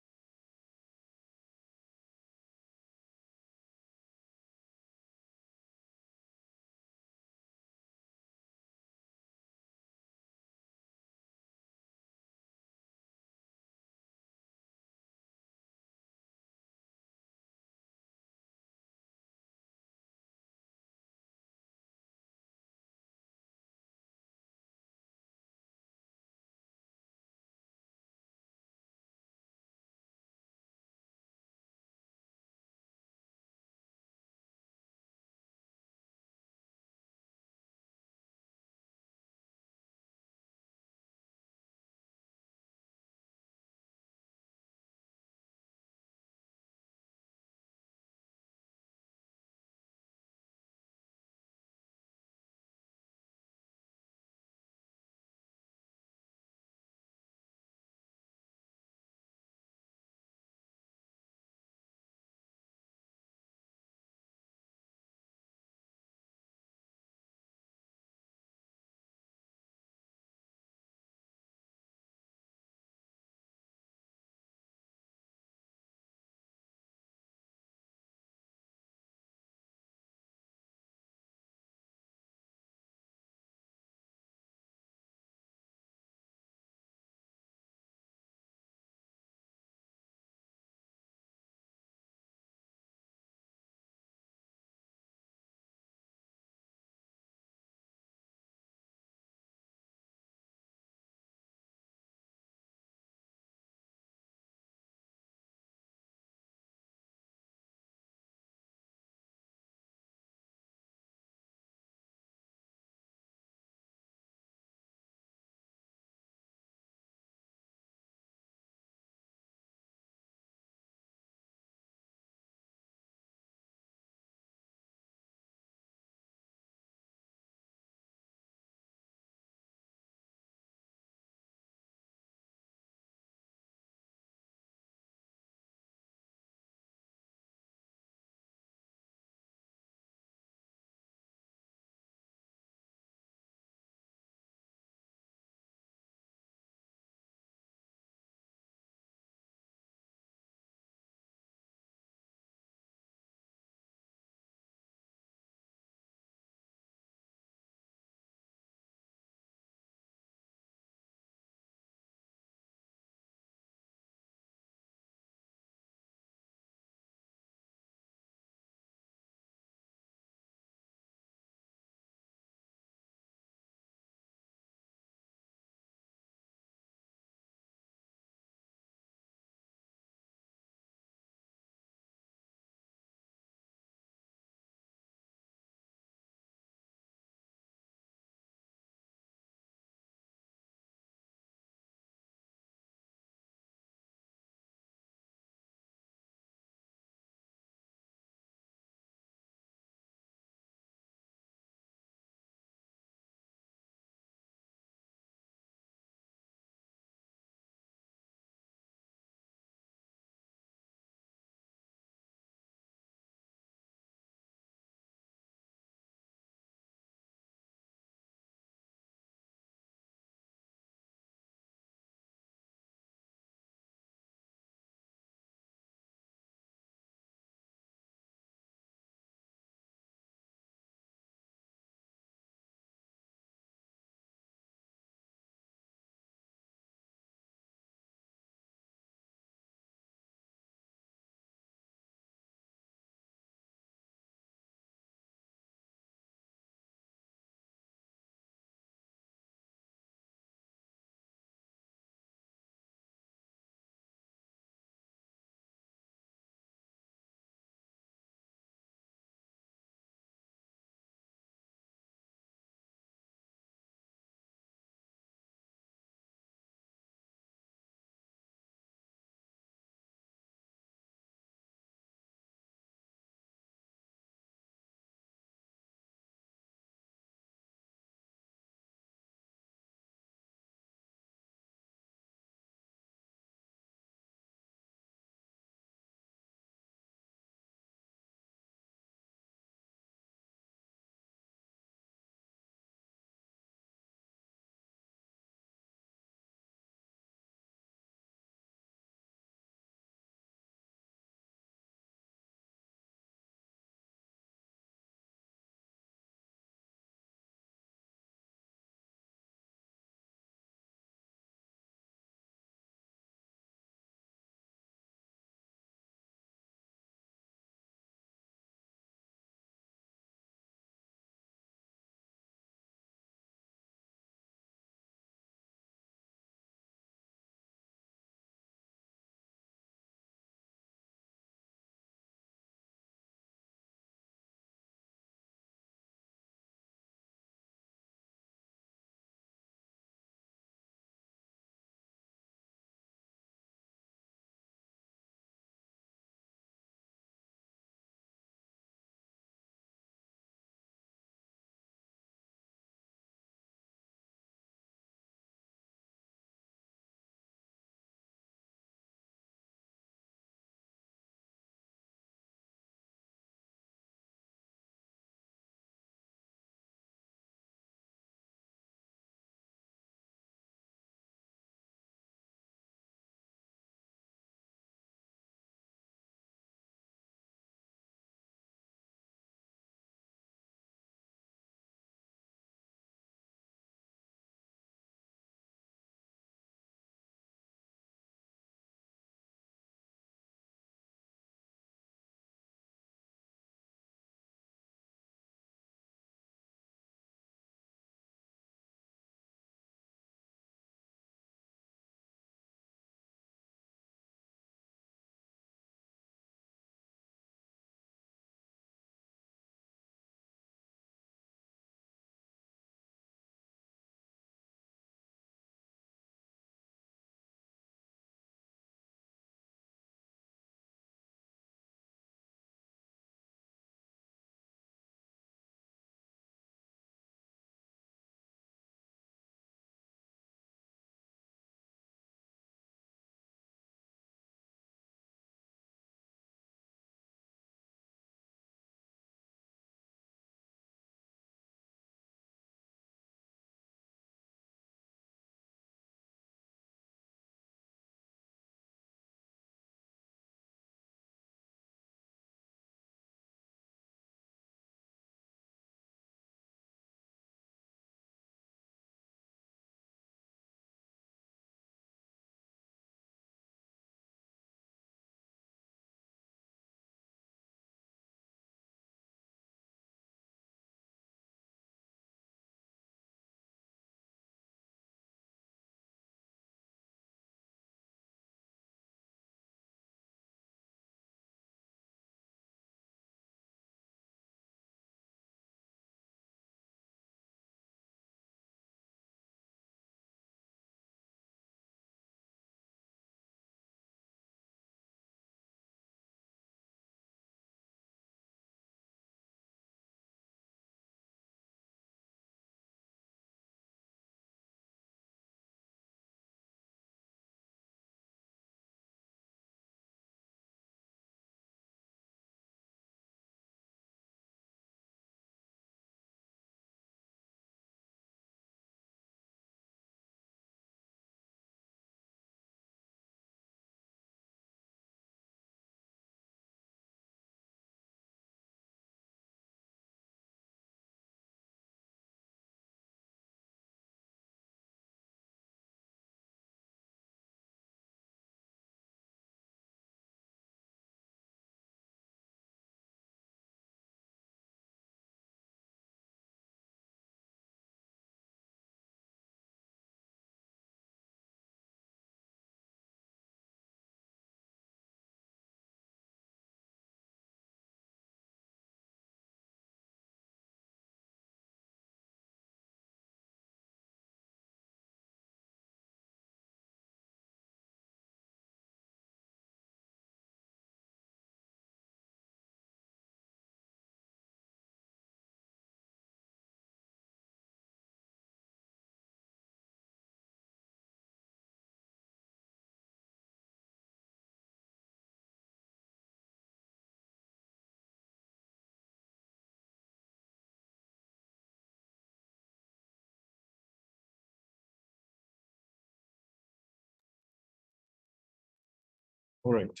All right.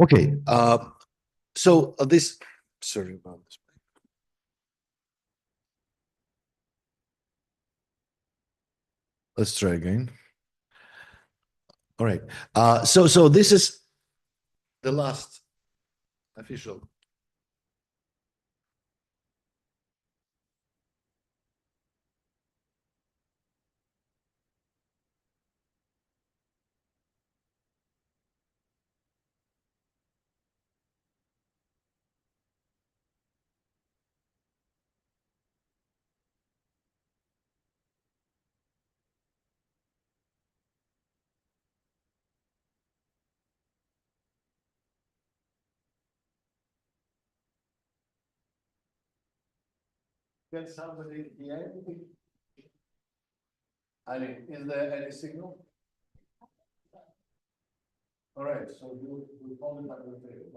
Okay, so this, sorry about this. Let's try again. All right, so this is the last official. Can somebody hear anything? I mean, is there any signal? All right, so you hold it under the table.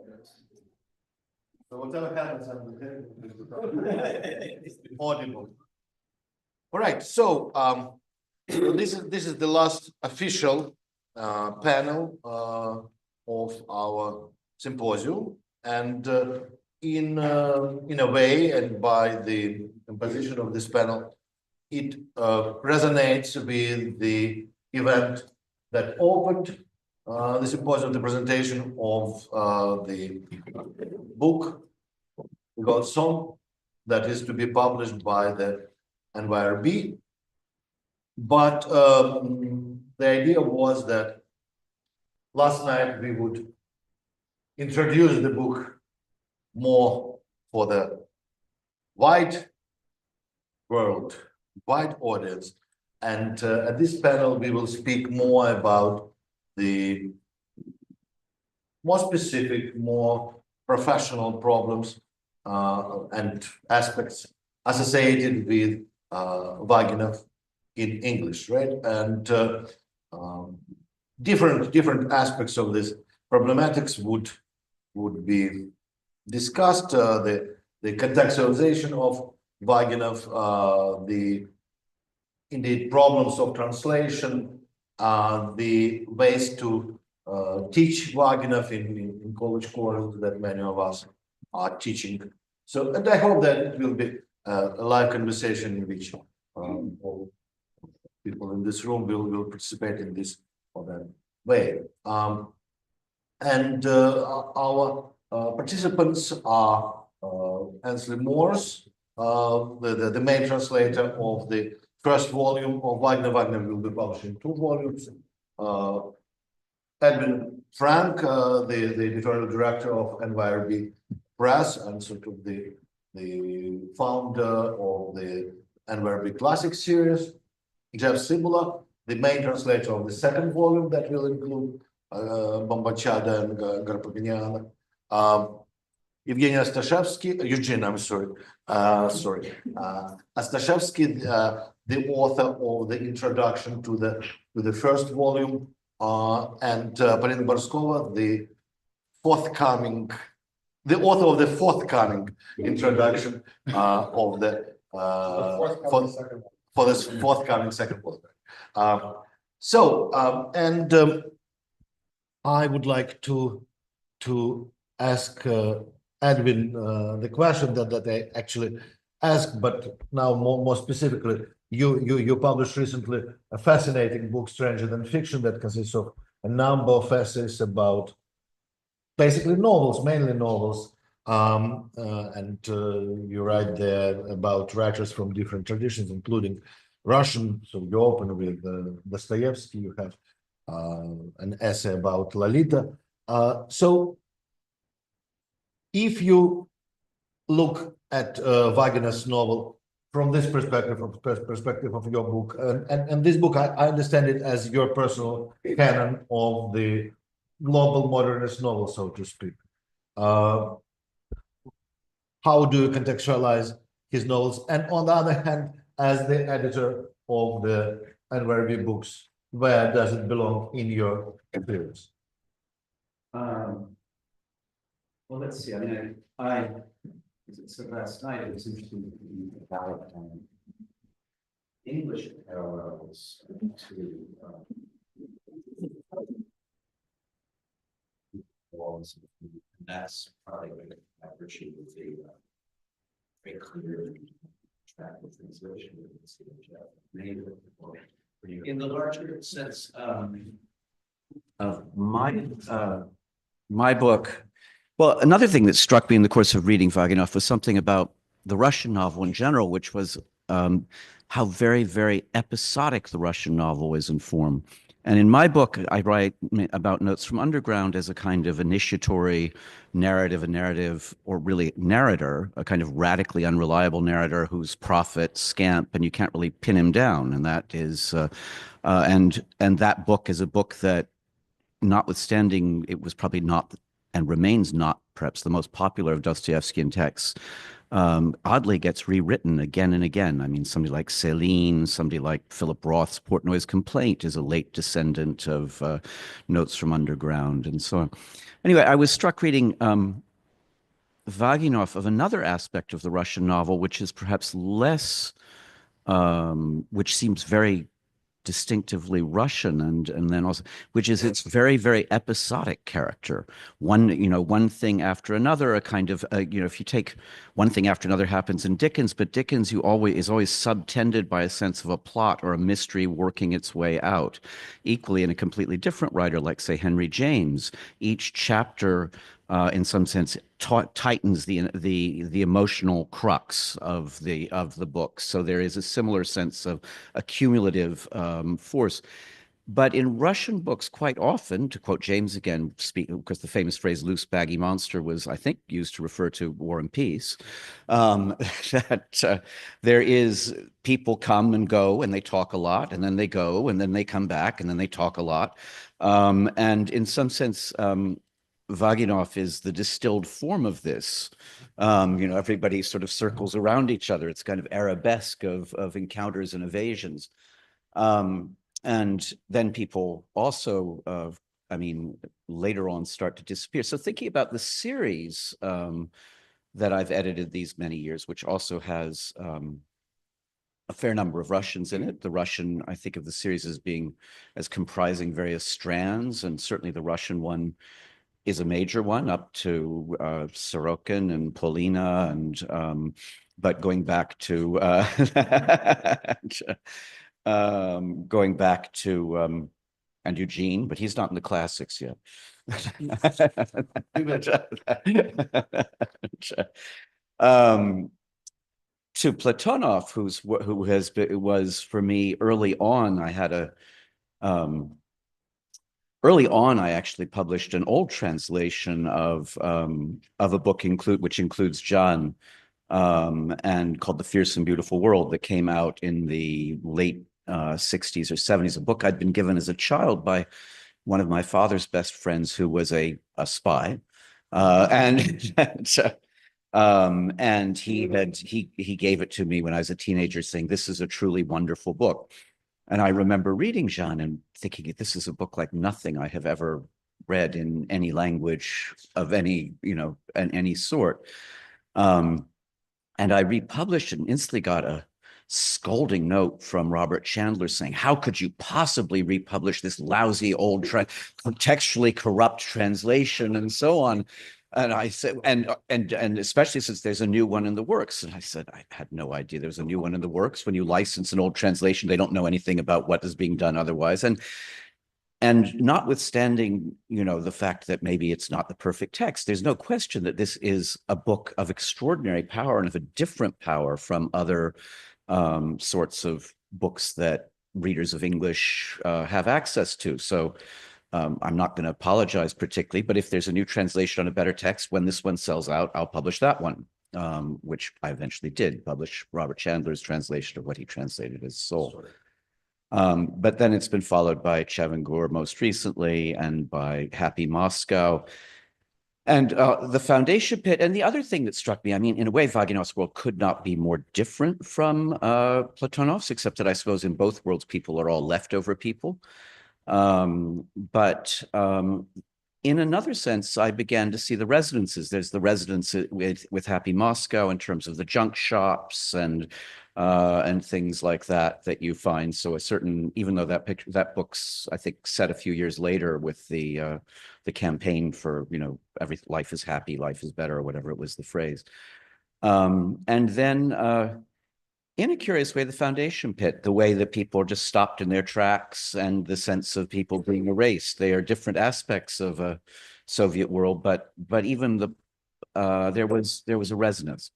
So whatever happens under the table is audible. All right, so this is the last official panel of our symposium, and in a way, and by the composition of this panel, it resonates with the event that opened the symposium, the presentation of the book about song that is to be published by the NYRB. But the idea was that last night we would introduce the book more for the wide world, wide audience. And at this panel, we will speak more about the more specific, more professional problems and aspects associated with Vaginov in English, right? And different aspects of this problematics would be discussed. The contextualization of Vaginov, the indeed problems of translation, the ways to teach Vaginov in college courses that many of us are teaching. So, and I hope that it will be a live conversation in which all people in this room will participate in this or that way. And our participants are Ainsley Morse, the main translator of the first volume of Wagner. Wagner will be published in 2 volumes. Edwin Frank, the editorial director of NYRB Press and sort of the founder of the NYRB Classic series. Jeff Cibula, the main translator of the 2nd volume that will include Bombachada and Garpagnana. Evgeny Eugene, I'm sorry, Astashevsky, the author of the introduction to the first volume, and Polina Borskova, the author of the forthcoming introduction of the for this forthcoming 2nd book. I would like to ask Edwin the question that I actually asked, but now more specifically, you published recently a fascinating book, Stranger Than Fiction, that consists of a number of essays about basically novels, mainly novels, and you write there about writers from different traditions, including Russian. So you open with Dostoevsky. You have an essay about Lolita. So if you look at Wagner's novel from this perspective, from the perspective of your book, and this book, I understand it as your personal canon of the global modernist novel, so to speak. How do you contextualize his novels? And on the other hand, as the editor of the NYRB books, where does it belong in your experience? Well, let's see. I mean, so last night it was interesting to read about English parallels to walls. And that's probably by virtue of the very clear track of translation. In the larger sense of my book, well, another thing that struck me in the course of reading Vaginov was something about the Russian novel in general, which was how very, very episodic the Russian novel is in form. And in my book, I write about Notes from Underground as a kind of initiatory narrative, or really narrator, a kind of radically unreliable narrator who's prophet, scamp, and you can't really pin him down. And that is, and that book is a book that, notwithstanding, it was probably not and remains not perhaps the most popular of Dostoevskian texts, oddly gets rewritten again and again. I mean, somebody like Céline, somebody like Philip Roth's Portnoy's Complaint is a late descendant of Notes from Underground, and so on. Anyway, I was struck reading Vaginov of another aspect of the Russian novel, which is perhaps less, which seems very distinctively Russian, and then also, which is its very, very episodic character. One thing after another, a kind of if you take one thing after another happens in Dickens, but Dickens is always subtended by a sense of a plot or a mystery working its way out. Equally, in a completely different writer like, say, Henry James, each chapter in some sense tightens the emotional crux of the book. So there is a similar sense of accumulative force. But in Russian books, quite often, to quote James again, because the famous phrase "loose baggy monster" was, I think, used to refer to War and Peace, that there is people come and go and they talk a lot, and then they go and then they come back and then they talk a lot. And in some sense, Vaginov is the distilled form of this. Everybody sort of circles around each other. It's kind of arabesque of encounters and evasions. And then people also, later on start to disappear. So thinking about the series that I've edited these many years, which also has a fair number of Russians in it. The Russian, I think of the series as comprising various strands, and certainly the Russian one is a major one, up to Sorokin and Polina, and but going back to and Eugene, but he's not in the classics yet. To Platonov, who was for me early on. Early on, I actually published an old translation of a book which includes John, and called The Fierce and Beautiful World, that came out in the late 60s or 70s, a book I'd been given as a child by one of my father's best friends, who was a spy, and he gave it to me when I was a teenager, saying, "This is a truly wonderful book." And I remember reading Jean and thinking, this is a book like nothing I have ever read in any language of any sort. And I republished it and instantly got a scolding note from Robert Chandler saying, "How could you possibly republish this lousy old textually corrupt translation," and so on. And I said, and especially since there's a new one in the works. And I said, I had no idea there's a new one in the works. When you license an old translation, they don't know anything about what is being done otherwise. And notwithstanding, the fact that maybe it's not the perfect text, there's no question that this is a book of extraordinary power and of a different power from other sorts of books that readers of English have access to. So I'm not going to apologize particularly, but if there's a new translation on a better text, when this one sells out, I'll publish that one, which I eventually did publish Robert Chandler's translation of what he translated as Soul. But then it's been followed by Chavangor most recently, and by Happy Moscow, and the Foundation Pit. And the other thing that struck me, in a way, Vaginov's world could not be more different from Platonov's, except that I suppose in both worlds, people are all leftover people. But in another sense, I began to see the resonances. There's the resonance with Happy Moscow in terms of the junk shops and and things like that that you find. So a certain, even though that book's, I think, set a few years later with the campaign for, every life is happy, life is better, or whatever it was the phrase. And then in a curious way, the foundation pit, the way that people are just stopped in their tracks, and the sense of people being erased. They are different aspects of a Soviet world, but even there was a resonance.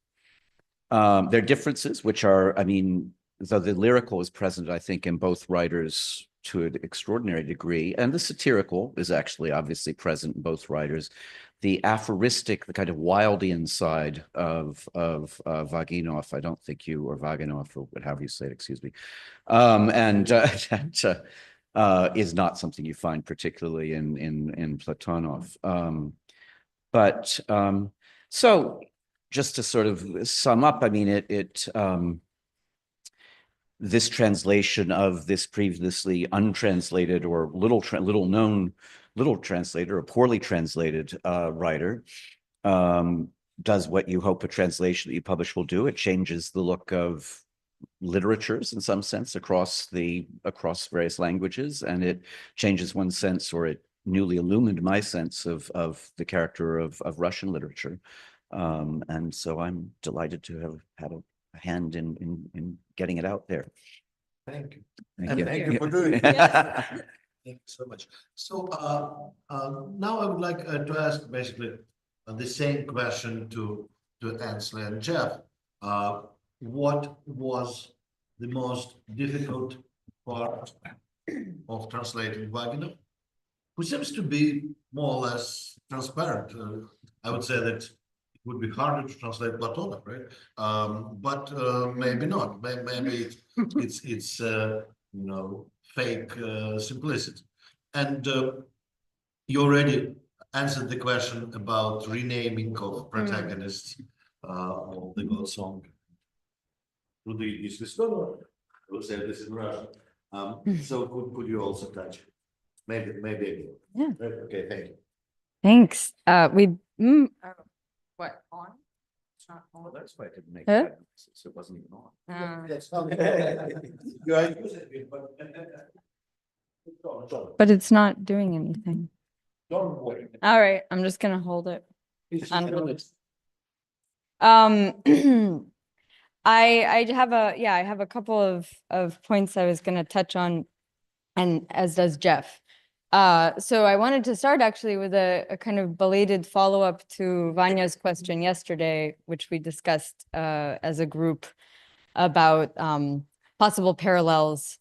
There are differences, which are, I mean, though the lyrical is present, I think, in both writers to an extraordinary degree, and the satirical is actually obviously present in both writers. The aphoristic, the kind of Wildian side of Vaginov, I don't think you, or Vaginov, or however you say it, excuse me, is not something you find particularly in Platonov. So just to sort of sum up, I mean, this translation of this previously untranslated or little translated or poorly translated writer does what you hope a translation that you publish will do. It changes the look of literatures in some sense across various languages, and it changes one sense, or it newly illumined my sense of the character of Russian literature. And so I'm delighted to have had a hand in getting it out there. Thank you. Thank you. Thank you for doing it. Thank you so much. So now I would like to ask basically the same question to Ainsley and Jeff. What was the most difficult part of translating Vaginov, who seems to be more or less transparent? I would say that it would be harder to translate Platonov, right? But maybe not. Maybe it's fake simplicity. And you already answered the question about renaming of protagonists of the God song. I will say this in Russian. So could you also touch? Maybe again. Yeah. Okay, thank you. Thanks. What, on? It's not on. Well, that's why I didn't make Huh? it, so it wasn't even on. You are using it, But it's not doing anything. don't worry. All right, I'm just gonna hold it. I have a couple of points I was gonna touch on, and as does Jeff. So I wanted to start actually with a kind of belated follow-up to Vanya's question yesterday, which we discussed as a group about possible parallels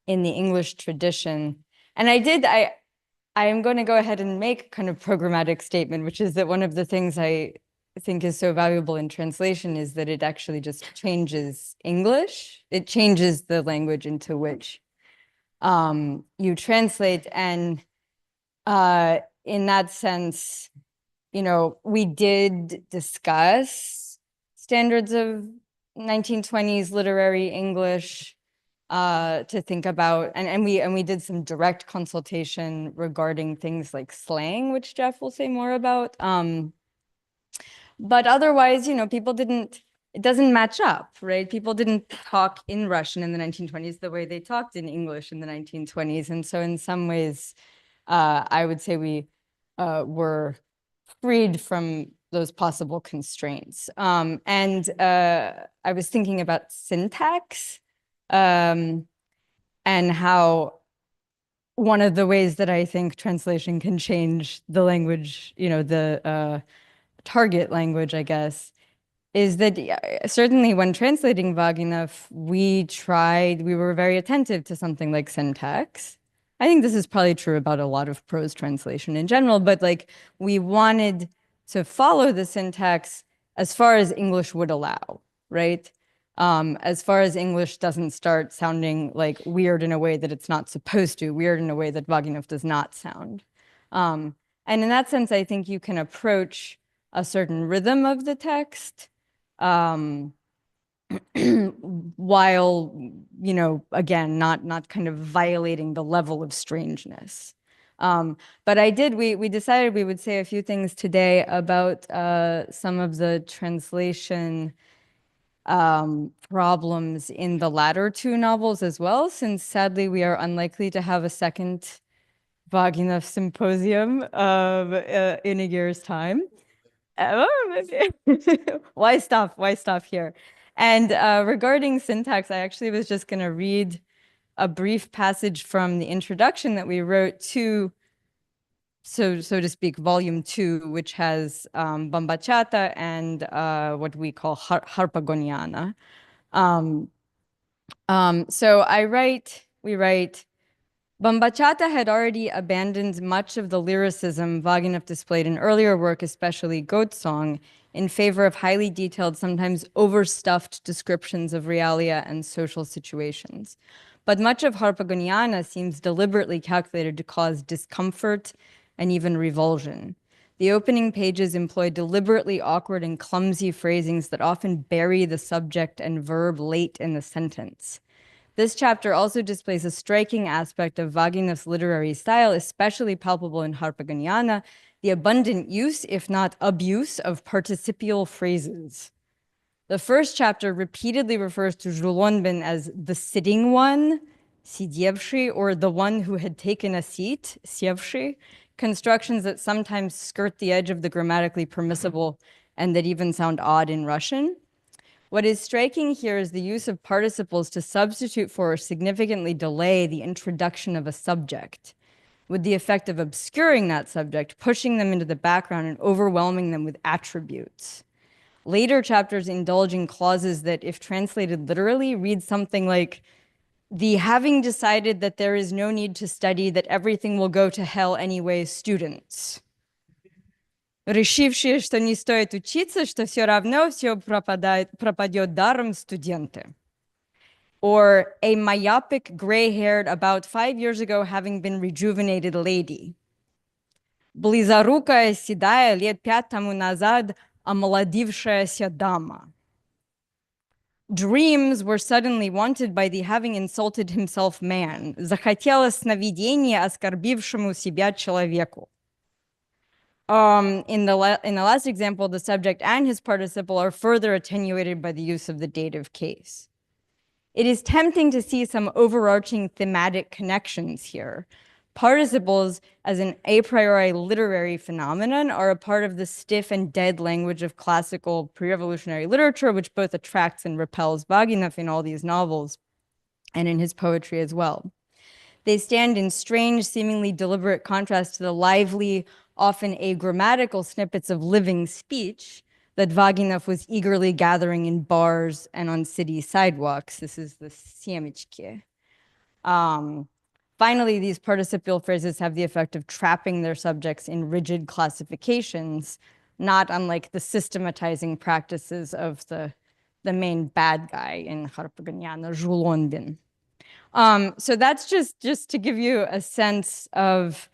in the English tradition. And I am going to go ahead and make kind of programmatic statement, which is that one of the things I think is so valuable in translation is that it actually just changes English. It changes the language into which you translate. And in that sense, we did discuss standards of 1920s literary English to think about, and we did some direct consultation regarding things like slang, which Jeff will say more about. But otherwise, it doesn't match up, right? People didn't talk in Russian in the 1920s the way they talked in English in the 1920s. And so in some ways, I would say we were freed from those possible constraints. And I was thinking about syntax and how one of the ways that I think translation can change the language, the target language, I guess, is that certainly when translating Vaginov, we were very attentive to something like syntax. I think this is probably true about a lot of prose translation in general, but we wanted to follow the syntax as far as English would allow, right? As far as English doesn't start sounding weird in a way that it's not supposed to, weird in a way that Vaginov does not sound. And in that sense, I think you can approach a certain rhythm of the text while, again, not kind of violating the level of strangeness. But we decided we would say a few things today about some of the translation problems in the latter two novels as well, since sadly we are unlikely to have a second Vaginov symposium in a year's time. Why stop here? And regarding syntax, I actually was just going to read a brief passage from the introduction that we wrote to, so to speak, volume 2, which has Bambachata and what we call Harpagoniana. So we write, Bambachata had already abandoned much of the lyricism Vaginov displayed in earlier work, especially Goat Song, in favor of highly detailed, sometimes overstuffed descriptions of realia and social situations. But much of Harpagoniana seems deliberately calculated to cause discomfort and even revulsion. The opening pages employ deliberately awkward and clumsy phrasings that often bury the subject and verb late in the sentence. This chapter also displays a striking aspect of Vaginov's literary style, especially palpable in Harpagoniana, the abundant use, if not abuse, of participial phrases. The first chapter repeatedly refers to Zhulonbin as the sitting one, сидевший, or the one who had taken a seat, севший, constructions that sometimes skirt the edge of the grammatically permissible and that even sound odd in Russian. What is striking here is the use of participles to substitute for or significantly delay the introduction of a subject, with the effect of obscuring that subject, pushing them into the background and overwhelming them with attributes. Later chapters indulge in clauses that, if translated literally, read something like, the having decided that there is no need to study, that everything will go to hell anyway, students. Решившие, что не стоит учиться, что все равно все пропадет даром, студенты. Or a myopic, gray-haired, about 5 years ago having been rejuvenated lady. Близорукая, седая, лет 5 тому назад, омолодившаяся дама. Dreams were suddenly wanted by the having insulted himself man. Захотелось сновидение оскорбившему себя человеку. In the last example, the subject and his participle are further attenuated by the use of the dative case. It is tempting to see some overarching thematic connections here. Participles, as an a priori literary phenomenon, are a part of the stiff and dead language of classical pre-revolutionary literature, which both attracts and repels Vaginov in all these novels and in his poetry as well. They stand in strange, seemingly deliberate contrast to the lively, often agrammatical snippets of living speech that Vaginov was eagerly gathering in bars and on city sidewalks. This is the siemichki. Finally, these participial phrases have the effect of trapping their subjects in rigid classifications, not unlike the systematizing practices of the main bad guy in Harpagoniana, Zhulonbin. So that's just to give you a sense of,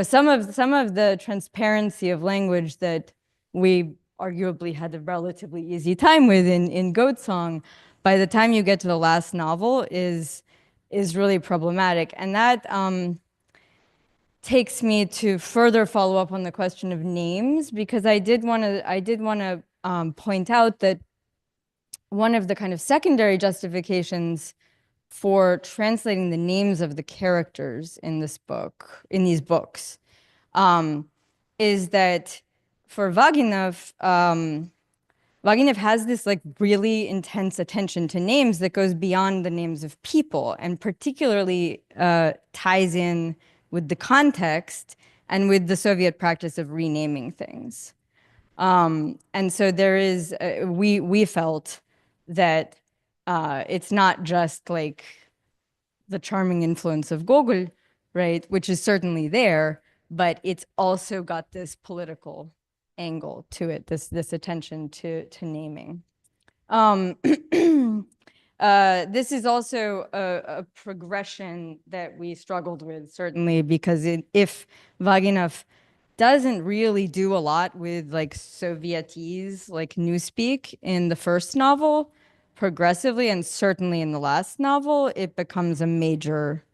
some of the transparency of language that we arguably had a relatively easy time with in Goat Song. By the time you get to the last novel is really problematic. And that takes me to further follow up on the question of names, because I did want to point out that one of the kind of secondary justifications for translating the names of the characters in these books, is that for Vaginov, Vaginov has this like really intense attention to names that goes beyond the names of people, and particularly ties in with the context and with the Soviet practice of renaming things. And so there is, we felt that it's not just like the charming influence of Gogol, right, which is certainly there, but it's also got this political angle to it, this attention to naming. This is also a progression that we struggled with, certainly, because if Vaginov doesn't really do a lot with like Sovietese, like newspeak in the first novel, progressively, and certainly in the last novel, it becomes a major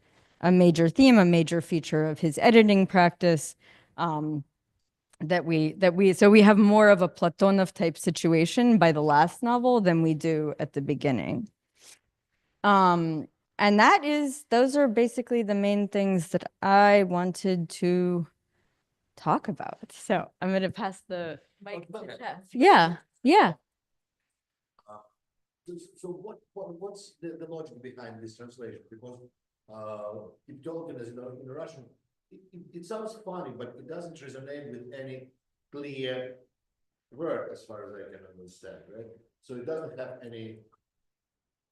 theme, a major feature of his editing practice. so we have more of a Platonov type situation by the last novel than we do at the beginning. And those are basically the main things that I wanted to talk about. So I'm going to pass the mic to Jeff. Yeah, yeah. So what's the logic behind this translation? Because if Tolkien is in Russian, it sounds funny, but it doesn't resonate with any clear word as far as I can understand, right? So it doesn't have any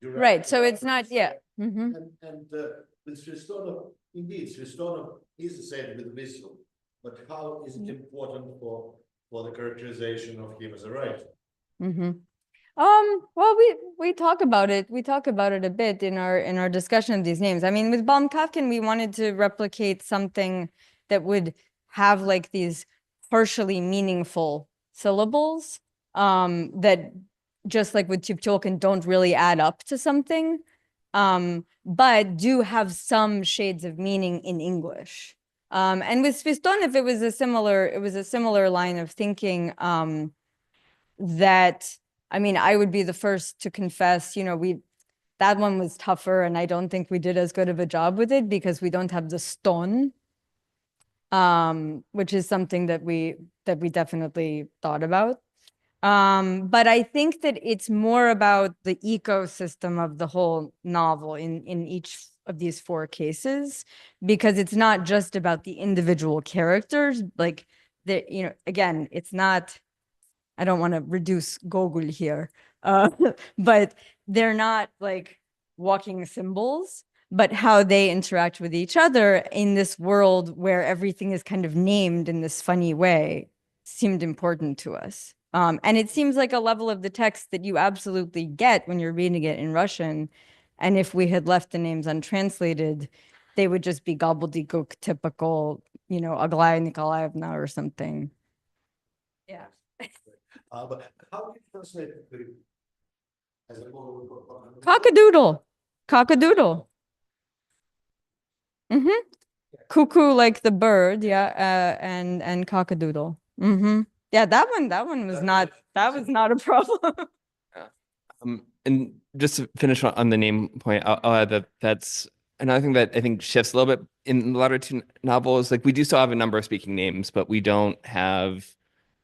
direct Right. So it's not, yeah. And with Svistonov, indeed, Svistonov is the same with Vissel, but how is it important for the characterization of him as a writer? Well, we talk about it. We talk about it a bit in our discussion of these names. I mean, with Baumkafkin, we wanted to replicate something that would have like these partially meaningful syllables, that just like with Tolkien don't really add up to something, but do have some shades of meaning in English. And with Svistonov, it was a similar line of thinking, that, I mean, I would be the first to confess, that one was tougher, and I don't think we did as good of a job with it because we don't have the ston, which is something that we definitely thought about. But I think that it's more about the ecosystem of the whole novel in each of these 4 cases, because it's not just about the individual characters. Like, again, it's not, I don't want to reduce Gogol here, but they're not like walking symbols, but how they interact with each other in this world where everything is kind of named in this funny way seemed important to us. And it seems like a level of the text that you absolutely get when you're reading it in Russian. And if we had left the names untranslated, they would just be gobbledygook, typical, Aglaya Nikolaevna or something. Yeah. But how do you translate as a Cockadoodle. Cockadoodle. Cuckoo, like the bird, yeah, and cockadoodle. Yeah, that one was not a problem. And just to finish on the name point, I'll add that's another thing that I think shifts a little bit in the latter 2 novels. Like, we do still have a number of speaking names, but we don't have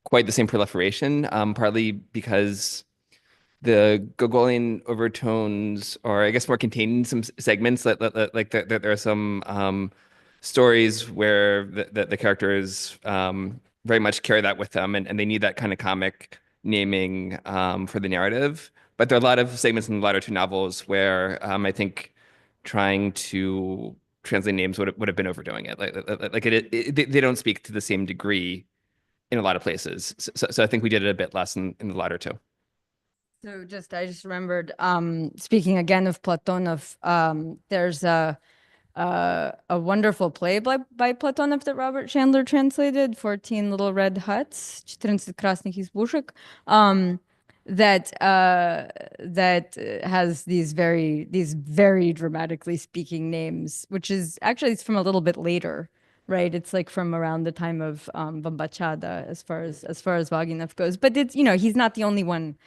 quite the same proliferation, partly because the Gogolian overtones are, I guess, more contained in some segments. Like there are some stories where the characters very much carry that with them, and they need that kind of comic naming for the narrative. But there are a lot of segments in the latter 2 novels where I think trying to translate names would have been overdoing it. They don't speak to the same degree in a lot of places. So I think we did it a bit less in the latter 2. So I just remembered, speaking again of Platonov, there's a wonderful play by Platonov that Robert Chandler translated, 14 Little Red Huts, 14 красных избушек, that has these very dramatically speaking names, which is actually, it's from a little bit later, right? It's like from around the time of Vambachada as far as Vaginov goes. But it's, he's not the only one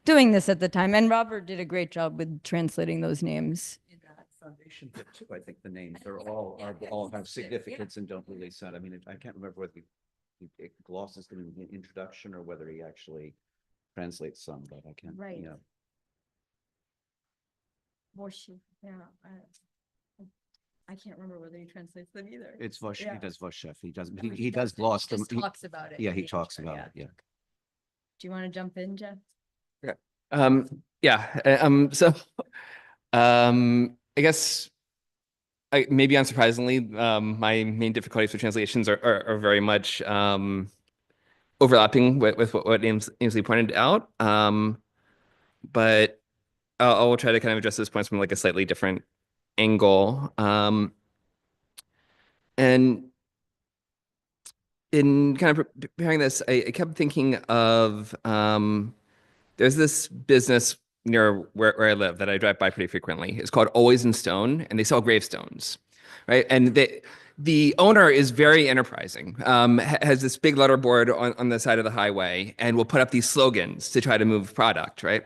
doing this at the time, and Robert did a great job with translating those names. Foundation bit too. I think the names are all have significance and don't really sound. I mean, I can't remember whether he glosses them in the introduction or whether he actually translates some, but I can't. Right. You know. Yeah. I can't remember whether he translates them either. It's Vosh. Yeah. He does Voshev. He does. He does gloss them. He talks about it. Yeah, he talks about it. Yeah. Do you want to jump in, Jeff? Yeah. So, I guess, maybe unsurprisingly, my main difficulties with translations are very much overlapping with what Ainsley pointed out. But I'll try to kind of address those points from like a slightly different angle. And in kind of preparing this, I kept thinking of there's this business near where I live that I drive by pretty frequently. It's called Always in Stone, and they sell gravestones, right? And the owner is very enterprising, has this big letterboard on the side of the highway and will put up these slogans to try to move product, right?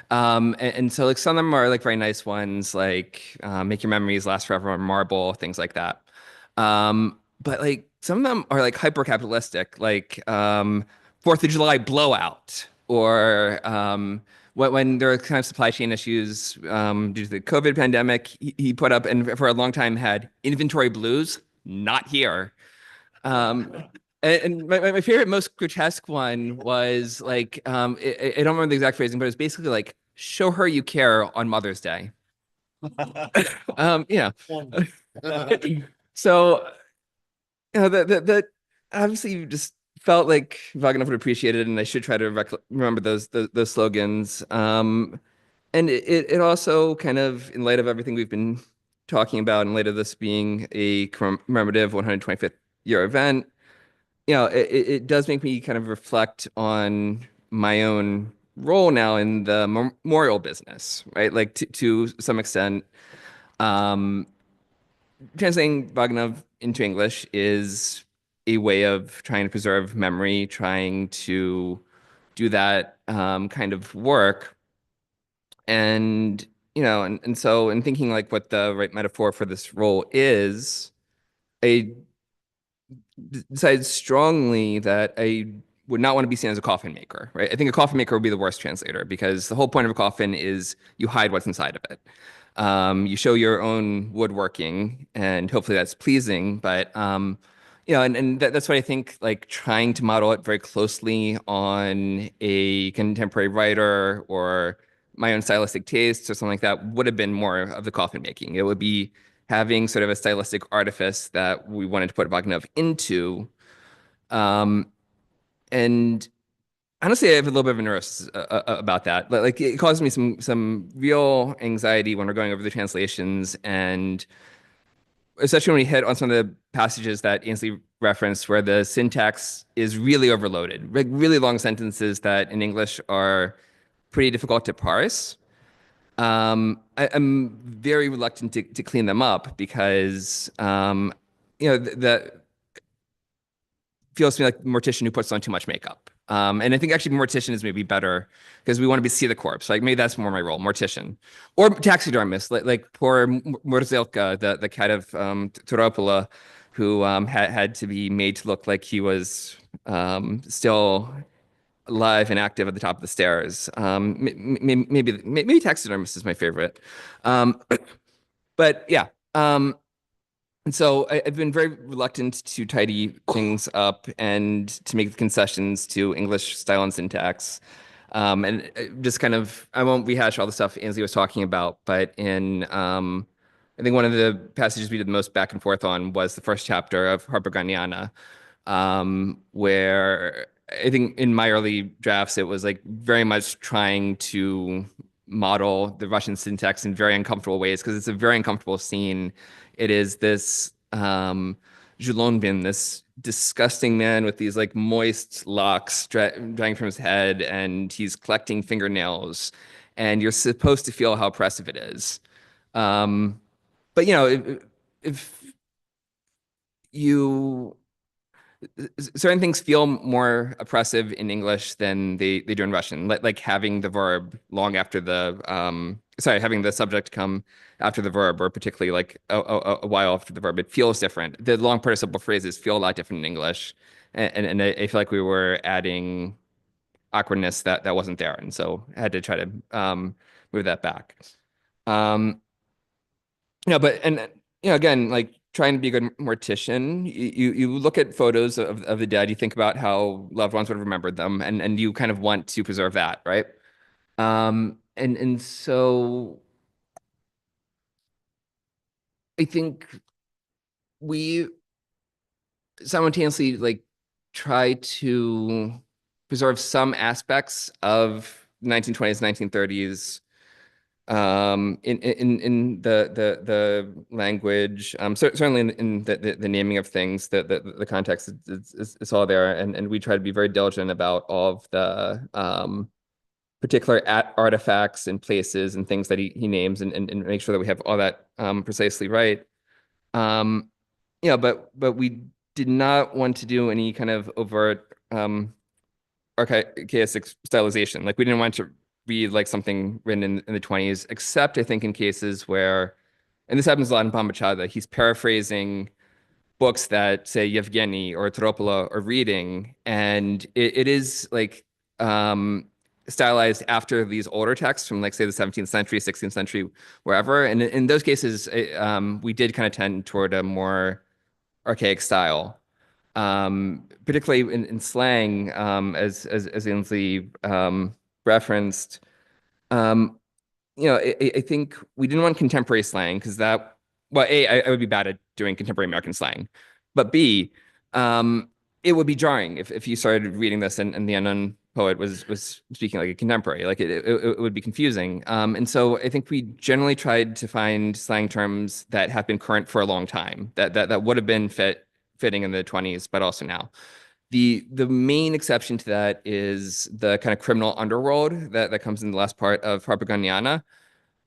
And so like some of them are like very nice ones, like make your memories last forever on marble, things like that. But like some of them are like hyper capitalistic, like 4th of July blowout, or when there are kind of supply chain issues due to the COVID pandemic, he put up, and for a long time had inventory blues, not here. And my favorite, most grotesque one was like, I don't remember the exact phrasing, but it was basically like, show her you care on Mother's Day. Yeah. So, you know, that obviously you just felt like Vaginov would appreciate it, and I should try to remember those slogans. And it also kind of, in light of everything we've been talking about, in light of this being a commemorative 125th year event, you know, it does make me kind of reflect on my own role now in the memorial business, right? Like to some extent, translating Vaginov into English is a way of trying to preserve memory, trying to do that kind of work. And, you know, and so in thinking like what the right metaphor for this role is, I decided strongly that I would not want to be seen as a coffin maker, right? I think a coffin maker would be the worst translator, because the whole point of a coffin is you hide what's inside of it. You show your own woodworking, and hopefully that's pleasing, but you know, and that's what I think, like trying to model it very closely on a contemporary writer or my own stylistic tastes or something like that would have been more of the coffin making. It would be having sort of a stylistic artifice that we wanted to put Vaginov into. And honestly, I have a little bit of a nervous about that. Like it caused me some real anxiety when we're going over the translations, and especially when we hit on some of the passages that Ainsley referenced, where the syntax is really overloaded, like really long sentences that in English are pretty difficult to parse. I'm very reluctant to clean them up, because you know, that feels to me like a mortician who puts on too much makeup. And I think actually mortician is maybe better, because we want to see the corpse. Like maybe that's more my role, mortician, or taxidermist, like poor Murzelka, the cat of Toropola, who had to be made to look like he was still alive and active at the top of the stairs. Maybe taxidermist is my favorite. But yeah. And so I've been very reluctant to tidy things up and to make the concessions to English style and syntax. And just kind of, I won't rehash all the stuff Ainsley was talking about, but in, I think one of the passages we did the most back and forth on was the first chapter of Harpaganiana, where I think in my early drafts, it was like very much trying to model the Russian syntax in very uncomfortable ways, because it's a very uncomfortable scene. It is this Julonbin, this disgusting man with these like moist locks drying from his head, and he's collecting fingernails, and you're supposed to feel how oppressive it is. But you know, if you certain things feel more oppressive in English than they do in Russian, like having the verb long after the having the subject come after the verb, or particularly like a while after the verb. It feels different. The long participle phrases feel a lot different in English, and I feel like we were adding awkwardness that wasn't there, and so I had to try to move that back. You know, but and you know, again, like trying to be a good mortician, you look at photos of the dead, you think about how loved ones would have remembered them, and you kind of want to preserve that, right? And so I think we simultaneously like try to preserve some aspects of 1920s, 1930s in the language, certainly in the naming of things, the context is all there, and we try to be very diligent about all of the particular artifacts and places and things that he names, and make sure that we have all that precisely right. Yeah, but we did not want to do any kind of overt archaistic stylization. Like we didn't want to read like something written in the 20s, except I think in cases where, and this happens a lot in Bambachada, he's paraphrasing books that say Yevgeny or Tropolo are reading, and it is like stylized after these older texts from like say the 17th century, 16th century, wherever. And in those cases, we did kind of tend toward a more archaic style, particularly in slang, as Ainsley referenced. I think we didn't want contemporary slang because that, well, A, I would be bad at doing contemporary American slang, but B, it would be jarring if you started reading this and the unknown poet was speaking like a contemporary, like it would be confusing. And so I think we generally tried to find slang terms that have been current for a long time, that would have been fitting in the 20s, but also now. The main exception to that is the kind of criminal underworld that comes in the last part of Propagandiana.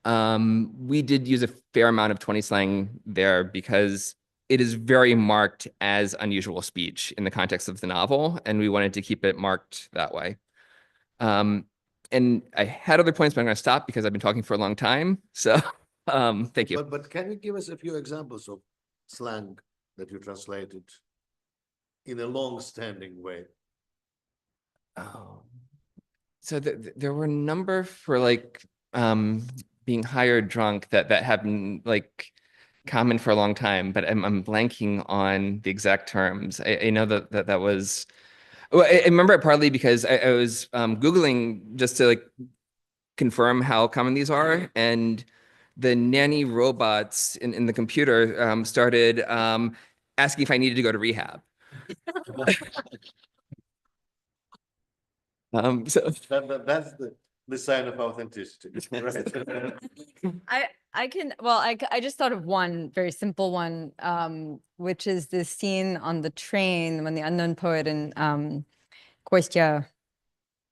We did use a fair amount of 20 slang there because it is very marked as unusual speech in the context of the novel, and we wanted to keep it marked that way. And I had other points, but I'm going to stop because I've been talking for a long time. So thank you. But can you give us a few examples of slang that you translated in a long-standing way? Oh, so there were a number for like being high or drunk that have been like common for a long time, but I'm blanking on the exact terms. I know that was. Well, I remember it partly because I was Googling just to like confirm how common these are, and the nanny robots in the computer started asking if I needed to go to rehab. So That's the sign of authenticity, right? I just thought of one very simple one, which is this scene on the train when the unknown poet and Kostya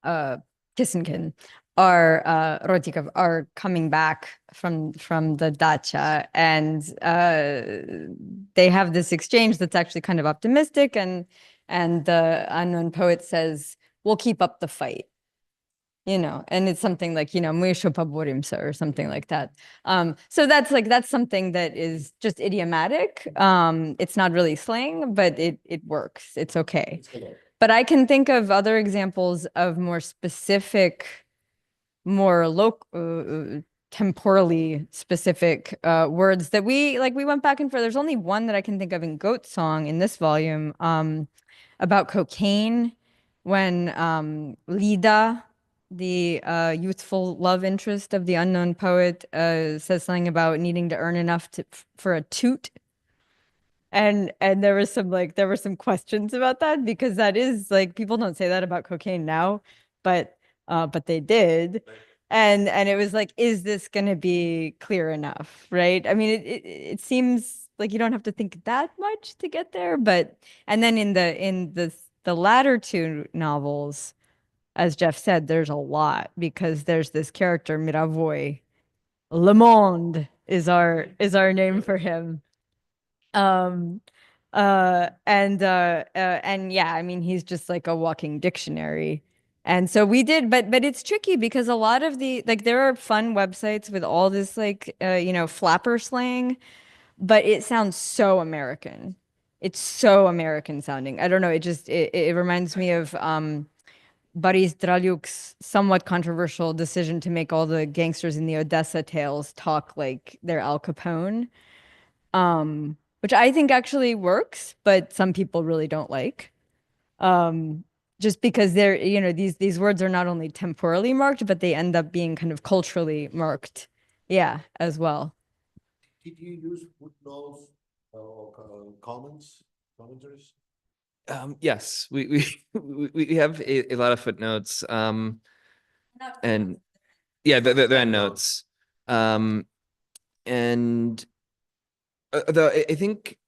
Kisinkin Rotikov are coming back from the dacha, and they have this exchange that's actually kind of optimistic, and the unknown poet says, "We'll keep up the fight." And it's something like, мы еще поборемся or something like that. So that's something that is just idiomatic. It's not really slang, but it works. It's okay. But I can think of other examples of more specific, more local, temporally specific words that we went back and forth. There's only one that I can think of in Goat Song in this volume about cocaine, when Lida, the youthful love interest of the unknown poet, says something about needing to earn enough for a toot. And there were some questions about that, because that is like, people don't say that about cocaine now, but they did. And it was like, is this going to be clear enough, right? I mean, it seems like you don't have to think that much to get there, and then in the latter two novels, as Jeff said, there's a lot, because there's this character Miravoy. Le Monde is our name for him. And yeah, I mean, he's just like a walking dictionary. And so we did, but it's tricky because a lot of there are fun websites with all this flapper slang, but it sounds so American. It's so American sounding. I don't know. It reminds me of Boris Dralyuk's somewhat controversial decision to make all the gangsters in the Odessa tales talk like they're Al Capone, which I think actually works, but some people really don't like. Just because they're, these words are not only temporally marked, but they end up being kind of culturally marked, yeah, as well. Did you use footnotes or commentaries? Yes, we have a lot of footnotes, and yeah, they're endnotes, and though I think,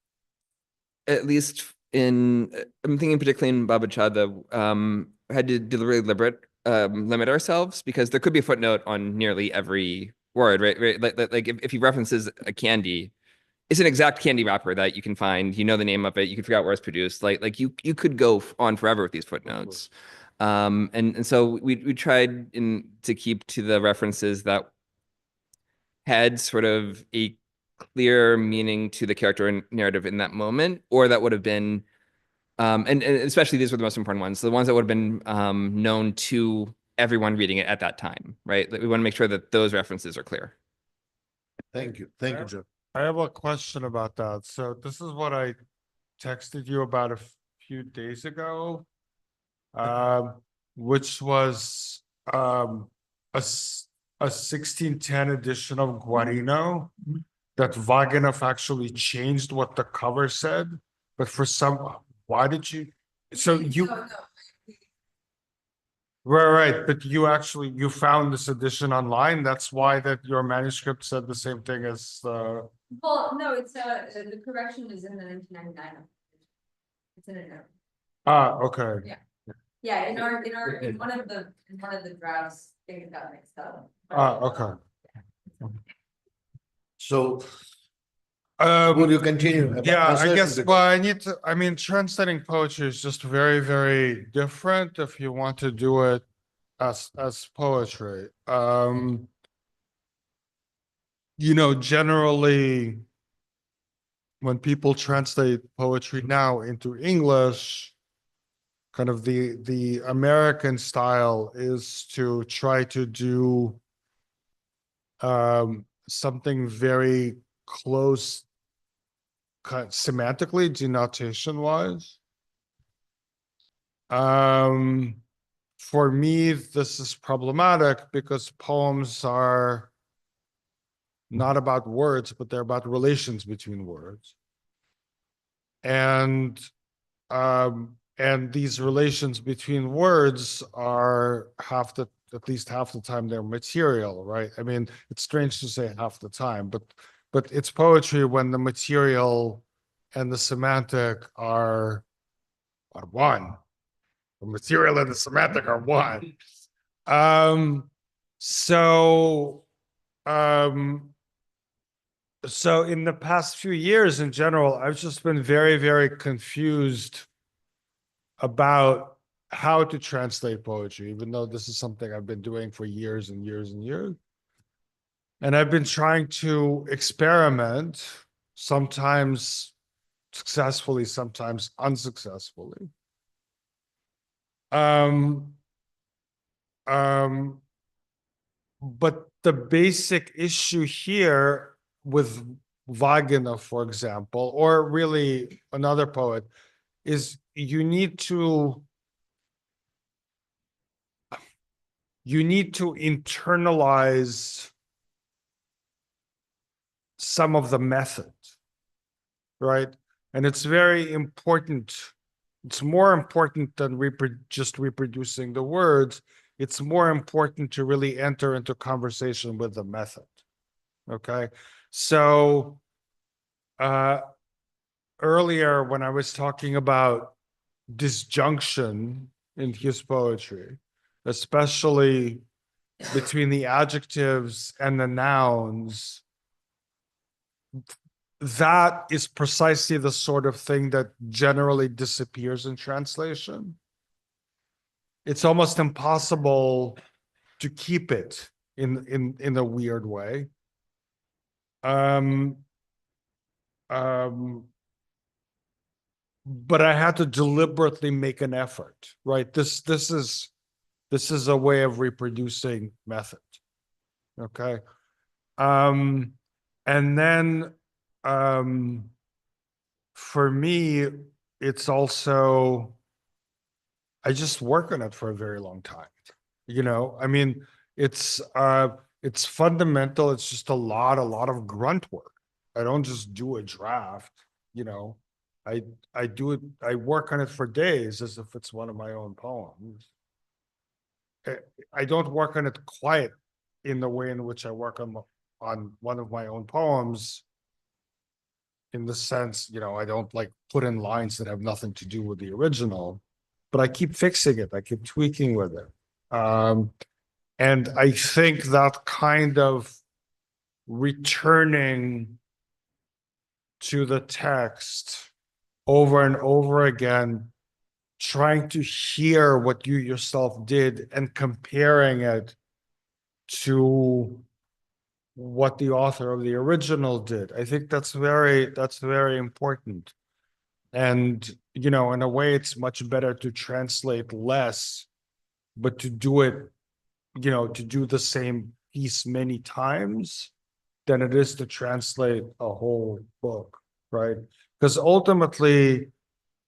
at least I'm thinking particularly in Baba Chada, had to deliberately limit ourselves, because there could be a footnote on nearly every word, right? Like if he references a candy, it's an exact candy wrapper that you can find, you know the name of it, you can figure out where it's produced. Like you could go on forever with these footnotes. And so we tried to keep to the references that had sort of a clear meaning to the character and narrative in that moment, or that would have been, and especially these were the most important ones, the ones that would have been known to everyone reading it at that time, right? Like we want to make sure that those references are clear. Thank you. Thank you, Joe. I have a question about that. So this is what I texted you about a few days ago, which was a 1610 edition of Guarino that Vaginov actually changed what the cover said, but for some, why did you? So you. Right, but you found this edition online. That's why that your manuscript said the same thing as Well, no, it's the correction is in the 1999. It's in a note. Okay. Yeah. Yeah, in one of the drafts, things got mixed up. Okay. So, will you continue? Yeah, I Answer guess, the- well, I mean, translating poetry is just very, very different if you want to do it as poetry. You know, generally, when people translate poetry now into English, kind of the American style is to try to do something very close semantically, denotation wise. For me, this is problematic because poems are not about words, but they're about relations between words. And these relations between words are at least half the time they're material, right? I mean, it's strange to say half the time, but it's poetry when the material and the semantic are one. The material and the semantic are one. So in the past few years in general, I've just been very, very confused about how to translate poetry, even though this is something I've been doing for years and years and years. And I've been trying to experiment, sometimes successfully, sometimes unsuccessfully. But the basic issue here with Vaginov, for example, or really another poet, is you need to internalize some of the method, right? And it's very important. It's more important than just reproducing the words. It's more important to really enter into conversation with the method. Okay. So earlier when I was talking about disjunction in his poetry, especially between the adjectives and the nouns, that is precisely the sort of thing that generally disappears in translation. It's almost impossible to keep it in a weird way. But I had to deliberately make an effort, right? This is a way of reproducing method. Okay. And then for me, it's also, I just work on it for a very long time. You know, I mean, it's fundamental. It's just a lot of grunt work. I don't just do a draft, you know. I do it, I work on it for days as if it's one of my own poems. I don't work on it quite in the way in which I work on one of my own poems, in the sense, you know, I don't like put in lines that have nothing to do with the original, but I keep fixing it. I keep tweaking with it. And I think that kind of returning to the text over and over again, trying to hear what you yourself did and comparing it to what the author of the original did. I think that's very important. And, you know, in a way, it's much better to translate less, but to do it, you know, to do the same piece many times than it is to translate a whole book, right? Because ultimately,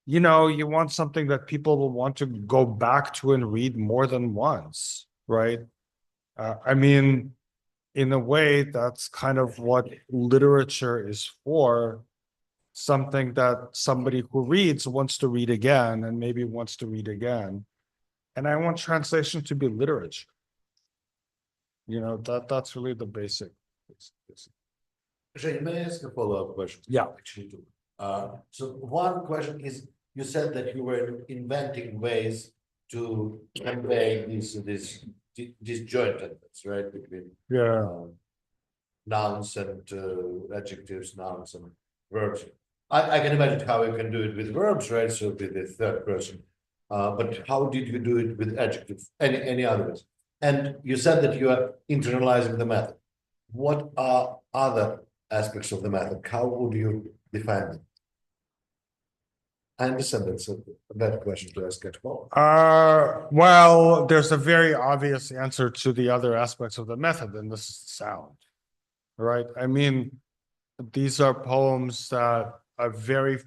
you know, you want something that people will want to go back to and read more than once, right? I mean, in a way, that's kind of what literature is for. Something that somebody who reads wants to read again and maybe wants to read again. And I want translation to be literature. You know, that's really the basic. Shane, may I ask a follow-up question? Yeah. Actually, too. So one question is, you said that you were inventing ways to convey these disjointedness, right? Between nouns and adjectives, nouns and verbs. I can imagine how you can do it with verbs, right? So with the third person. But how did you do it with adjectives? Any other ways? And you said that you are internalizing the method. What are other aspects of the method? How would you define them? I understand that's a bad question to ask at all. Well, there's a very obvious answer to the other aspects of the method, and this is sound, right? I mean, these are poems that are very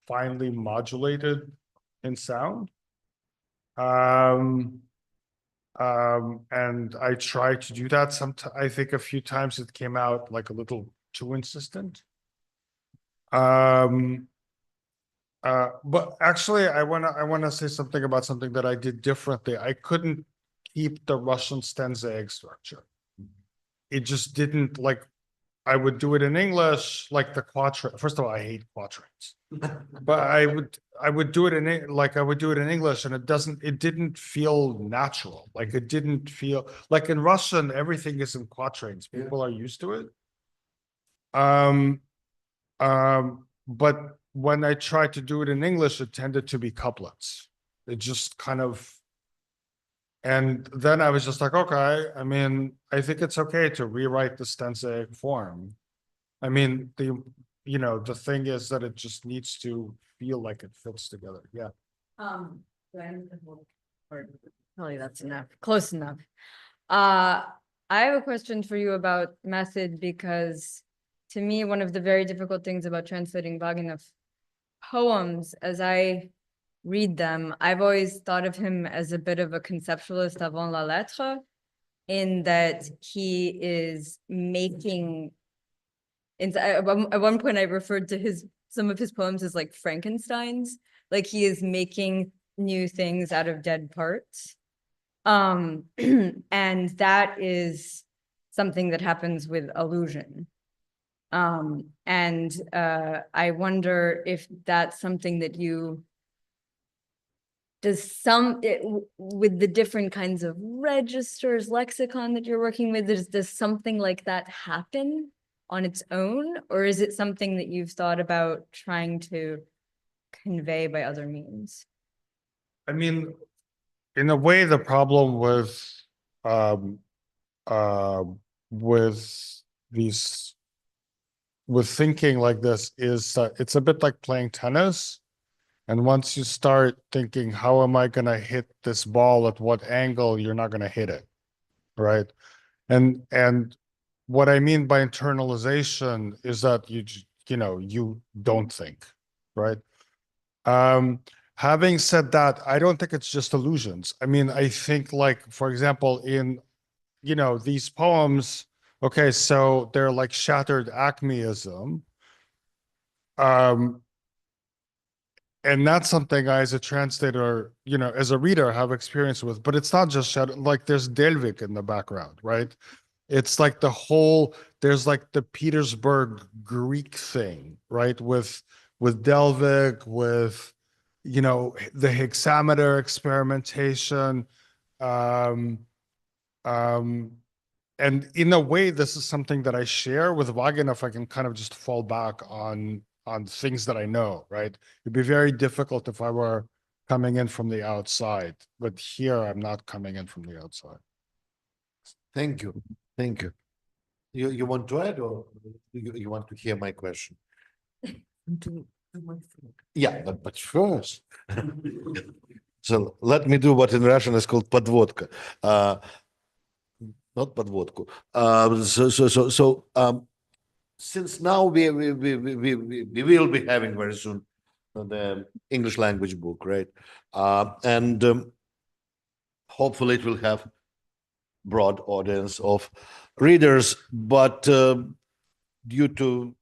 finely modulated in sound. And I tried to do that. I think a few times it came out like a little too insistent. But actually, I wanna say something about something that I did differently. I couldn't keep the Russian stanza structure. It just didn't like. I would do it in English, like the quatrain. First of all, I hate quatrains, but I would do it in English, and it didn't feel natural. Like it didn't feel like in Russian, everything is in quatrains. People are used to it. But when I tried to do it in English, it tended to be couplets. It just kind of, and then I was just like, okay, I mean, I think it's okay to rewrite the stanzaic form. I mean, the thing is that it just needs to feel like it fits together. Yeah. Probably that's enough, close enough. I have a question for you about method, because to me, one of the very difficult things about translating Vaginov poems, as I read them, I've always thought of him as a bit of a conceptualist avant la lettre, in that he is making, at one point I referred to some of his poems as like Frankenstein's, like he is making new things out of dead parts. And that is something that happens with allusion. I wonder if that's something that with the different kinds of registers, lexicon that you're working with, does something like that happen on its own? Or is it something that you've thought about trying to convey by other means? I mean, in a way, the problem with thinking like this is that it's a bit like playing tennis. And once you start thinking, how am I going to hit this ball at what angle, you're not going to hit it, right? And what I mean by internalization is that you don't think, right? Having said that, I don't think it's just illusions. I mean, I think, like, for example, in these poems, okay, so they're like shattered acmeism. And that's something I, as a translator, as a reader, have experience with. But it's not just shattered. Like, there's Delvik in the background, right? It's like there's like the Petersburg Greek thing, right? With Delvik, with the hexameter experimentation. And in a way, this is something that I share with Vaginov. I can kind of just fall back on things that I know, right? It'd be very difficult if I were coming in from the outside, but here I'm not coming in from the outside. Thank you. Thank you. You want to add, or you want to hear my question? Yeah, but first. So let me do what in Russian is called подводка. Not подводку. Since now we will be having very soon the English language book, right? And hopefully it will have broad audience of readers, but due to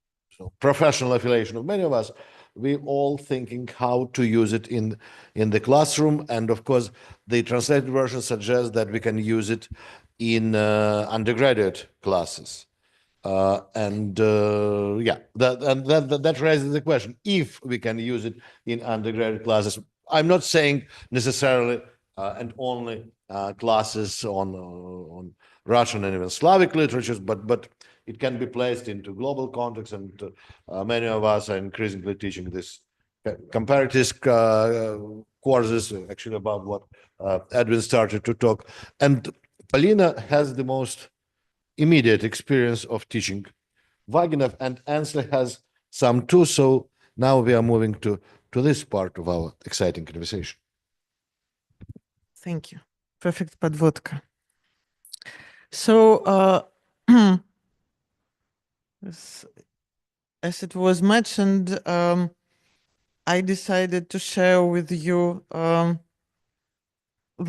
professional affiliation of many of us, we all thinking how to use it in the classroom. And of course, the translated version suggests that we can use it in undergraduate classes. Yeah, that raises the question, if we can use it in undergraduate classes. I'm not saying necessarily and only classes on Russian and even Slavic literatures, but it can be placed into global context, and many of us are increasingly teaching this comparative courses, actually about what Edwin started to talk. And Polina has the most immediate experience of teaching Vaginov, and Ainsley has some too. So now we are moving to this part of our exciting conversation. Thank you. Perfect подводка. So, as it was mentioned, I decided to share with you the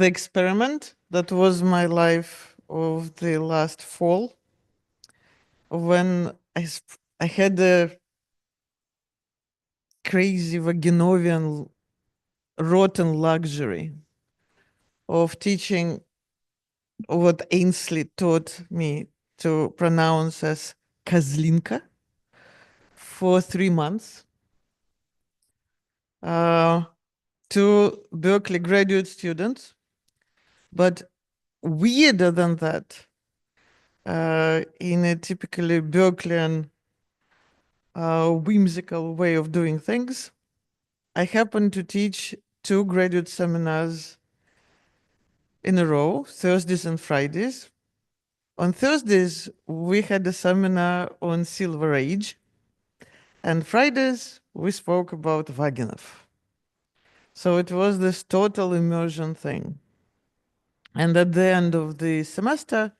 experiment that was my life of the last fall, when I had a crazy Vaginovian rotten luxury of teaching what Ainsley taught me to pronounce as Kazlinka for 3 months to Berkeley graduate students. But weirder than that, in a typically Berkeleyan whimsical way of doing things, I happened to teach 2 graduate seminars in a row, Thursdays and Fridays. On Thursdays, we had a seminar on Silver Age, and Fridays, we spoke about Vaginov. So it was this total immersion thing. And at the end of the semester,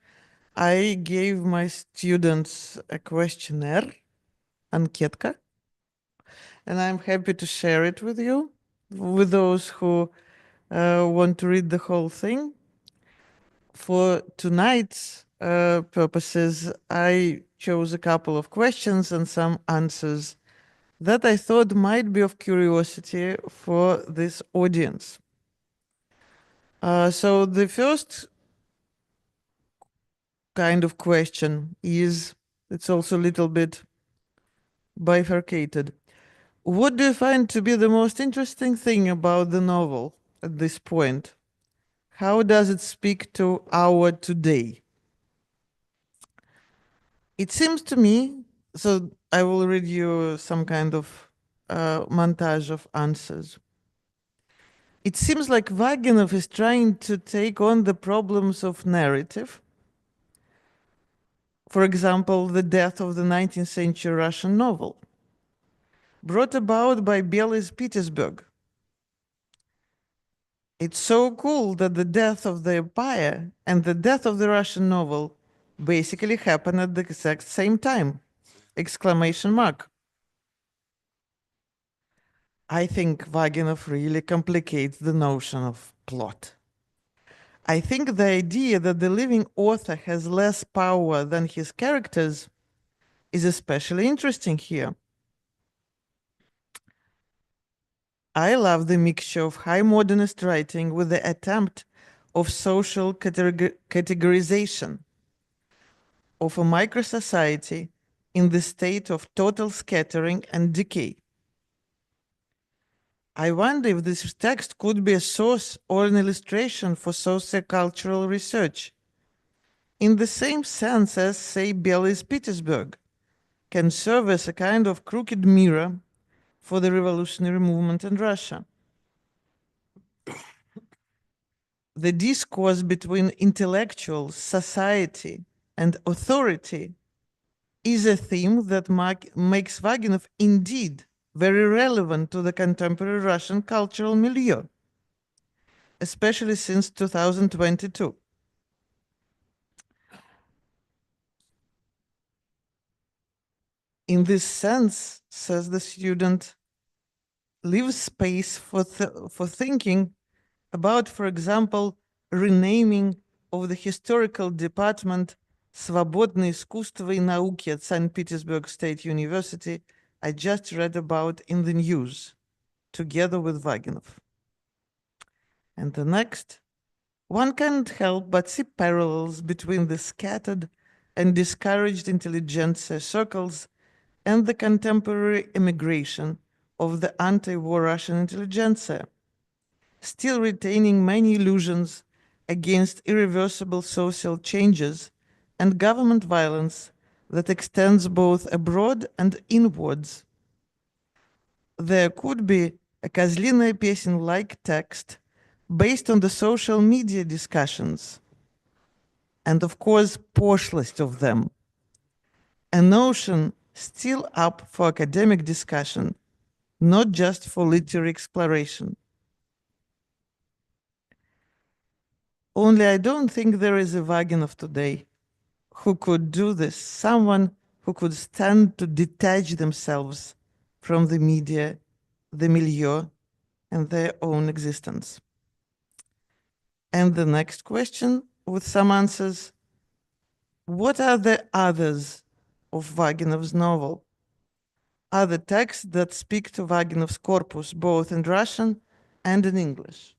I gave my students a questionnaire, анкетка, and I'm happy to share it with you, with those who want to read the whole thing. For tonight's purposes, I chose a couple of questions and some answers that I thought might be of curiosity for this audience. So the first kind of question is, it's also a little bit bifurcated. What do you find to be the most interesting thing about the novel at this point? How does it speak to our today? It seems to me, so I will read you some kind of montage of answers. It seems like Vaginov is trying to take on the problems of narrative. For example, the death of the 19th century Russian novel, brought about by Belis Petersburg. It's so cool that the death of the empire and the death of the Russian novel basically happened at the exact same time! Exclamation mark. I think Vaginov really complicates the notion of plot. I think the idea that the living author has less power than his characters is especially interesting here. I love the mixture of high modernist writing with the attempt of social categorization of a micro-society in the state of total scattering and decay. I wonder if this text could be a source or an illustration for sociocultural research, in the same sense as, say, Bely's Petersburg can serve as a kind of crooked mirror for the revolutionary movement in Russia. The discourse between intellectuals, society, and authority is a theme that makes Vaginov indeed very relevant to the contemporary Russian cultural milieu, especially since 2022. In this sense, says the student, leaves space for thinking about, for example, renaming of the historical department Свободное искусство и науки at St. Petersburg State University I just read about in the news, together with Vaginov. And the next, one can't help but see parallels between the scattered and discouraged intelligentsia circles and the contemporary emigration of the anti-war Russian intelligentsia, still retaining many illusions against irreversible social changes and government violence that extends both abroad and inwards. There could be a Козлиная песень-like text based on the social media discussions, and of course, poshest of them. A notion still up for academic discussion, not just for literary exploration. Only I don't think there is a Vaginov today who could do this, someone who could stand to detach themselves from the media, the milieu, and their own existence. And the next question, with some answers, what are the others of Vaginov's novel? Other texts that speak to Vaginov's corpus, both in Russian and in English?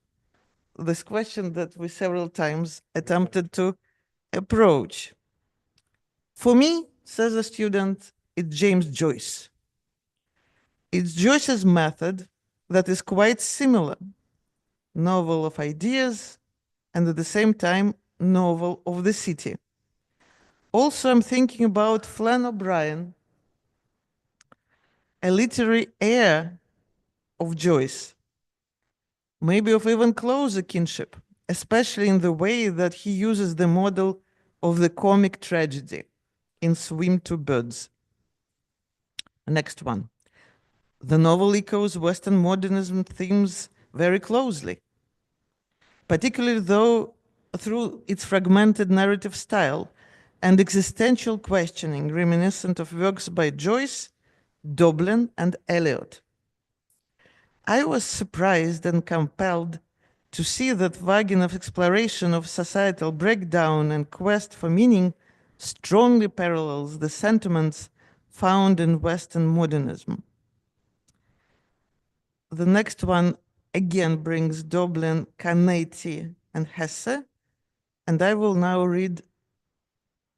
This question that we several times attempted to approach. For me, says the student, it's James Joyce. It's Joyce's method that is quite similar. Novel of ideas, and at the same time, novel of the city. Also, I'm thinking about Flann O'Brien, a literary heir of Joyce, maybe of even closer kinship, especially in the way that he uses the model of the comic tragedy in Swim Two Birds. Next one. The novel echoes Western modernism themes very closely, particularly though through its fragmented narrative style and existential questioning reminiscent of works by Joyce, Doblin, and Eliot. I was surprised and compelled to see that Vaginov's exploration of societal breakdown and quest for meaning strongly parallels the sentiments found in Western modernism. The next one again brings Doblin, Canetti, and Hesse, and I will now read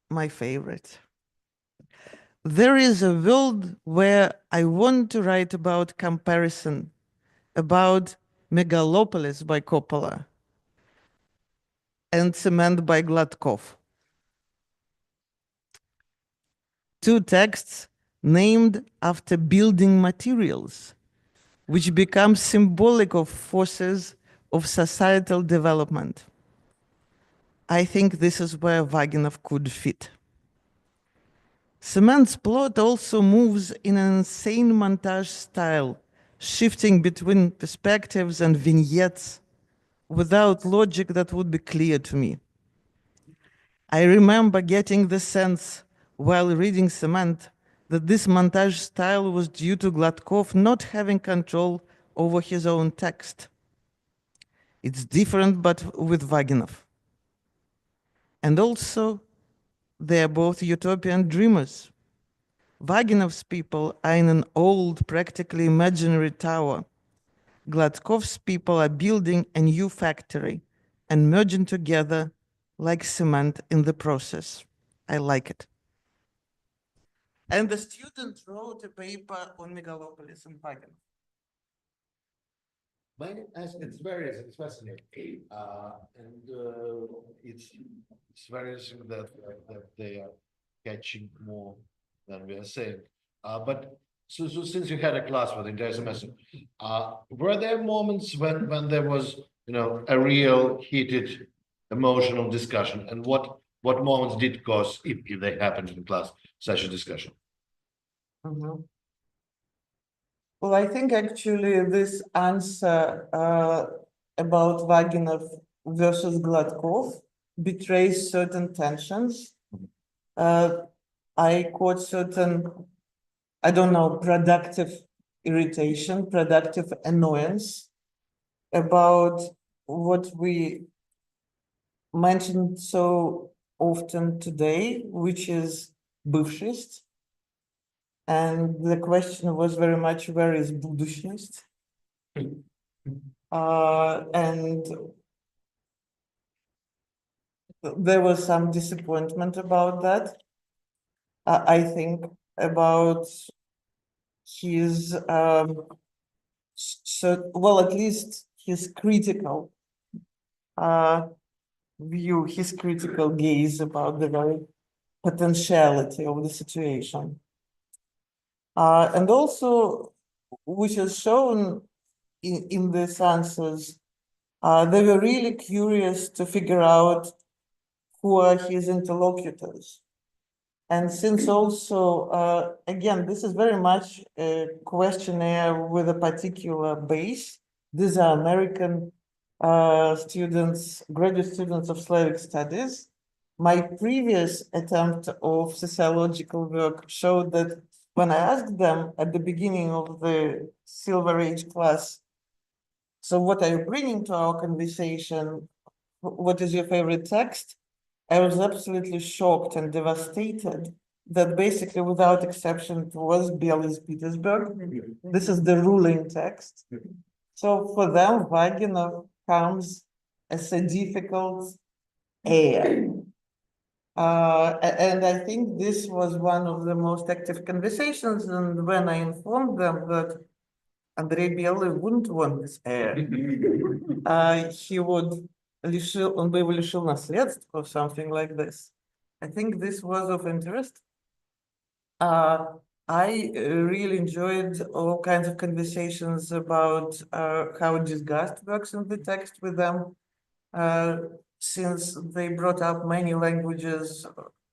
my favorite. There is a world where I want to write about comparison, about Megalopolis by Coppola and Cement by Gladkov. Two texts named after building materials, which become symbolic of forces of societal development. I think this is where Vaginov could fit. Cement's plot also moves in an insane montage style, shifting between perspectives and vignettes without logic that would be clear to me. I remember getting the sense while reading Cement that this montage style was due to Gladkov not having control over his own text. It's different, but with Vaginov. And also, they are both utopian dreamers. Vaginov's people are in an old, practically imaginary tower. Gladkov's people are building a new factory and merging together like cement in the process. I like it. And the student wrote a paper on Megalopolis and Vaginov. It's very, it's fascinating. It's very interesting that they are catching more than we are saying. But so since you had a class for the entire semester, were there moments when there was, a real heated emotional discussion, and what moments did cause, if they happened in class, such a discussion? Mhm. Well, I think actually this answer about Vaginov versus Gladkov betrays certain tensions. I quote certain, I don't know, productive irritation, productive annoyance about what we mentioned so often today, which is бывшесть. And the question was very much, where is будущность? And there was some disappointment about that. I think about his, well, at least his critical view, his critical gaze about the very potentiality of the situation. And also, which is shown in these answers, they were really curious to figure out who are his interlocutors. And since also, again, this is very much a questionnaire with a particular base. These are American students, graduate students of Slavic studies. My previous attempt of sociological work showed that when I asked them at the beginning of the Silver Age class, so what are you bringing to our conversation? What is your favorite text? I was absolutely shocked and devastated that basically without exception it was Biel's Petersburg. This is the ruling text. So for them, Vaginov comes as a difficult heir. And I think this was one of the most active conversations. And when I informed them that Andrei Bielый wouldn't want this heir, he would он бы его лишил наследства or something like this. I think this was of interest. I really enjoyed all kinds of conversations about how disgust works in the text with them, since they brought up many languages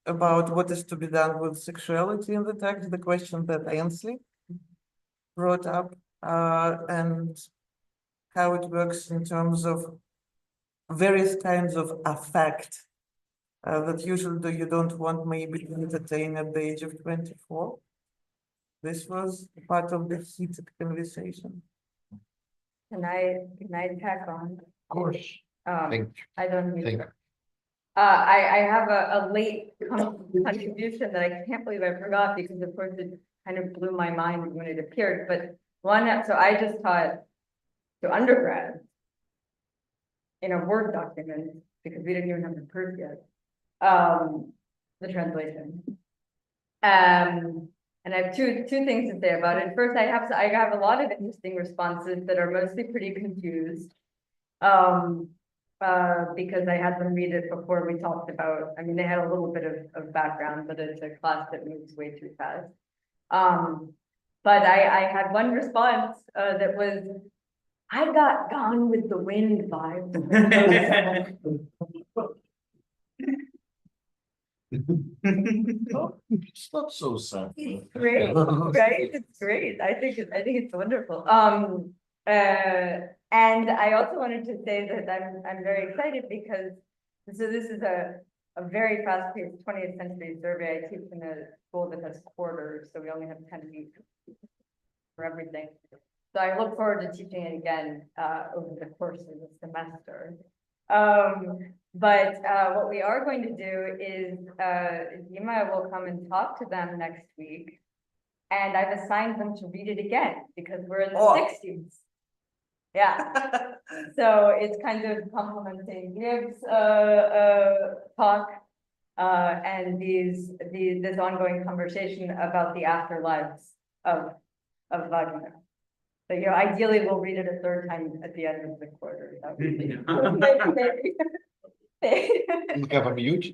about what is to be done with sexuality in the text, the question that Ainsley brought up, and how it works in terms of various kinds of affect that usually you don't want maybe to entertain at the age of 24. This was part of the heated conversation. Can I tack on? Of course. Thank you. I don't need Thank to. I have a late contribution that I can't believe I forgot because of course it kind of blew my mind when it appeared. But so I just taught to undergrad in a Word document because we didn't even have the proof yet, the translation. And I have two things to say about it. First, I have a lot of interesting responses that are mostly pretty confused. Because I had them read it before we talked about, I mean, they had a little bit of background, but it's a class that moves way too fast. But I had one response that was, I got Gone with the Wind vibes. It's not so sad. It's great, right? It's great. I think it's wonderful. And I also wanted to say that I'm very excited because this is a very fast-paced 20th century survey. I teach in a school that has quarters, so we only have 10 weeks for everything. So I look forward to teaching it again over the course of the semester. But what we are going to do is Dima will come and talk to them next week. And I've assigned them to read it again because we're in the 60s. Yeah. So it's kind of complementing Gibbs' talk and this ongoing conversation about the afterlives of Vaginov. But, ideally, we'll read it a third time at the end of the quarter. That would be- You have a mute?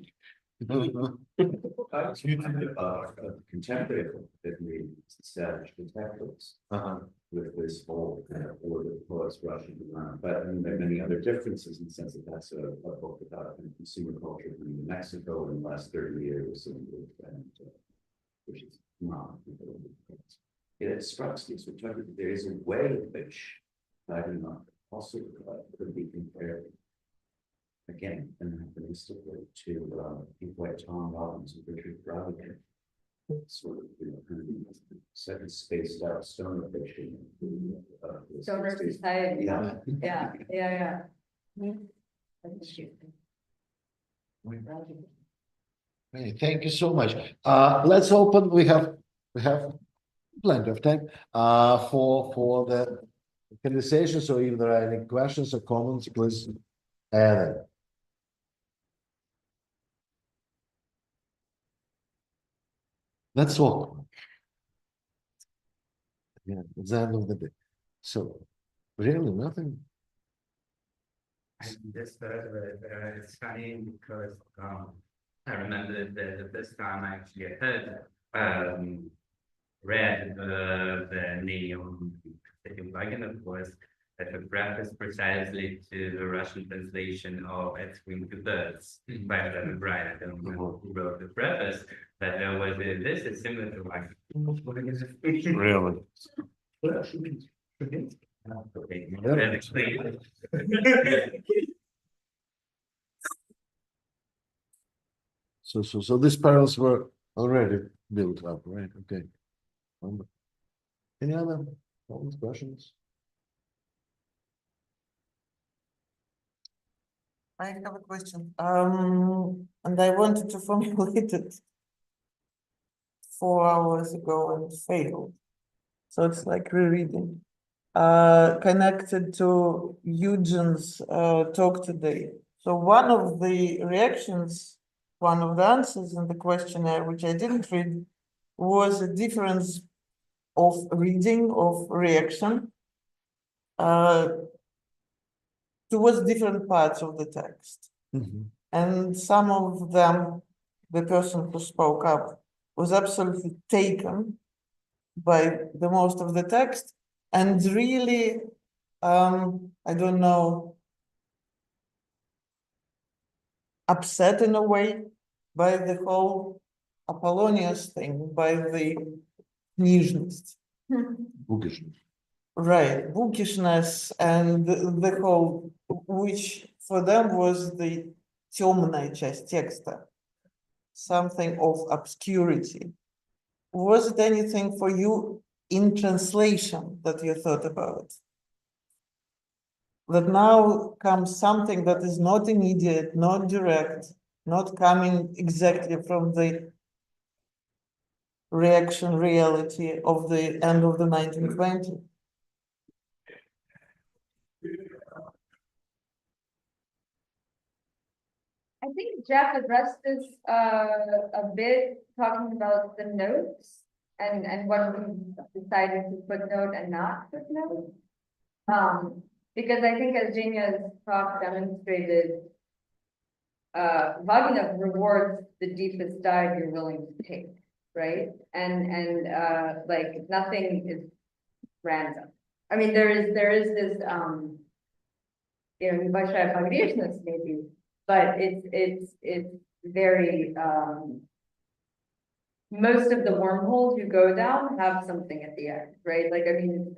Contemporary that we established contemporaries. With this whole kind of order of poets rushing around, but I mean, there are many other differences in the sense that that's a book about consumer culture in Mexico in the last 30 years, and which is not. It strikes me, so there is a way in which Vaginov also could be compared again anachronistically to people like Tom Robbins and Richard Browder. Sort of, kind of second spaced out stoner fiction. Stoner society. Yeah. Hey, thank you so much. Let's open. We have plenty of time for the conversation. So if there are any questions or comments, please add it. Let's talk. Yeah, it's the end of the day. So really nothing. This it's funny because I remember the first time I actually had read the name Vaginov was at a preface precisely to the Russian translation of At Swing to Birds by Leonard Bryan. I don't know who wrote the preface, but there was this is similar to like Really? So these parallels were already built up, right? Okay. Any other questions? I have a question. And I wanted to formulate it 4 hours ago and failed. So it's like rereading. Connected to Eugene's talk today. So one of the reactions, one of the answers in the questionnaire, which I didn't read, was a difference of reading, of reaction towards different parts of the text. And some of them, the person who spoke up was absolutely taken by the most of the text and really, I don't know, upset in a way by the whole Apollonius thing, by the nizhnost. Bookishness. Right, bookishness and the whole, which for them was the темная часть текста, something of obscurity. Was it anything for you in translation that you thought about? That now comes something that is not immediate, not direct, not coming exactly from the reaction reality of the end of the 1920s. I think Jeff addressed this a bit, talking about the notes and what we decided to footnote and not footnote. Because I think as Genia's talk demonstrated, Vaginov rewards the deepest dive you're willing to take, right? And like nothing is random. I mean, there is this небольшая погрешность maybe, but it's very most of the wormholes you go down have something at the end, right? Like, I mean,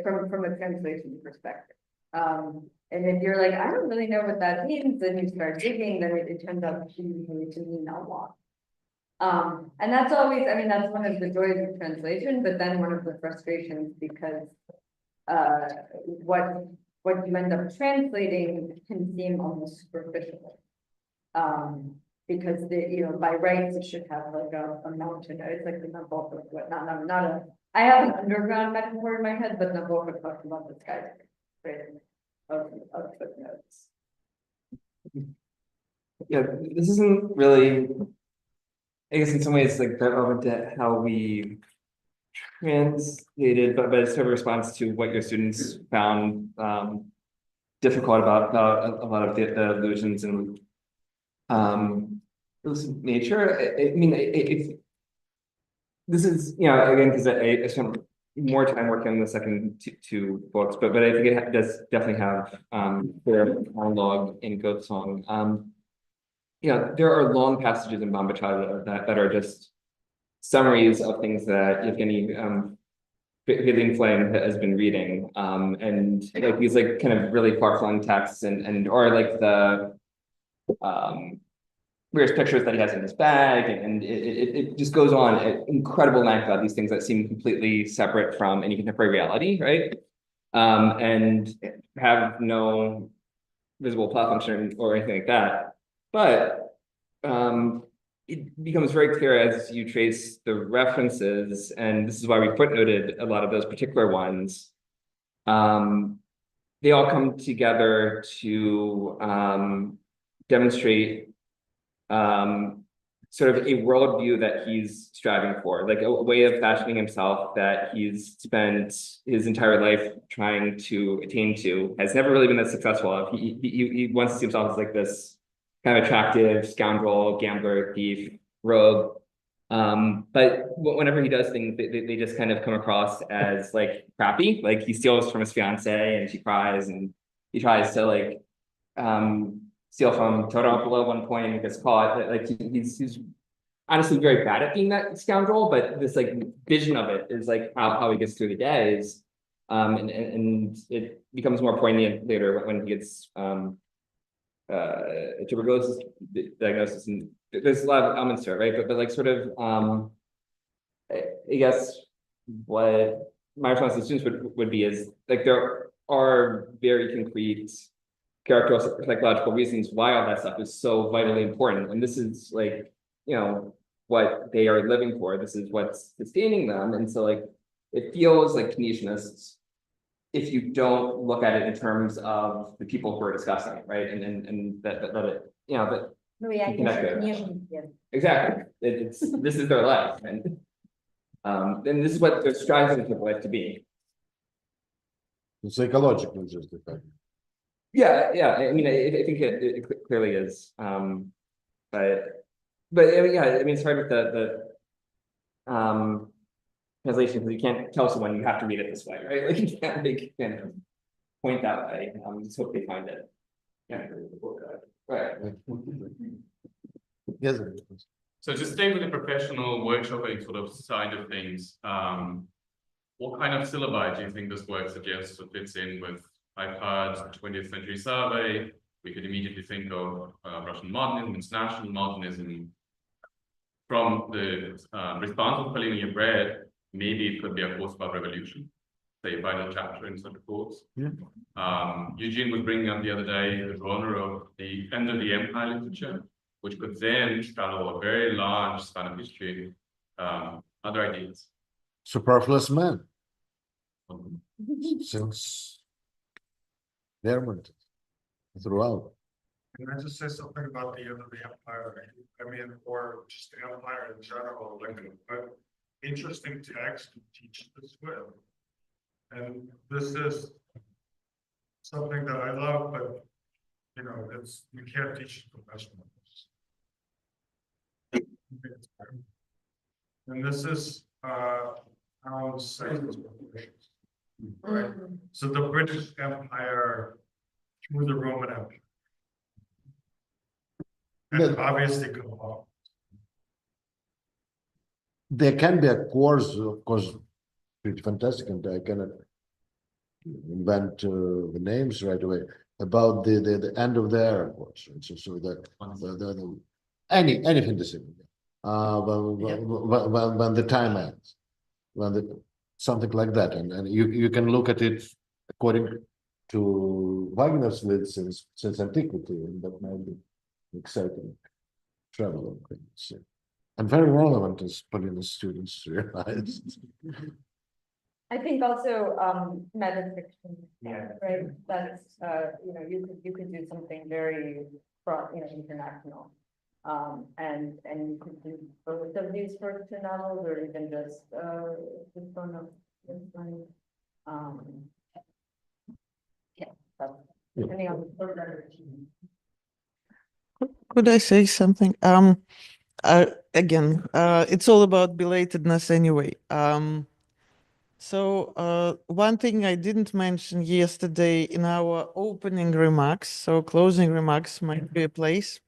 from a translation perspective. And if you're like, I don't really know what that means, then you start digging, then it turns out to mean a lot. And that's always, I mean, that's one of the joys of translation, but then one of the frustrations because what you end up translating can seem almost superficial. Because by rights it should have like a mountain. It's like the Nabokov, not a. I have an underground metaphor in my head, but Nabokov talks about the sky, right? Of footnotes. Yeah, this isn't really, I guess in some ways like relevant to how we translated, but it's sort of a response to what your students found difficult about a lot of the illusions and nature. I mean, if this is, you know, again, because I spent more time working on the second two books, but I think it does definitely have their monologue in Goat Song. You know, there are long passages in Bambachada that are just summaries of things that Evgeny Feeling Flame has been reading, and like these like kind of really far-flung texts and or like the various pictures that he has in his bag, and it just goes on at incredible length about these things that seem completely separate from any contemporary reality, right? And have no visible plot function or anything like that. But it becomes very clear as you trace the references, and this is why we footnoted a lot of those particular ones. They all come together to demonstrate sort of a worldview that he's striving for, like a way of fashioning himself that he's spent his entire life trying to attain to, has never really been that successful. He wants to see himself as like this kind of attractive scoundrel, gambler, thief, rogue. But whenever he does things, they just kind of come across as like crappy. Like he steals from his fiance and she cries, and he tries to like steal from Toropola at one point and gets caught. Like he's honestly very bad at being that scoundrel, but this like vision of it is like how he gets through the days. And it becomes more poignant later when he gets tuberculosis diagnosis, and there's a lot of elements to it, right? But like sort of I guess what my response to students would be is like there are very concrete characteristic psychological reasons why all that stuff is so vitally important. And this is like, you know, what they are living for. This is what's sustaining them. And so like, it feels like Keynesianists if you don't look at it in terms of the people who are discussing it, right? And that it, you know, that you connect it. Exactly. This is their life. And this is what they're striving for life to be. Psychologically justified. Yeah, I mean, I think it clearly is. But I mean, yeah, I mean, it's hard with the translation because you can't tell someone you have to read it this way, right? Like you can't make kind of point that way. Just hope they find it. Yeah, right. Yes. So to stay with the professional workshopping sort of side of things, what kind of syllabi do you think this work suggests or fits in with iPad's 20th century survey? We could immediately think of Russian modernism, international modernism. From the response of Polina you read, maybe it could be a course about revolution, say a final chapter in such a course. Yeah. Eugene was bringing up the other day the genre of the end of the empire literature, which could then straddle a very large span of history. Other ideas? Superfluous man. Since Harriman throughout. Can I just say something about the end of the empire? I mean, or just the empire in general, like an interesting text to teach this with. And this is something that I love, but you know, you can't teach professionals. And this is how science operations, right? So the British Empire through the Roman Empire. And obviously come up. There can be a course, of course, pretty fantastic, and I cannot invent the names right away about the end of the era course. And so that anything discipline. When the time ends, something like that, and you can look at it according to Wagner's lead since antiquity, and that might be exciting travel things, and very relevant as Polina's students realize. I think also meta fiction, right? That's you know, you could do something very international. And you could do both of these first two novels, or even just, this one. Yeah, so depending on the program. Could I say something? Again, it's all about belatedness anyway. So one thing I didn't mention yesterday in our opening remarks, so closing remarks might be a place.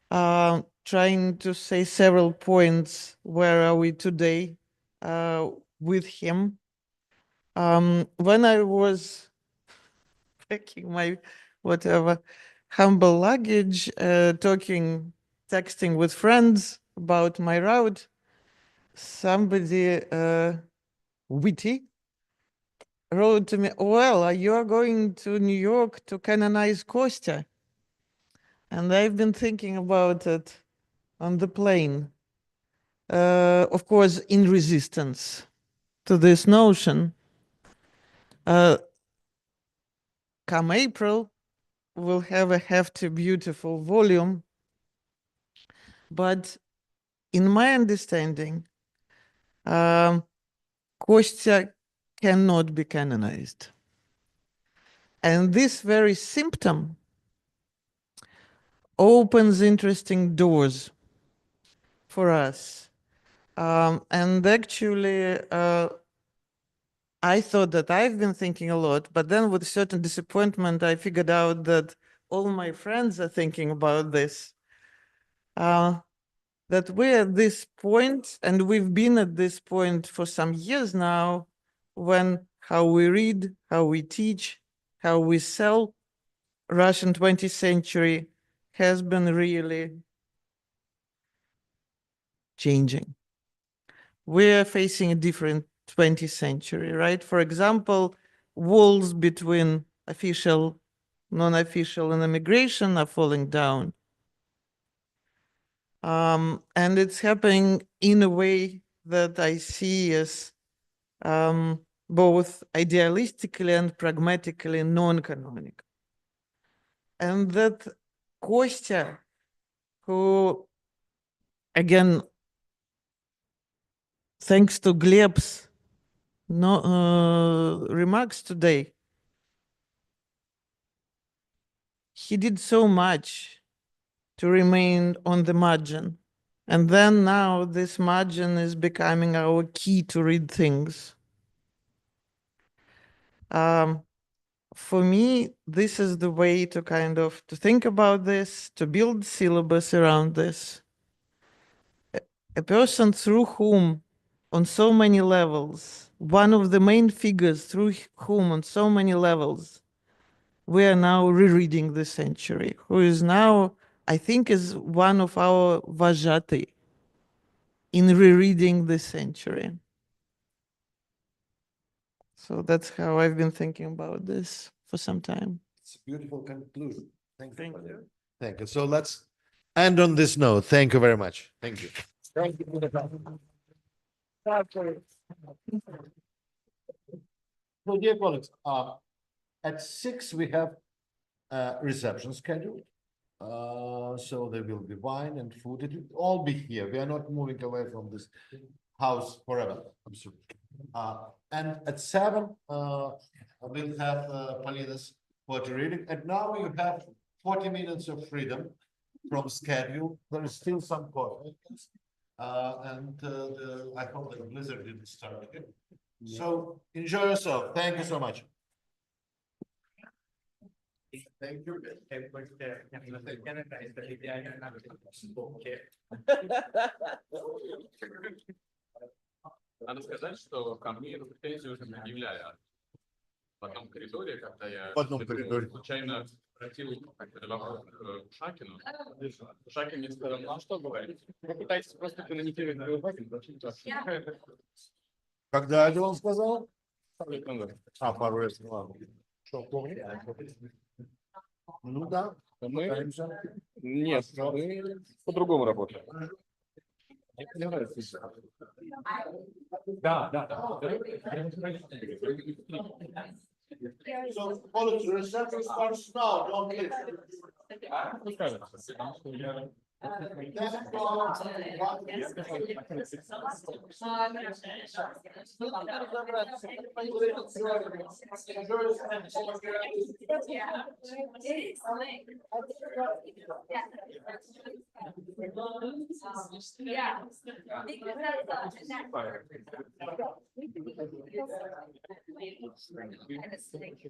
Trying to say several points. Where are we today with him? When I was packing my whatever humble luggage, texting with friends about my route, somebody witty wrote to me, well, you are going to New York to canonize Kostya. And I've been thinking about it on the plane. Of course, in resistance to this notion. Come April, we'll have a hefty, beautiful volume. But in my understanding, Kostya cannot be canonized. And this very symptom opens interesting doors for us. And actually, I thought that I've been thinking a lot, but then with certain disappointment, I figured out that all my friends are thinking about this. That we're at this point, and we've been at this point for some years now, when how we read, how we teach, how we sell Russian 20th century has been really changing. We're facing a different 20th century, right? For example, walls between official, non-official, and immigration are falling down. And it's happening in a way that I see as both idealistically and pragmatically non-canonical. And that Kostya, who, again, thanks to Gleb's remarks today, he did so much to remain on the margin. And then now this margin is becoming our key to read things. For me, this is the way to to think about this, to build syllabus around this. A person through whom, on so many levels, one of the main figures through whom, on so many levels, we are now rereading the century, who is now, I think, is one of our vajati in rereading the century. So that's how I've been thinking about this for some time. It's a beautiful conclusion. Thank you. Thank you. So let's end on this note. Thank you very much. Thank you. Thank you. So, dear colleagues, at 6 we have a reception scheduled. So there will be wine and food. It will all be here. We are not moving away from this house forever. Absolutely. And at 7, we'll have Polina's poetry reading. And now you have 40 minutes of freedom from schedule. There is still some coffee. And I hope the blizzard didn't start again. So enjoy yourself. Thank you so much. Thank you. Надо сказать, что ко мне эту претензию уже предъявляли. В одном коридоре, когда я случайно обратил этот вопрос к Шакину. Шакин мне сказал, ну а что говорить? Вы пытаетесь просто канонизировать мою Вагину. Когда это он сказал? Пару лет назад. Пару лет назад. Что, помнишь? Ну да. Мы... Нет, мы по-другому работаем. Мне нравится. Да. So, college reception starts now, don't Yeah.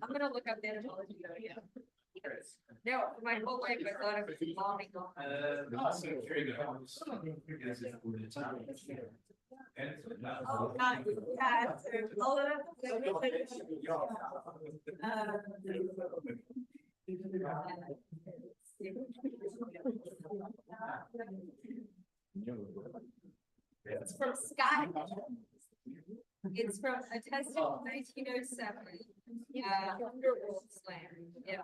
I'm gonna look up the etymology. No, my whole life I thought it was evolving. Oh, God, yeah, it's from Scott. It's from a test of 1907. Underworld Slam, yeah.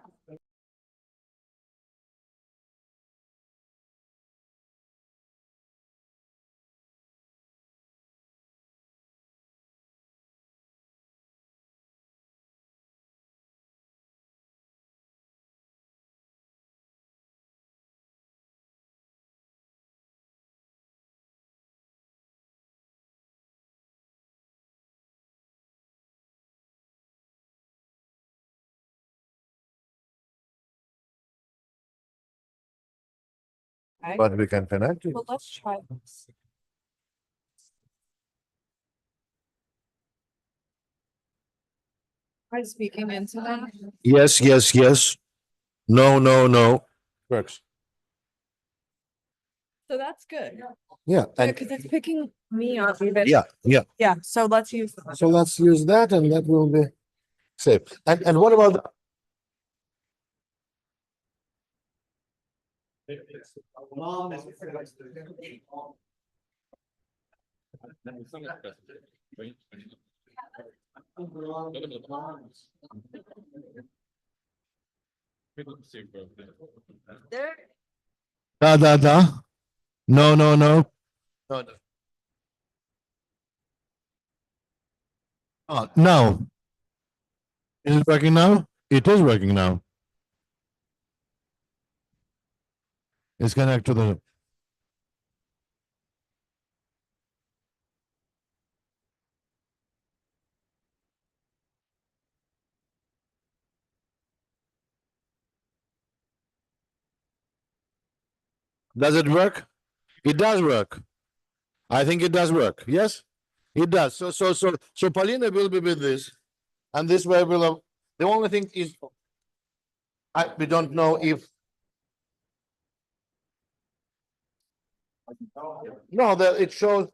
But we can connect it. Well, let's try this. Am I speaking into that? Yes, yes, yes. No, no, no. Works. So that's good. Yeah, and Because it's picking me up even. yeah, yeah. Yeah, so let's use. So let's use that and that will be safe. And what about the There. da? No, no, no. No, no. Now. Is it working now? It is working now. It's connected to the. Does it work? It does work. I think it does work. Yes, it does. So Paulina will be with this, and this way will have, the only thing is, we don't know if. No, that it shows